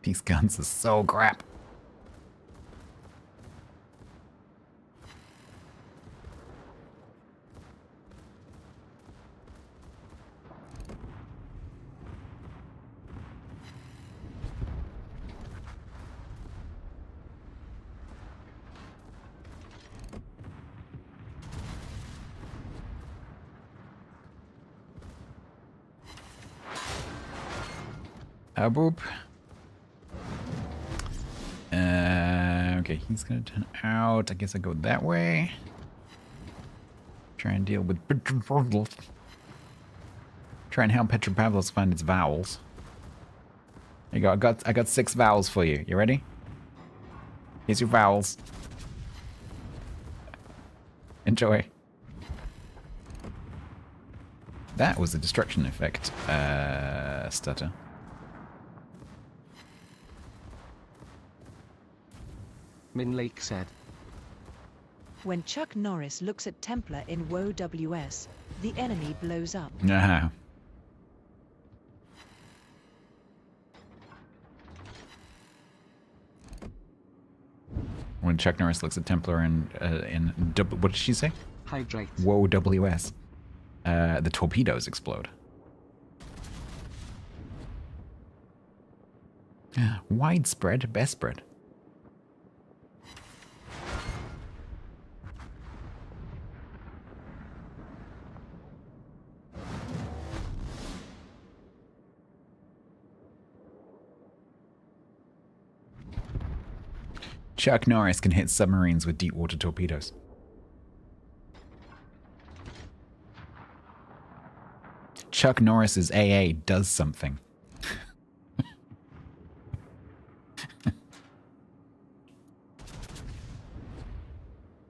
These guns are so crap. Boop. Okay, he's gonna turn out. I guess I go that way. Try and deal with Petropavlos. Try and help Petropavlos find its vowels. There you go. I got 6 vowels for you. You ready? Here's your vowels. Enjoy. That was a destruction effect. Stutter. Min Lake said. When Chuck Norris looks at Templar in WoW WS, the enemy blows up. Nah. When Chuck Norris looks at Templar in what did she say? Hydrate. WoW WS. The torpedoes explode. Widespread, best spread. Chuck Norris can hit submarines with deep water torpedoes. Chuck Norris's AA does something.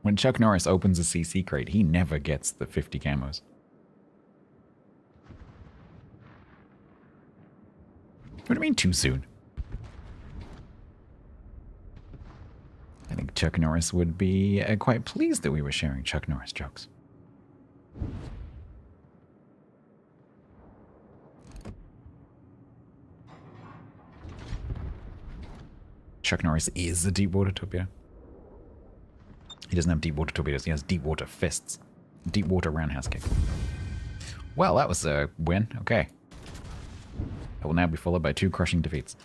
When Chuck Norris opens a CC crate, he never gets the 50 camos. What do you mean too soon? I think Chuck Norris would be quite pleased that we were sharing Chuck Norris jokes. Chuck Norris is a deep water torpedo. He doesn't have deep water torpedoes, he has deep water fists. Deep water roundhouse kick. Well, that was a win. Okay. That will now be followed by 2 crushing defeats.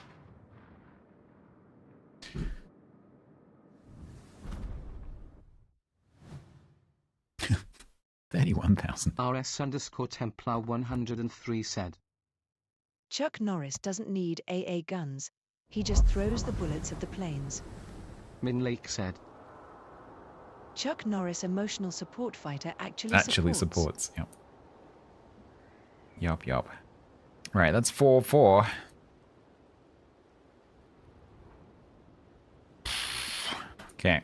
31,000. RS_Templar 103 said. Chuck Norris doesn't need AA guns. He just throws the bullets at the planes. Min Lake said. Chuck Norris emotional support fighter actually supports. Yep. Yup. Right, that's 4-4. Okay.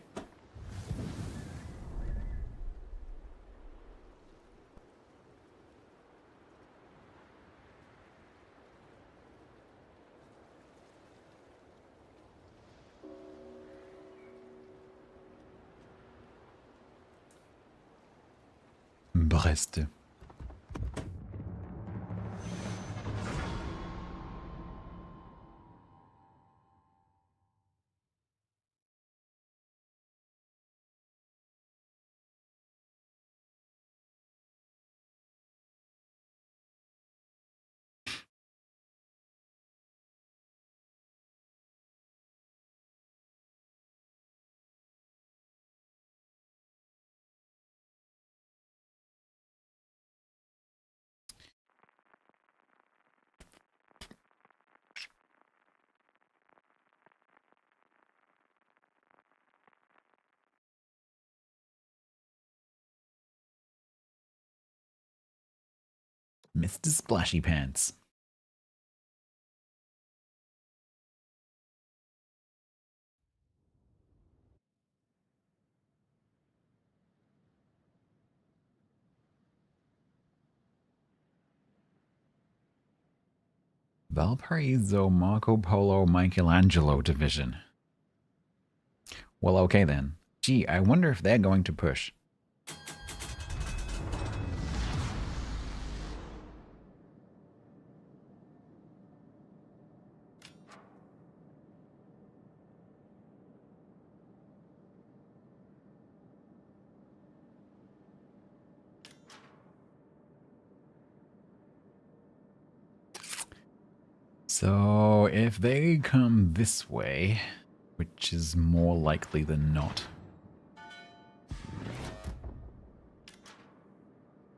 Brest. Mr. Splashy Pants. Valparaiso Marco Polo Michelangelo Division. Well, okay then. Gee, I wonder if they're going to push. So, if they come this way, which is more likely than not.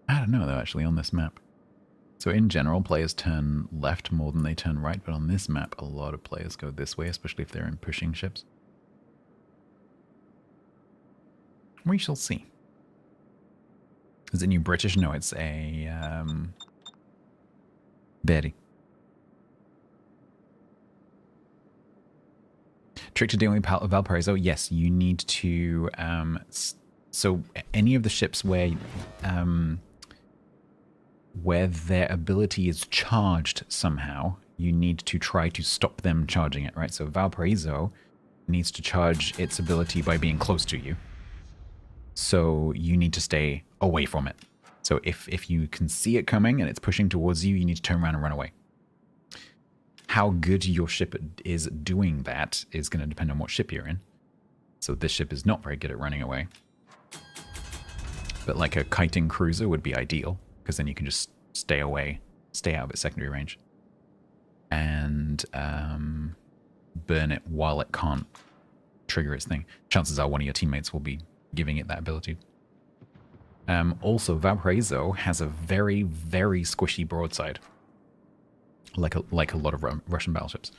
I don't know, though, actually, on this map. So, in general, players turn left more than they turn right, but on this map, a lot of players go this way, especially if they're in pushing ships. We shall see. Is it new British? No, it's a, Betty. Trick to dealing with Valparaiso, yes, you need to, so any of the ships where their ability is charged somehow, you need to try to stop them charging it, right? So Valparaiso needs to charge its ability by being close to you. So you need to stay away from it. So if you can see it coming and it's pushing towards you, you need to turn around and run away. How good your ship is doing that is going to depend on what ship you're in. So this ship is not very good at running away. But like a kiting cruiser would be ideal, because then you can just stay away, stay out of its secondary range. And burn it while it can't trigger its thing. Chances are one of your teammates will be giving it that ability. Also, Valparaiso has a very, very squishy broadside. Like a lot of Russian battleships.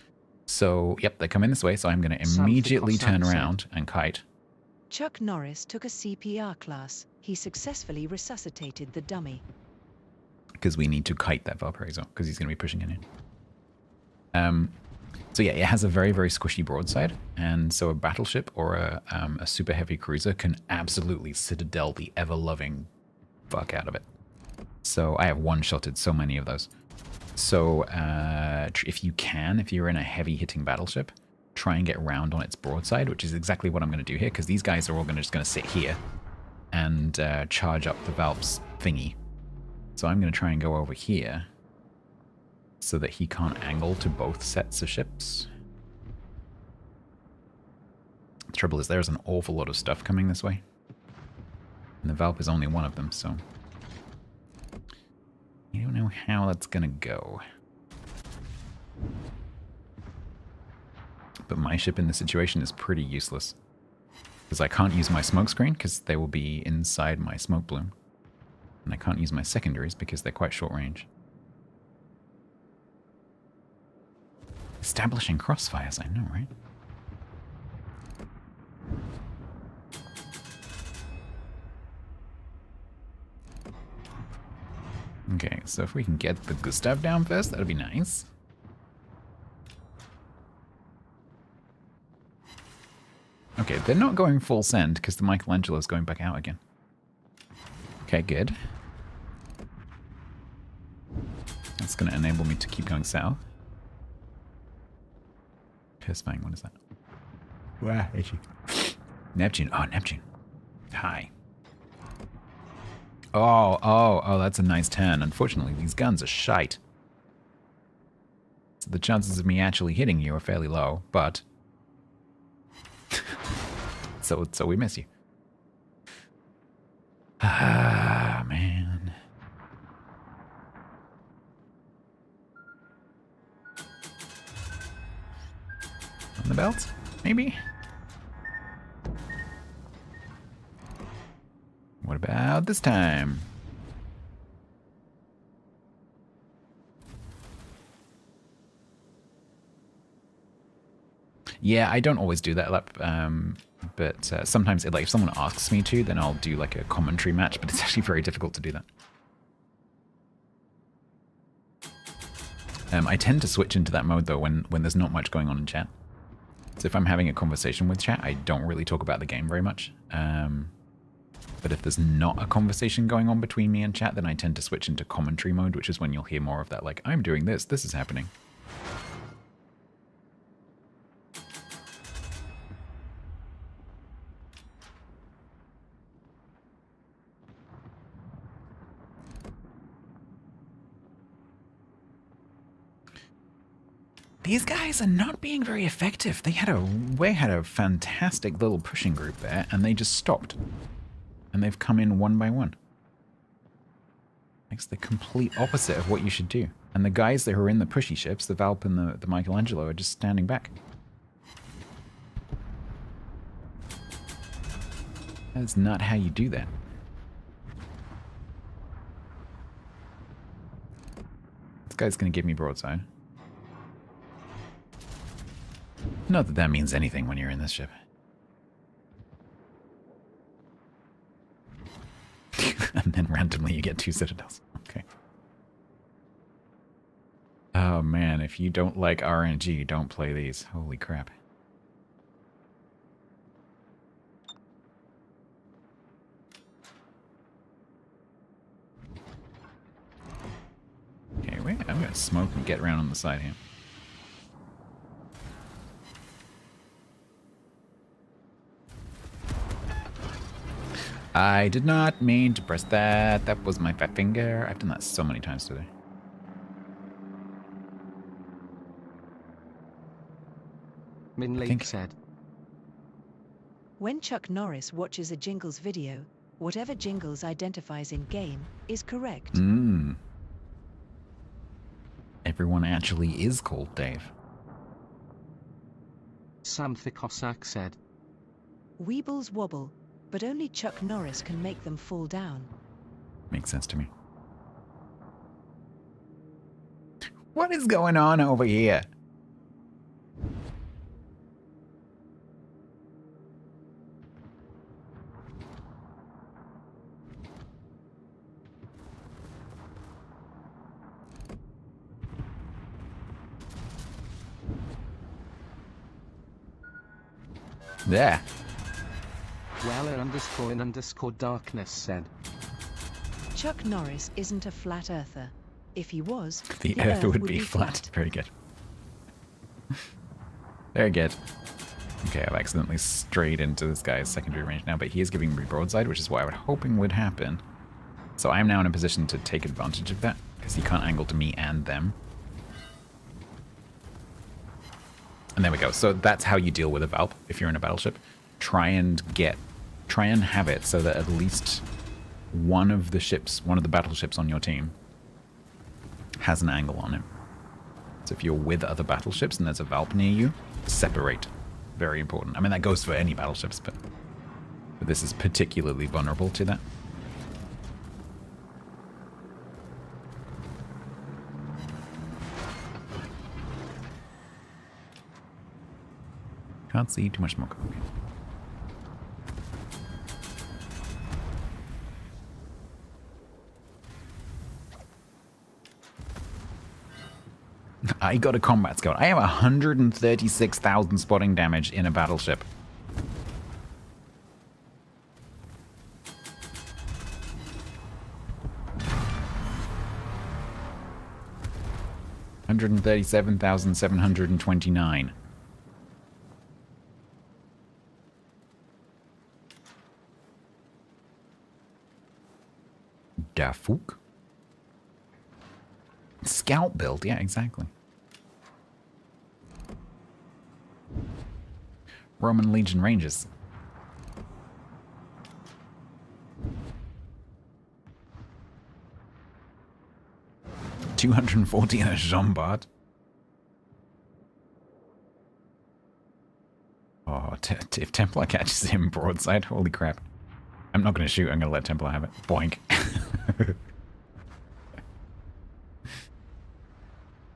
So, yep, they come in this way, so I'm going to immediately turn around and kite. Chuck Norris took a CPR class. He successfully resuscitated the dummy. Because we need to kite that Valparaiso, because he's going to be pushing it in. So yeah, it has a very, very squishy broadside, and so a battleship or a super heavy cruiser can absolutely citadel the ever-loving fuck out of it. So I have one-shotted so many of those. So if you're in a heavy-hitting battleship, try and get round on its broadside, which is exactly what I'm going to do here, because these guys are all just going to sit here and charge up the Valp's thingy. So I'm going to try and go over here so that he can't angle to both sets of ships. The trouble is there's an awful lot of stuff coming this way. And the Valp is only one of them, so I don't know how that's gonna go. But my ship in this situation is pretty useless. Because I can't use my smoke screen because they will be inside my smoke bloom. And I can't use my secondaries because they're quite short range. Establishing crossfires, I know, right? Okay, so if we can get the Gustav down first, that'd be nice. Okay, they're not going full send because the Michelangelo's going back out again. Okay, good. That's going to enable me to keep going south. Piercefang, what is that? Where is she? Neptune. Oh, Neptune. Hi. Oh, that's a nice turn. Unfortunately, these guns are shite. So the chances of me actually hitting you are fairly low, but... so we miss you. Ah, man. On the belt? Maybe? What about this time? Yeah, I don't always do that, but sometimes, like, if someone asks me to, then I'll do like a commentary match, but it's actually very difficult to do that. I tend to switch into that mode, though, when there's not much going on in chat. So if I'm having a conversation with chat, I don't really talk about the game very much. But if there's not a conversation going on between me and chat, then I tend to switch into commentary mode, which is when you'll hear more of that, like, I'm doing this is happening. These guys are not being very effective. They had a fantastic little pushing group there, and they just stopped. And they've come in one by one. Makes the complete opposite of what you should do. And the guys that are in the pushy ships, the Valp and the Michelangelo, are just standing back. That's not how you do that. This guy's gonna give me broadside. Not that that means anything when you're in this ship. And then randomly you get 2 citadels. Okay. Oh man, if you don't like RNG, don't play these. Holy crap. Okay, wait, I'm gonna smoke and get around on the side here. I did not mean to press that. That was my fat finger. I've done that so many times today. Minlake said. When Chuck Norris watches a Jingles video, whatever Jingles identifies in game is correct. Everyone actually is called Dave. Sam Thicossack said. Weebles wobble, but only Chuck Norris can make them fall down. Makes sense to me. What is going on over here? There. Weller_in_darkness said. Chuck Norris isn't a flat earther. If he was, The Earth would be flat. Very good. Very good. Okay, I've accidentally strayed into this guy's secondary range now, but he is giving me broadside, which is what I was hoping would happen. So I'm now in a position to take advantage of that, because he can't angle to me and them. And there we go. So that's how you deal with a Valp if you're in a battleship. Try and have it so that at least one of the battleships on your team has an angle on him. So if you're with other battleships and there's a Valp near you, separate. Very important. I mean, that goes for any battleships, but this is particularly vulnerable to that. Can't see too much smoke. Okay. I got a combat scout. I have 136,000 spotting damage in a battleship. $137,729. Dafuk? Scout build, yeah, exactly. Roman Legion Rangers. $240 in a Jean-Bart. Oh, if Templar catches him broadside, holy crap. I'm not going to shoot, I'm going to let Templar have it. Boink.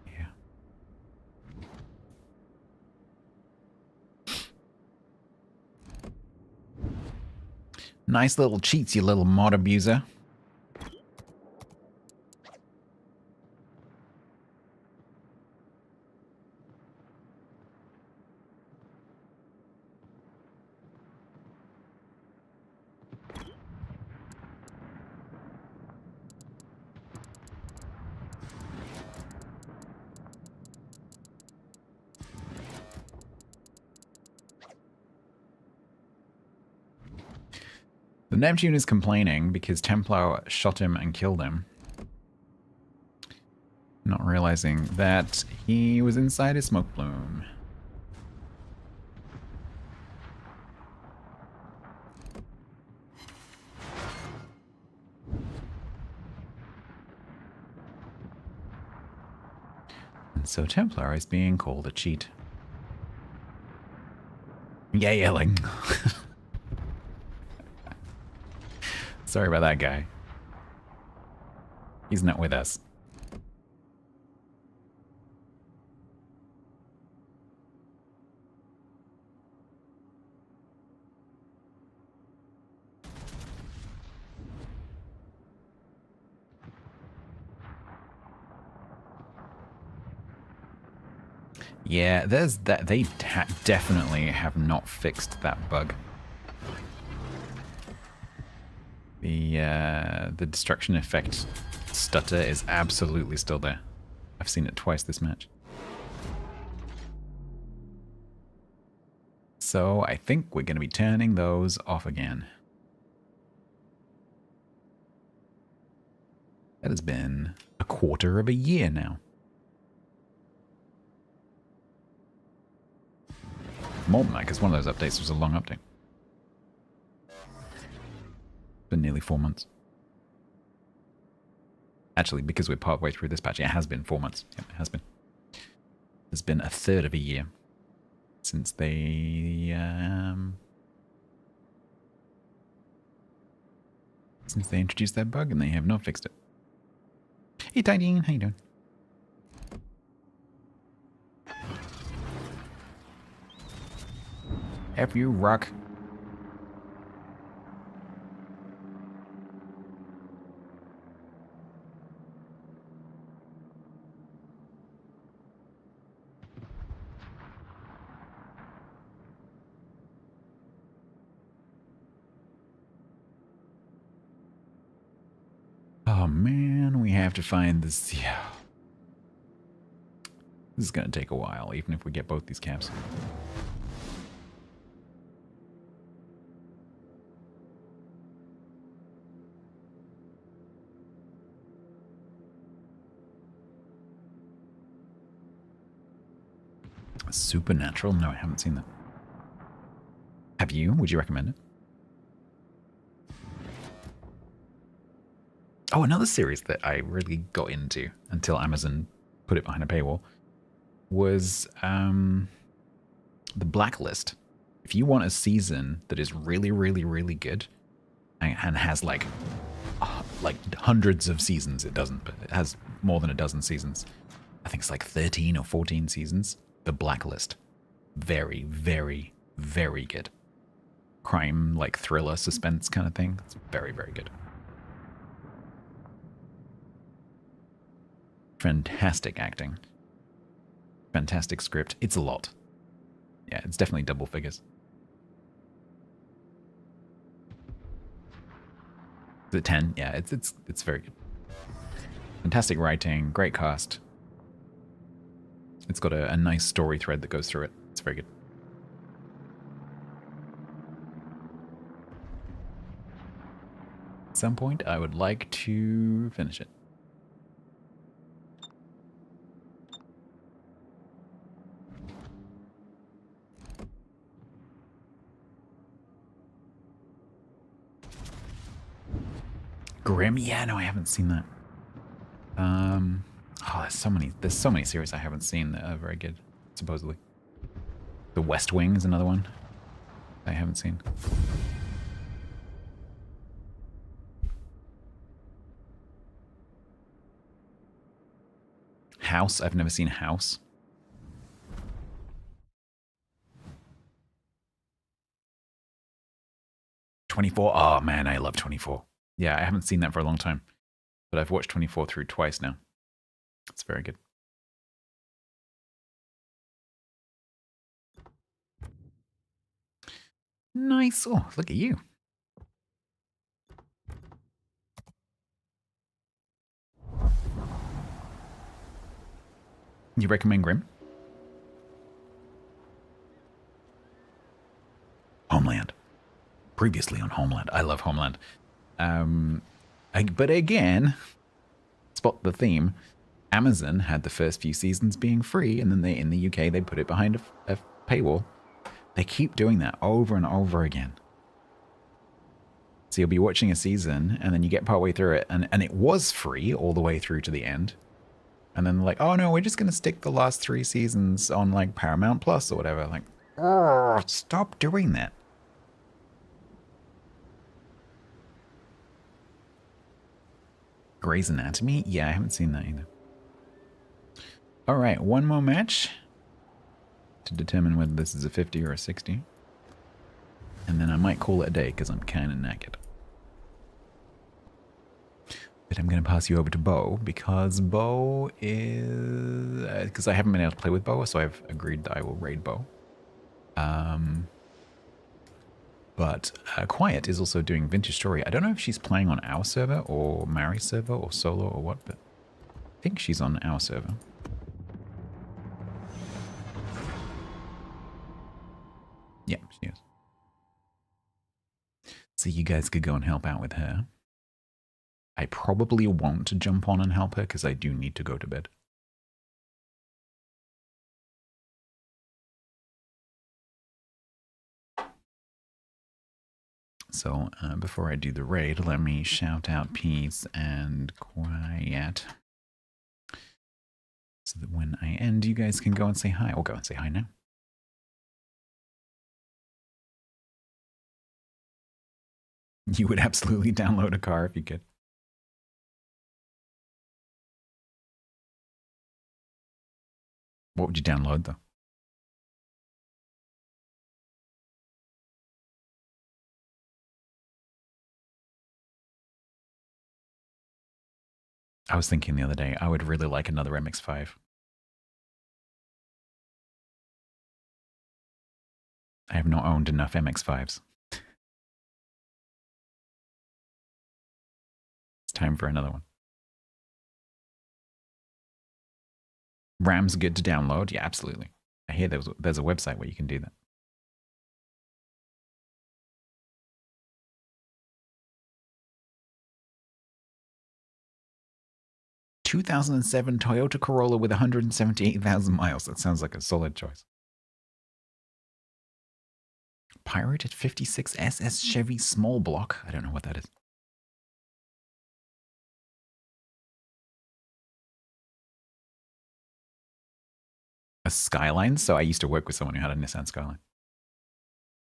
Yeah. Nice little cheats, you little mod abuser. The Neptune is complaining because Templar shot him and killed him. Not realizing that he was inside a smoke plume. And so Templar is being called a cheat. Yeah, yelling. Sorry about that guy. He's not with us. Yeah, there's that. They definitely have not fixed that bug. The destruction effect stutter is absolutely still there. I've seen it twice this match. So I think we're going to be turning those off again. That has been a quarter of a year now. More than that, because one of those updates was a long update. It's been nearly 4 months. Actually, because we're partway through this patch, it has been 4 months. Yep, it has been. It's been a third of a year since they introduced that bug, and they have not fixed it. Hey, Tiny, how you doing? F you, rock. Oh man, we have to find this. Yeah. This is going to take a while, even if we get both these caps. Supernatural? No, I haven't seen that. Have you? Would you recommend it? Oh, another series that I really got into until Amazon put it behind a paywall was The Blacklist. If you want a season that is really, really, really good and has like hundreds of seasons, it doesn't, but it has more than a dozen seasons. I think it's like 13 or 14 seasons. The Blacklist. Very, very, very good. Crime, like thriller, suspense kind of thing. It's very, very good. Fantastic acting. Fantastic script. It's a lot. Yeah, it's definitely double figures. Is it 10? Yeah, it's very good. Fantastic writing, great cast. It's got a nice story thread that goes through it. It's very good. At some point, I would like to finish it. Grim? Yeah, no, I haven't seen that. Oh, there's so many series I haven't seen that are very good, supposedly. The West Wing is another one I haven't seen. House? I've never seen House. '24? Oh man, I love 24. Yeah, I haven't seen that for a long time, but I've watched 24 through twice now. It's very good. Nice. Oh, look at you. You recommend Grim? Homeland. Previously on Homeland. I love Homeland. But again, spot the theme. Amazon had the first few seasons being free, and then they, in the UK, they put it behind a paywall. They keep doing that over and over again. So you'll be watching a season, and then you get partway through it, and it was free all the way through to the end. And then like, oh no, we're just going to stick the last 3 seasons on like Paramount Plus or whatever. Like, oh, stop doing that. Grey's Anatomy? Yeah, I haven't seen that either. All right, one more match to determine whether this is a 50 or a 60. And then I might call it a day because I'm kind of knackered. But I'm going to pass you over to Bo because Bo is... because I haven't been able to play with Bo, so I've agreed that I will raid Bo. But Quiet is also doing Vintage Story. I don't know if she's playing on our server or Mary's server or solo or what, but I think she's on our server. Yeah, she is. So you guys could go and help out with her. I probably won't jump on and help her because I do need to go to bed. So before I do the raid, let me shout out Peace and Quiet. So that when I end, you guys can go and say hi. I'll go and say hi now. You would absolutely download a car if you could. What would you download, though? I was thinking the other day, I would really like another MX-5. I have not owned enough MX-5s. It's time for another one. RAM's good to download? Yeah, absolutely. I hear there's a website where you can do that. ...2007 Toyota Corolla with 178,000 miles. That sounds like a solid choice. Pirated 56 SS Chevy small block. I don't know what that is. A Skyline? So I used to work with someone who had a Nissan Skyline.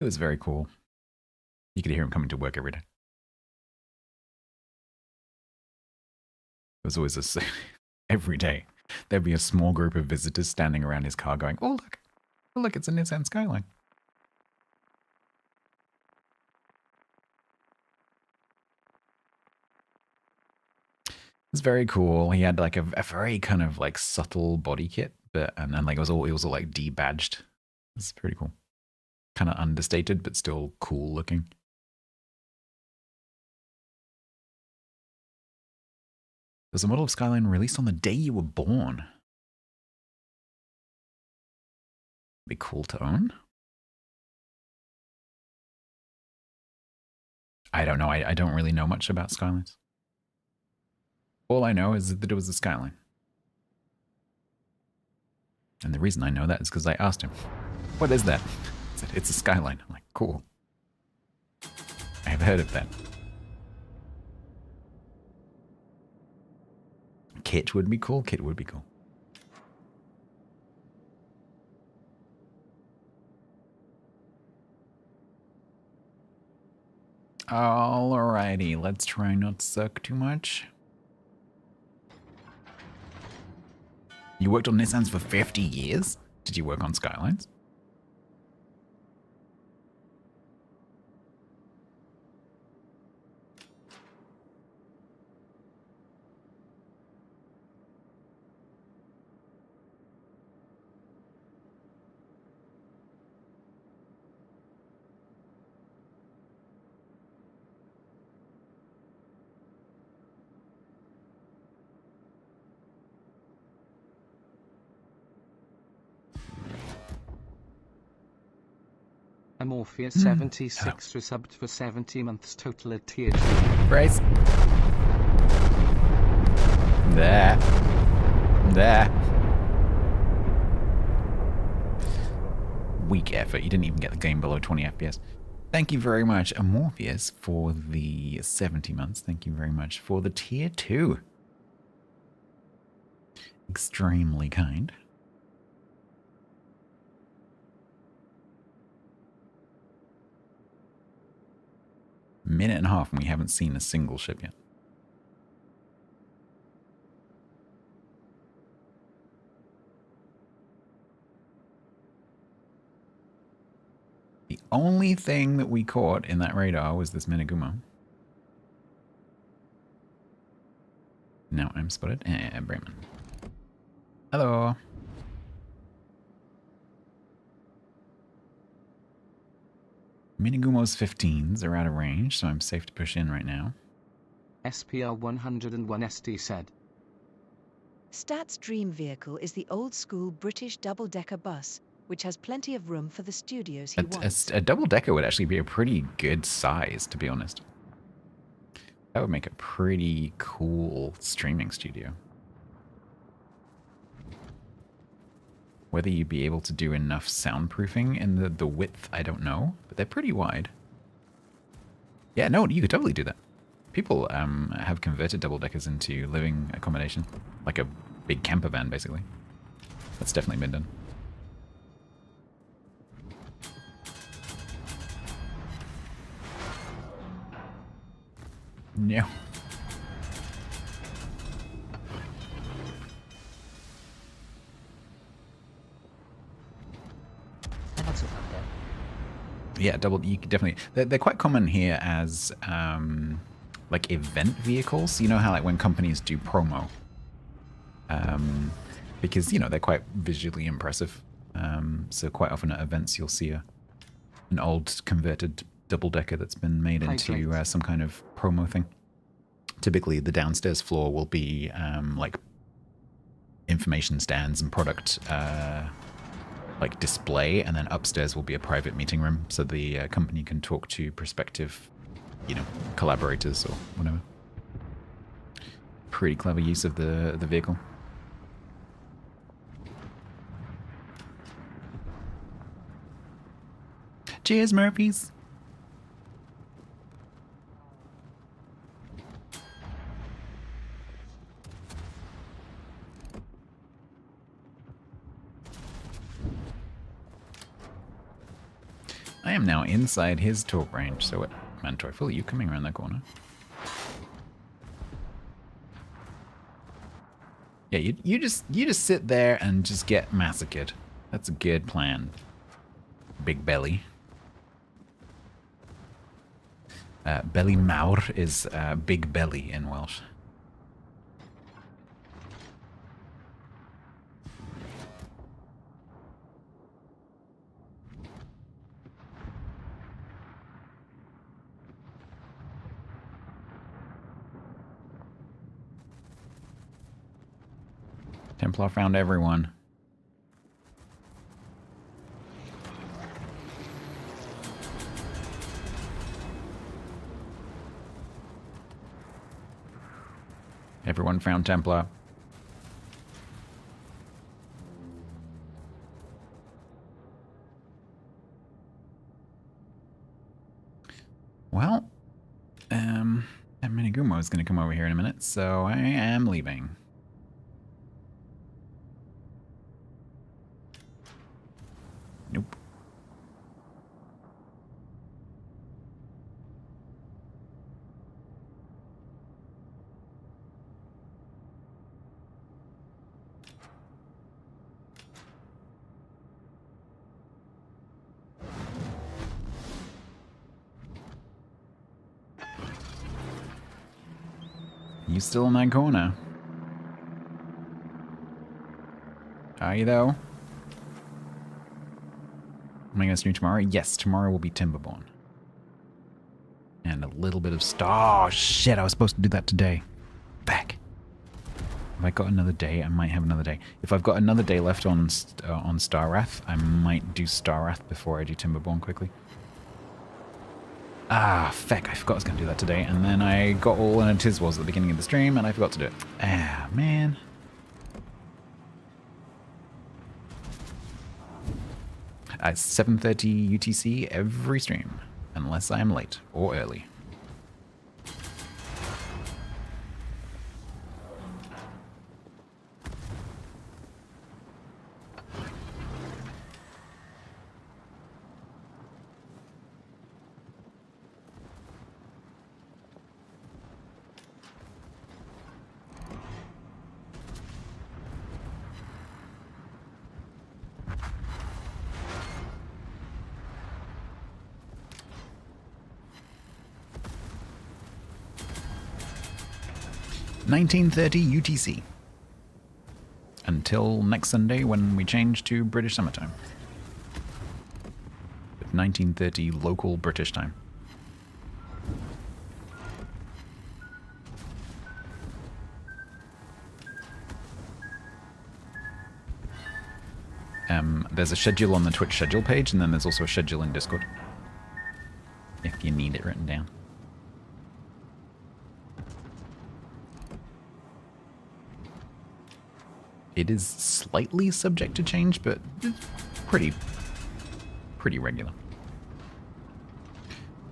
It was very cool. You could hear him coming to work every day. It was always every day. There'd be a small group of visitors standing around his car going, oh, look, it's a Nissan Skyline. It was very cool. He had like a very kind of like subtle body kit, but and like it was all like debadged. It's pretty cool. Kind of understated, but still cool looking. There's a model of Skyline released on the day you were born. Be cool to own. I don't know. I don't really know much about Skylines. All I know is that it was a Skyline. And the reason I know that is because I asked him, what is that? He said, it's a Skyline. I'm like, cool. I have heard of that. Kit would be cool. Kit would be cool. Alrighty, let's try not to suck too much. You worked on Nissans for 50 years? Did you work on Skylines? Morpheus76 resubbed for 70 months total at tier 2. Bryce. There. Weak effort. You didn't even get the game below 20 FPS. Thank you very much, Morpheus, for the 70 months. Thank you very much for the tier 2. Extremely kind. Minute and a half and we haven't seen a single ship yet. The only thing that we caught in that radar was this Menegumo. Now I'm spotted. Bremen. Hello. Menegumo's 15s are out of range, so I'm safe to push in right now. SPR 101 ST said. Stats' dream vehicle is the old-school British double-decker bus, which has plenty of room for the studios he wants. A double-decker would actually be a pretty good size, to be honest. That would make a pretty cool streaming studio. Whether you'd be able to do enough soundproofing in the width, I don't know, but they're pretty wide. Yeah, no, you could totally do that. People have converted double-deckers into living accommodation, like a big camper van, basically. That's definitely been done. No. Yeah, you could definitely. They're quite common here as like event vehicles. You know how like when companies do promo, because you know they're quite visually impressive. So quite often at events you'll see an old converted double decker that's been made into some kind of promo thing. Typically, the downstairs floor will be like information stands and product. Like display, and then upstairs will be a private meeting room so the company can talk to prospective, you know, collaborators or whatever. Pretty clever use of the vehicle. Cheers, Murphys. I am now inside his talk range, so what? Mantorful, are you coming around that corner? Yeah, you just sit there and just get massacred. That's a good plan. Big belly. Belly mawr is big belly in Welsh. Templar found everyone. Everyone found Templar. Well, that Menegumo is going to come over here in a minute, so I am leaving. Nope. You still in that corner? Are you though? Am I going to stream tomorrow? Yes, tomorrow will be Timberborn. And a little bit of Star. Oh, shit, I was supposed to do that today. Back. Have I got another day? I might have another day. If I've got another day left on Star Wrath, I might do Star Wrath before I do Timberborn quickly. Ah, feck, I forgot I was going to do that today, and then I got all in a Tiswas at the beginning of the stream, and I forgot to do it. Ah, man. At 7:30 UTC every stream, unless I am late or early. $19:30 UTC. Until next Sunday when we change to British summertime. 19:30 local British time. There's a schedule on the Twitch schedule page, and then there's also a schedule in Discord. If you need it written down. It is slightly subject to change, but it's pretty regular.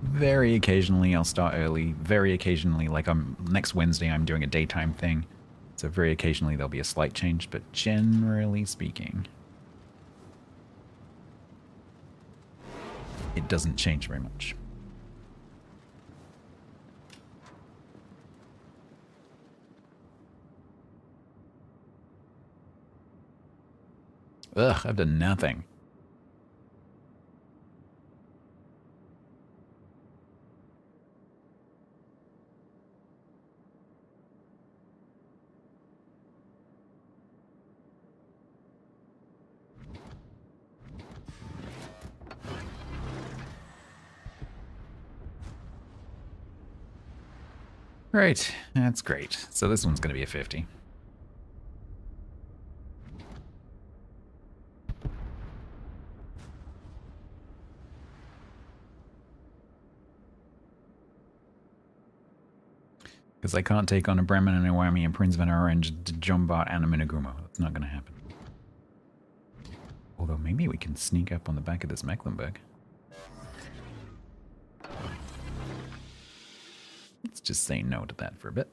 Very occasionally I'll start early. Very occasionally, like next Wednesday I'm doing a daytime thing. So very occasionally there'll be a slight change, but generally speaking, it doesn't change very much. Ugh, I've done nothing. Right, that's great. So this one's going to be a 50. Because I can't take on a Bremen and a Whammy and Prince Van Orange, Jombart and a Minagumo. That's not going to happen. Although maybe we can sneak up on the back of this Mecklenburg. Let's just say no to that for a bit.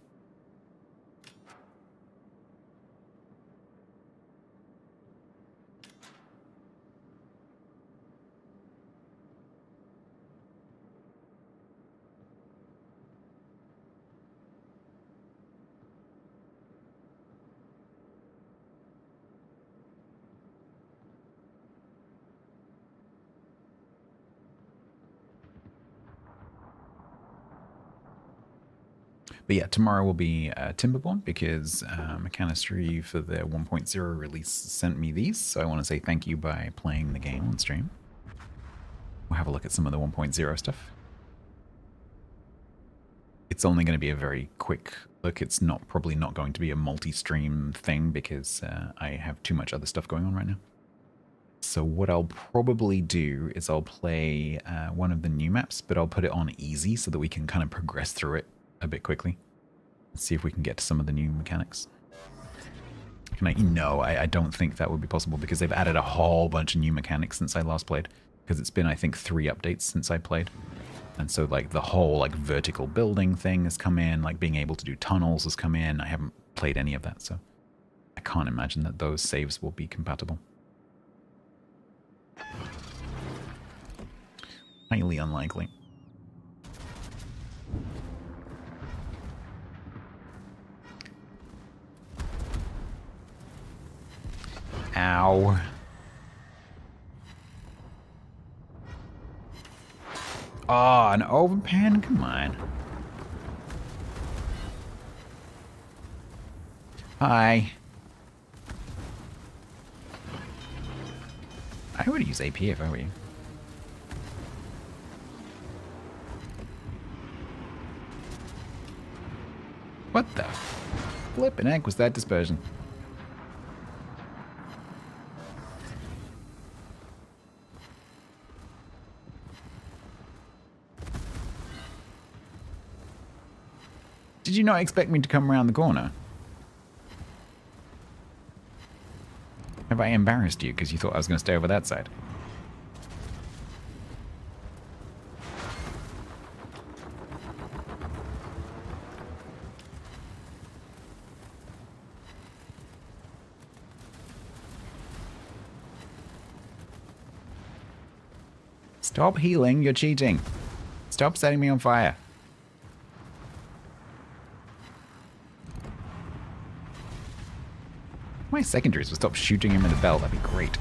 But yeah, tomorrow will be Timberborn because Mechanistry for their 1.0 release sent me these. So I want to say thank you by playing the game on stream. We'll have a look at some of the 1.0 stuff. It's only going to be a very quick look. It's probably not going to be a multi-stream thing because I have too much other stuff going on right now. So what I'll probably do is I'll play one of the new maps, but I'll put it on easy so that we can kind of progress through it a bit quickly. Let's see if we can get to some of the new mechanics. No, I don't think that would be possible because they've added a whole bunch of new mechanics since I last played. Because it's been, I think, 3 updates since I played. And so, like, the whole, like, vertical building thing has come in. Like, being able to do tunnels has come in. I haven't played any of that, so I can't imagine that those saves will be compatible. Highly unlikely. Ow. Oh, an overpan? Come on. Hi. I would use AP if I were you. What the flippin' heck was that dispersion? Did you not expect me to come around the corner? Have I embarrassed you because you thought I was going to stay over that side? Stop healing, you're cheating. Stop setting me on fire. My secondaries will stop shooting him in the bell, that'd be great.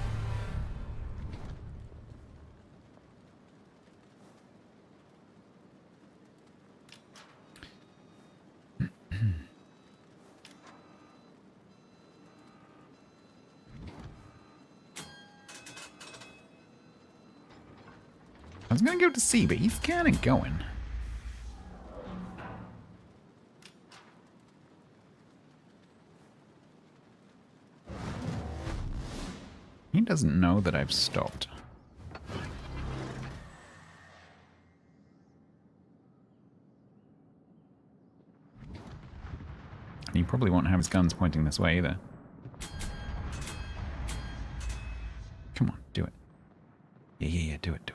I was gonna go to C, but he's kinda going. He doesn't know that I've stopped. And he probably won't have his guns pointing this way either. Come on, do it. Yeah, do it. Do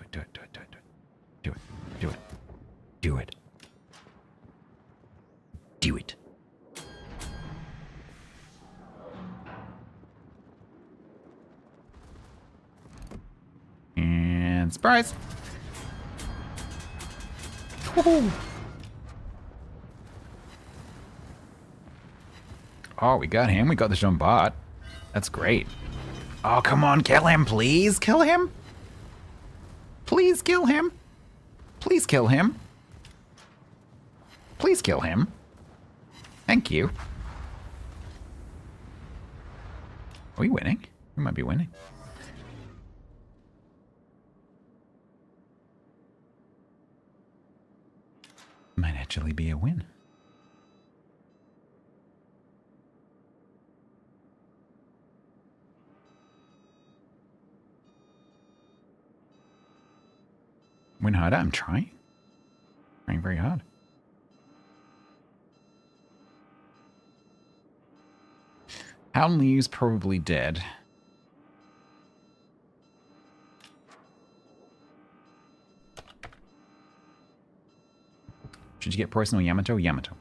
it. Do it. And surprise! Woohoo! Oh, we got him. We got the Jean-Bart. That's great. Oh, come on, kill him, please. Kill him. Please kill him. Please kill him. Please kill him. Thank you. Are we winning? We might be winning. Might actually be a win. Win harder? I'm trying. Trying very hard. Howden Liu's probably dead. Should you get personal Yamato? Yamato.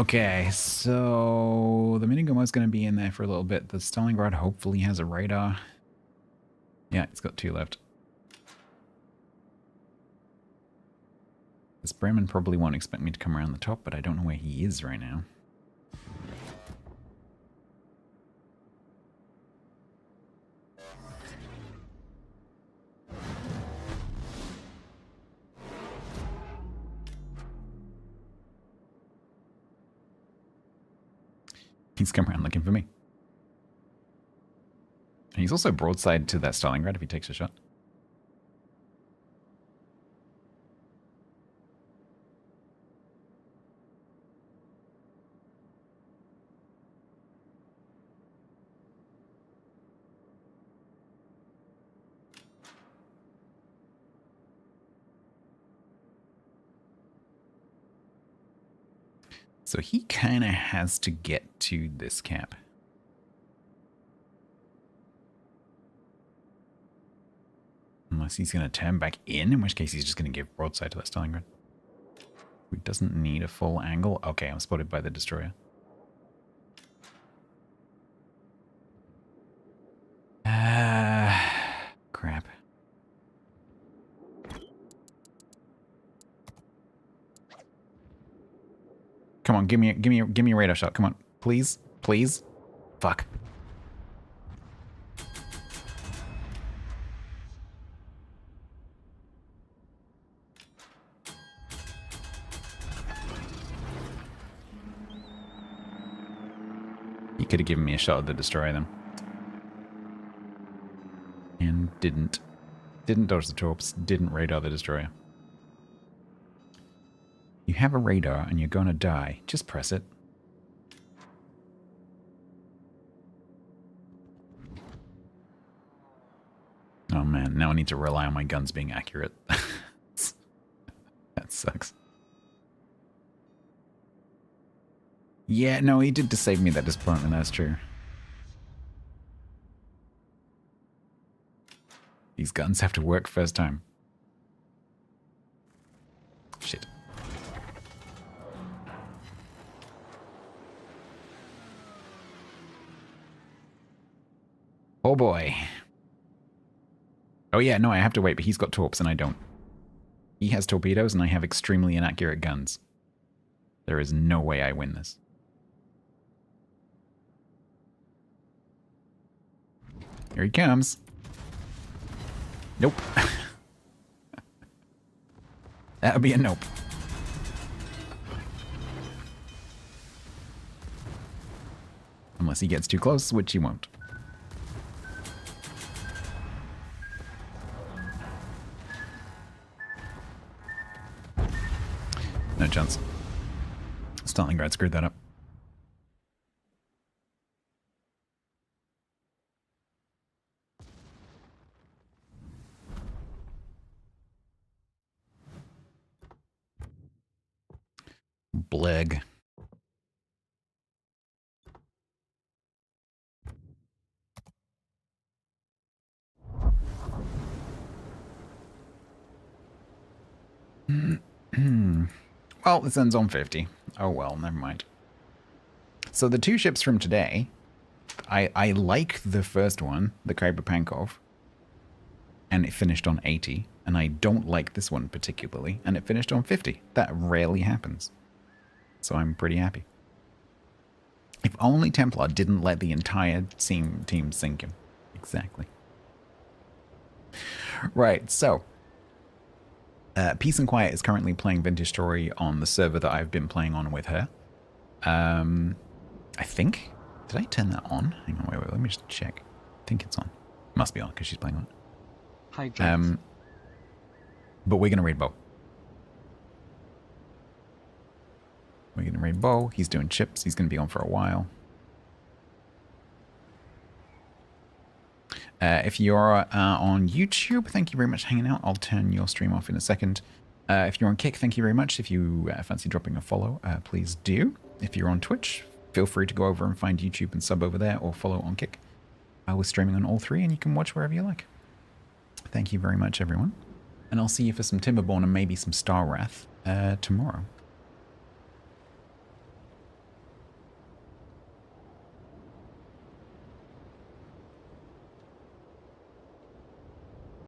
Okay, so the Minigomo's going to be in there for a little bit. The Stalingrad hopefully has a radar. Yeah, it's got 2 left. This Bremen probably won't expect me to come around the top, but I don't know where he is right now. He's come around looking for me. And he's also broadside to that Stalingrad if he takes a shot. So he kind of has to get to this cap. Unless he's going to turn back in which case he's just going to give broadside to that Stalingrad. Who doesn't need a full angle. Okay, I'm spotted by the destroyer. Crap. Come on, give me a radar shot. Come on, please, please. Fuck. He could have given me a shot at the destroyer then. And didn't. Didn't dodge the torps. Didn't radar the destroyer. You have a radar and you're gonna die. Just press it. Oh man, now I need to rely on my guns being accurate. That sucks. Yeah, no, he did save me that disappointment, that's true. These guns have to work first time. Shit. Oh boy. Oh yeah, no, I have to wait, but he's got torps and I don't. He has torpedoes and I have extremely inaccurate guns. There is no way I win this. Here he comes. Nope. That would be a nope. Unless he gets too close, which he won't. No chance. Stalingrad screwed that up. Bleg. Well, this ends on 50. Oh well, never mind. So the two ships from today, I like the first one, the Khyber Pankov, and it finished on 80. And I don't like this one particularly, and it finished on 50. That rarely happens. So I'm pretty happy. If only Templar didn't let the entire team sink him. Exactly. Right, so Peace and Quiet is currently playing Vintage Story on the server that I've been playing on with her. I think. Did I turn that on? Hang on, wait, let me just check. I think it's on. Must be on because she's playing on it. Hi, James. But we're going to raid Bo. We're going to raid Bo. He's doing chips. He's going to be on for a while. If you're on YouTube, thank you very much for hanging out. I'll turn your stream off in a second. If you're on Kick, thank you very much. If you fancy dropping a follow, please do. If you're on Twitch, feel free to go over and find YouTube and sub over there or follow on Kick. We're streaming on all three and you can watch wherever you like. Thank you very much, everyone. And I'll see you for some Timberborn and maybe some Star Wrath tomorrow.